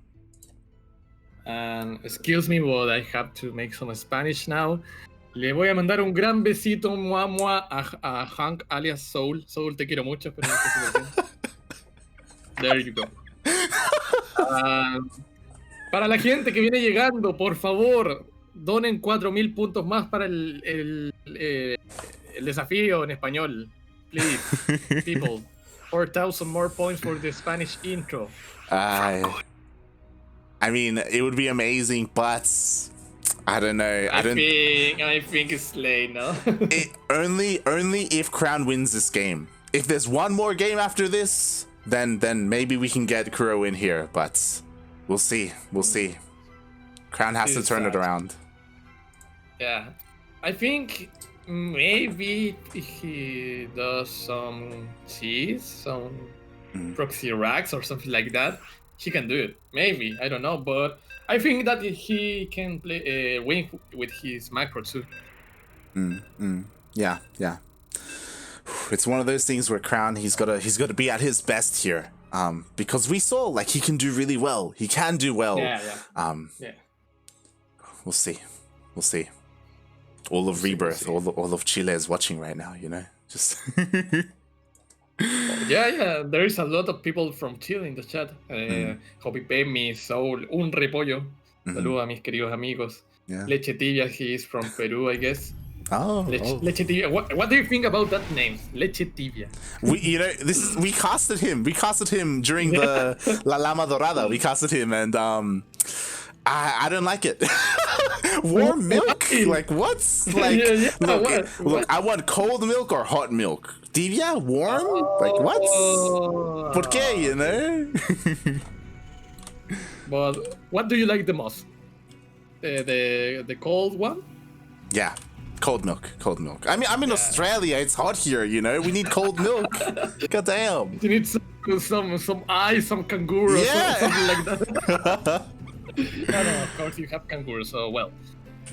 Speaker 3: And excuse me, but I have to make some Spanish now. Le voy a mandar un gran besito mua, mua, a Hank alias Soul. Soul, te quiero mucho, pero no sé si lo entiendes. There you go. Para la gente que viene llegando, por favor, donen 4,000 puntos más para el desafío en español. Please, people. 4,000 more points for the Spanish intro.
Speaker 1: I mean, it would be amazing, but I don't know.
Speaker 3: I think it's late, no?
Speaker 1: only if Crown wins this game. If there's one more game after this, then maybe we can get Kuro in here, but we'll see. We'll see. Crown has to turn it around.
Speaker 3: Yeah. I think maybe he does some cheese, some proxy racks or something like that. He can do it. Maybe. I don't know. But I think that he can play win with his macro too.
Speaker 1: Yeah. It's one of those things where Crown, he's gotta be at his best here. Because we saw like he can do really well. He can do well.
Speaker 3: Yeah.
Speaker 1: We'll see. All of Rebirth, all of Chile is watching right now, you know? Just
Speaker 3: Yeah, there is a lot of people from Chile in the chat. Hobby Pemi, Soul, Un Repollo. Saludos a mis queridos amigos.
Speaker 1: Yeah.
Speaker 3: Leche Tibia, he is from Peru, I guess. Leche Tibia. What do you think about that name? Leche Tibia.
Speaker 1: We casted him. We casted him during the La Lama Dorada. We casted him, and I don't like it. Warm milk? Like what? Like look, I want cold milk or hot milk. Tibia? Warm? Like what? ¿Por qué, you know?
Speaker 3: But what do you like the most? The cold one?
Speaker 1: Yeah. Cold milk. I mean, I'm in Australia. It's hot here, you know. We need cold milk. God damn.
Speaker 3: You need some ice, some kangaroo, or something like that. No, of course you have kangaroo, so well.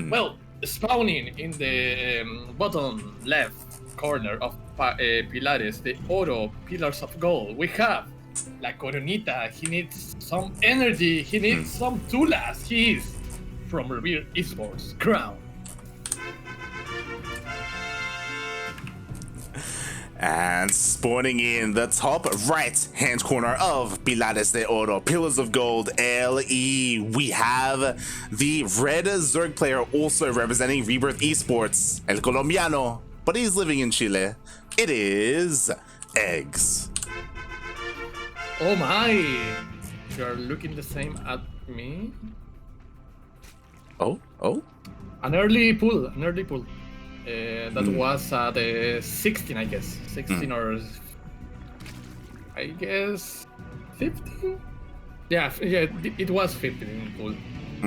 Speaker 3: Well, spawning in the bottom left corner of Pilares, the Oro Pillars of Gold, we have La Coronita. He needs some energy, he needs some tulas. He is from Rebirth eSports, Crown.
Speaker 1: And spawning in the top right hand corner of Pilares de Oro, Pillars of Gold, LE, we have the red Zerg player also representing Rebirth eSports, El Colombiano, but he's living in Chile. It is eGGz.
Speaker 3: Oh my! You're looking the same at me.
Speaker 1: Oh?
Speaker 3: An early pull. That was at 16, I guess. 16 or I guess 15? Yeah, it was 15 pull.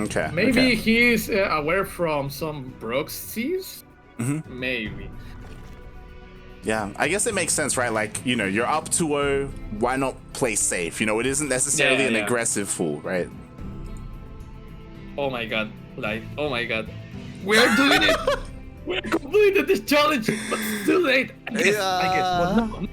Speaker 1: Okay.
Speaker 3: Maybe he's aware from some proxies? Maybe.
Speaker 1: Yeah, I guess it makes sense, right? Like, you know, you're up 2-0, why not play safe? You know, it isn't necessarily an aggressive fool, right?
Speaker 3: Oh my god. We're doing it! We completed this challenge, but it's too late. I guess. But no.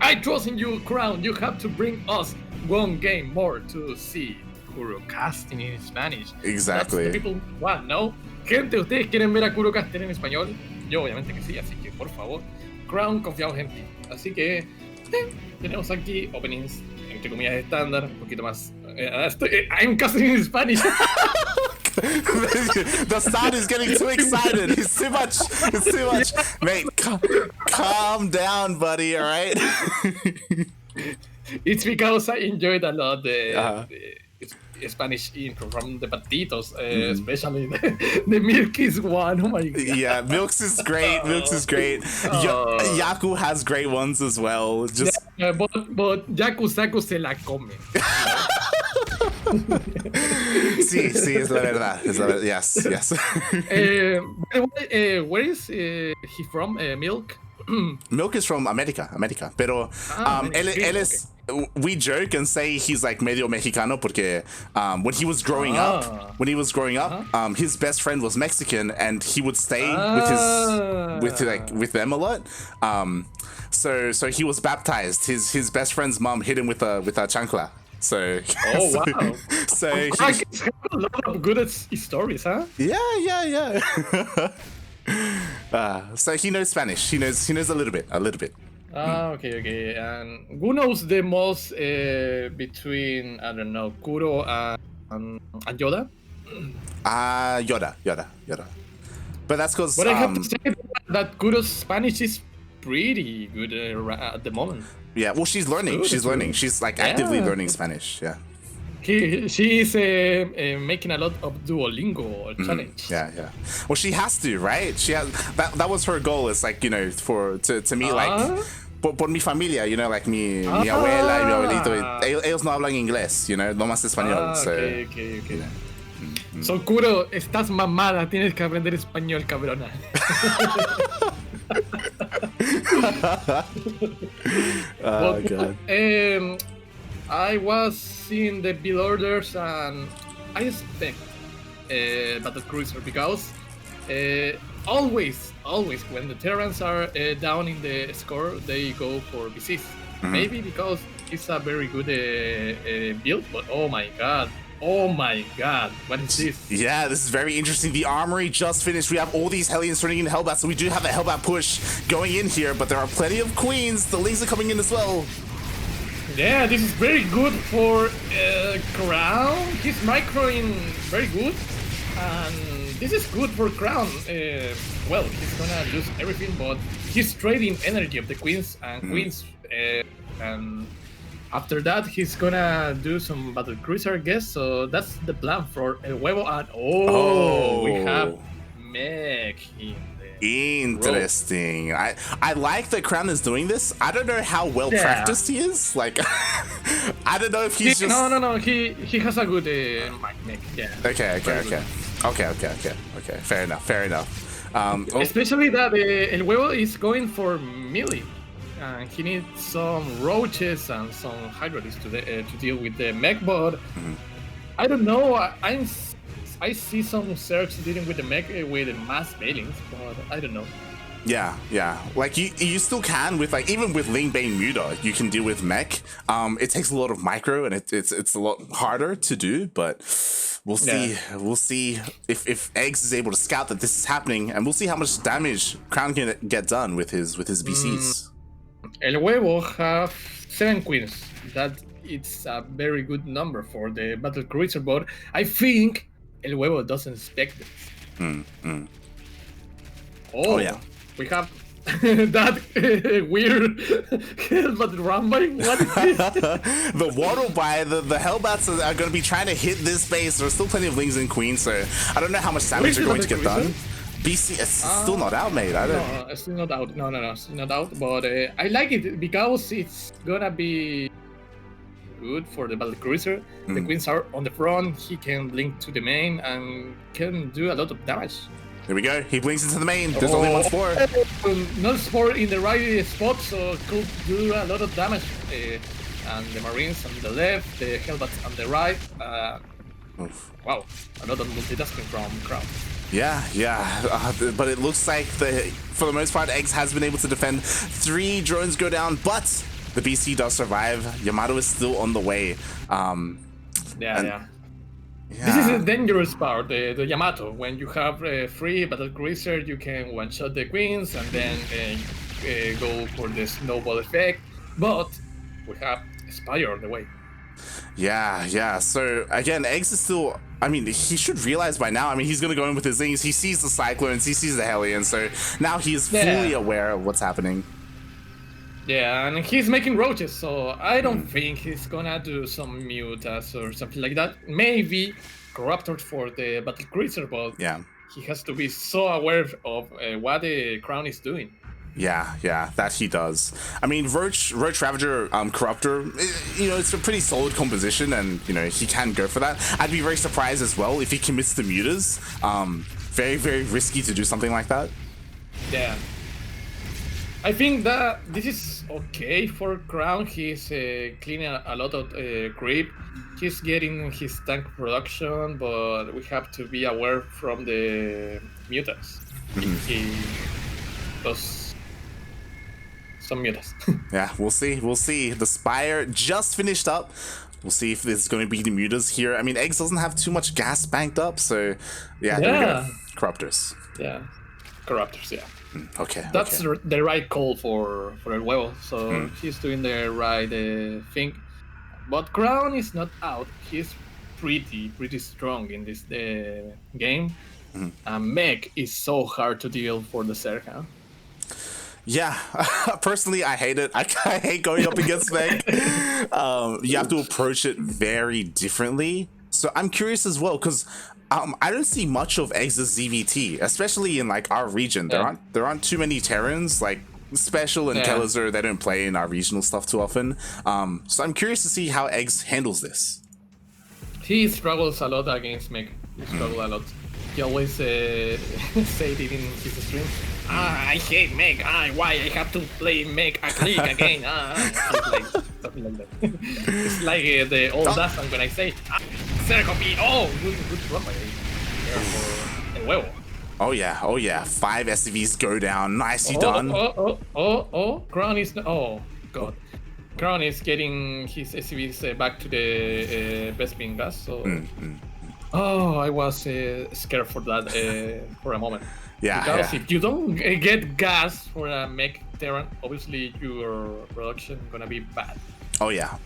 Speaker 3: I trust in you, Crown. You have to bring us one game more to see Kuro casting in Spanish.
Speaker 1: Exactly.
Speaker 3: That's the people want, no? Gente, ¿ustedes quieren ver a Kuro casting en español? Yo obviamente que sí, así que por favor, Crown, confiamos en ti. Así que tenemos aquí openings, entre comillas estándar, un poquito más. I'm casting in Spanish.
Speaker 1: The start is getting too excited. It's too much. Mate, calm down, buddy, alright?
Speaker 3: It's because I enjoyed a lot the Spanish intro from the Patitos, especially the Milky's one. Oh my god.
Speaker 1: Yeah, Milks is great. Yaku has great ones as well. Just
Speaker 3: but Yaku Saku se la come.
Speaker 1: Sí, es la verdad. Yes.
Speaker 3: Where is he from? Milk?
Speaker 1: Milk is from America. Pero we joke and say he's like medio mexicano porque when he was growing up, his best friend was Mexican and he would stay with them a lot. So he was baptized. His best friend's mom hit him with a chancla. So
Speaker 3: wow.
Speaker 1: So
Speaker 3: I guess have a lot of good stories, huh?
Speaker 1: Yeah. So he knows Spanish. He knows a little bit.
Speaker 3: Okay. And who knows the most between, I don't know, Kuro and Yoda?
Speaker 1: Yoda. But that's because.
Speaker 3: But I have to say that Kuro's Spanish is pretty good at the moment.
Speaker 1: Yeah, well, she's learning. She's like actively learning Spanish. Yeah.
Speaker 3: She is making a lot of Duolingo challenge.
Speaker 1: Yeah. Well, she has to, right? She has that was her goal. Is like, you know, to me like por mi familia, you know, like mi abuela y mi abuelito. Ellos no hablan inglés, you know, no más español.
Speaker 3: Okay. You know. So Kuro, estás mamada, tienes que aprender español, cabrona.
Speaker 1: God.
Speaker 3: I was seeing the build orders and I expect Battle Cruiser because always when the Terrans are down in the score, they go for BCs. Maybe because it's a very good build, but oh my god, what is this?
Speaker 1: Yeah, this is very interesting. The armory just finished. We have all these Hellions turning into Hellbats, so we do have a Hellbat push going in here, but there are plenty of Queens. The Lings are coming in as well.
Speaker 3: Yeah, this is very good for Crown. He's microing very good, and this is good for Crown. Well, he's gonna lose everything, but he's trading energy of the Queens and Queens, and after that he's gonna do some Battle Cruiser, I guess. So that's the plan for El Huevo, and we have Meg in there.
Speaker 1: Interesting. I like that Crown is doing this. I don't know how well practiced he is. Like, I don't know if he's just.
Speaker 3: No. He has a good mech. Yeah.
Speaker 1: Okay. Fair enough.
Speaker 3: Especially that El Huevo is going for melee. He needs some roaches and some hydralis to deal with the mech, but I don't know. I see some search dealing with the mech with mass bailings, but I don't know.
Speaker 1: Yeah. Like you still can with like even with Ling Bane Muta, you can deal with mech. It takes a lot of micro and it's a lot harder to do, but we'll see. Yeah. We'll see if eGGz is able to scout that this is happening, and we'll see how much damage Crown can get done with his BCs.
Speaker 3: El Huevo have 7 queens. That it's a very good number for the Battle Cruiser, but I think El Huevo doesn't expect this. Oh yeah. We have that weird Hellbat Rambai. What is this?
Speaker 1: The Waddle by the Hellbats are going to be trying to hit this base. There's still plenty of Lings and Queens, so I don't know how much damage they're going to get done. BC is still not out, mate.
Speaker 3: No, it's still not out. No, it's not out. But I like it because it's gonna be good for the Battle Cruiser. The Queens are on the front. He can blink to the main and can do a lot of damage.
Speaker 1: There we go. He blinks into the main. There's only one spore.
Speaker 3: Not spore in the right spot, so could do a lot of damage. And the Marines on the left, the Hellbats on the right. Wow, another multitasking from Crown.
Speaker 1: Yeah. But it looks like for the most part, eGGz has been able to defend. 3 drones go down, but the BC does survive. Yamato is still on the way.
Speaker 3: Yeah. This is the dangerous part, the Yamato. When you have a free Battle Cruiser, you can one-shot the Queens and then go for the snowball effect. But we have Espira on the way.
Speaker 1: Yeah. So again, eGGz is still. I mean, he should realize by now. I mean, he's gonna go in with his things. He sees the Cyclones, he sees the Hellions, so now he is fully aware of what's happening.
Speaker 3: Yeah, and he's making roaches, so I don't think he's gonna do some mutas or something like that. Maybe corruptors for the Battle Cruiser, but he has to be so aware of what the Crown is doing.
Speaker 1: Yeah, that he does. I mean, Roach Ravager, Corruptor, it's a pretty solid composition, and, he can go for that. I'd be very surprised as well if he commits the mutas. Very, very risky to do something like that.
Speaker 3: Yeah. I think that this is okay for Crown. He's cleaning a lot of creep. He's getting his tank production, but we have to be aware from the mutants. He does some mutants.
Speaker 1: Yeah, we'll see. We'll see. The Spire just finished up. We'll see if there's going to be the mutas here. I mean, eGGz doesn't have too much gas banked up, so yeah, there we go. Corruptors.
Speaker 3: Yeah, Corruptors, yeah.
Speaker 1: Okay.
Speaker 3: That's the right call for El Huevo, so he's doing the right thing. But Crown is not out. He's pretty strong in this game. Meg is so hard to deal for the Zerka.
Speaker 1: Yeah, personally, I hate it. I hate going up against Meg. You have to approach it very differently. So I'm curious as well, because I don't see much of eGGz's ZVT, especially in like our region. There aren't too many Terrans, like Special and Kellizer. They don't play in our regional stuff too often. So I'm curious to see how eGGz handles this.
Speaker 3: He struggles a lot against Meg. He struggles a lot. He always say it in his stream. I hate Meg. Why I have to play Meg a click again? Something like that. It's like the old Dastan when I say, Zerka. Oh, good drop by El Huevo.
Speaker 1: Oh yeah. 5 SCVs go down. Nicely done.
Speaker 3: Crown is oh god. Crown is getting his SCVs back to the best being gas. So oh, I was scared for that for a moment.
Speaker 1: Yeah.
Speaker 3: Because if you don't get gas for a mech Terran, obviously your production gonna be bad.
Speaker 1: Oh yeah.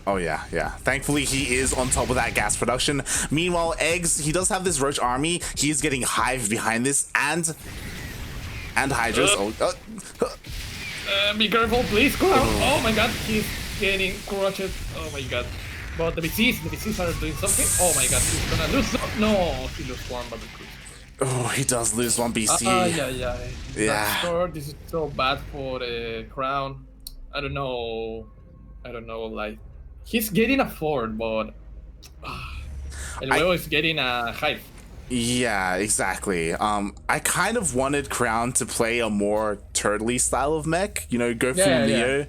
Speaker 1: Thankfully, he is on top of that gas production. Meanwhile, eGGz, he does have this Roach army. He's getting Hive behind this, and Hydras.
Speaker 3: Be careful, please. Oh my god, he's getting crushed. Oh my god. But the VCs are doing something. Oh my god, he's gonna lose. No, he lost one, but
Speaker 1: oh, he does lose one BC.
Speaker 3: Yeah. Sure, this is so bad for the Crown. I don't know. Like, he's getting a Ford, but El Huevo is getting a Hive.
Speaker 1: Yeah, exactly. I kind of wanted Crown to play a more turtly style of mech, go full Neo,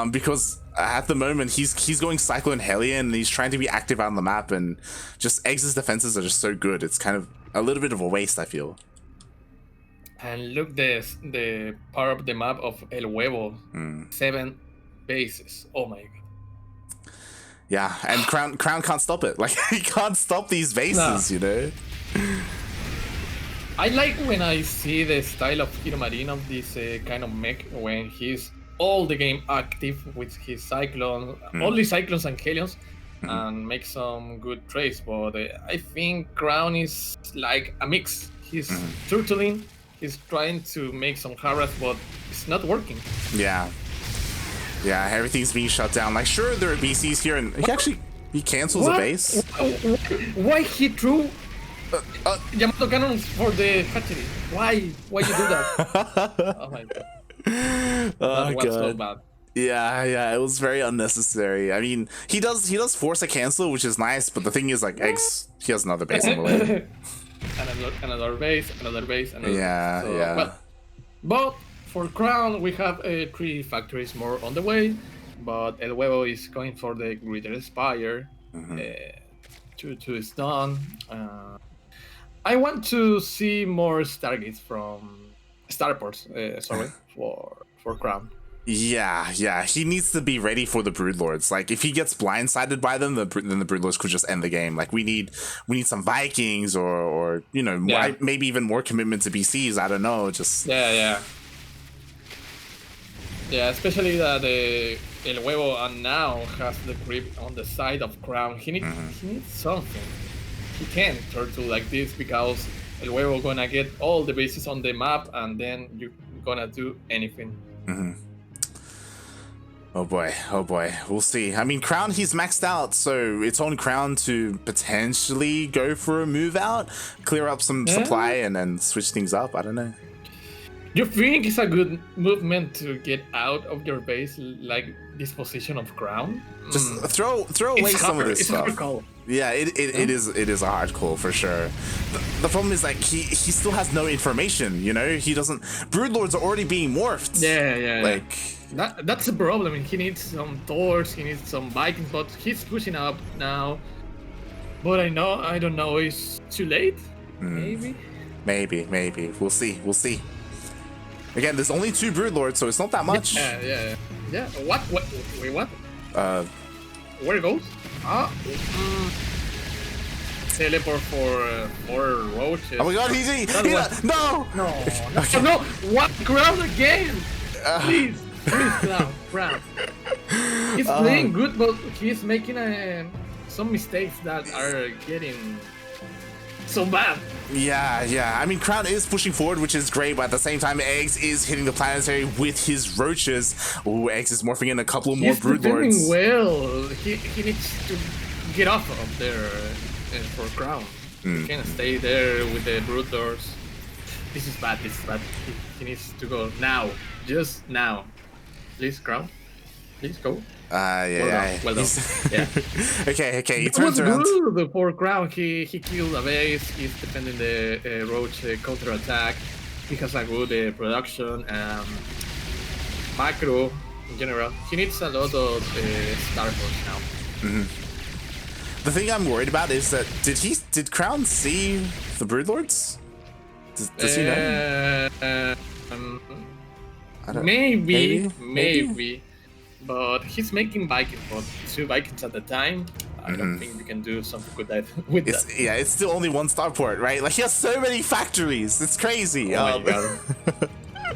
Speaker 1: because at the moment he's going Cyclone Hellion and he's trying to be active on the map, and just eGGz's defenses are just so good. It's kind of a little bit of a waste, I feel.
Speaker 3: And look, the part of the map of El Huevo, 7 bases. Oh my god.
Speaker 1: Yeah, and Crown can't stop it. Like, he can't stop these bases,
Speaker 3: I like when I see the style of Hero Marine of this kind of mech, when he's all the game active with his Cyclone, only Cyclones and Hellions, and make some good trades. But I think Crown is like a mix. He's turtling, he's trying to make some harass, but it's not working.
Speaker 1: Yeah, everything's being shut down. Like, sure, there are BCs here, and he cancels a base.
Speaker 3: Why he threw Yamato cannons for the hatchery? Why you do that? Oh my god.
Speaker 1: Oh god.
Speaker 3: So bad.
Speaker 1: Yeah, it was very unnecessary. I mean, he does force a cancel, which is nice, but the thing is, like, eGGz, he has another base on the way.
Speaker 3: another base.
Speaker 1: Yeah.
Speaker 3: But for Crown, we have 3 factories more on the way, but El Huevo is going for the Greater Espire. 2 is done. I want to see more Stargates from Starports, for Crown.
Speaker 1: Yeah, he needs to be ready for the Broodlords. Like, if he gets blindsided by them, then the Broodlords could just end the game. Like, we need some Vikings or maybe even more commitment to BCs. I don't know. Just
Speaker 3: yeah, especially that El Huevo now has the grip on the side of Crown. He needs something. He can't turtle like this because El Huevo gonna get all the bases on the map, and then you're gonna do anything.
Speaker 1: Oh boy, we'll see. I mean, Crown, he's maxed out, so it's on Crown to potentially go for a move out, clear up some supply, and then switch things up. I don't know.
Speaker 3: You think it's a good movement to get out of your base, like this position of crown?
Speaker 1: Just throw away some of this
Speaker 3: it's
Speaker 1: stuff.
Speaker 3: hard call.
Speaker 1: Yeah, it is a hard call for sure. The problem is like he still has no information, you know? He doesn't. Broodlords are already being morphed.
Speaker 3: Yeah.
Speaker 1: Like
Speaker 3: that's the problem. He needs some Thors, he needs some Vikings, but he's pushing up now. But I don't know, it's too late? Maybe.
Speaker 1: We'll see. Again, there's only 2 Broodlords, so it's not that much.
Speaker 3: Yeah. What? Wait, what? Where it goes? Teleport for roaches.
Speaker 1: Oh my god, no!
Speaker 3: No! What? Ground again! Please, Crown. He's playing good, but he's making some mistakes that are getting so bad.
Speaker 1: Yeah. I mean, Crown is pushing forward, which is great, but at the same time, eGGz is hitting the planetary with his roaches. Ooh, eGGz is morphing in a couple more Broodlords.
Speaker 3: He's doing well. He needs to get off of there for Crown. He can't stay there with the Broodlords. This is bad. He needs to go now. Just now. Please, Crown. Please go. Well done. Yeah.
Speaker 1: Okay. He turns around.
Speaker 3: Good for Crown. He killed a base. He's defending the roach counter attack. He has a good production and macro in general. He needs a lot of star force now.
Speaker 1: The thing I'm worried about is that did Crown see the Broodlords? Does he know?
Speaker 3: Maybe. But he's making Vikings, but 2 Vikings at a time. I don't think we can do something with that.
Speaker 1: Yeah, it's still only 1 starport, right? Like he has so many factories. It's crazy.
Speaker 3: Oh my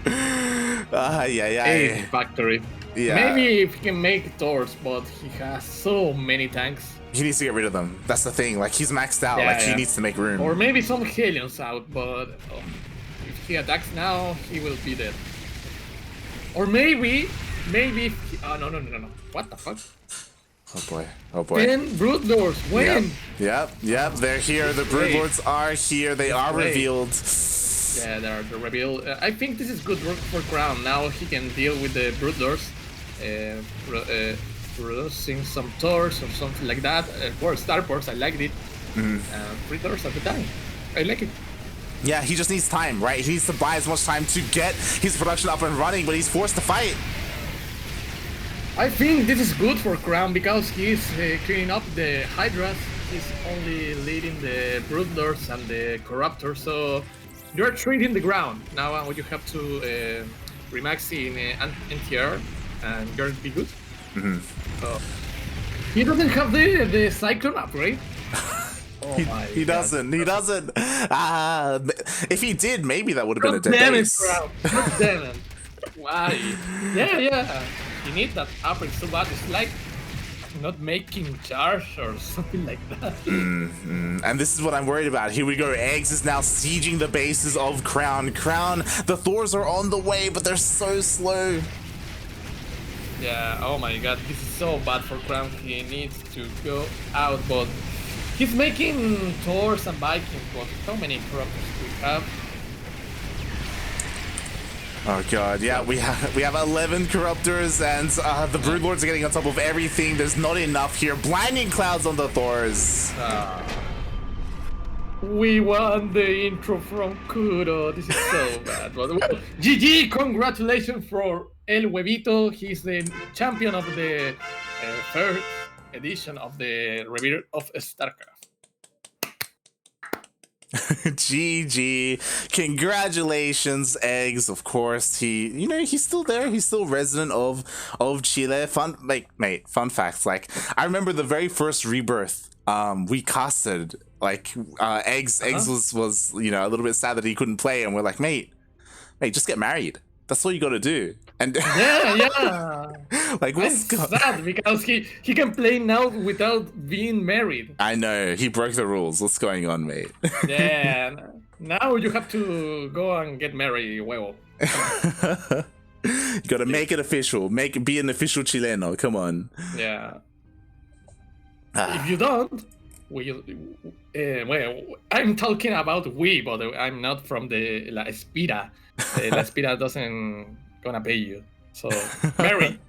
Speaker 3: god.
Speaker 1: Yeah.
Speaker 3: Factory.
Speaker 1: Yeah.
Speaker 3: Maybe if he can make Thors, but he has so many tanks.
Speaker 1: He needs to get rid of them. That's the thing. Like he's maxed out. He needs to make room.
Speaker 3: Or maybe some Helions out, but if he attacks now, he will be dead. Or maybe if he, no. What the fuck?
Speaker 1: Oh boy.
Speaker 3: 10 Broodlords. When?
Speaker 1: Yep. They're here. The Broodlords are here. They are revealed.
Speaker 3: Yeah, they're revealed. I think this is good work for Crown. Now he can deal with the Broodlords, producing some Thors or something like that. For starports, I liked it. 3 Thors at the time. I like it.
Speaker 1: Yeah, he just needs time, right? He needs to buy as much time to get his production up and running, but he's forced to fight.
Speaker 3: I think this is good for Crown because he's cleaning up the Hydras. He's only leading the Broodlords and the Corruptors, so you're trading the ground. Now you have to remax in NTR and you're be good. So, he doesn't have the Cyclone upgrade.
Speaker 1: He doesn't. If he did, maybe that would have been a dead base.
Speaker 3: God damn it. Why? Yeah. You need that upgrade so bad. It's like not making charge or something like that.
Speaker 1: And this is what I'm worried about. Here we go. eGGz is now sieging the bases of Crown. The Thors are on the way, but they're so slow.
Speaker 3: Yeah, oh my god, this is so bad for Crown. He needs to go out, but he's making Thors and Vikings, but how many corruptors do we have?
Speaker 1: Oh god, yeah, we have 11 corruptors, and the Broodlords are getting on top of everything. There's not enough here. Blinding clouds on the Thors.
Speaker 3: We won the intro from Kuro. This is so bad. But well, GG, congratulations for El Huevito. He's the champion of the third edition of the Rebirth of StarCraft.
Speaker 1: GG. Congratulations, eGGz. Of course, he's still there. He's still resident of Chile. Fun facts. Like, I remember the very first Rebirth. We casted eGGz was a little bit sad that he couldn't play, and we're like, mate, just get married. That's all you got to do. And
Speaker 3: yeah.
Speaker 1: Like, what's
Speaker 3: sad because he can play now without being married.
Speaker 1: I know, he broke the rules. What's going on, mate?
Speaker 3: Yeah, now you have to go and get married, huevo.
Speaker 1: You gotta make it official. Be an official Chileno. Come on.
Speaker 3: Yeah. If you don't, well, I'm talking about we, but I'm not from the La Espira. La Espira doesn't gonna pay you. So, Mary.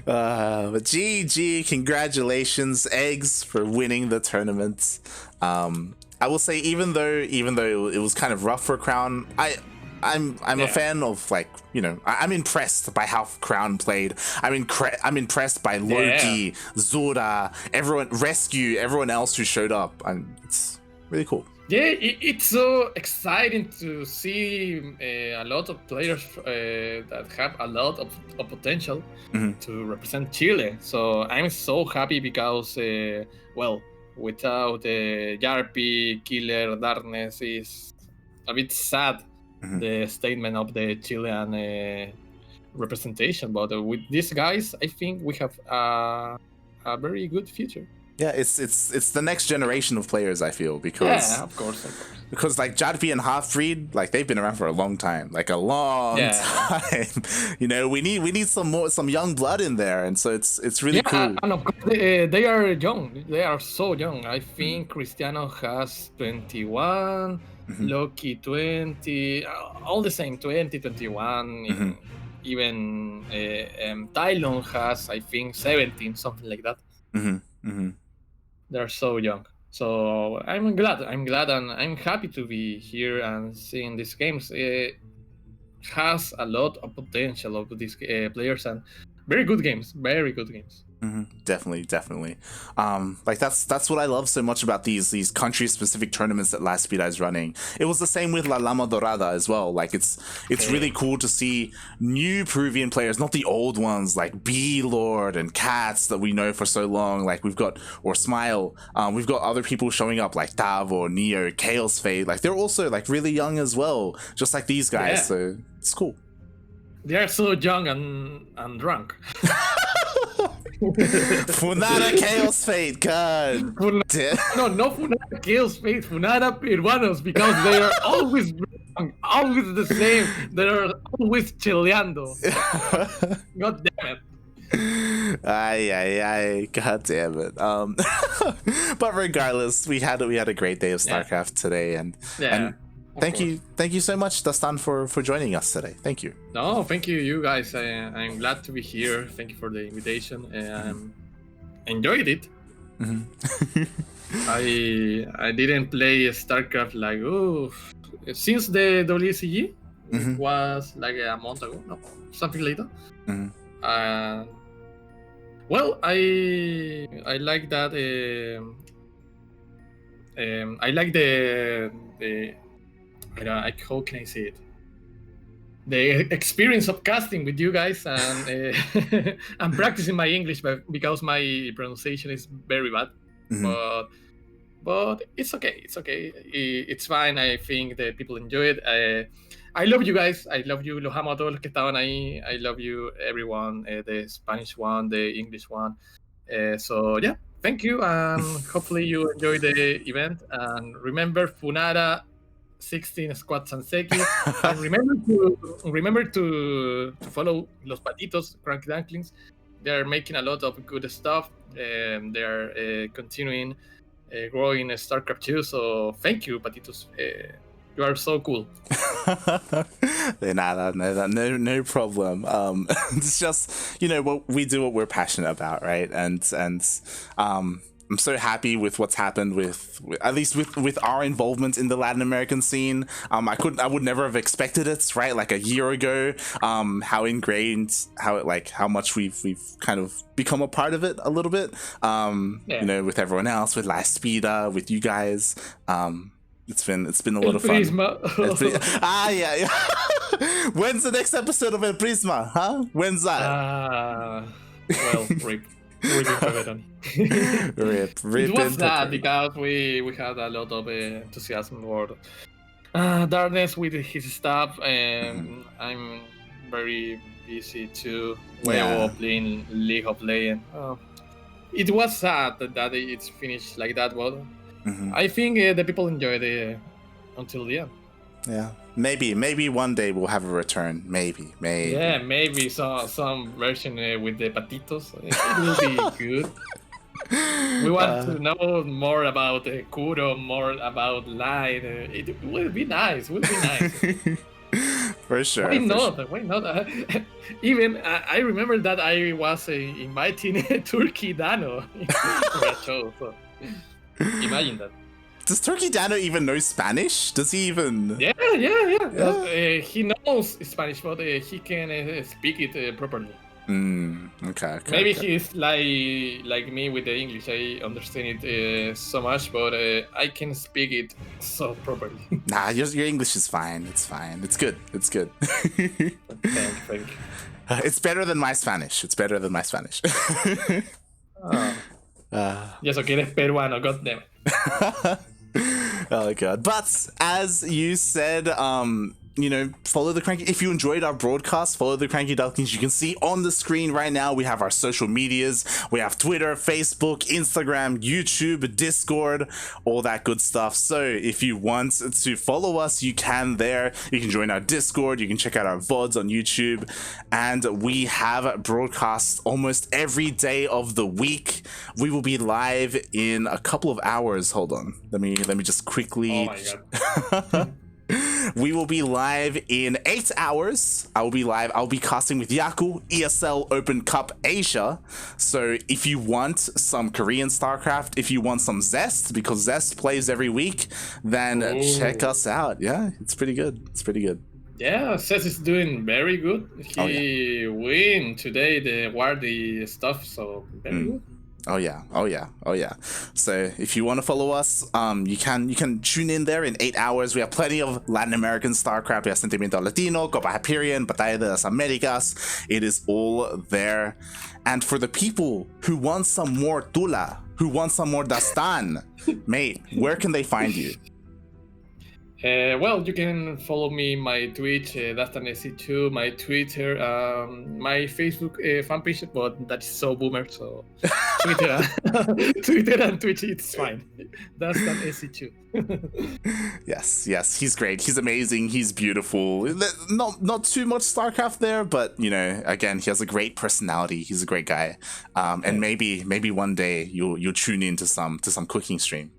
Speaker 1: But GG, congratulations, eGGz, for winning the tournament. I will say, even though it was kind of rough for Crown, I'm a fan of, like, you know, I'm impressed by how Crown played. I'm impressed by Loki, Zura, everyone else who showed up. It's really cool.
Speaker 3: Yeah, it's so exciting to see a lot of players that have a lot of potential to represent Chile. So I'm so happy because, well, without Yarpi, Killer, Darkness, is a bit sad, the statement of the Chilean representation. But with these guys, I think we have a very good future.
Speaker 1: Yeah, it's the next generation of players, I feel, because
Speaker 3: of course.
Speaker 1: Because like Jadpi and Halfbreed, like they've been around for a long time, like a long time. You know, we need some young blood in there, and so it's really cool.
Speaker 3: And of course they are young. They are so young. I think Cristiano has 21, Loki 20, all the same, 20, 21. Even Tailon has, I think, 17, something like that. They're so young. So I'm glad and I'm happy to be here and seeing these games. It has a lot of potential of these players and very good games.
Speaker 1: Definitely. Like that's what I love so much about these country specific tournaments that La Espira is running. It was the same with La Lama Dorada as well. Like it's really cool to see new Peruvian players, not the old ones like B Lord and Cats that we know for so long. Like we've got, or Smile. We've got other people showing up like Tav or Neo, Chaos Fade. Like they're also like really young as well, just like these guys. Yeah. So it's cool.
Speaker 3: They are so young and drunk.
Speaker 1: Funada Chaos Fate, God.
Speaker 3: No Funada Chaos Fate, Funada Peruanos, because they are always drunk, always the same. They are always chileando. God damn it.
Speaker 1: Ay, God damn it. But regardless, we had a great day of StarCraft today, and thank you so much, Dastan, for joining us today. Thank you.
Speaker 3: No, thank you guys. I'm glad to be here. Thank you for the invitation. Enjoyed it. I didn't play StarCraft since the WCG. It was like a month ago, no, something like that. Well, I like that. I like the how can I say it? The experience of casting with you guys, and I'm practicing my English, because my pronunciation is very bad. But it's okay. It's fine. I think the people enjoy it. I love you guys. I love you. Los amo a todos los que estaban ahí. I love you, everyone. The Spanish one, the English one. So yeah, thank you, and hopefully you enjoy the event. And remember, Funada 16 Squad Sanseki. And remember to follow Los Patitos, CranKy Ducklings. They're making a lot of good stuff. They're continuing growing StarCraft 2. So thank you, Patitos. You are so cool.
Speaker 1: No problem. It's just, we do what we're passionate about, right? And I'm so happy with what's happened with at least with our involvement in the Latin American scene. I would never have expected it, right? Like a year ago, how ingrained, how much we've kind of become a part of it a little bit. With everyone else, with La Espira, with you guys. It's been a lot of fun. Yeah. When's the next episode of El Prisma? Huh? When's that?
Speaker 3: Well, RIP. It was that because we had a lot of enthusiasm for Darkness with his stuff, and I'm very busy too. Playing League of Legends. It was sad that it's finished like that, but I think the people enjoyed it until the end.
Speaker 1: Yeah, maybe one day we'll have a return. Maybe.
Speaker 3: Yeah, maybe some version with the Patitos. It will be good. We want to know more about Kuro, more about Light. It will be nice. Will be nice.
Speaker 1: For sure.
Speaker 3: Why
Speaker 1: for
Speaker 3: not?
Speaker 1: sure.
Speaker 3: Why not? Even I remember that I was inviting Turkey Dano for a show. So imagine that.
Speaker 1: Does Turkey Dano even know Spanish? Does he even?
Speaker 3: Yeah. He knows Spanish, but he can speak it properly.
Speaker 1: Okay.
Speaker 3: Maybe
Speaker 1: okay.
Speaker 3: he's like me with the English. I understand it so much, but I can speak it so properly.
Speaker 1: Nah, your English is fine. It's fine. It's good. It's good.
Speaker 3: Thank you.
Speaker 1: It's better than my Spanish. It's better than my Spanish.
Speaker 3: Y eso que eres peruano, goddamn.
Speaker 1: Oh god. But as you said, follow the CranKy. If you enjoyed our broadcast, follow the CranKy Ducklings. You can see on the screen right now, we have our social medias. We have Twitter, Facebook, Instagram, YouTube, Discord, all that good stuff. So if you want to follow us, you can there. You can join our Discord. You can check out our VODs on YouTube. And we have broadcasts almost every day of the week. We will be live in a couple of hours. Hold on. Let me just quickly...
Speaker 3: Oh my god.
Speaker 1: We will be live in 8 hours. I will be live. I'll be casting with Yaku, ESL Open Cup Asia. So if you want some Korean StarCraft, if you want some Zest, because Zest plays every week, then check us out. Yeah, it's pretty good. It's pretty good.
Speaker 3: Yeah, Seth is doing very good. He win today the Wardy stuff, so very good.
Speaker 1: Oh yeah. So if you want to follow us, you can tune in there in 8 hours. We have plenty of Latin American StarCraft. We have Sentimiento Latino, Copa Hyperion, Batalla de las Americas. It is all there. And for the people who want some more Tula, who want some more Dastan, mate, where can they find you?
Speaker 3: Well, you can follow me my Twitch, DastanSC2, my Twitter, my Facebook fan page, but that's so boomer, so Twitter and Twitch, it's fine. DastanSC2.
Speaker 1: Yes, he's great. He's amazing. He's beautiful. Not too much StarCraft there, but again, he has a great personality. He's a great guy. And maybe one day you'll tune into some cooking stream.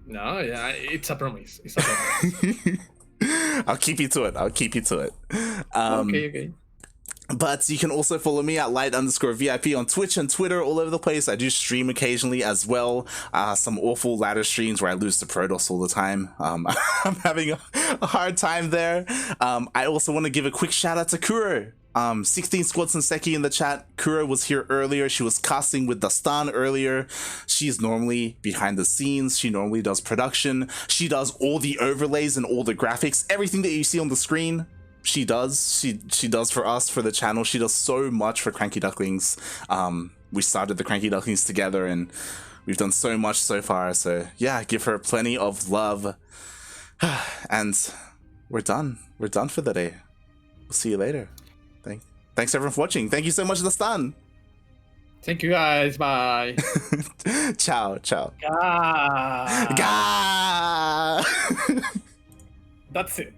Speaker 3: No, yeah, it's a promise. It's a promise.
Speaker 1: I'll keep you to it.
Speaker 3: Okay.
Speaker 1: But you can also follow me at light_VIP on Twitch and Twitter, all over the place. I do stream occasionally as well. Some awful ladder streams where I lose to Protoss all the time. I'm having a hard time there. I also want to give a quick shout out to Kuro. 16 Squads and Seki in the chat. Kuro was here earlier. She was casting with Dastan earlier. She's normally behind the scenes. She normally does production. She does all the overlays and all the graphics. Everything that you see on the screen, she does. She does for us, for the channel. She does so much for CranKy Ducklings. We started the CranKy Ducklings together and we've done so much so far. So yeah, give her plenty of love. And we're done. We're done for the day. We'll see you later. Thanks everyone for watching. Thank you so much, Dastan.
Speaker 3: Thank you guys. Bye.
Speaker 1: Ciao.
Speaker 3: Gah.
Speaker 1: Gah.
Speaker 3: That's it.